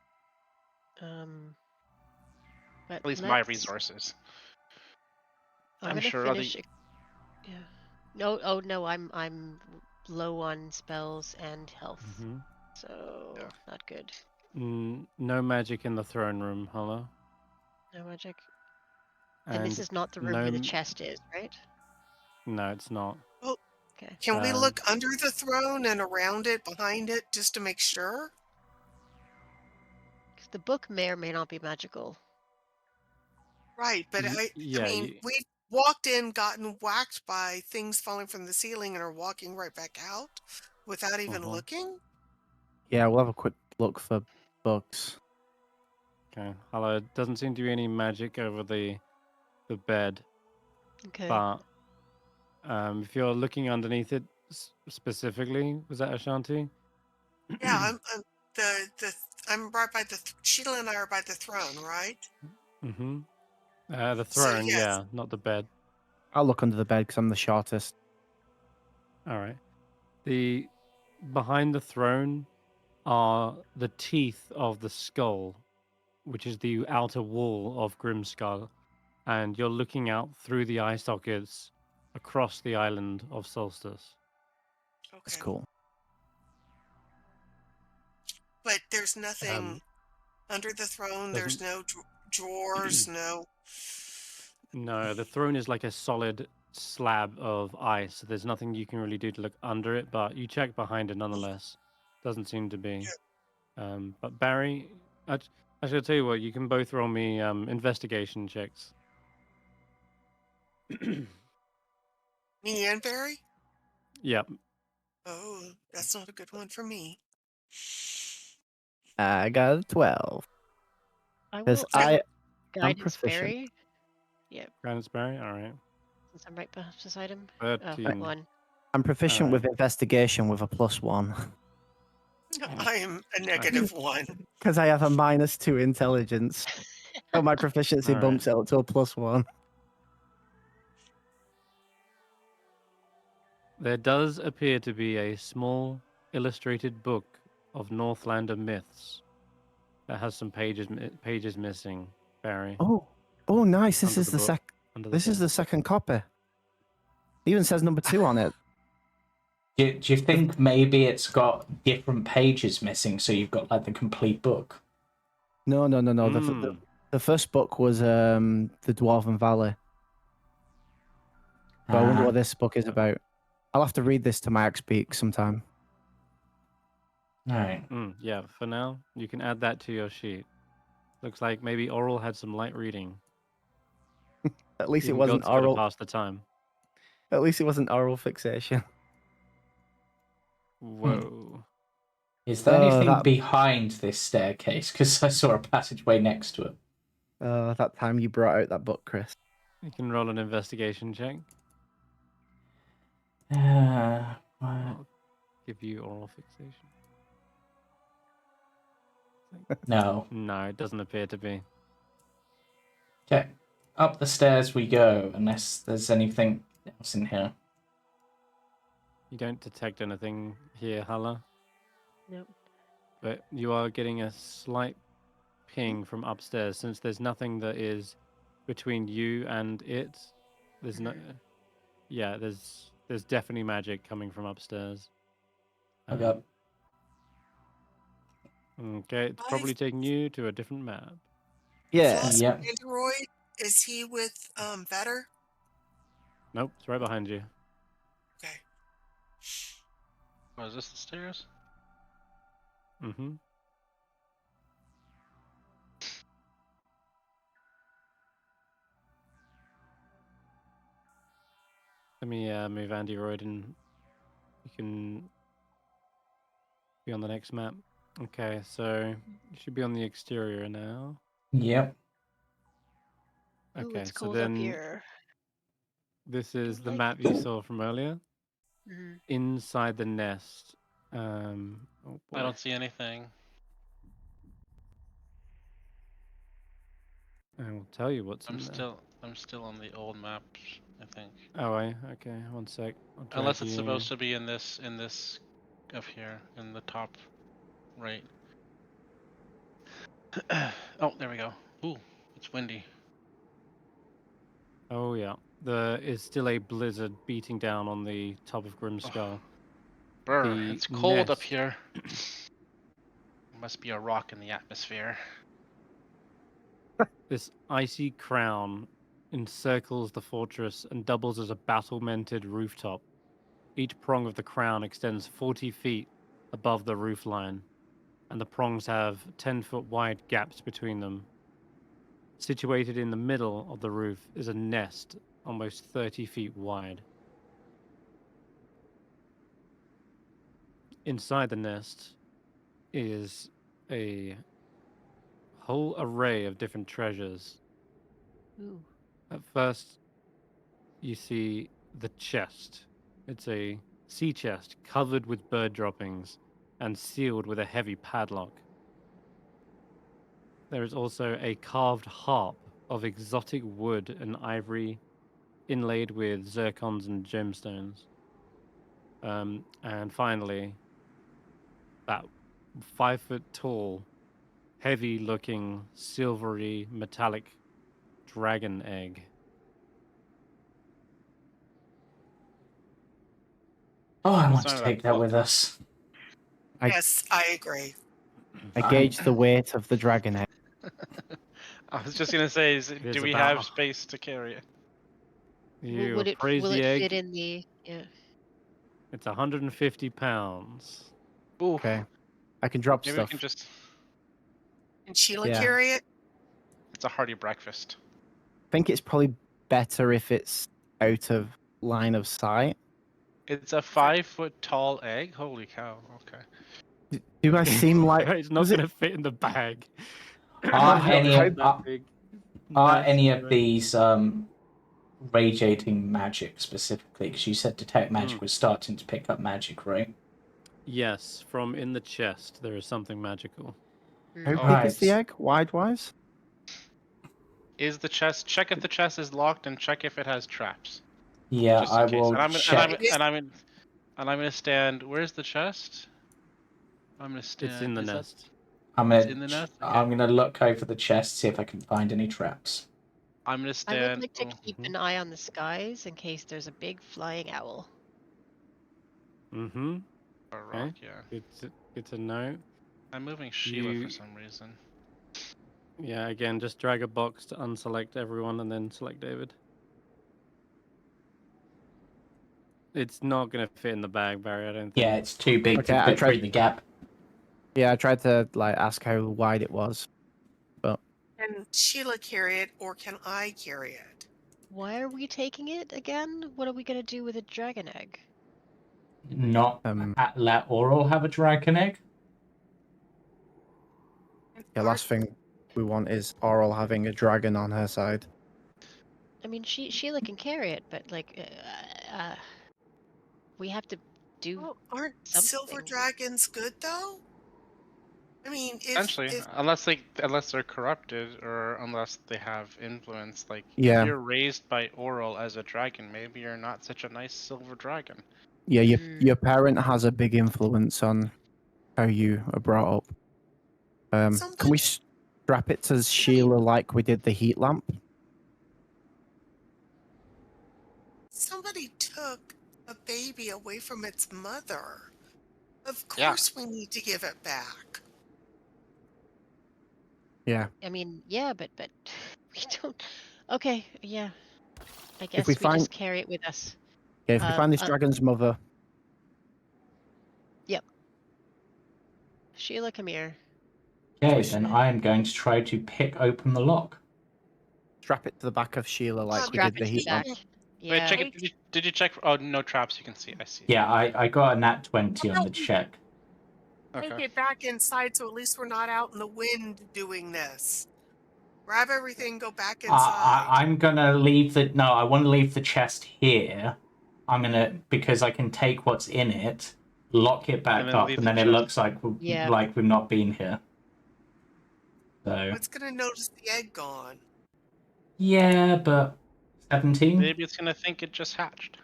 But At least my resources. I'm I'm gonna sure finish. Yeah. No. Oh no. I'm low on spells and health, so not good. No magic in the throne room, Hulla. No magic. And this is not the room where the chest is, right? No, it's not. Well, Okay. can we look under the throne and around it, behind it, just to make sure? Because the book may or may not be magical. Right, but I mean, we walked in, gotten whacked by things falling from the ceiling, and are walking right back out without even looking? Yeah, we'll have a quick look for books. Okay. Hulla, doesn't seem to be any magic over the bed. Okay. But if you're looking underneath it specifically, was that Ashanti? Yeah, I'm right by Sheila and I are by the throne, right? Mm-hmm. The So, throne, yes. yeah, not the bed. I'll look under the bed because I'm the shortest. All right. Behind the throne are the teeth of the skull, which is the outer wall of Grimskalr, and you're looking out through the eye sockets across the island of Solstice. Okay. That's cool. But there's nothing under the throne. There's no drawers, no. No, the throne is like a solid slab of ice. So there's nothing you can really do to look under it, but you check behind it nonetheless. Doesn't seem to be. But Barry, I should tell you what, you can both roll me investigation checks. Me and Barry? Yep. Oh, that's not a good one for me. I got a 12. I Because will I'm guidance proficient. Barry. Yep. Guidance Barry, all right. since I'm right beside him. 13. 1. I'm proficient Alright. with investigation with a +1 I am a -1. because I have a -2 intelligence. So my proficiency Alright. bumps it up to a +1. There does appear to be a small illustrated book of Northlander myths that has some pages missing, Barry. Oh, nice! This Under is the the book. This is the second copy. It even says number 2 on it. Do you think maybe it's got different pages missing, so you've got like the complete book? No. Mm. The first book was the Dwarven Valley. So I wonder what this book is Yep. about. I'll have to read this to my XP sometime. Alright. Yeah, for now, you can add that to your sheet. Looks like maybe Oral had some light reading. At least Even it wasn't gods could have oral. passed the time. At least it wasn't oral fixation. Whoa. Is there Oh, anything that- behind this staircase? Because I saw a passageway next to it. That time you brought out that book, Chris. You can roll an investigation check. What? I'll give you oral fixation. No. No, it doesn't appear to be. Okay. Up the stairs we go, unless there's anything else in here. You don't detect anything here, Hulla, Nope. but you are getting a slight ping from upstairs. Since there's nothing that is between you and it, there's no... Yeah, there's definitely magic coming from upstairs. Okay. Okay, it's probably taking you to a different map. Yeah. Yep. Android, is he with Vetter? Nope, it's right behind you. Okay. Oh, is this the stairs? Mm-hmm. Let me move Android and you can be on the next map. Okay, so you should be on the exterior now. Yep. Ooh, Okay, it's so cold up then here. this is the like map you saw from earlier. Mhm. Inside the nest. Oh boy. I don't see anything. I will tell you what's in there. I'm still on the old maps, I think. Oh, okay. 1 sec. I'll drag Unless it's you- supposed to be in this up here in the top right. Oh, there we go. Ooh, it's windy. Oh yeah, there is still a blizzard beating down on the top of Grimskalr. Brr, The it's cold up nest- here. Must be a rock in the atmosphere. This icy crown encircles the fortress and doubles as a battlemented rooftop. Each prong of the crown extends 40 feet above the roof line, and the prongs have 10-foot wide gaps between them. Situated in the middle of the roof is a nest almost 30 feet wide. Inside the nest is a whole array of different treasures. Ooh. At first, you see the chest. It's a sea chest covered with bird droppings and sealed with a heavy padlock. There is also a carved harp of exotic wood and ivory inlaid with zircons and gemstones. And finally, that 5 foot tall, heavy looking, silvery, metallic dragon egg. Oh, I What's want the to sign of take that that with book? us. Yes, I agree. I gauged the weight of the dragon egg. I was just gonna say, is do we about- have space to carry it? You Will appraise it the egg. fit in the? Yeah. It's 150 pounds. Ooh, Okay. I can drop maybe stuff. we can just. Can Sheila Yeah. carry it? It's a hearty breakfast. I think it's probably better if it's out of line of sight. It's a 5-foot tall egg. Holy cow! Okay. Do I seem like... It's not does it- going to fit in the bag. Are How- any how- of these radiating magic specifically? Because you said detect magic Mm. was starting to pick up magic, right? Yes, from in the chest there is something magical. How Mm. big is the Right. egg, wide-wise? Is the chest? Check if the chest is locked and check if it has traps. Yeah, Just in I case. will And I'm check. gonna stand. Where's the chest? I'm gonna stand. It's in the is that- nest. It's in the nest? Okay. I'm gonna look over the chest, see if I can find any traps. I'm gonna I stand. would like to keep Mhm. an eye on the skies in case there's a big flying owl. Mm-hmm. A rock, Okay. yeah. Good to know. I'm moving Sheila You- for some reason. Yeah, again, just drag a box to unselect everyone and then select David. It's not going to fit in the bag, Barry, I don't think. Yeah, it's too big Okay, to I fit tried- through the gap. Yeah, I tried to like ask how wide it was. Can Sheila carry it, or can I carry it? Why are we taking it again? What are we gonna do with a dragon egg? Not let Oral have a dragon egg. The last thing we want is Oral having a dragon on her side. I mean, Sheila can carry it, but like, we have to do. Oh, aren't silver something. dragons good though? I mean, if Essentially, unless they're corrupted or unless they have influence. Like Yeah. if you're raised by Oral as a dragon, maybe you're not such a nice silver dragon. Yeah, Mm. your parent has a big influence on how you are brought up. Can Somebody- we strap it to Sheila like we did the heat lamp? somebody took a baby away from its mother, of Yeah. course we need to give it back. Yeah. I mean, yeah, but we don't. Okay, yeah. I guess we we find- just carry it with us. Yeah, if we find this Uh, dragon's mother, Sheila, come here. Okay, then I am going to try to pick open the lock. strap it to the back of Sheila like we Strap did the it to heat the lamp. back. Yeah. Wait, check it. Did you check? Oh, no traps. You can see. I see. Yeah, I got a nat 20 on the check. Take Okay. it back inside so at least we're not out in the wind doing this. Grab everything, go back inside. I'm gonna leave the no. I want to leave the chest here. I'm gonna because I can take what's in it, lock it back And then up, leave and the then it chest. looks like Yeah. we've not been here. So What's gonna notice the egg gone? yeah, but 17. Maybe it's gonna think it just hatched.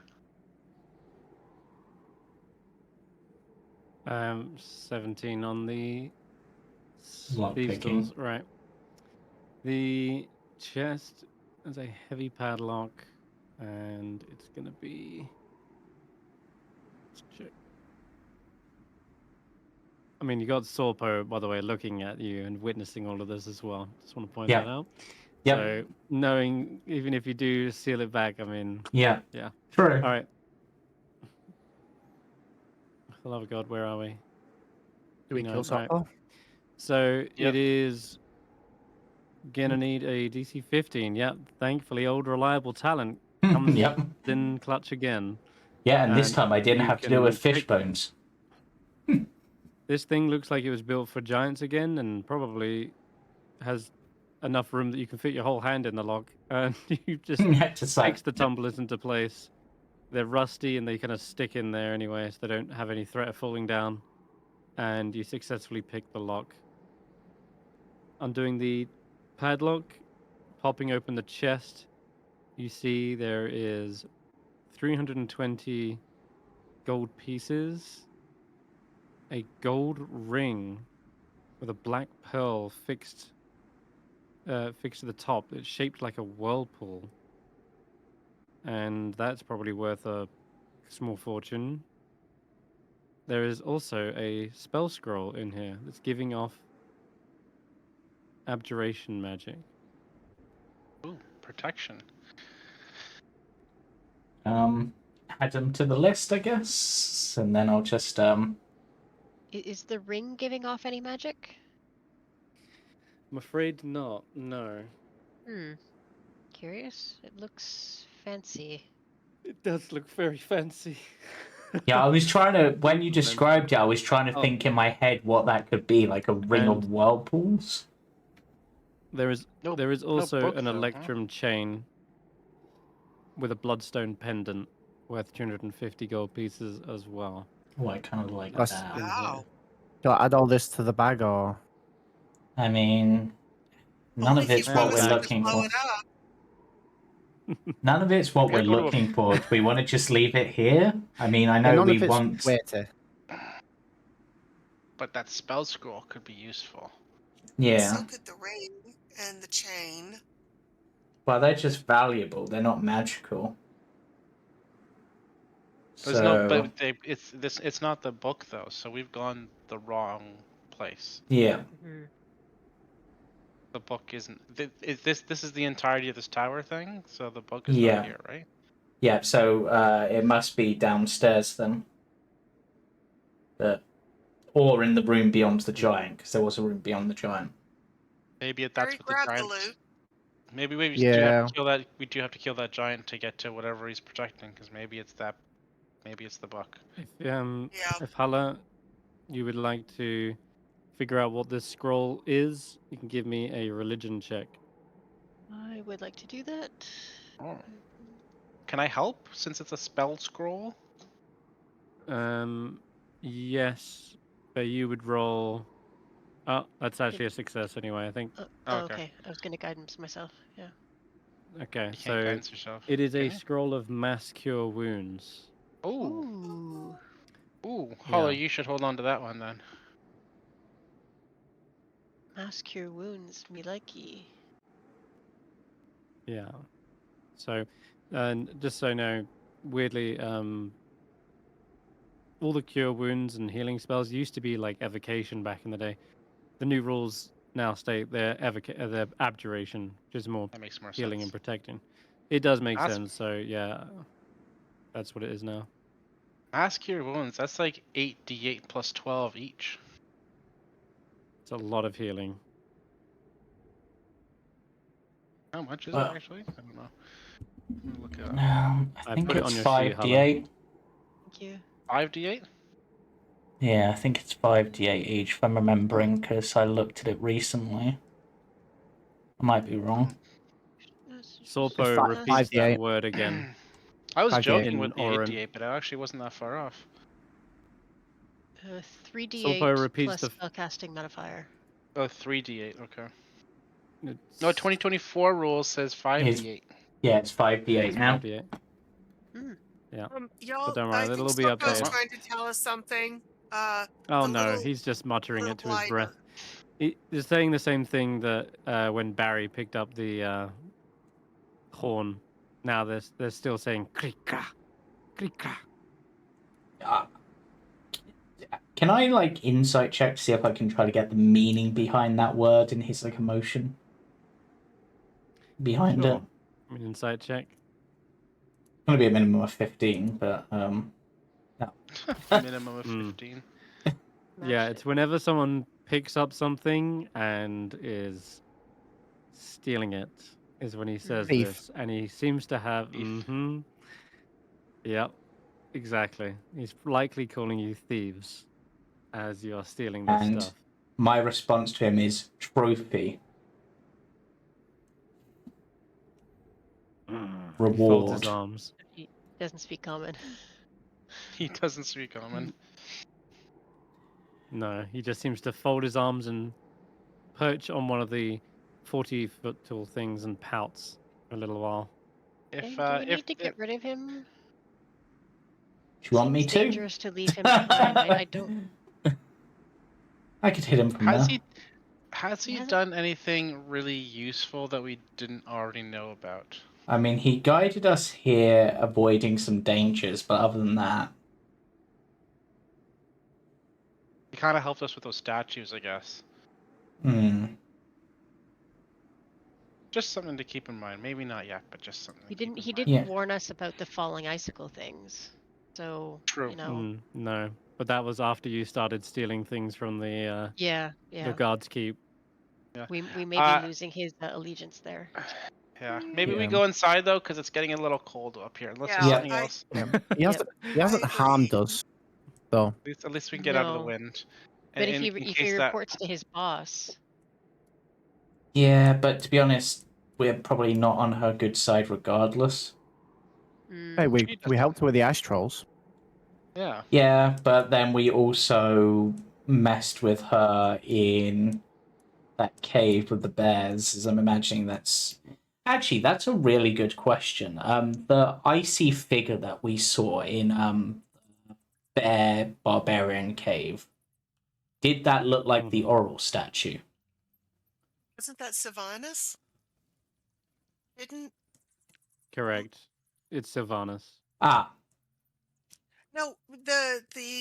17 on the Lock thieves' picking. tools, right. The chest has a heavy padlock, and it's going to be... Let's check. I mean, you got Sorpo, by the way, looking at you and witnessing all of this as well. Just want to point Yeah. that out. Yep. So, knowing, even if you do seal it back, I mean... Yeah. Yeah. True. All right. For the love of God, where are we? Do we No, kill right. Sorpo? So Yep. it is gonna need a DC 15. Yep. Thankfully, old reliable talent comes Yep. in clutch again. Yeah, and this And time I didn't you have to deal with can fish pick- bones. This thing looks like it was built for giants again, and probably has enough room that you can fit your whole hand in the lock, and you just Had to say. fix the tumblers into place. They're rusty and they kind of stick in there anyway, so they don't have any threat of falling down. And you successfully pick the lock. Undoing the padlock, popping open the chest, you see there is 320 gold pieces, a gold ring with a black pearl fixed to the top. It's shaped like a whirlpool, and that's probably worth a small fortune. There is also a spell scroll in here that's giving off abjuration magic. Ooh, protection. Add them to the list, I guess, and then I'll just Is the ring giving off any magic? I'm afraid not, no. Curious. It looks fancy. It does look very fancy. Yeah, I was trying to when you described it, I was trying to Oh. think in my head what that could be, like a ring of whirlpools. There is No, there is no also book, an though, huh? electrum chain. with a bloodstone pendant worth 250 gold pieces as well. Oh, I kind of like That's- that. In here. Wow. Do I add all this to the bag or? I mean, none Only of if you it's what the we're promise bag not to looking blow for. it up. None of it's what We gotta we're go to a- looking for. Do we want to just leave it here? I mean, I Yeah, know none we of it's want. weighty. But that spell scroll could be useful. Yeah. So could the ring and the chain. Well, they're just valuable. They're not magical. There's no, So but it's not the book though. So we've gone the wrong place. yeah, Mhm. The book isn't. This is the entirety of this tower thing. So the book is Yeah. not here, right? yeah. So it must be downstairs then. Or in the room beyond the giant, because there was a room beyond the giant. Maybe that's Harry what the grabbed the giant. loot. Maybe we do Yeah. have to kill that. We do have to kill that giant to get to whatever he's protecting, because maybe it's that. Maybe it's the book. Yeah. If Hulla, you would like to figure out what this scroll is, you can give me a religion check. I would like to do that. Oh. Can I help since it's a spell scroll? Yes, but you would roll. Oh, that's actually a success anyway, I think. Oh, Okay. okay. I was going to guidance myself. Yeah. Okay, You can't so guidance yourself. it is a Okay. scroll of mass cure wounds. Ooh. Ooh. Ooh. Holla, Yeah. you should hold on to that one then. Mass cure wounds. Me likey. Yeah. So, and just so you know, weirdly, all the cure wounds and healing spells used to be like evocation back in the day. The new rules now state they're they're abjuration, which is more That makes more healing sense. and protecting. It does make That's- sense. So yeah, that's what it is now. Mass cure wounds. That's like 8d8 plus 12 each. It's a lot of healing. How much is Well- it actually? I don't know. Let me look it up. I I think put it it's on your sheet, 5d8. Thank you. 5d8? Yeah, I think it's 5d8 each, if I'm remembering, because I looked at it recently. I might be wrong. Sorpo Five- repeats 5d8. that word again. I was 5d8. joking In with the Orin. 8d8, but it actually wasn't that far off. 3d8 Solpo repeats plus the spellcasting modifier. Oh, 3d8, okay. It's No, 2024 rules says 5d8. Yeah, it's 5d8 now. 5d8. Hmm. Yeah. Y'all, But don't worry, I think it'll be Sorpo's updated. trying to tell us something. Oh the no, little- he's just muttering little it to his blighter. breath. He's saying the same thing that when Barry picked up the horn. Now they're still saying krika, krika. Can I like insight check to see if I can try to get the meaning behind that word and his like emotion behind Sure. it? I mean, insight check. It's gonna be a minimum of 15, but Minimum of Hmm. 15. Yeah, it's whenever someone picks up something and is stealing it, is when he says Thief. this, and he seems to have. Thief. Mm-hmm. Yep, exactly. He's likely calling you thieves as you are stealing this And stuff. my response to him is trophy. He folds Reward. his arms. He doesn't speak common. He doesn't speak common. No, he just seems to fold his arms and perch on one of the 40-foot tall things and pouts for a little while. If Do we need to get rid of him? Do you want me Seems to? dangerous to leave him behind. I don't. I could hit him from has there. he hasn't- done anything really useful that we didn't already know about? I mean, he guided us here, avoiding some dangers, but other than that, He kind of helped us with those statues, I guess. Just something to keep in mind. Maybe not yet, but just something. He to keep didn't. in He mind. didn't Yeah. warn us about the falling icicle things. So True. you know. No, but that was after you started stealing things from the Yeah. guards keep. Yeah. We may be losing his allegiance there. Yeah. Maybe we Yeah. go inside though, because it's getting a little cold up here. Let's do Yeah, something I- else. He hasn't I harmed agree. us, though. At least we can get out of the No. wind. But And if in he case that- reports to his boss, yeah, but to be honest, we're probably not on her good side regardless. Hey, we She does. helped her with the ice trolls. Yeah. Yeah, but then we also messed with her in that cave with the bears, as I'm imagining that's... Actually, that's a really good question. The icy figure that we saw in Bear Barbarian Cave, did that look like the Oral statue? Wasn't that Sylvanas? Didn't Correct. It's Sylvanas. Ah, no the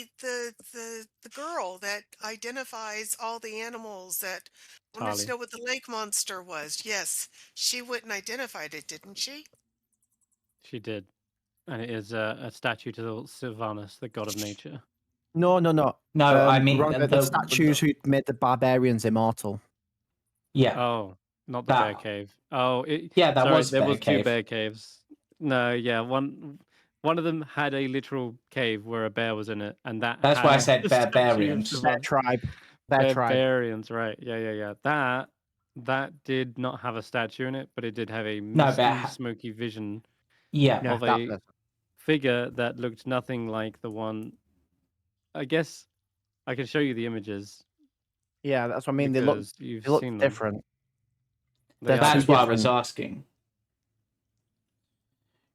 girl that identifies all the animals that wanted Tali. to know what the lake monster was. Yes, she went and identified it, didn't she? She did. And it is a statue to Sylvanas, the god of nature. No. no, I mean... wrong, the statues who made the barbarians immortal. Yeah, Oh, not the bear that... cave. Oh, Yeah, that sorry, was there Bear was two Cave. bear caves. No, yeah, one of them had a literal cave where a bear was in it, and that That's had why I said a statue of barbarians. Bear Sylvanas. tribe. Bear tribe. Barbarians, right? Yeah. That did not have a statue in it, but it did have a No, misty, but... smoky vision Yeah, Yeah, of that a person. figure that looked nothing like the one. I guess I can show you the images Yeah, that's what I mean. They look because you've they look seen them. different. They They're are two that's what I was different- asking.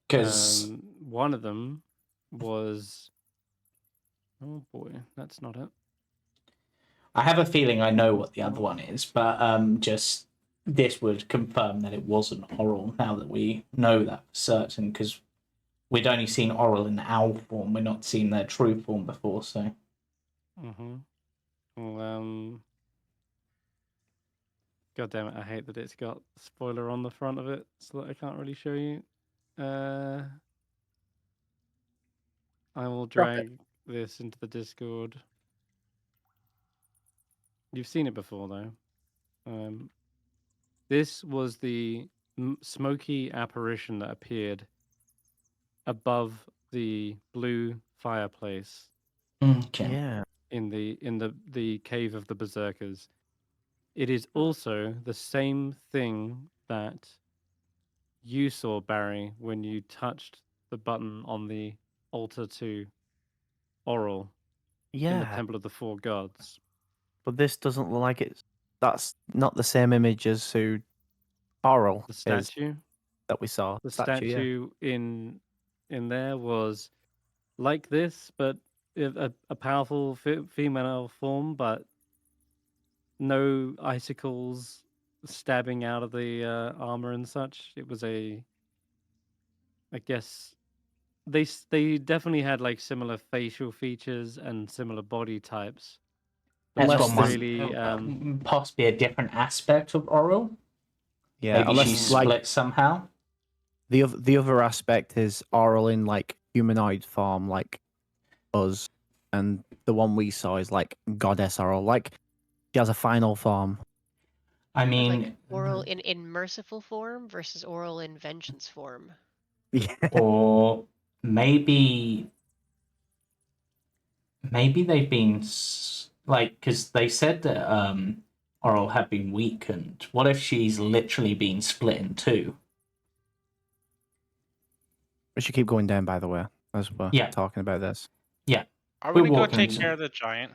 Because... one of them was. Oh boy, that's not it. I have a feeling I know what the other one is, but just this would confirm that it wasn't Oral now that we know that for certain, because we'd only seen Oral in owl form, we'd not seen their true form before, so... Well, God damn it, I hate that it's got spoiler on the front of it, so that I can't really show you. I will drag this into the Discord. You've seen it before, though. This was the smoky apparition that appeared above the blue fireplace Okay. Yeah. in the cave of the berserkers. It is also the same thing that you saw, Barry, when you touched the button on the altar to Oral in the Yeah. Temple of the Four Gods. But this doesn't look like it's. That's not the same image as who Oral The is statue, that we saw. the yeah. statue in there was like this, but a powerful female form, but no icicles stabbing out of the armor and such. It was I guess they definitely had like similar facial features and similar body types. That's Unless one this- really possibly a different aspect of Oral. Yeah, Maybe unless she's split somehow. the other aspect is Oral in like humanoid form, like us, and the one we saw is like goddess Oral, like she has a final form. I Or mean, like Oral in merciful form versus Oral in vengeance form. Yeah. or maybe they've been like, because they said that Oral had been weakened. What if she's literally been split in two? We should keep going down, by the way, as we're Yeah. talking about this. Yeah. Are we We're gonna go walking take to- care of the giant?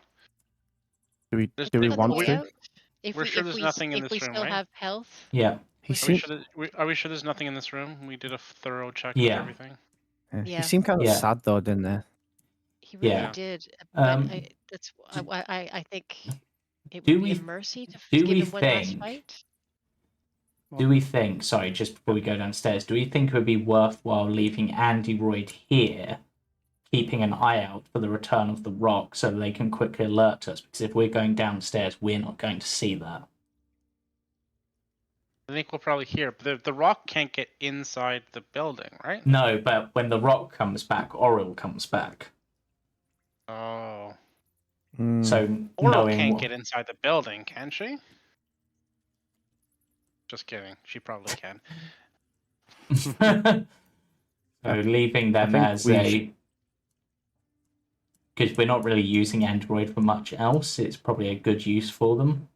Do we There's do we no- want way to? out? If We're we, sure if there's we, nothing in if this we room, still right? have health, Yeah. He Are we seemed, sure there's nothing in this room? We did a thorough check Yeah. with everything. yeah. Yeah. He seemed kind of Yeah. sad though, didn't he? he really Yeah. did. But Um, I think it do would be we- a mercy to do give we him one last think- fight. Do we think, sorry, just before we go downstairs, do we think it would be worthwhile leaving Android here, keeping an eye out for the return of the rock so that they can quickly alert us? Because if we're going downstairs, we're not going to see that. I think we'll probably hear, but the rock can't get inside the building, right? No, but when the rock comes back, Oral comes back. Oh. Mm. So Oral knowing can't what... get inside the building, can she? Just kidding. She probably can. So leaving them think as we a... Because we're not really using Android for much else, it's probably a good use for them.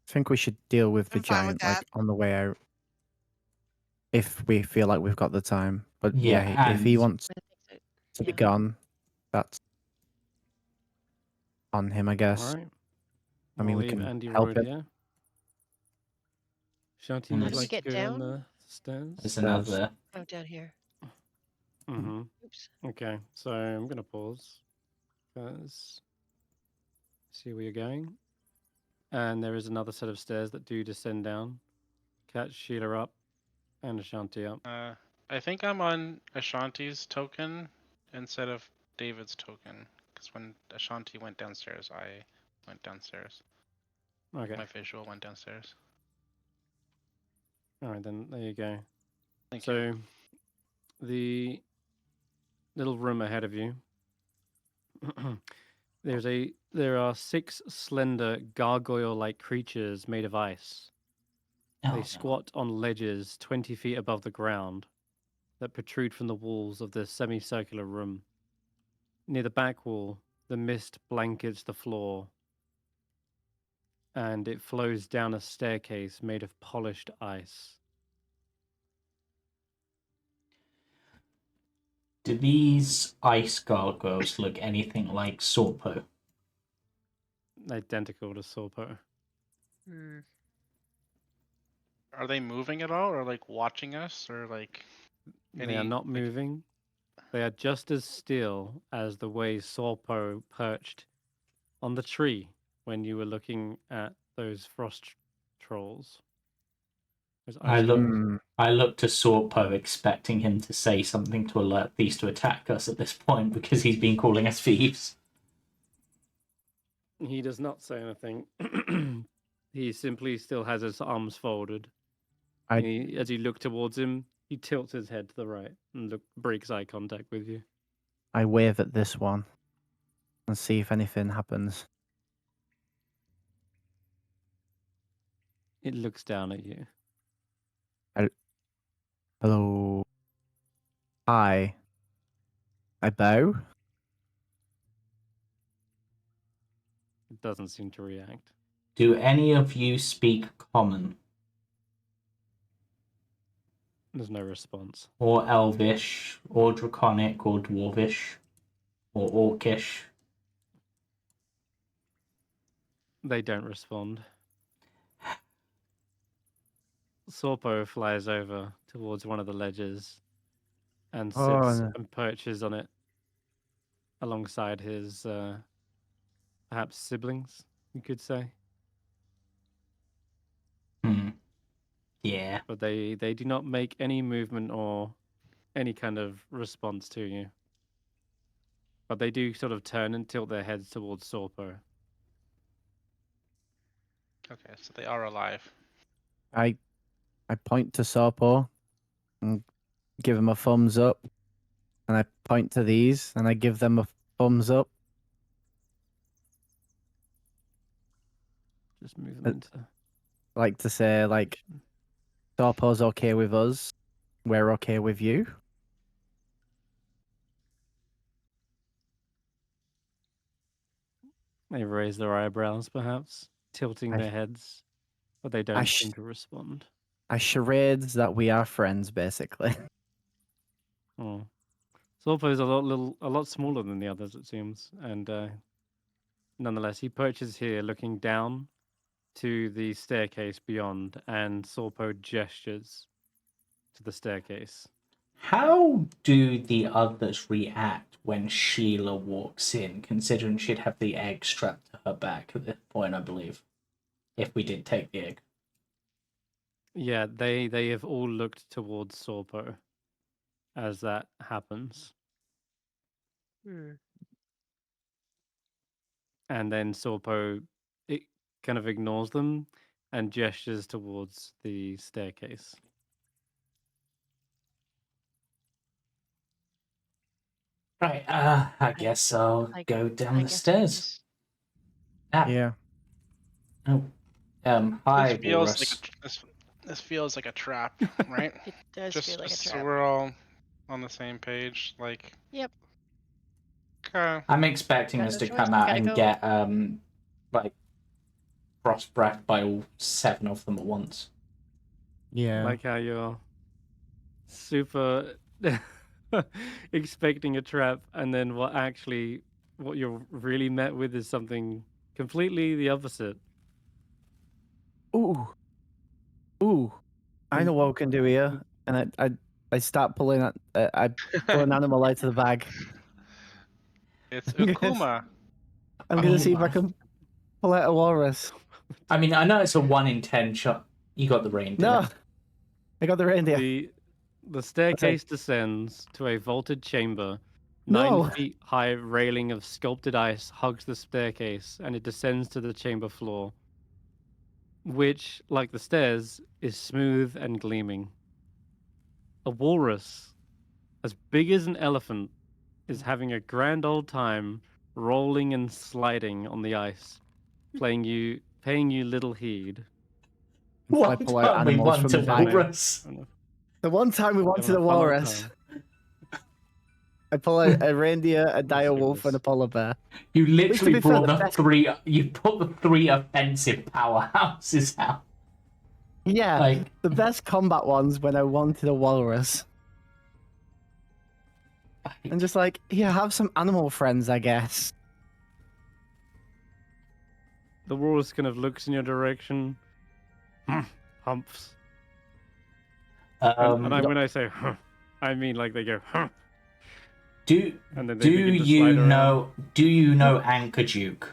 I think we should deal with the I'm fine with giant like on the way out, if we feel like we've got the time. But Yeah, yeah, if he and- wants I think to be yeah. gone, that's on him, I guess. All right. I mean, We'll we leave can Andy help Road him. here. Shanti, And would How do you we like to get go down down? the stairs? there's another. Oh, down here. Mm-hmm. Oops. Okay, so I'm gonna pause because see where you're going, and there is another set of stairs that do descend down. Catch Sheila up and Ashanti up. I think I'm on Ashanti's token instead of David's token. Because when Ashanti went downstairs, I went downstairs. Okay. My visual went downstairs. All right, then there you go. Thank you. So the little room ahead of you. There are 6 slender gargoyle-like creatures made of ice. Oh, They no. squat on ledges 20 feet above the ground that protrude from the walls of the semicircular room. Near the back wall, the mist blankets the floor, and it flows down a staircase made of polished ice. Do these ice gargoyles look anything like Sorpo? Identical to Sorpo. Hmm. Are they moving at all, or like watching us, or like? They are Any, not like- moving. They are just as still as the way Sorpo perched on the tree when you were looking at those frost trolls. Those I ice look, trolls. Hmm. I look to Sorpo, expecting him to say something to alert these to attack us at this point because he's been calling us thieves. He does not say anything. He simply still has his arms folded. As you look towards him, he tilts his head to the right and breaks eye contact with you. I wave at this one and see if anything happens. It looks down at you. Hello. Hi. I bow. It doesn't seem to react. Do any of you speak Common? There's no response. Or Elvish? Or Draconic? Or Dwarvish? Or Orcish? They don't respond. Sorpo flies over towards one of the ledges and sits no. and perches on it alongside his perhaps siblings, you could say. Yeah. But they do not make any movement or any kind of response to you. But they do sort of turn and tilt their heads towards Sorpo. Okay, so they are alive. I point to Sorpo and give him a thumbs up. And I point to these and I give them a thumbs up. Just move them into. Like to say, like, Sorpo's okay with us. We're okay with you. They raise their eyebrows, perhaps, tilting I- their heads, but they don't seem to respond. I charades that we are friends, basically. Oh. Sorpo's a lot smaller than the others, it seems, and nonetheless, he perches here, looking down to the staircase beyond, and Sorpo gestures to the staircase. How do the others react when Sheila walks in, considering she'd have the egg strapped to her back at this point, I believe, if we did take the egg? Yeah, they have all looked towards Sorpo as that happens. Hmm. And then Sorpo it kind of ignores them and gestures towards the staircase. Right, I guess I'll go down the stairs. Yeah. Oh, hi, This feels Walrus. like this feels like a trap, right? It does Just feel like a so trap. we're all on the same page. Like, Yep. okay. I'm expecting Got us no to choice, come we out gotta and go. get like frost breath by all 7 of them at once. Yeah. Like how you're super expecting a trap, and then what you're really met with is something completely the opposite. Ooh. I know what we can do here. And I start pulling I pull an animal out of the bag. It's Ukuma. I'm gonna see if I can pull out a walrus. I mean, I know it's a 1 in 10 shot. You got the reindeer. No. I got the reindeer. The staircase descends to a vaulted chamber. No. 9 feet high railing of sculpted ice hugs the staircase, and it descends to the chamber floor, which, like the stairs, is smooth and gleaming. A walrus, as big as an elephant, is having a grand old time rolling and sliding on the ice, paying you little heed. What pull out time we animals want from a the bag. walrus? The one time we wanted a walrus, I pull out a reindeer, a dire wolf, and a polar bear. You literally be fair, brought the the best- 3. You put the 3 offensive powerhouses out. Yeah, Like, the best combat ones when I wanted a walrus. And just like, yeah, have some animal friends, I guess. The walrus kind of looks in your direction, humps. And when I say I mean like they go and then they begin to slide around. Do you know Anchor Duke?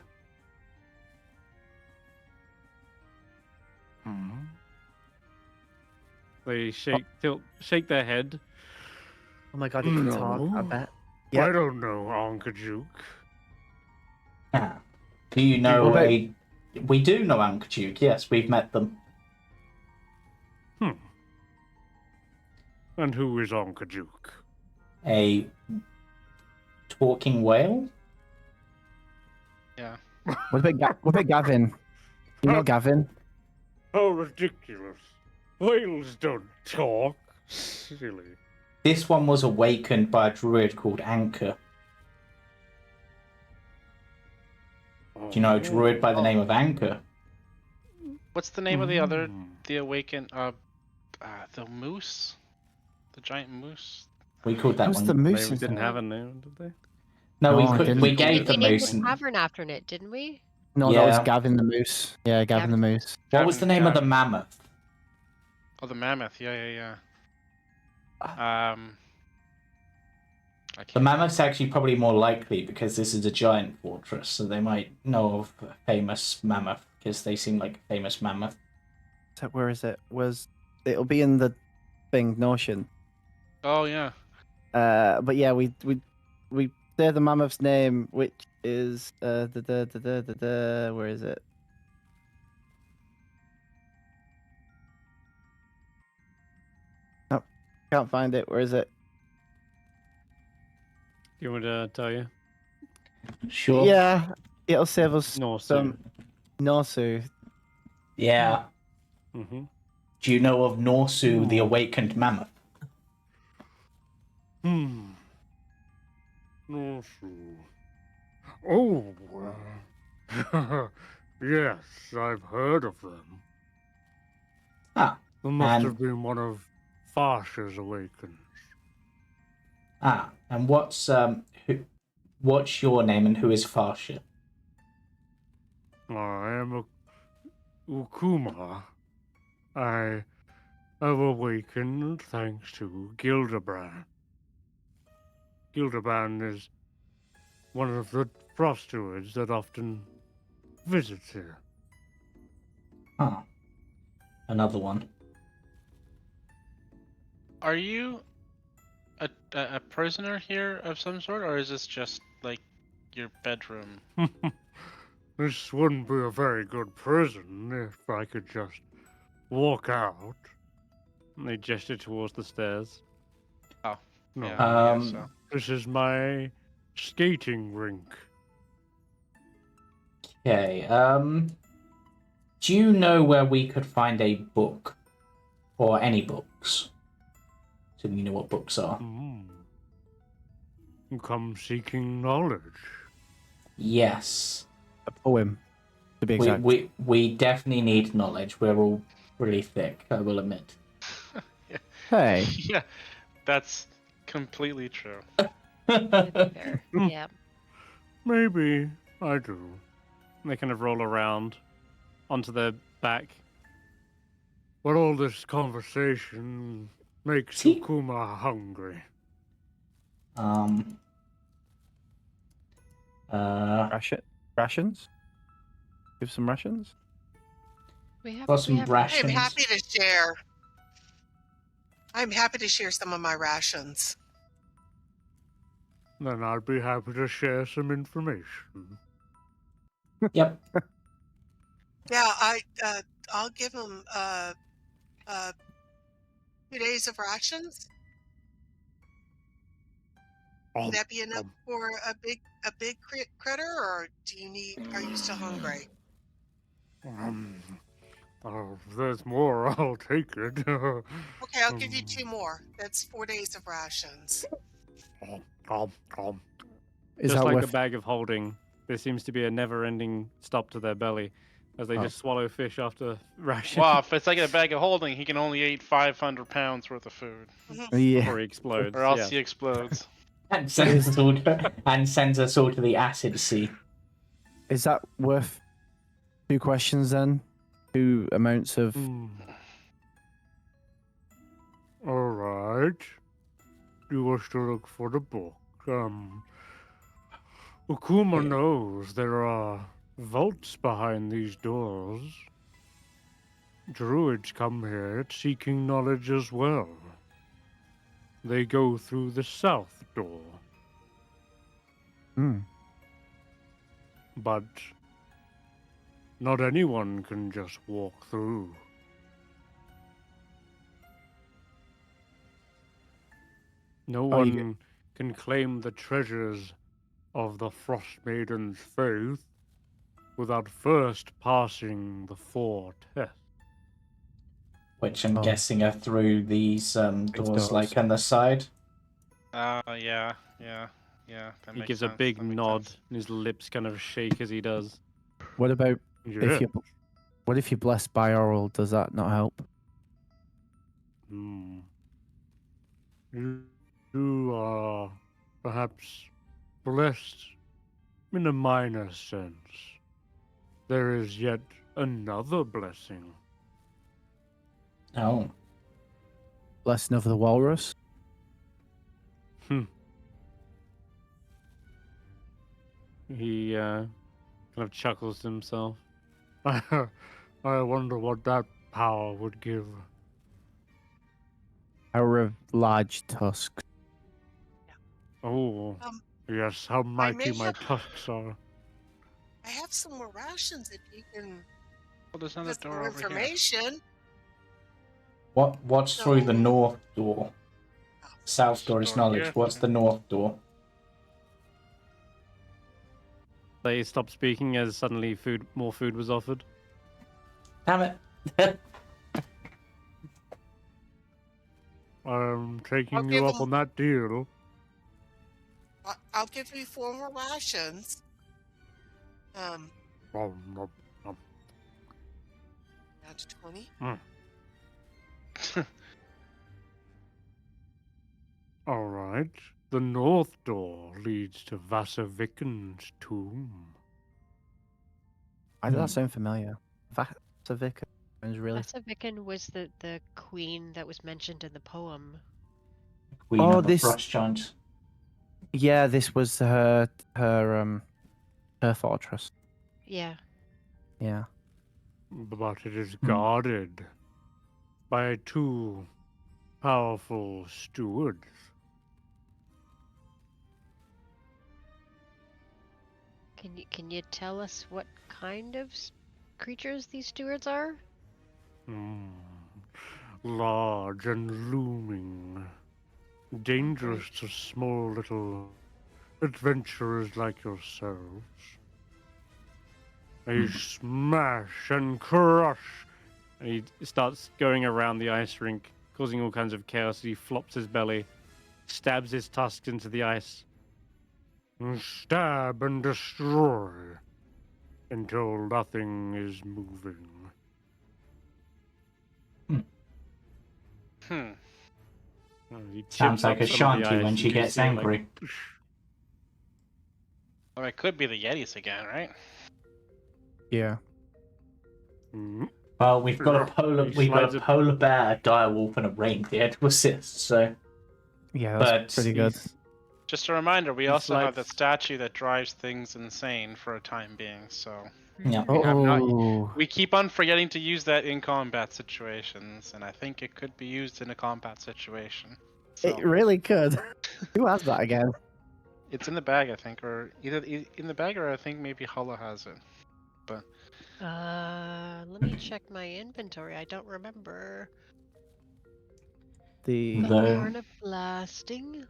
They shake their head. Oh my god, it can talk, I bet. I don't know, Ankajuk. Ah. Do you know We do know Anchor Duke, yes, we've met them. And who is Ankajuk? A talking whale? Yeah. What about Gavin? You know Gavin? How ridiculous. Whales don't talk. Silly. This one was awakened by a druid called Anchor. Do you know a druid by the name of Anchor? What's the name of the other? The awakened. The moose. The giant moose. We called that Who's one. the moose? They didn't have a name, did they? No, No, I didn't. we gave the We named moose. the tavern after it, didn't we? No, that was Yeah. Gavin the moose. Yeah, Gavin the moose. What was the name of the mammoth? Oh, the mammoth. Yeah. The mammoth's actually probably more likely because this is a giant fortress, so they might know of a famous mammoth because they seem like a famous mammoth. So where is it? It'll be in the thing Notion. Oh yeah. But yeah, we say the mammoth's name, which is where is it? Nope, can't find it. Where is it? Do you want to tell you? Sure. Yeah, it'll save us Norsu. some Norsu. Yeah. Mm-hmm. Do you know of Norsu, the awakened mammoth? Norsu. Oh, yes, I've heard of them. Ah. There must have been one of Farsha's awakens. Ah, and what's your name and who is Farsha? I am a Ukuma. I have awakened thanks to Gildebrand. Gildebrand is one of the frost druids that often visits here. Ah. Another one. Are you a prisoner here of some sort, or is this just like your bedroom? This wouldn't be a very good prison if I could just walk out. And they gesture towards the stairs. Oh. No, Yeah, so. this is my skating rink. Okay, do you know where we could find a book? Or any books? So you know what books are. You come seeking knowledge. Yes. A poem, to be exact. We definitely need knowledge. We're all really thick, I will admit. Hey. Yeah, that's Completely true. Fair. Hmm. Yeah. Maybe I do. They kind of roll around onto their back. But all this conversation makes See? Ukuma hungry. Um. Rations? Give some rations? We have Got some rations. I'm rations. happy to share. I'm happy to share some of my rations. Then I'd be happy to share some information. Yep. Yeah, I'll give them 2 days of rations. Would that be enough for a big critter, or are you still hungry? If there's more, I'll take it. Okay, I'll give you 2 more. That's 4 days of rations. Is Just that like worth a bag of holding, there seems to be a never-ending stop to their belly as they Oh. just swallow fish after ration Well, if it's like a bag of holding, he can only eat 500 pounds worth of food, Yeah. before he explodes. or else Yes. he explodes. And sends us all to the acid sea. Is that worth 2 questions then? 2 amounts of All right. You wish to look for the book. Ukuma knows there are vaults behind these doors. Druids come here seeking knowledge as well. They go through the south door, but not anyone can just walk through. No Oh, you one can claim the treasures of the Frostmaiden's faith without first passing the 4 tests. Which I'm Oh. guessing are through these doors, doors. like on the side. Yeah. That He makes gives sense. a big that makes nod, sense. and his lips kind of shake as he does. What about Yeah. if you're blessed by oral? Does that not help? You are perhaps blessed in a minor sense. There is yet another blessing. Oh. Blessing of the walrus? He kind of chuckles to himself. I wonder what that power would give. Power of large tusks. Oh, yes, how mighty my tusks are. I have some more rations if you can Well, there's give another us door more over here. information. What's through the So- north door? South This door is door knowledge. here. What's the north door? They stopped speaking as suddenly more food was offered. Damn it. I'm taking I'll you give up 'em- on that deal. I'll give you 4 more rations. Nom, nom, nom. Down to 20. All right. The north door leads to Vasaviken's tomb. Why does that sound familiar? Vasavika sounds really. Vasaviken was the queen that was mentioned in the poem. Queen Oh, of the this- Frost Giants. Yeah, this was her fortress. Yeah. Yeah. But it is guarded by 2 powerful stewards. Can you tell us what kind of creatures these stewards are? Large and looming. Dangerous to small little adventurers like yourselves. They smash and crush. And he starts going around the ice rink, causing all kinds of chaos. He flops his belly, stabs his tusks into the ice. And stab and destroy until nothing is moving. He Sounds chips like up some of the Ashanti ice, when and she you gets see it, like, angry. Or it could be the Yetis again, right? Yeah. mm, Well, we've got a He slides it. polar bear, a direwolf, and a reindeer to assist. So, Yeah, that's but pretty good. Just a reminder, we He also have slides- that statue that drives things insane for a time being, so yeah. we have not. Oh, We keep on forgetting to use that in combat situations, and I think it could be used in a combat situation. So it really could. Who has that again? it's in the bag, I think, or either in the bag, or I think maybe Hulla has it. Let me check my inventory. I don't remember. The The- Horn of Blasting.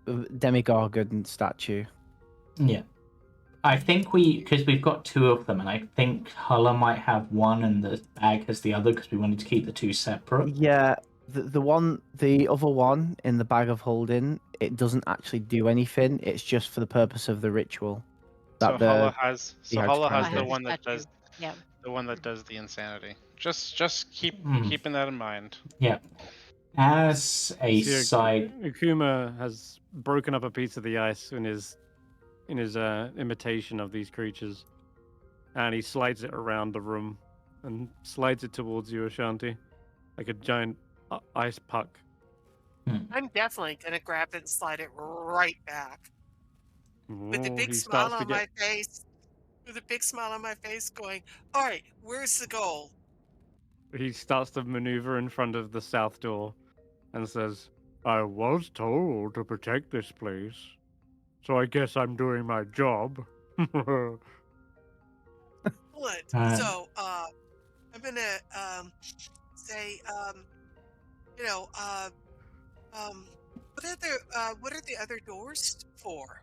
Demigorgon statue. Yeah. I think because we've got two of them, and I think Hulla might have one and the bag has the other because we wanted to keep the two separate. Yeah, the other one in the bag of holding, it doesn't actually do anything. It's just for the purpose of the ritual. So Hulla has. the So Hulla artifact has the is. one that Statue. does. Yeah. The one that does the insanity. Just Hmm. keeping that in mind. Yeah. As a See, side, Akuma has broken up a piece of the ice in his imitation of these creatures, and he slides it around the room and slides it towards you, Ashanti, like a giant ice puck. I'm definitely going to grab it and slide it right back. With a Oh, big he smile starts to on my face. With a big smile on my face going, all right, where's the goal? He starts to maneuver in front of the south door and says, "I was told to protect this place, so I guess I'm doing my job." Excellent. Uh, So, I'm going to say, what are the other doors for?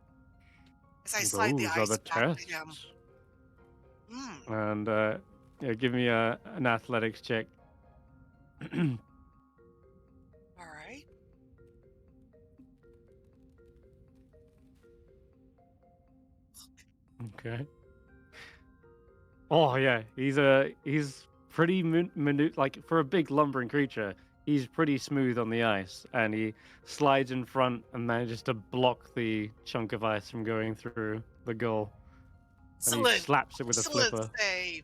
As I slide the Those are ice the back to him. tests. Hmm. And yeah, give me an athletics check. All right. Okay. Oh yeah, he's pretty like for a big lumbering creature. He's pretty smooth on the ice, and he slides in front and manages to block the chunk of ice from going through the goal. And he Excellent. slaps it with a Excellent flipper. save.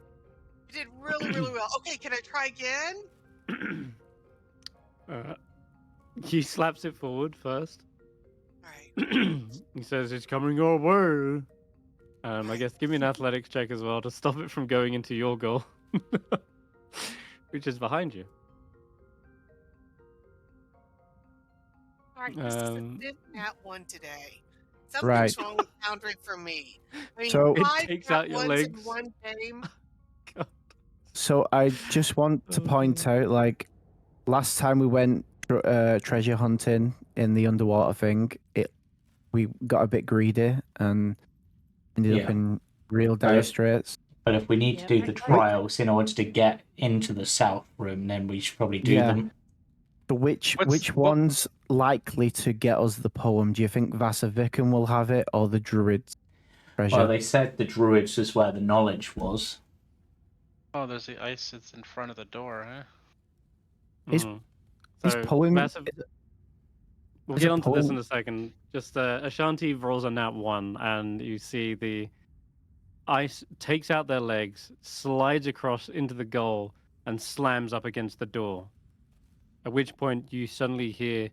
You did really, really well. Okay, can I try again? He slaps it forward first. All right. He says, "It's coming your way." I Right. guess give me an athletics check as well to stop it from going into your goal, which is behind you. All right, this is a Um, fifth nat one today. Something's Right. wrong with Foundry for me. I mean, So- It 5 takes nat out your ones legs. in one game. So I just want to point out, like, last time we went treasure hunting in the underwater thing, we got a bit greedy and ended Yeah. up in real dire if- straits. but if we need Yep. to do the trials in order to get into the south room, then we should probably do Yeah. them. So which What- one's likely to get us the poem? Do you think Vasavikan will have it, or the druids treasure? Well, they said the druids is where the knowledge was. Oh, there's the ice that's in front of the door, huh? Is- Mhm. Is So, poem? We'll is get a onto this poem- in a second. Just Ashanti rolls a nat 1, and you see the ice takes out their legs, slides across into the goal, and slams up against the door. At which point you suddenly hear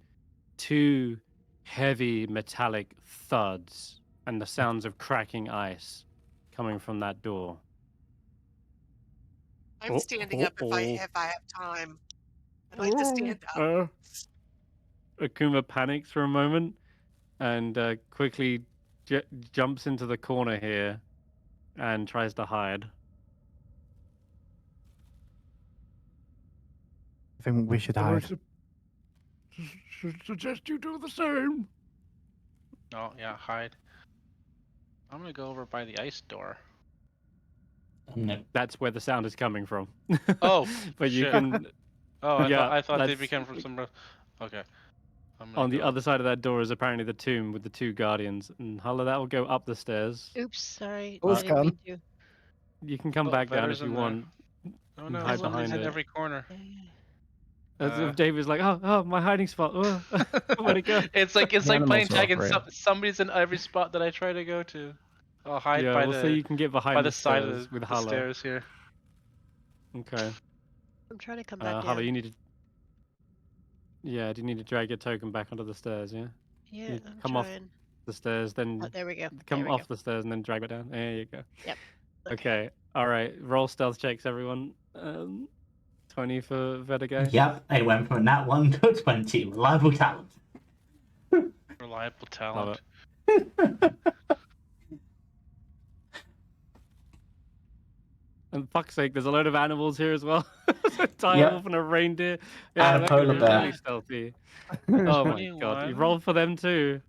two heavy metallic thuds and the sounds of cracking ice coming from that door. I'm standing up if I have time. I'd like to stand up. Akuma panics for a moment and quickly jumps into the corner here and tries to hide. I think we should I hide. suggest you do the same. Oh yeah, hide. I'm gonna go over by the ice door. That's where the sound is coming from. Oh, but you shit. can Oh, I thought they that's- became from some. Okay. I'm gonna on the go- other side of that door is apparently the tomb with the two guardians. And Hulla, that will go up the stairs. Oops, sorry. Oh, I it's didn't gone. mean to. You can come Oh, back down if Vetter's you in there. want. Oh no, hide somebody's behind in it. every corner. Yeah, yeah. As if David's like, oh, my hiding spot. Oh, where'd it go? It's like The playing animals are tag and real. somebody's in every spot that I try to go to. I'll hide Yeah, by we'll say you can get behind the side stairs of with the Hulla. stairs here. Okay. I'm trying to come back Hulla, down. you need to. Yeah, do you need to drag your token back onto the stairs? Yeah. Yeah, I'm come off trying. the stairs, then Oh, there we go. come There we off go. the stairs and then drag it down. There you go. Yep. Okay. All right. Roll stealth checks, everyone. 20 for Vettrgeist. Yep, I went from that 1 to 20. Reliable talent. Reliable talent. And fuck's sake, there's a load of animals here as well. A dire Yep. wolf and a reindeer. And a they're polar gonna be bear. really stealthy. Oh my god, you 21. rolled for them too.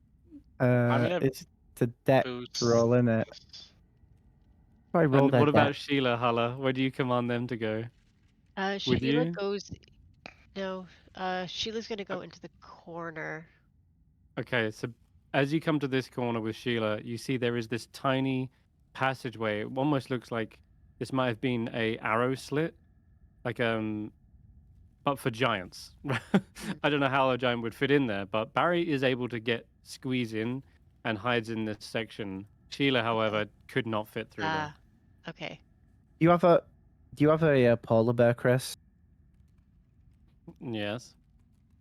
gonna It's the deck Boost. roll, in it. If I roll And that what about deck, Sheila, Hulla? Where do you command them to go? With Sheila you? goes. No, Sheila's gonna go into the corner. Okay, so as you come to this corner with Sheila, you see there is this tiny passageway. It almost looks like this might have been a arrow slit, like but for giants. I don't know how a giant would fit in there, but Barry is able to squeeze in and hides in this section. Sheila, however, could not fit through there. Okay. do you have a polar bear, Chris? Yes.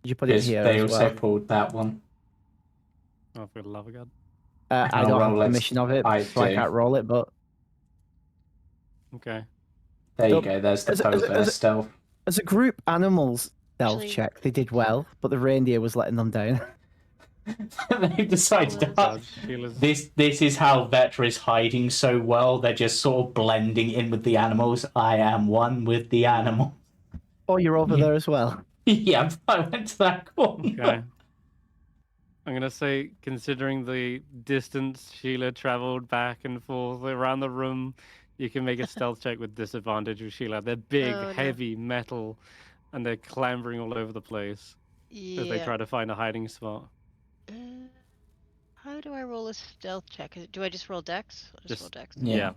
Did you put it Yes, here they as also well? pulled that one. Oh, for the love of God. I I'll don't have roll it. permission of it, I so I do. can't roll it. But Okay. There you Don't- go. There's the as a- polar as a- bear as a- stealth. as a group, animals stealth Actually- check, they did well, but the reindeer was letting them down. They've decided to Well, hide. Sheila's... This is how Vetra is hiding so well. They're just sort of blending in with the animals. I am one with the animal. Oh, you're over Yeah. there as well. Yeah, I went to that corner. Okay. I'm going to say, considering the distance Sheila traveled back and forth around the room, you can make a stealth check with disadvantage with Sheila. They're big, Oh, no. heavy metal, and they're clambering all over the place as they Yeah. try to find a hiding spot. How do I roll a stealth check? Do I just roll dex? I'll just roll dex. Yeah.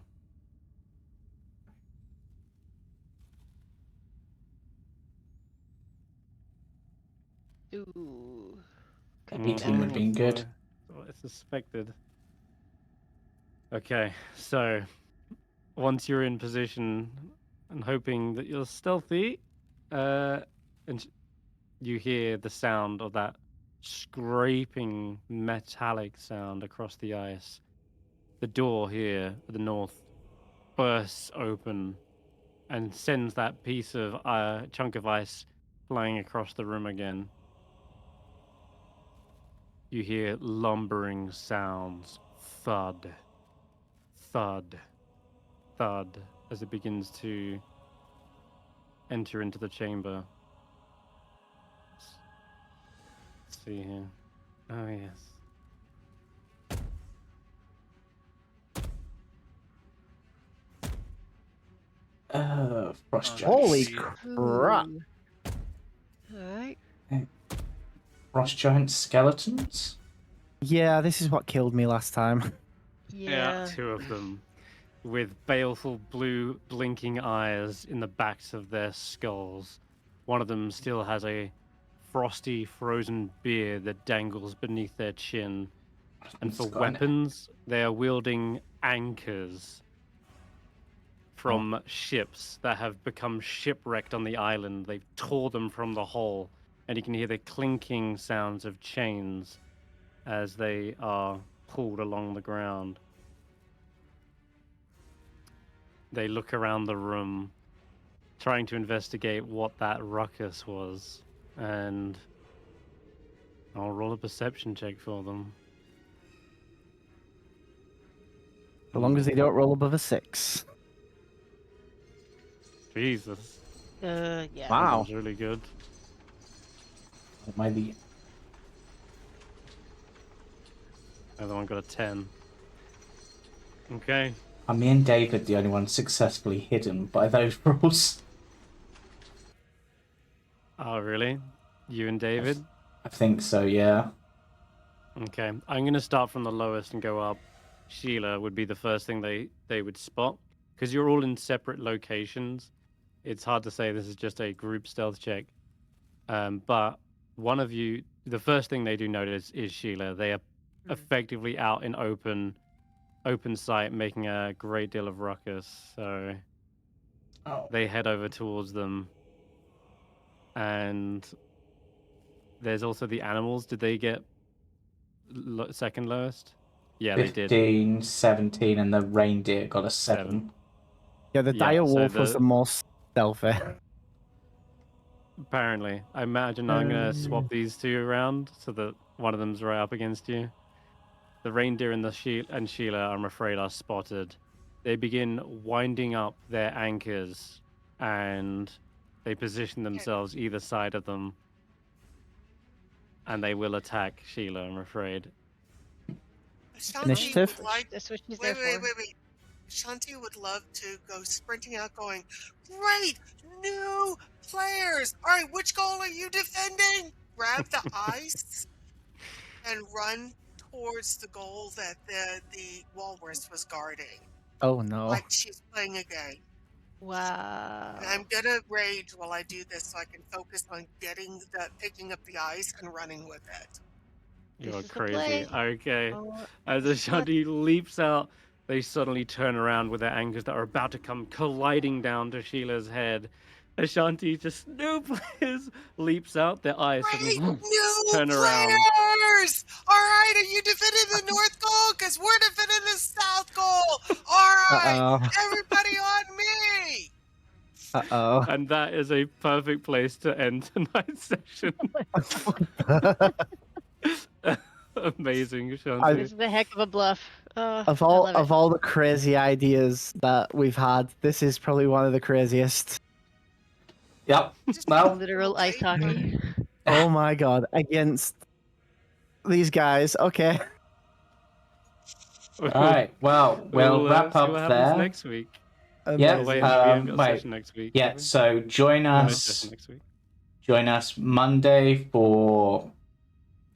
Ooh. 18 would have been good. What I suspected. Okay, so once you're in position and hoping that you're stealthy, and you hear the sound of that scraping metallic sound across the ice. The door here at the north bursts open and sends that piece of chunk of ice flying across the room again. You hear lumbering sounds, thud, thud, thud, as it begins to enter into the chamber. Let's see here. Oh, yes. Frost Holy giants. crap! Alright. Frost giant skeletons? Yeah, this is what killed me last time. Yeah. Two of them with baleful blue blinking eyes in the backs of their skulls. One of them still has a frosty frozen beard that dangles beneath their chin. And for weapons, they are wielding anchors from ships that have become shipwrecked on the island. They've tore them from the hull, and you can hear the clinking sounds of chains as they are pulled along the ground. They look around the room, trying to investigate what that ruckus was, and I'll roll a perception check for them. As long as they don't roll above a 6. Jesus. Yeah. Wow. That was really good. Maybe. The other one got a 10. Okay. Me and David, the only one successfully hidden by those rules. Oh, really? You and David? I think so, yeah. Okay. I'm going to start from the lowest and go up. Sheila would be the first thing they would spot. Because you're all in separate locations, it's hard to say this is just a group stealth check. But one of you, the first thing they do notice is Sheila. They are effectively out in open sight, making a great deal of ruckus. So they head over towards them. And there's also the animals. Did they get second lowest? Yeah, they did. 15, 17, and the reindeer got a 7. Yeah, the Yeah, dire so wolf was the most stealthy. Apparently. I imagine I'm going to swap these two around so that one of them's right up against you. The reindeer and Sheila, I'm afraid, are spotted. They begin winding up their anchors and they position themselves either side of them. And they will attack Sheila, I'm afraid. Ashanti Initiative? would like. That's what she's there for. Wait. Ashanti would love to go sprinting out, going, "Great new players! All right, which goal are you defending?" Grab the ice and run towards the goal that the walrus was guarding, Oh no. like she's playing a game. Wow. And I'm gonna rage while I do this, so I can focus on picking up the ice and running with it. You're This is the crazy. play. Okay. Oh, As this is what- Ashanti leaps out, they suddenly turn around with their anchors that are about to come colliding down to Sheila's head. Ashanti just, no players, leaps out, their eyes Great suddenly new turn around. players! All right, are you defending the north goal? Because we're defending the south goal. All right, Uh-oh. everybody on me. Uh-oh. And that is a perfect place to end tonight's session. Amazing, Ashanti. This is a heck of a bluff. Of I love it. all the crazy ideas that we've had, this is probably one of the craziest. Yep. Well, Literal ice hockey. Oh my god, against these guys. Okay. all right. Well, we'll wrap see up what happens there. next week. Yeah. Oh, wait, we haven't got a wait. session next week. Yeah. have we? So join No us. session next week. Join us Monday for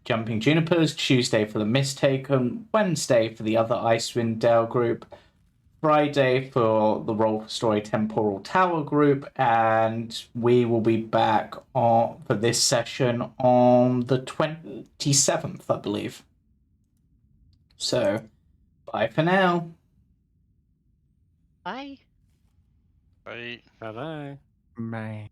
Jumping Junipers, Tuesday for the Mistaken, Wednesday for the other Icewindale group, Friday for the Roll for Story Temporal Tower group, and we will be back for this session on the 27th, I believe. So, bye for now. Bye. Bye. Bye-bye. Bye.